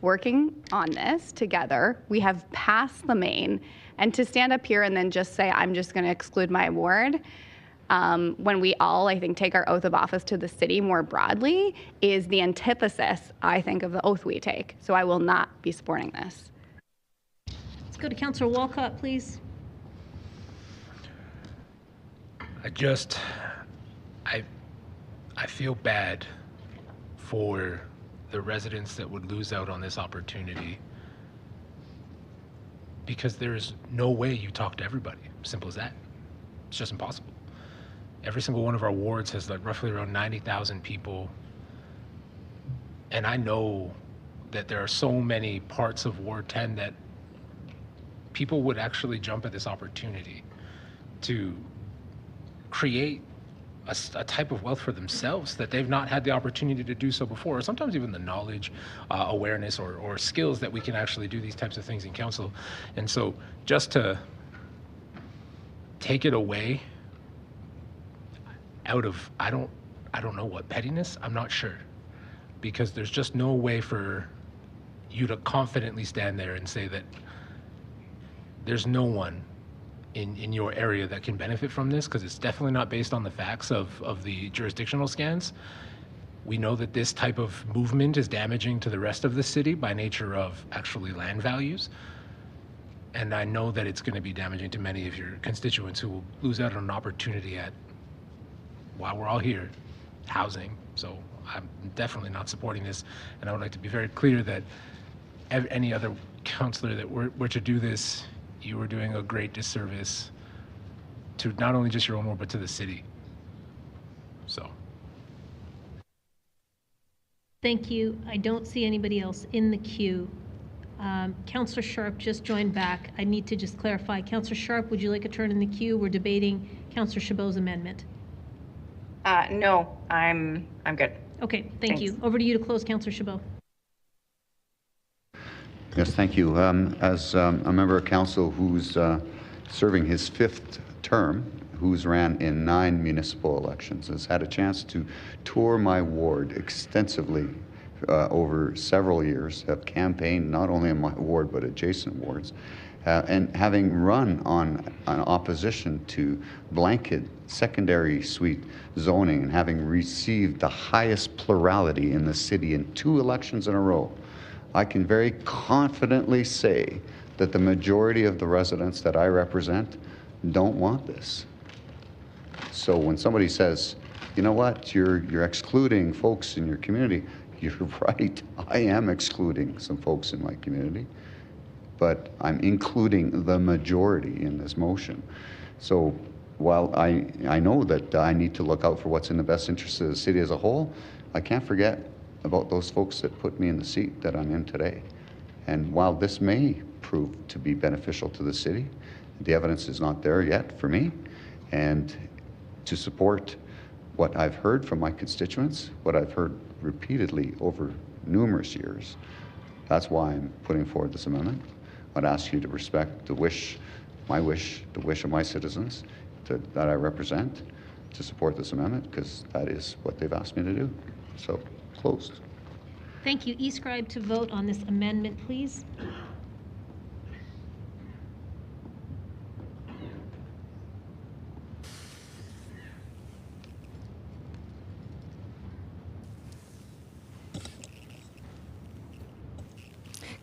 working on this together. We have passed the main. And to stand up here and then just say, I'm just going to exclude my ward, when we all, I think, take our oath of office to the city more broadly, is the antithesis, I think, of the oath we take. So I will not be supporting this. Let's go to Councillor Walcott, please. I feel bad for the residents that would lose out on this opportunity because there's no way you talk to everybody. Simple as that. It's just impossible. Every single one of our wards has like roughly around 90,000 people. And I know that there are so many parts of Ward 10 that people would actually jump at this opportunity to create a type of wealth for themselves that they've not had the opportunity to do so before, or sometimes even the knowledge, awareness, or skills that we can actually do these types of things in council. And so just to take it away out of, I don't know what, pettiness? I'm not sure. Because there's just no way for you to confidently stand there and say that there's no one in your area that can benefit from this, because it's definitely not based on the facts of the jurisdictional scans. We know that this type of movement is damaging to the rest of the city by nature of actually land values. And I know that it's going to be damaging to many of your constituents who will lose out on an opportunity at, while we're all here, housing. So I'm definitely not supporting this. And I would like to be very clear that any other councillor that were to do this, you were doing a great disservice to not only just your own ward, but to the city. So. Thank you. I don't see anybody else in the queue. Councillor Sharp just joined back. I need to just clarify. Councillor Sharp, would you like a turn in the queue? We're debating Councillor Chabot's amendment. No, I'm good. Okay, thank you. Over to you to close, Councillor Chabot. Yes, thank you. As a member of council who's serving his 5th term, who's ran in 9 municipal elections, has had a chance to tour my ward extensively over several years, have campaigned not only in my ward but adjacent wards, and having run on an opposition to blanket secondary suite zoning and having received the highest plurality in the city in 2 elections in a row, I can very confidently say that the majority of the residents that I represent don't want this. So when somebody says, you know what, you're excluding folks in your community, you're right, I am excluding some folks in my community, but I'm including the majority in this motion. So while I know that I need to look out for what's in the best interest of the city as a whole, I can't forget about those folks that put me in the seat that I'm in today. And while this may prove to be beneficial to the city, the evidence is not there yet for me. And to support what I've heard from my constituents, what I've heard repeatedly over numerous years, that's why I'm putting forward this amendment. I'd ask you to respect the wish, the wish of my citizens that I represent, to support this amendment, because that is what they've asked me to do. So, closed. Thank you. E-scribe to vote on this amendment, please.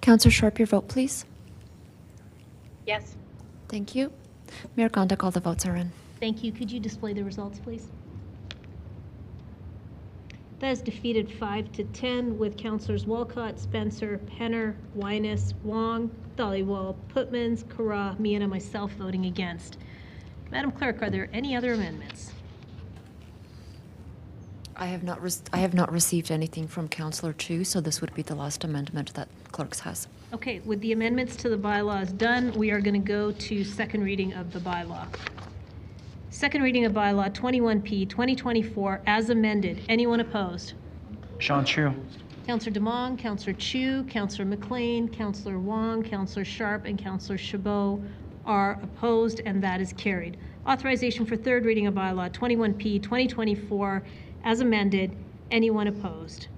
Councillor Sharp, your vote, please. Yes. Thank you. Mayor Gondek, all the votes are in. Thank you. Could you display the results, please? That is defeated 5-10 with Councillors Walcott, Spencer, Penner, Wyness, Wong, Dhaliwal, Putmans, Kara, me, and myself voting against. Madam Clerk, are there any other amendments? I have not received anything from Councillor Tues, so this would be the last amendment that Clerks has. Okay, with the amendments to the bylaws done, we are going to go to second reading of the bylaw. Second reading of bylaw 21P 2024 as amended. Anyone opposed? Sean Chu. Councillor Demong, Councillor Chu, Councillor McLean, Councillor Wong, Councillor Sharp, and Councillor Chabot are opposed, and that is carried. Authorization for third reading of bylaw 21P 2024 as amended. Anyone opposed?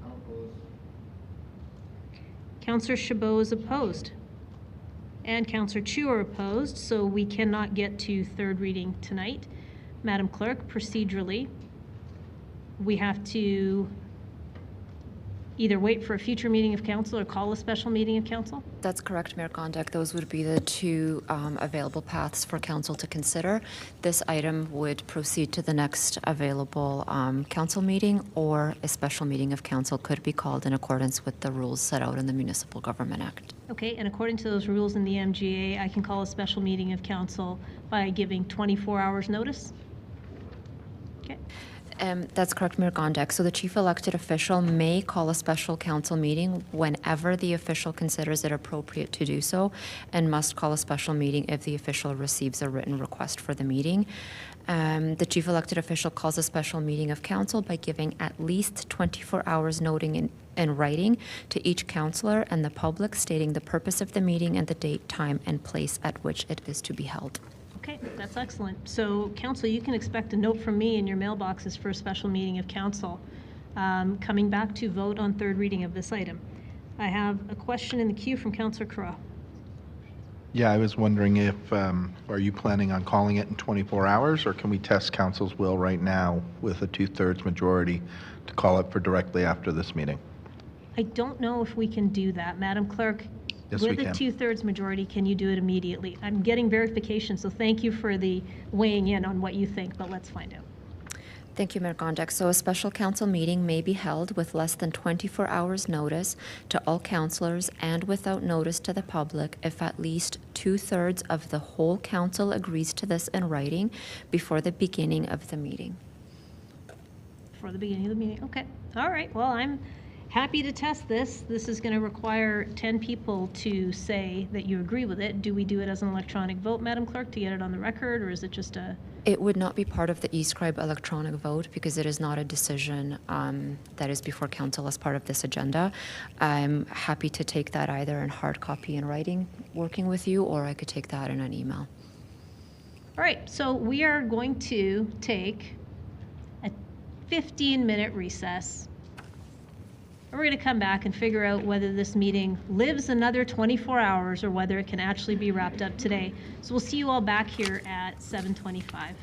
Councillor Chabot is opposed. And Councillor Chu are opposed, so we cannot get to third reading tonight. Madam Clerk, procedurally, we have to either wait for a future meeting of council or call a special meeting of council? That's correct, Mayor Gondek. Those would be the 2 available paths for council to consider. This item would proceed to the next available council meeting, or a special meeting of council could be called in accordance with the rules set out in the Municipal Government Act. Okay, and according to those rules in the MGA, I can call a special meeting of council by giving 24 hours notice? Okay. That's correct, Mayor Gondek. So the chief elected official may call a special council meeting whenever the official considers it appropriate to do so, and must call a special meeting if the official receives a written request for the meeting. The chief elected official calls a special meeting of council by giving at least 24 hours noting in writing to each councillor and the public, stating the purpose of the meeting and the date, time, and place at which it is to be held. Okay, that's excellent. So, council, you can expect a note from me in your mailboxes for a special meeting of council coming back to vote on third reading of this item. I have a question in the queue from Councillor Kra. Yeah, I was wondering if, are you planning on calling it in 24 hours, or can we test council's will right now with a 2/3 majority to call it for directly after this meeting? I don't know if we can do that. Madam Clerk, Yes, we with a can. 2/3 majority, can you do it immediately? I'm getting verification, so thank you for the weighing in on what you think, but let's find out. Thank you, Mayor Gondek. So a special council meeting may be held with less than 24 hours notice to all councillors and without notice to the public if at least 2/3 of the whole council agrees to this in writing before the beginning of the meeting. For the beginning of the meeting, okay. All right, well, I'm happy to test this. This is going to require 10 people to say that you agree with it. Do we do it as an electronic vote, Madam Clerk, to get it on the record, or is it just a... It would not be part of the eScribe electronic vote because it is not a decision that is before council as part of this agenda. I'm happy to take that either in hard copy in writing, working with you, or I could take that in an email. All right, so we are going to take a 15-minute recess. We're going to come back and figure out whether this meeting lives another 24 hours or whether it can actually be wrapped up today. So we'll see you all back here at 7:25.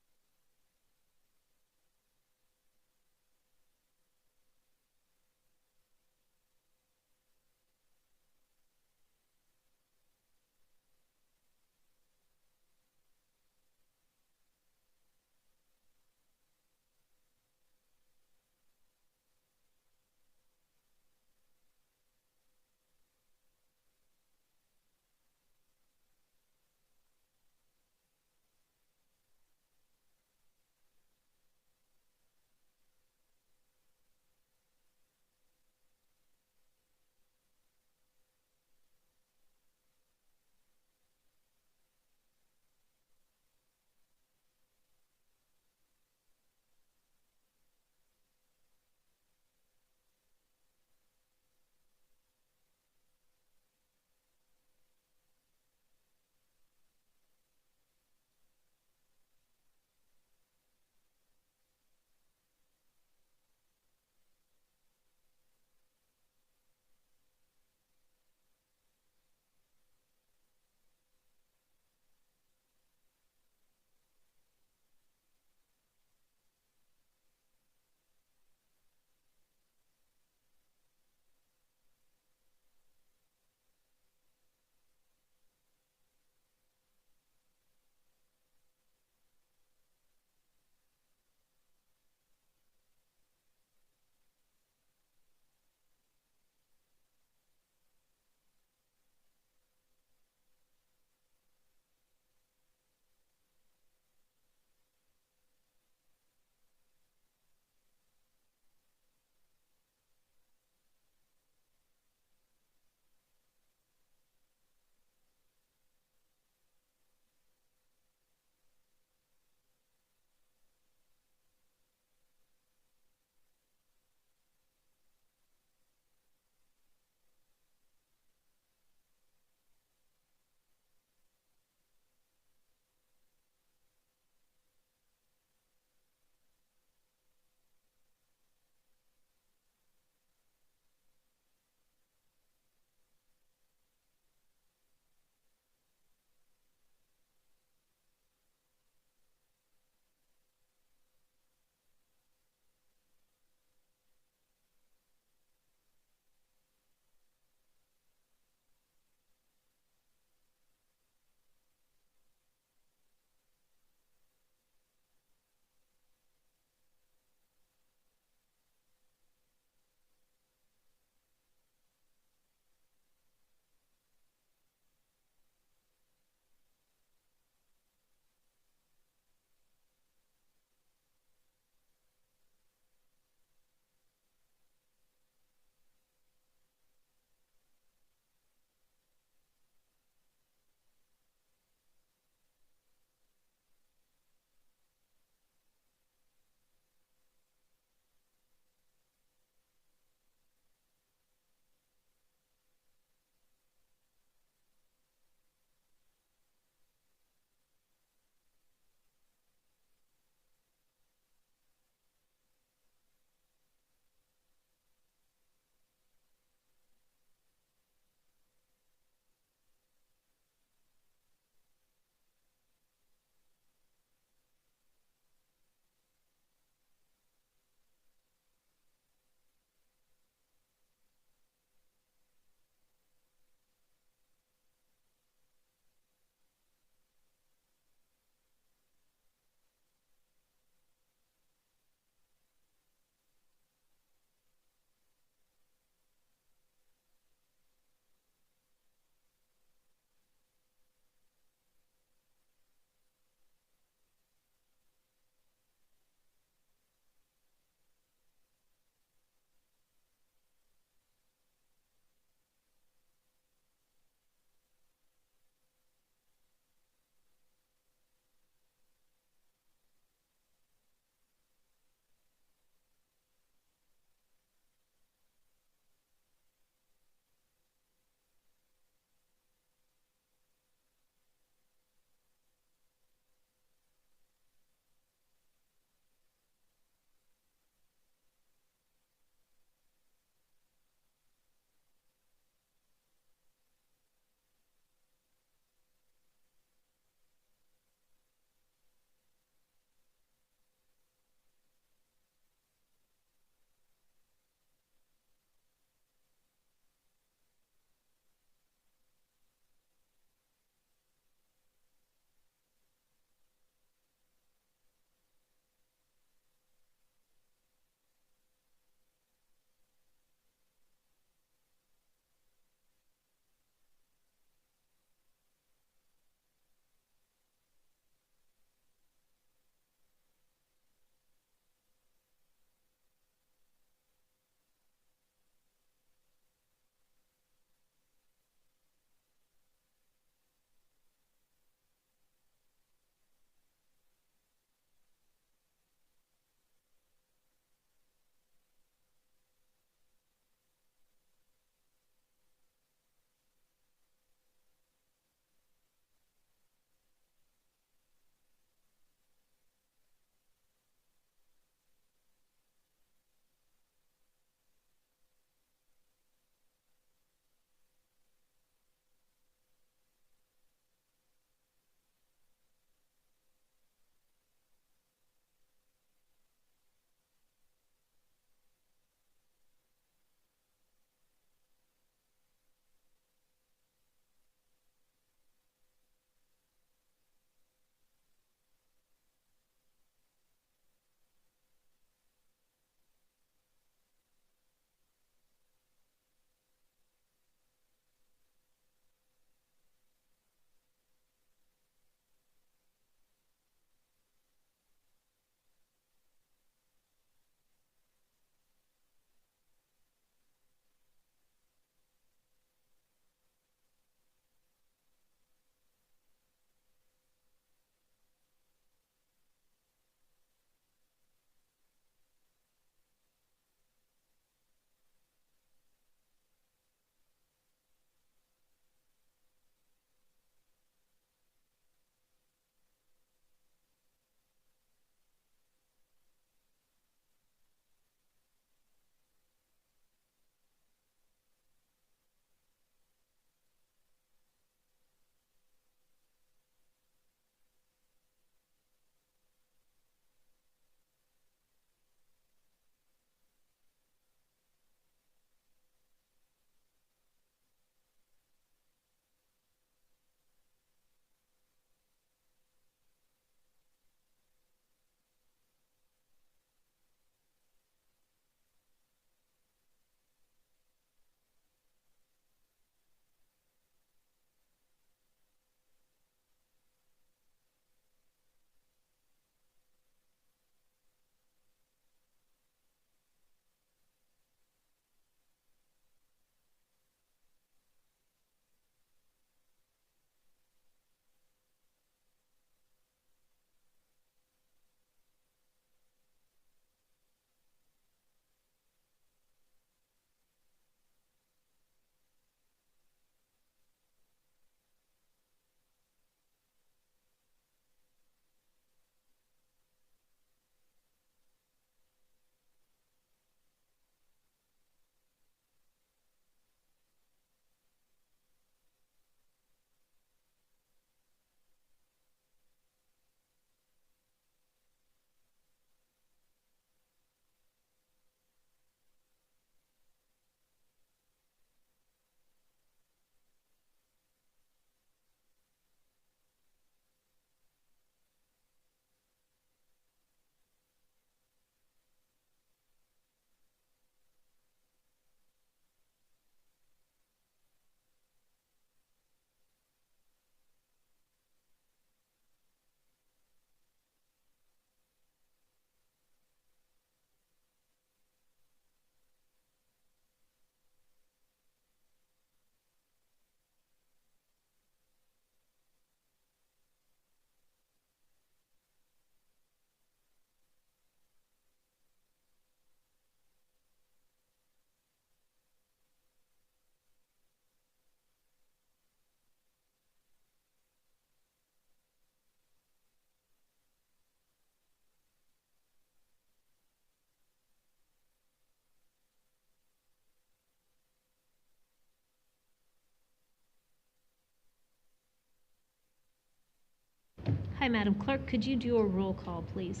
Hi, Madam Clerk. Could you do a roll call, please?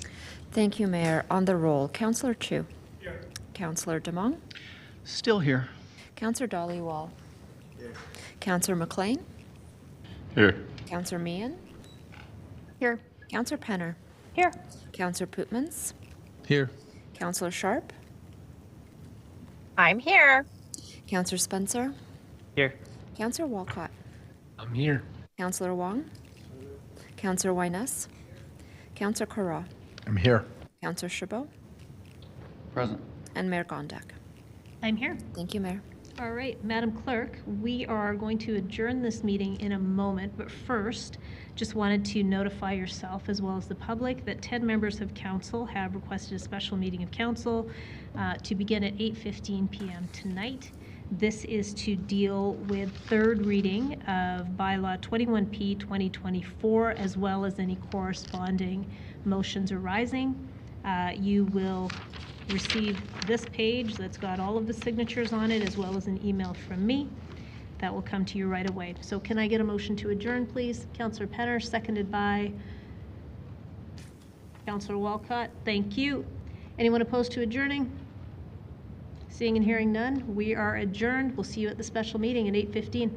Thank you, Mayor. On the roll, Councillor Chu. Here. Councillor Demong. Still here. Councillor Dollywall. Councillor McLean. Here. Councillor Meehan. Here. Councillor Penner. Here. Councillor Pootmans. Here. Councillor Sharp. I'm here. Councillor Spencer. Here. Councillor Walcott. I'm here. Councillor Wong. Councillor Wyness. Councillor Carra. I'm here. Councillor Chabot. Present. And Mayor Gondak. I'm here. Thank you, Mayor. All right, Madam Clerk, we are going to adjourn this meeting in a moment, but first, just wanted to notify yourself as well as the public that 10 members of council have requested a special meeting of council to begin at 8:15 p.m. tonight. This is to deal with third reading of Bylaw 21P 2024, as well as any corresponding motions arising. You will receive this page that's got all of the signatures on it, as well as an email from me. That will come to you right away. So can I get a motion to adjourn, please? Councillor Penner, seconded by Councillor Walcott. Thank you. Anyone opposed to adjourning? Seeing and hearing none, we are adjourned. We'll see you at the special meeting at 8:15.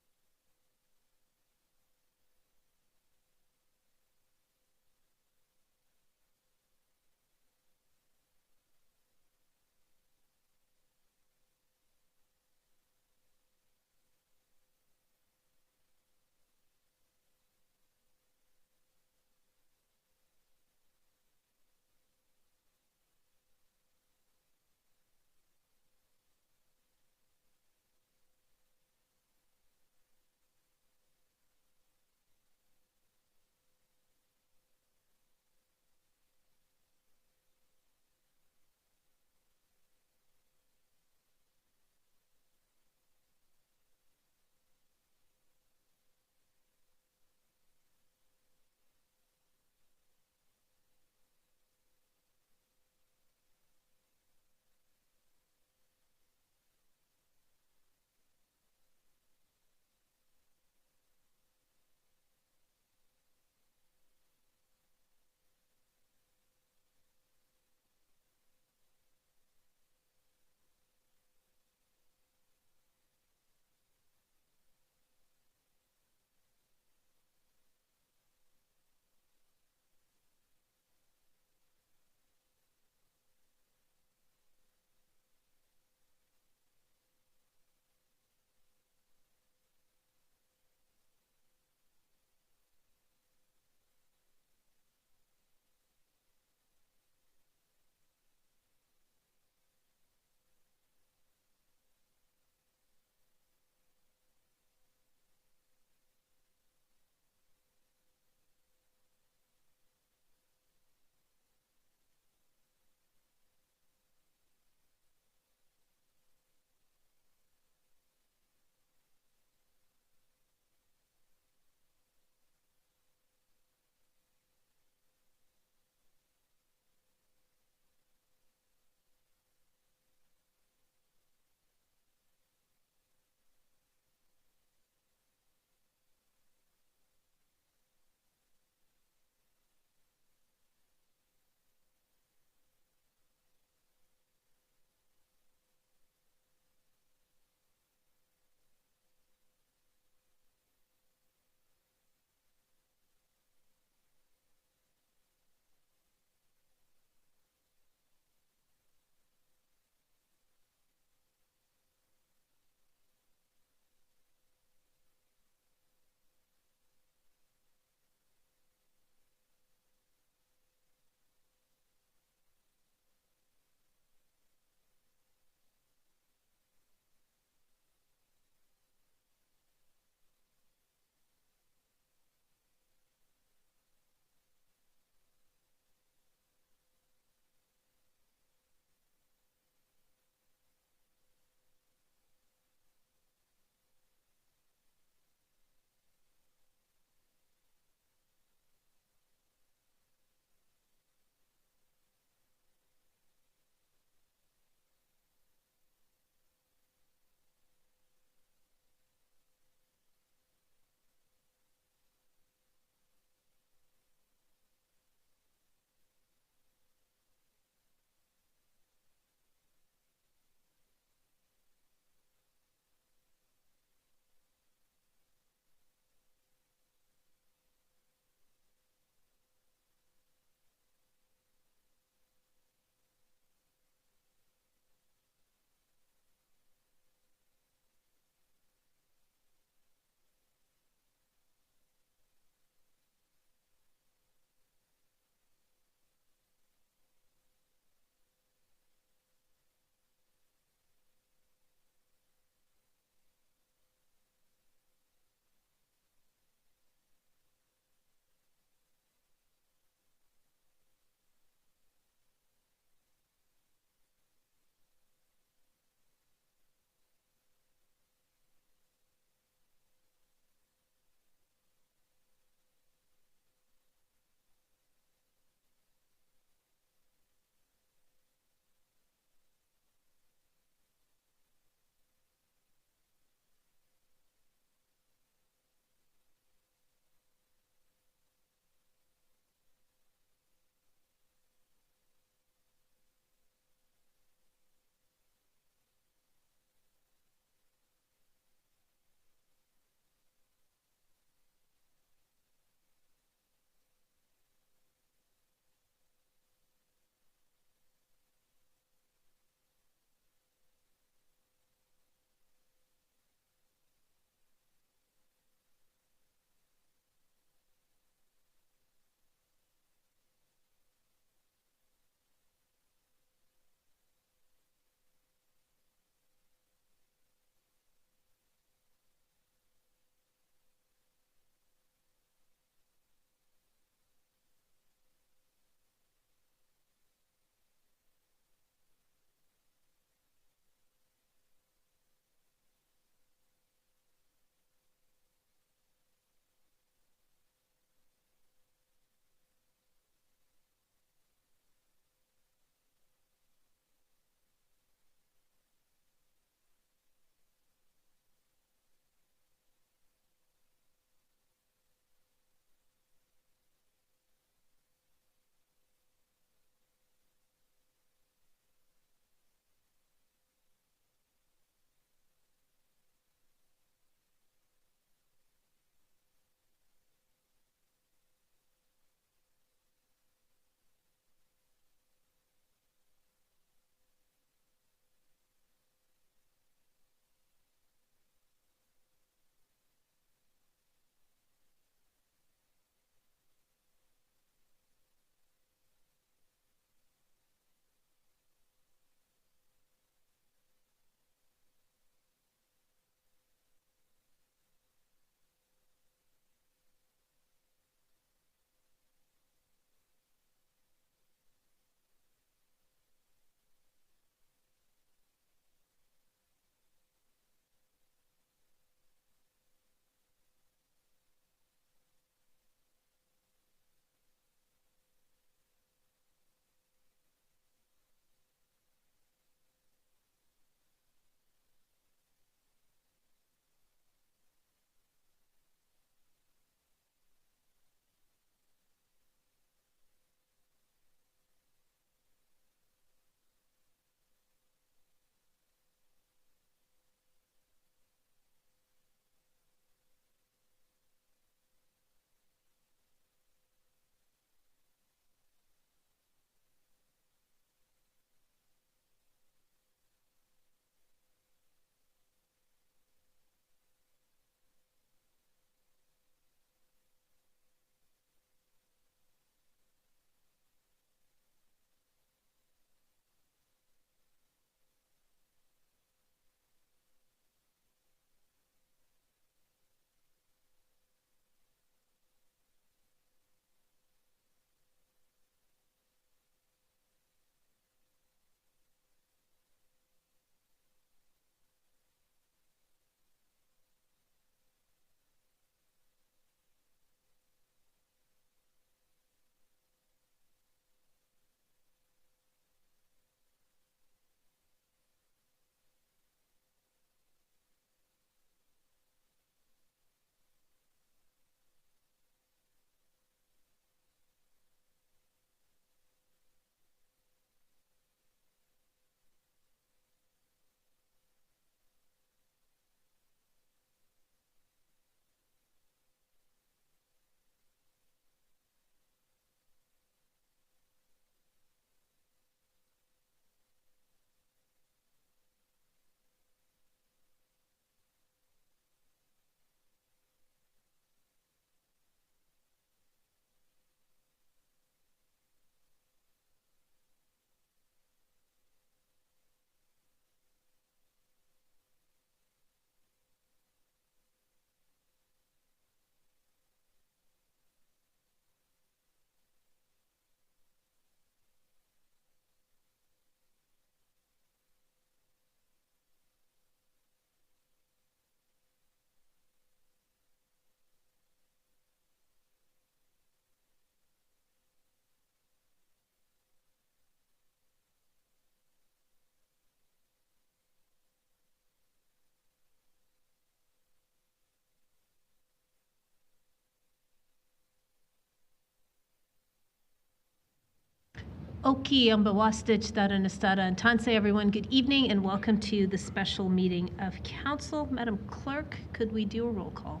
Oki ambawastich daranastada and tanse, everyone. Good evening and welcome to the special meeting of council. Madam Clerk, could we do a roll call?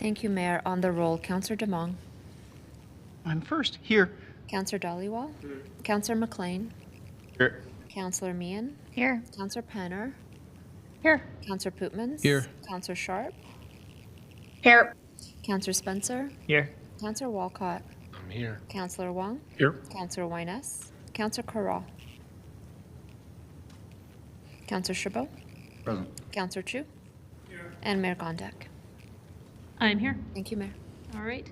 Thank you, Mayor. On the roll, Councillor Demong. I'm first. Here. Councillor Dhaliwal. Councillor McLean. Here. Councillor Meehan. Here. Councillor Penner. Here. Councillor Pootmans. Here. Councillor Sharp. Here. Councillor Spencer. Here. Councillor Walcott. I'm here. Councillor Wong. Here. Councillor Wyness. Councillor Carra. Councillor Chabot. Present. Councillor Chu. Here. And Mayor Gondek. I'm here. Thank you, Mayor. All right.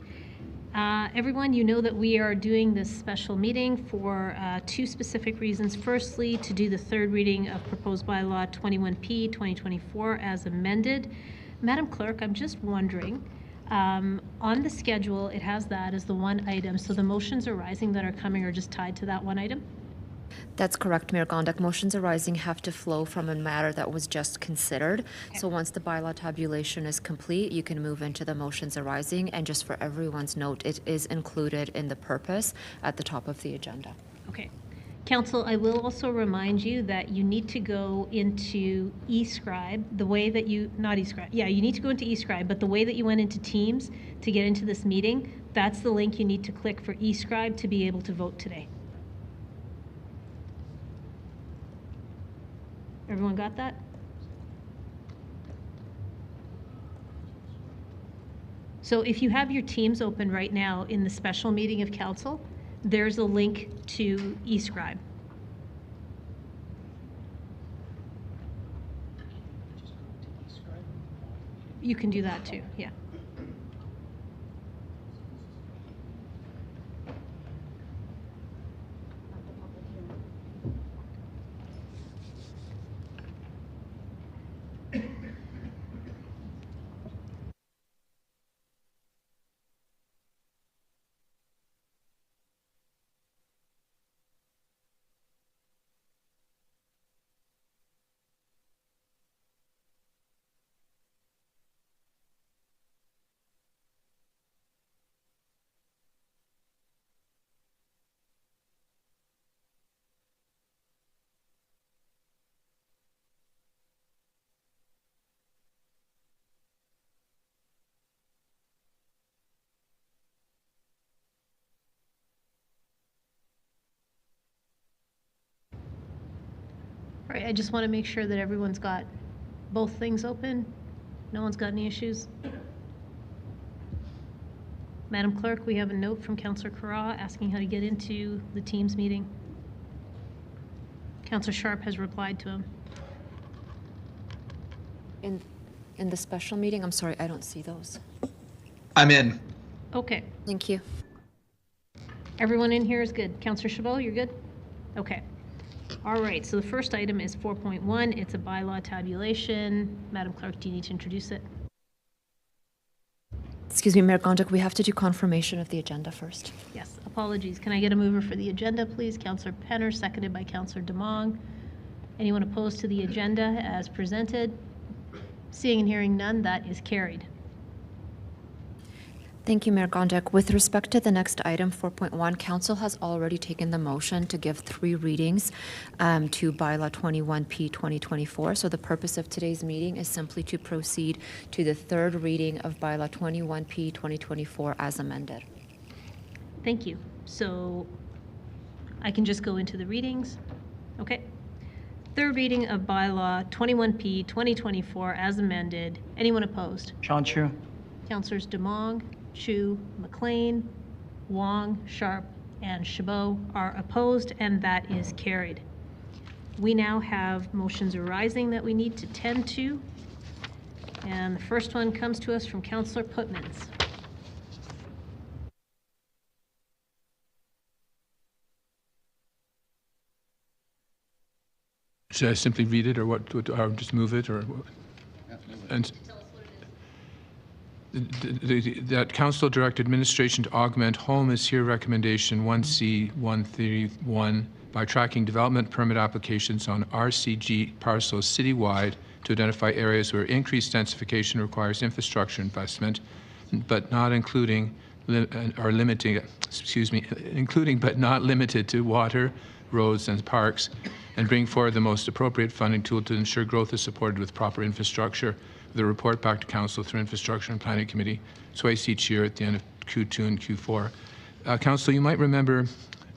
Everyone, you know that we are doing this special meeting for two specific reasons. Firstly, to do the third reading of proposed bylaw 21P 2024 as amended. Madam Clerk, I'm just wondering, on the schedule, it has that as the one item. So the motions arising that are coming are just tied to that one item? That's correct, Mayor Gondek. Motions arising have to flow from a matter that was just considered. Okay. So once the bylaw tabulation is complete, you can move into the motions arising. And just for everyone's note, it is included in the purpose at the top of the agenda. Okay. Council, I will also remind you that you need to go into eScribe the way that you, not eScribe, yeah, you need to go into eScribe, but the way that you went into Teams to get into this meeting, that's the link you need to click for eScribe to be able to vote today. Everyone got that? So if you have your Teams open right now in the special meeting of council, there's a link to eScribe. You can do that too, yeah. All right, I just want to make sure that everyone's got both things open. No one's got any issues. Madam Clerk, we have a note from Councillor Carra asking how to get into the Teams meeting. Councillor Sharp has replied to him. In the special meeting, I'm sorry, I don't see those. I'm in. Okay. Thank you. Everyone in here is good. Councillor Chabot, you're good? Okay. All right, so the first item is 4.1. It's a bylaw tabulation. Madam Clerk, do you need to introduce it? Excuse me, Mayor Gondek, we have to do confirmation of the agenda first. Yes, apologies. Can I get a mover for the agenda, please? Councillor Penner, seconded by Councillor Demong. Anyone opposed to the agenda as presented? Seeing and hearing none, that is carried. Thank you, Mayor Gondek. With respect to the next item, 4.1, Council has already taken the motion to give 3 readings to Bylaw 21P 2024. So the purpose of today's meeting is simply to proceed to the 3rd reading of Bylaw 21P 2024 as amended. Thank you. So I can just go into the readings. Okay. 3rd reading of Bylaw 21P 2024 as amended. Anyone opposed? Sean Chu. Councillors Demong, Chu, McLean, Wong, Sharp, and Chabot are opposed, and that is carried. We now have motions arising that we need to tend to. And the first one comes to us from Councillor Pootmans. Should I simply read it, or what? Or just move it, or what? And that Council direct administration to augment Home is here recommendation 1C 131 by tracking development permit applications on RCG parcels citywide to identify areas where increased densification requires infrastructure investment, but not including are limiting, including but not limited to water, roads, and parks, and bring forward the most appropriate funding tool to ensure growth is supported with proper infrastructure. The report back to Council through Infrastructure and Planning Committee twice each year at the end of Q2 and Q4. Council, you might remember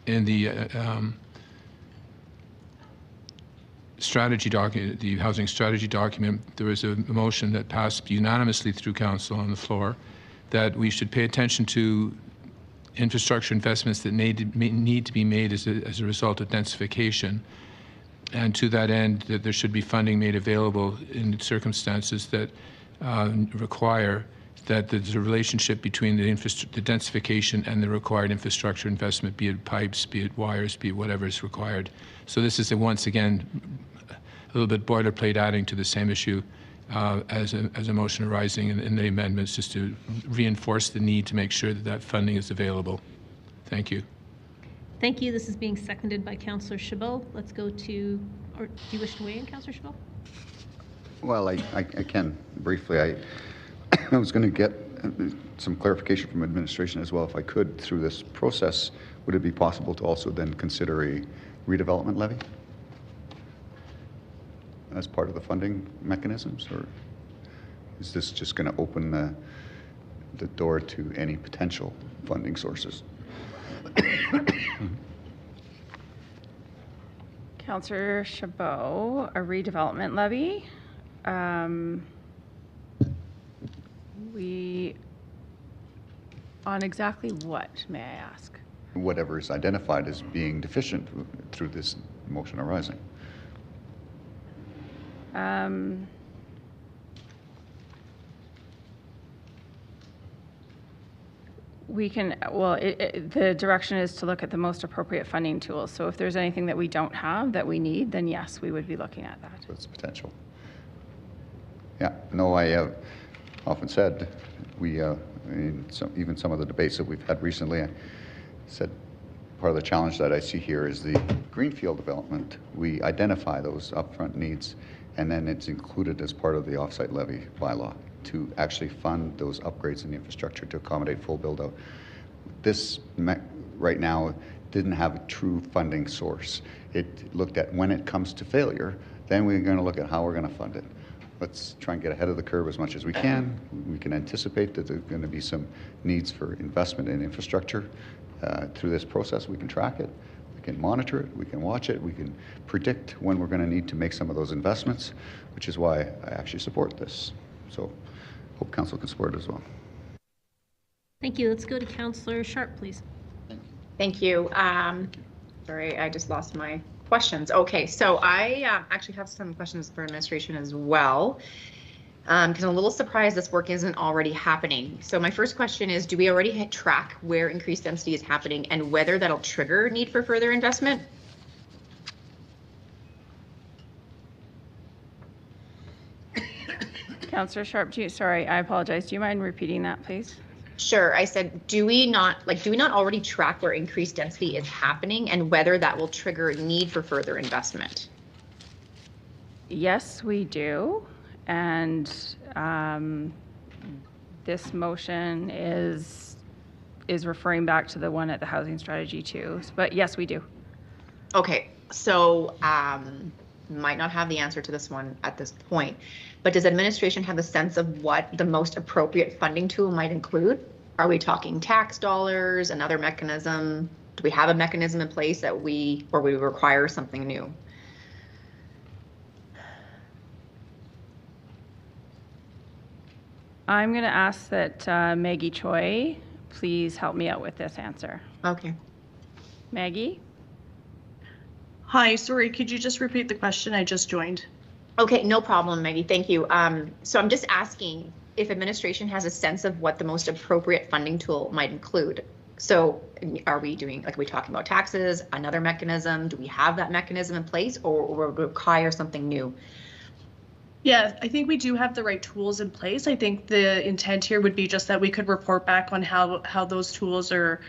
in the strategy document, the housing strategy document, there was a motion that passed unanimously through Council on the floor that we should pay attention to infrastructure investments that need to be made as a result of densification. And to that end, that there should be funding made available in circumstances that require that there's a relationship between the densification and the required infrastructure investment, be it pipes, be it wires, be it whatever is required. So this is, once again, a little bit boilerplate adding to the same issue as a motion arising in the amendments, just to reinforce the need to make sure that that funding is available. Thank you. Thank you. This is being seconded by Councillor Chabot. Let's go to, or do you wish to weigh in, Councillor Chabot? Well, I can briefly. I was going to get some clarification from administration as well, if I could, through this process. Would it be possible to also then consider a redevelopment levy as part of the funding mechanisms, or is this just going to open the door to any potential funding sources? Councillor Chabot, a redevelopment levy. We, on exactly what, may I ask? Whatever is identified as being deficient through this motion arising. We can, well, the direction is to look at the most appropriate funding tools. So if there's anything that we don't have that we need, then yes, we would be looking at that. So it's potential. Yeah, no, I have often said, even some of the debates that we've had recently, I said part of the challenge that I see here is the greenfield development. We identify those upfront needs, and then it's included as part of the offsite levy bylaw to actually fund those upgrades in the infrastructure to accommodate full build out. This right now didn't have a true funding source. It looked at when it comes to failure, then we're going to look at how we're going to fund it. Let's try and get ahead of the curve as much as we can. We can anticipate that there's going to be some needs for investment in infrastructure. Through this process, we can track it, we can monitor it, we can watch it, we can predict when we're going to need to make some of those investments, which is why I actually support this. So hope Council can support it as well. Thank you. Let's go to Councillor Sharp, please. Thank you. Sorry, I just lost my questions. Okay, so I actually have some questions for administration as well, because I'm a little surprised this work isn't already happening. So my first question is, do we already track where increased density is happening and whether that'll trigger need for further investment? Councillor Sharp, sorry, I apologize. Do you mind repeating that, please? Sure. I said, do we not already track where increased density is happening and whether that will trigger a need for further investment? Yes, we do. And this motion is referring back to the one at the housing strategy too. But yes, we do. Okay, so might not have the answer to this one at this point, but does administration have a sense of what the most appropriate funding tool might include? Are we talking tax dollars, another mechanism? Do we have a mechanism in place that we require something new? I'm going to ask that Maggie Choi please help me out with this answer. Okay. Maggie? Hi, sorry, could you just repeat the question? I just joined. Okay, no problem, Maggie. Thank you. So I'm just asking if administration has a sense of what the most appropriate funding tool might include. So are we talking about taxes, another mechanism? Do we have that mechanism in place, or will we require something new? Yeah, I think we do have the right tools in place. I think the intent here would be just that we could report back on how those tools are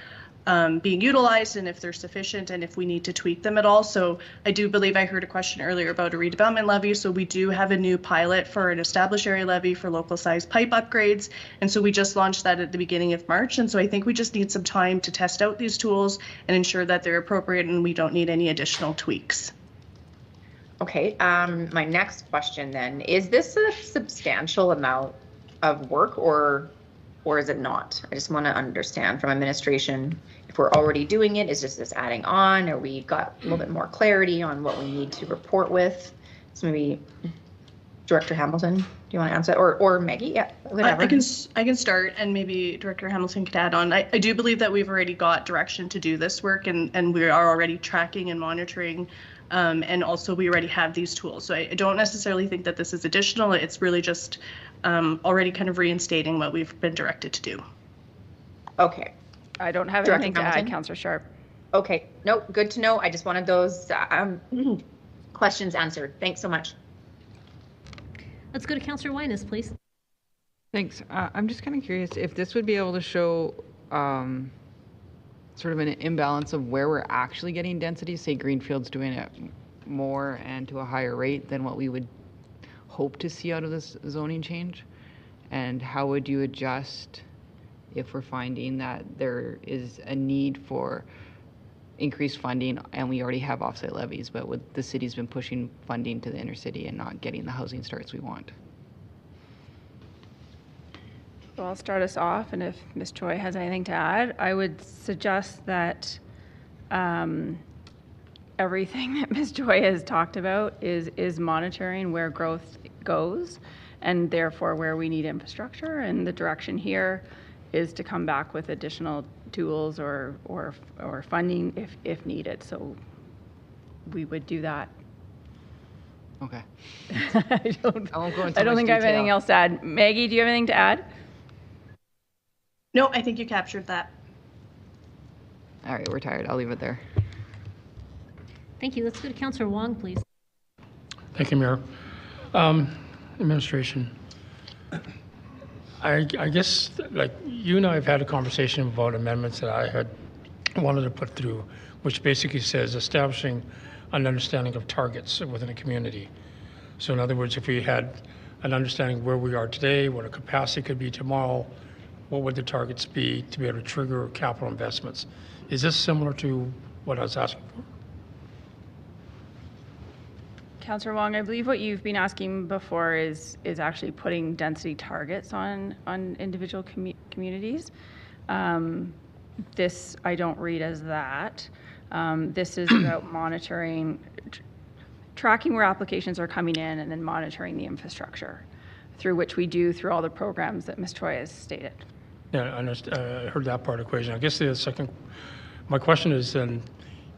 being utilized and if they're sufficient and if we need to tweak them at all. So I do believe I heard a question earlier about a redevelopment levy. So we do have a new pilot for an established area levy for local size pipe upgrades. And so we just launched that at the beginning of March. And so I think we just need some time to test out these tools and ensure that they're appropriate and we don't need any additional tweaks. Okay, my next question then, is this a substantial amount of work or is it not? I just want to understand from administration, if we're already doing it, is just this adding on, or we got a little bit more clarity on what we need to report with? So maybe Director Hamilton, do you want to answer, or Maggie? Yeah, whatever. I can start, and maybe Director Hamilton could add on. I do believe that we've already got direction to do this work, and we are already tracking and monitoring. And also we already have these tools. So I don't necessarily think that this is additional. It's really just already kind of reinstating what we've been directed to do. Okay. I don't have Director anything to Hamilton? add, Councillor Sharp. Okay, no, good to know. I just wanted those questions answered. Thanks so much. Let's go to Councillor Winus, please. Thanks. I'm just kind of curious if this would be able to show sort of an imbalance of where we're actually getting density, say Greenfield's doing it more and to a higher rate than what we would hope to see out of this zoning change, and how would you adjust if we're finding that there is a need for increased funding and we already have offsite levies, but with the city's been pushing funding to the inner city and not getting the housing starts we want? So I'll start us off, and if Ms. Choi has anything to add, I would suggest that everything that Ms. Choi has talked about is monitoring where growth goes and therefore where we need infrastructure, and the direction here is to come back with additional tools or funding if needed. So we would do that. Okay. I don't won't go into I don't much think I have detail. anything else to add. Maggie, do you have anything to add? No, I think you captured that. All right, we're tired. I'll leave it there. Thank you. Let's go to Councillor Wong, please. Thank you, Mayor. Administration, I guess, like, you and I have had a conversation about amendments that I had wanted to put through, which basically says establishing an understanding of targets within a community. So in other words, if we had an understanding where we are today, what our capacity could be tomorrow, what would the targets be to be able to trigger capital investments? Is this similar to what I was asking for? Councillor Wong, I believe what you've been asking before is actually putting density targets on individual communities. This I don't read as that. This is about monitoring, tracking where applications are coming in, and then monitoring the infrastructure, through which we do through all the programs that Ms. Choi has stated. Yeah, I heard that part of the equation. I guess the second, my question is then,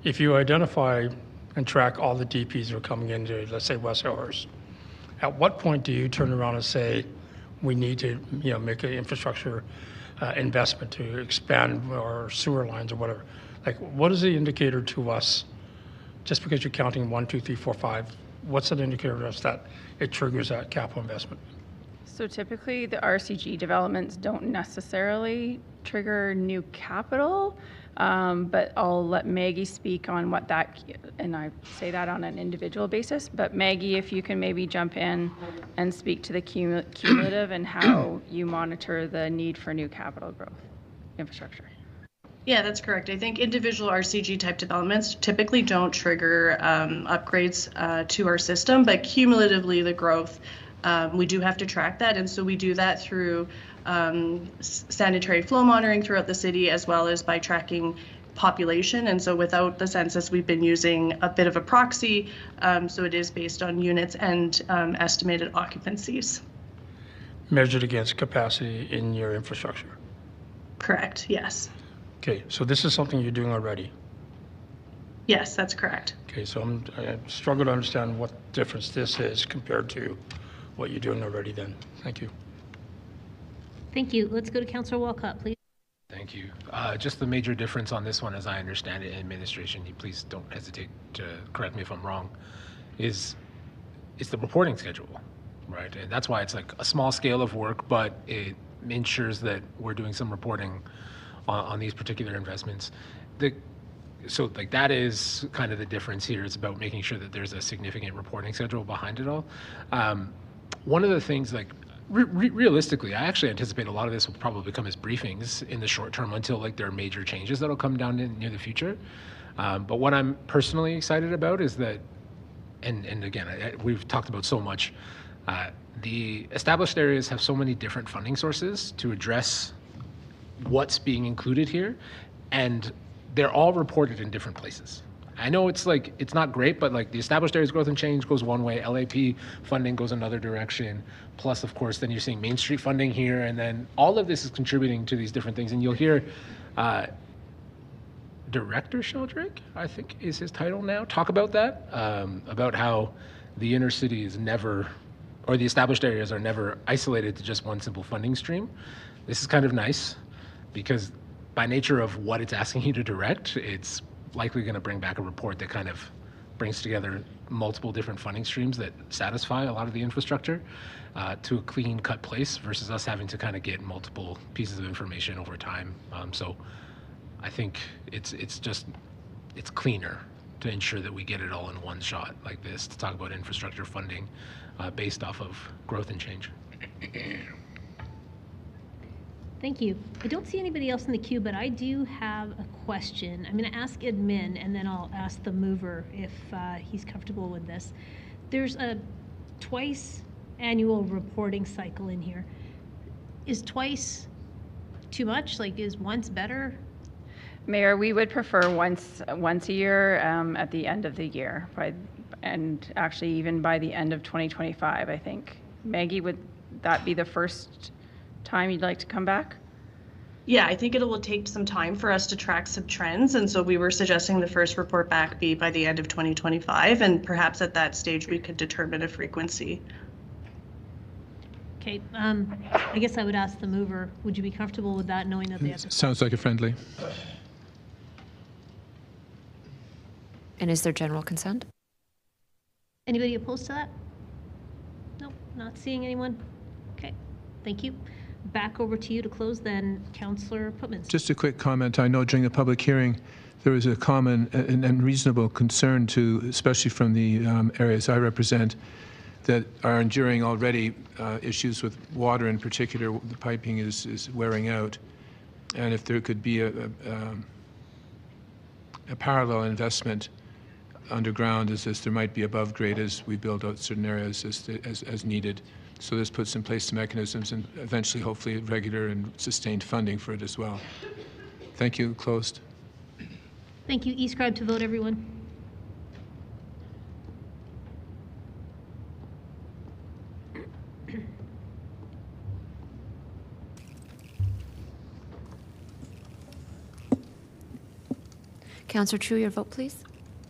if you identify and track all the DPs that are coming into, let's say, West Elmhurst, at what point do you turn around and say, we need to, make an infrastructure investment to expand our sewer lines or whatever? Like, what is the indicator to us, just because you're counting 1, 2, 3, 4, 5, what's an indicator to us that it triggers that capital investment? So typically the RCG developments don't necessarily trigger new capital, but I'll let Maggie speak on what that, and I say that on an individual basis, but Maggie, if you can maybe jump in and speak to the cumulative and how you monitor the need for new capital growth infrastructure. Yeah, that's correct. I think individual RCG type developments typically don't trigger upgrades to our system, but cumulatively the growth, we do have to track that. And so we do that through sanitary flow monitoring throughout the city, as well as by tracking population. And so without the census, we've been using a bit of a proxy. So it is based on units and estimated occupancies. Measured against capacity in your infrastructure? Correct, yes. Okay, so this is something you're doing already? Yes, that's correct. Okay, so I struggle to understand what difference this is compared to what you're doing already then. Thank you. Thank you. Let's go to Councillor Walcott, please. Thank you. Just the major difference on this one, as I understand it in administration, you please don't hesitate to correct me if I'm wrong, is the reporting schedule, right? And that's why it's like a small scale of work, but it ensures that we're doing some reporting on these particular investments. So like that is kind of the difference here. It's about making sure that there's a significant reporting schedule behind it all. One of the things, like realistically, I actually anticipate a lot of this will probably come as briefings in the short term until like there are major changes that'll come down in near the future. But what I'm personally excited about is that, and again, we've talked about so much, the established areas have so many different funding sources to address what's being included here, and they're all reported in different places. I know it's like, it's not great, but like the established areas growth and change goes one way, LAP funding goes another direction. Plus, of course, then you're seeing Main Street funding here, and then all of this is contributing to these different things. And you'll hear Director Sheldrick, I think is his title now, talk about that, about how the inner city is never, or the established areas are never isolated to just one simple funding stream. This is kind of nice because by nature of what it's asking you to direct, it's likely going to bring back a report that kind of brings together multiple different funding streams that satisfy a lot of the infrastructure to a clean cut place versus us having to kind of get multiple pieces of information over time. So I think it's cleaner to ensure that we get it all in one shot like this to talk about infrastructure funding based off of growth and change. Thank you. I don't see anybody else in the queue, but I do have a question. I'm going to ask admin, and then I'll ask the mover if he's comfortable with this. There's a twice annual reporting cycle in here. Is twice too much? Like, is once better? Mayor, we would prefer once a year at the end of the year, and actually even by the end of 2025, I think. Maggie, would that be the first time you'd like to come back? Yeah, I think it will take some time for us to track some trends, and so we were suggesting the first report back be by the end of 2025, and perhaps at that stage we could determine a frequency. Okay, I guess I would ask the mover, would you be comfortable with that, knowing that they have to... Sounds like a friendly. And is there general consent? Anybody opposed to that? Nope, not seeing anyone. Okay, thank you. Back over to you to close then, Councillor Putmans. Just a quick comment. I know during the public hearing, there was a common and reasonable concern to, especially from the areas I represent, that are enduring already issues with water in particular. The piping is wearing out. And if there could be a parallel investment underground as there might be above grade as we build out certain areas as needed. So this puts in place the mechanisms and eventually, hopefully, regular and sustained funding for it as well. Thank you. Closed. Thank you. E-scribe to vote, everyone. Councillor Chu, your vote, please.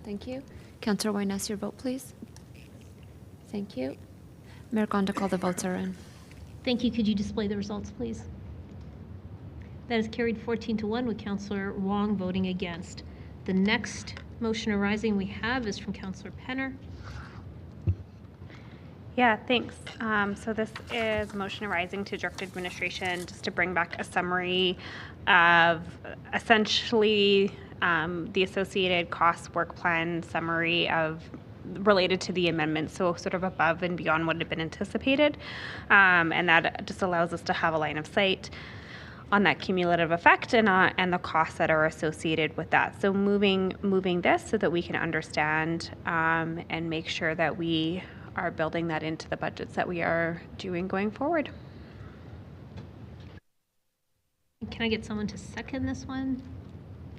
Thank you. Councillor Wyness, your vote, please. Thank you. Mayor Gonda, call the votes are in. Thank you. Could you display the results, please? That is carried 14-1 with Councillor Wong voting against. The next motion arising we have is from Councillor Penner. Yeah, thanks. So this is a motion arising to direct administration just to bring back a summary of essentially the associated cost work plan summary of related to the amendment, so sort of above and beyond what had been anticipated. And that just allows us to have a line of sight on that cumulative effect and the costs that are associated with that. So moving this so that we can understand and make sure that we are building that into the budgets that we are doing going forward. Can I get someone to second this one?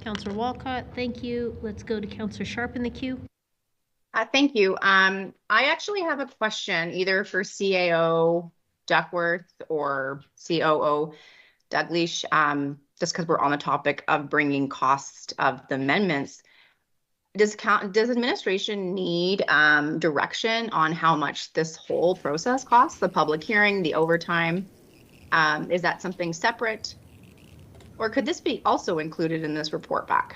Councillor Walcott, thank you. Let's go to Councillor Sharp in the queue. Thank you. I actually have a question either for CAO Duckworth or COO Douglas, just because we're on the topic of bringing cost of the amendments. Does administration need direction on how much this whole process costs, the public hearing, the overtime? Is that something separate? Or could this be also included in this report back?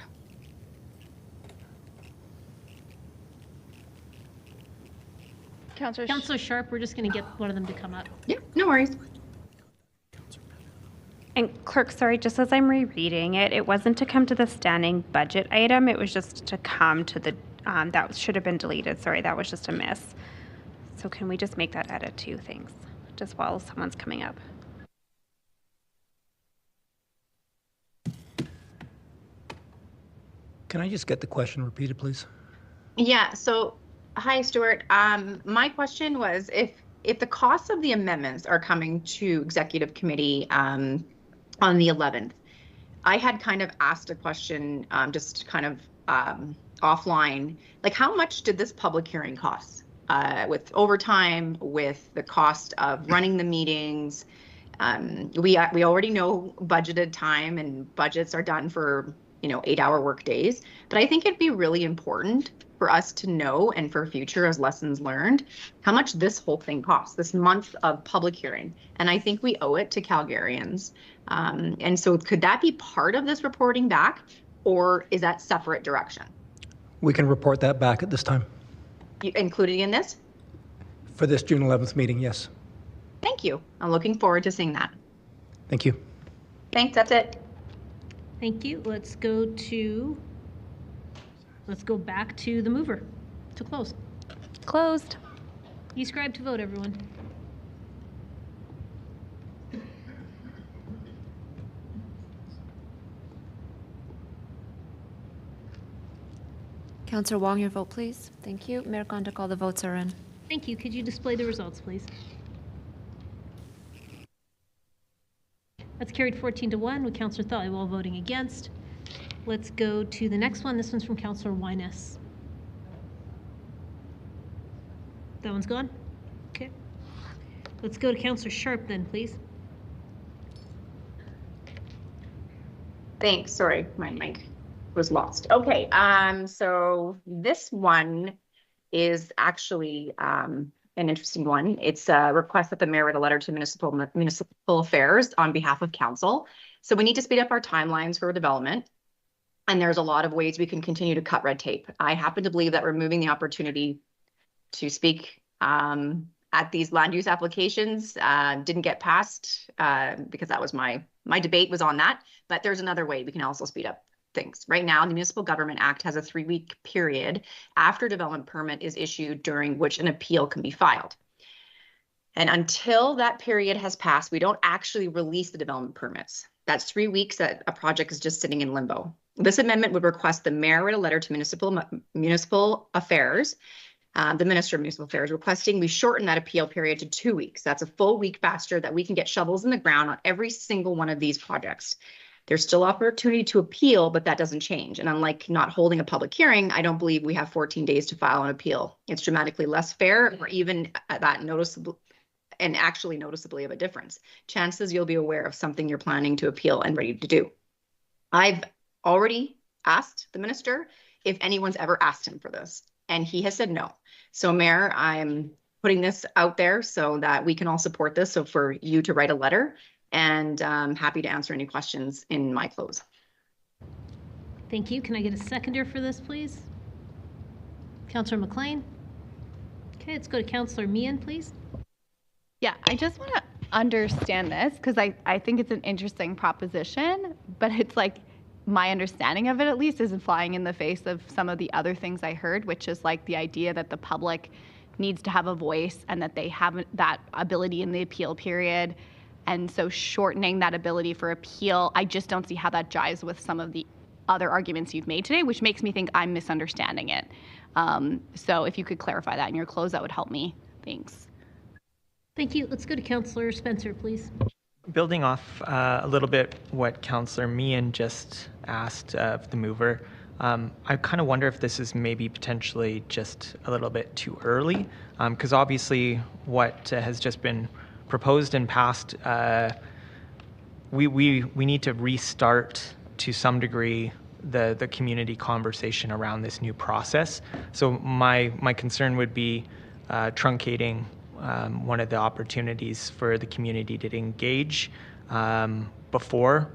Councillor Sharp, we're just going to get one of them to come up. Yeah, no worries. And clerk, sorry, just as I'm rereading it, it wasn't to come to the standing budget item. It was just to come to the, that should have been deleted. Sorry, that was just a miss. So can we just make that edit too? Thanks. Just while someone's coming up. Can I just get the question repeated, please? Yeah, so, hi, Stuart. My question was if the costs of the amendments are coming to executive committee on the 11th, I had kind of asked a question just kind of offline, like how much did this public hearing cost? With overtime, with the cost of running the meetings, we already know budgeted time and budgets are done for 8-hour work days. But I think it'd be really important for us to know, and for future as lessons learned, how much this whole thing costs, this month of public hearing. And I think we owe it to Calgarians. And so could that be part of this reporting back, or is that separate direction? We can report that back at this time. You included in this? For this June 11th meeting, yes. Thank you. I'm looking forward to seeing that. Thank you. Thanks, that's it. Thank you. Let's go back to the mover to close. Closed. You scribe to vote, everyone. Councillor Wong, your vote, please. Thank you. Mayor Gondik, all the votes are in. Thank you. Could you display the results, please? That's carried 14-1 with Councillor Thaliwal voting against. Let's go to the next one. This one's from Councillor Wyness. That one's gone? Okay. Let's go to Councillor Sharp then, please. Thanks. Sorry, my mic was lost. Okay, so this one is actually an interesting one. It's a request that the mayor write a letter to municipal affairs on behalf of council. So we need to speed up our timelines for development. And there's a lot of ways we can continue to cut red tape. I happen to believe that removing the opportunity to speak at these land use applications didn't get passed because that was my debate was on that. But there's another way we can also speed up things. Right now, the Municipal Government Act has a 3-week period after development permit is issued during which an appeal can be filed. And until that period has passed, we don't actually release the development permits. That's 3 weeks that a project is just sitting in limbo. This amendment would request the mayor write a letter to municipal affairs, the Minister of Municipal Affairs, requesting we shorten that appeal period to 2 weeks. That's a full week faster that we can get shovels in the ground on every single one of these projects. There's still opportunity to appeal, but that doesn't change. And unlike not holding a public hearing, I don't believe we have 14 days to file an appeal. It's dramatically less fair, or even at that noticeable and actually noticeably of a difference. Chances you'll be aware of something you're planning to appeal and ready to do. I've already asked the minister if anyone's ever asked him for this, and he has said no. So Mayor, I'm putting this out there so that we can all support this. So for you to write a letter, and I'm happy to answer any questions in my close. Thank you. Can I get a seconder for this, please? Councillor McLean. Okay, let's go to Councillor Meehan, please. Yeah, I just want to understand this because I think it's an interesting proposition, but it's like my understanding of it at least isn't flying in the face of some of the other things I heard, which is like the idea that the public needs to have a voice and that they have that ability in the appeal period. And so shortening that ability for appeal, I just don't see how that jives with some of the other arguments you've made today, which makes me think I'm misunderstanding it. So if you could clarify that in your close, that would help me. Thanks. Thank you. Let's go to Councillor Spencer, please. Building off a little bit what Councillor Meehan just asked of the mover, I kind of wonder if this is maybe potentially just a little bit too early, because obviously what has just been proposed and passed, we need to restart to some degree the community conversation around this new process. So my concern would be truncating one of the opportunities for the community to engage before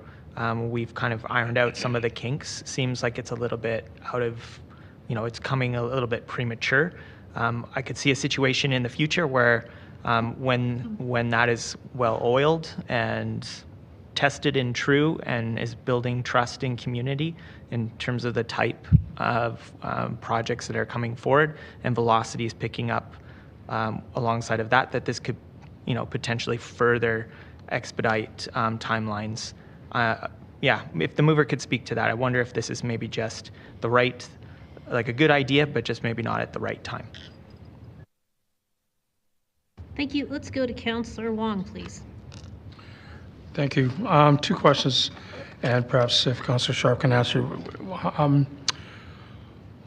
we've kind of ironed out some of the kinks. Seems like it's a little bit out of, it's coming a little bit premature. I could see a situation in the future where when that is well oiled and tested and true and is building trust in community in terms of the type of projects that are coming forward, and velocity is picking up alongside of that, that this could, potentially further expedite timelines. Yeah, if the mover could speak to that, I wonder if this is maybe just the right, like a good idea, but just maybe not at the right time. Thank you. Let's go to Councillor Wong, please. Thank you. 2 questions, and perhaps if Councillor Sharp can answer.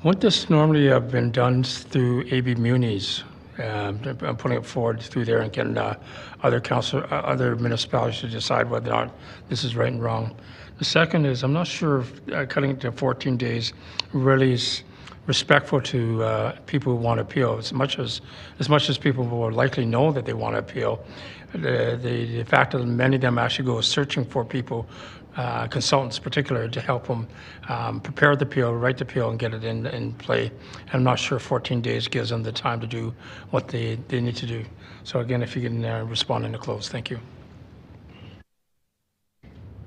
Would this normally have been done through AB Munis? I'm putting it forward through there and getting other municipalities to decide whether or not this is right and wrong. The second is, I'm not sure if cutting it to 14 days really is respectful to people who want to appeal. As much as people will likely know that they want to appeal, the fact that many of them actually go searching for people, consultants particularly, to help them prepare the appeal, write the appeal, and get it in play. I'm not sure 14 days gives them the time to do what they need to do. So again, if you can respond in the close. Thank you.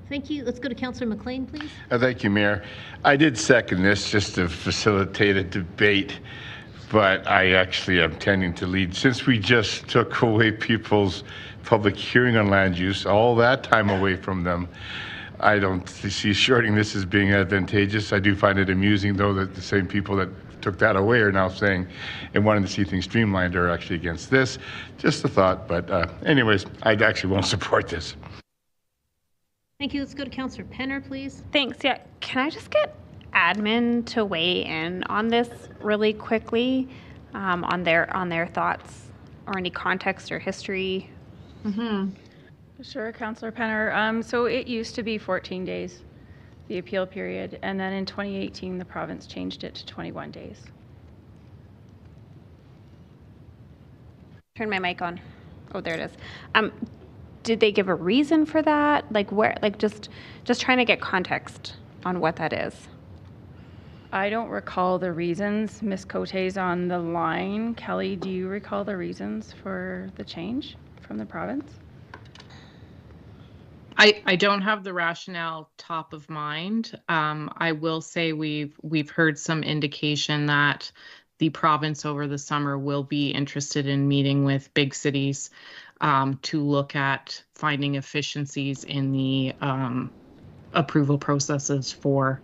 Thank you. Let's go to Councillor McLean, please. Thank you, Mayor. I did second this just to facilitate a debate, but I actually am tending to lead. Since we just took away people's public hearing on land use, all that time away from them, I don't see shorting this as being advantageous. I do find it amusing, though, that the same people that took that away are now saying and wanting to see things streamlined are actually against this. Just a thought, but anyways, I actually won't support this. Thank you. Let's go to Councillor Penner, please. Thanks. Yeah. Can I just get admin to weigh in on this really quickly, on their thoughts or any context or history? Sure, Councillor Penner. So it used to be 14 days, the appeal period, and then in 2018 the province changed it to 21 days. Turn my mic on. Oh, there it is. Did they give a reason for that? Like where? Like just trying to get context on what that is. I don't recall the reasons. Ms. Cote's on the line. Kelly, do you recall the reasons for the change from the province? I don't have the rationale top of mind. I will say we've heard some indication that the province over the summer will be interested in meeting with big cities to look at finding efficiencies in the approval processes for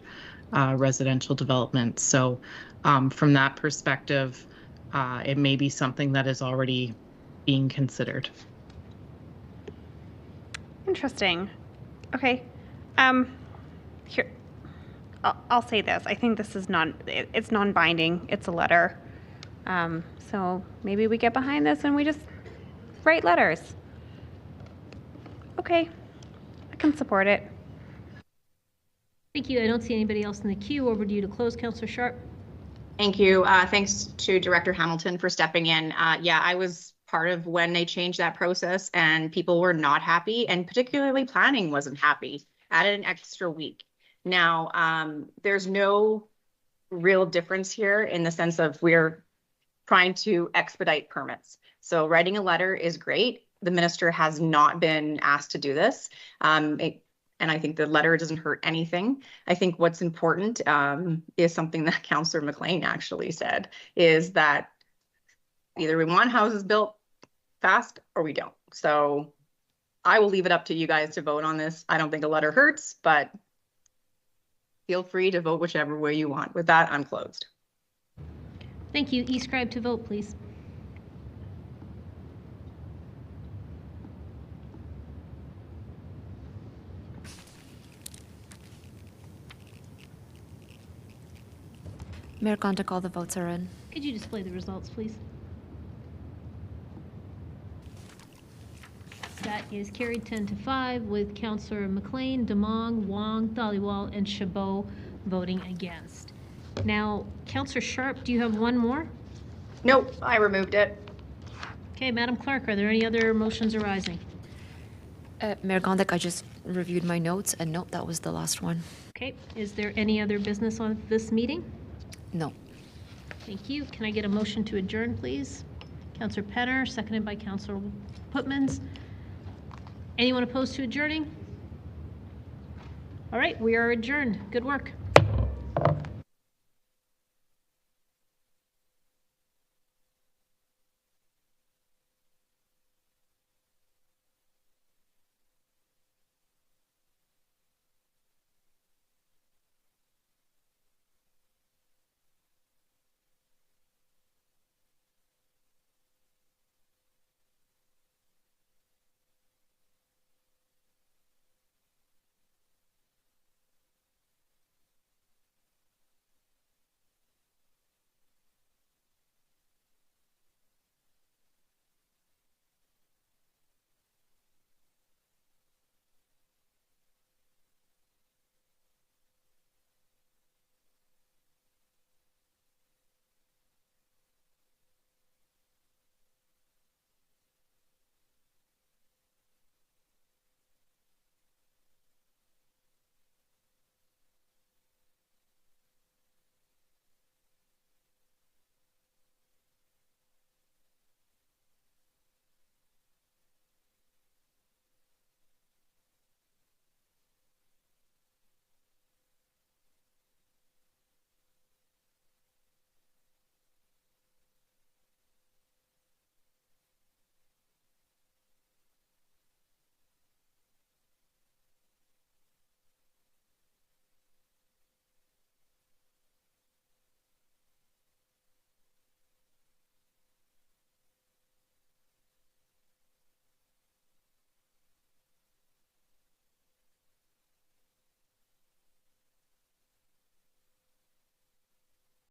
residential development. So from that perspective, it may be something that is already being considered. Interesting. Okay. Here, I'll say this. I think this is it's non-binding. It's a letter. So maybe we get behind this and we just write letters. Okay. I can support it. Thank you. I don't see anybody else in the queue. Over to you to close, Councillor Sharp. Thank you. Thanks to Director Hamilton for stepping in. Yeah, I was part of when they changed that process and people were not happy, and particularly planning wasn't happy. Added an extra week. Now, there's no real difference here in the sense of we're trying to expedite permits. So writing a letter is great. The minister has not been asked to do this. And I think the letter doesn't hurt anything. I think what's important is something that Councillor McLean actually said, is that either we want houses built fast or we don't. So I will leave it up to you guys to vote on this. I don't think a letter hurts, but feel free to vote whichever way you want. With that, I'm closed. Thank you. E-scribe to vote, please. Mayor Gondik, all the votes are in. Could you display the results, please? That is carried 10-5 with Councillor McLean, Demong, Wong, Dhaliwal, and Chabot voting against. Now, Councillor Sharp, do you have one more? Nope, I removed it. Okay, Madam Clerk, are there any other motions arising? Mayor Gondik, I just reviewed my notes, and nope, that was the last one. Okay, is there any other business on this meeting? No. Thank you. Can I get a motion to adjourn, please? Councillor Penner, seconded by Councillor Putmans. Anyone opposed to adjourning? All right, we are adjourned. Good work.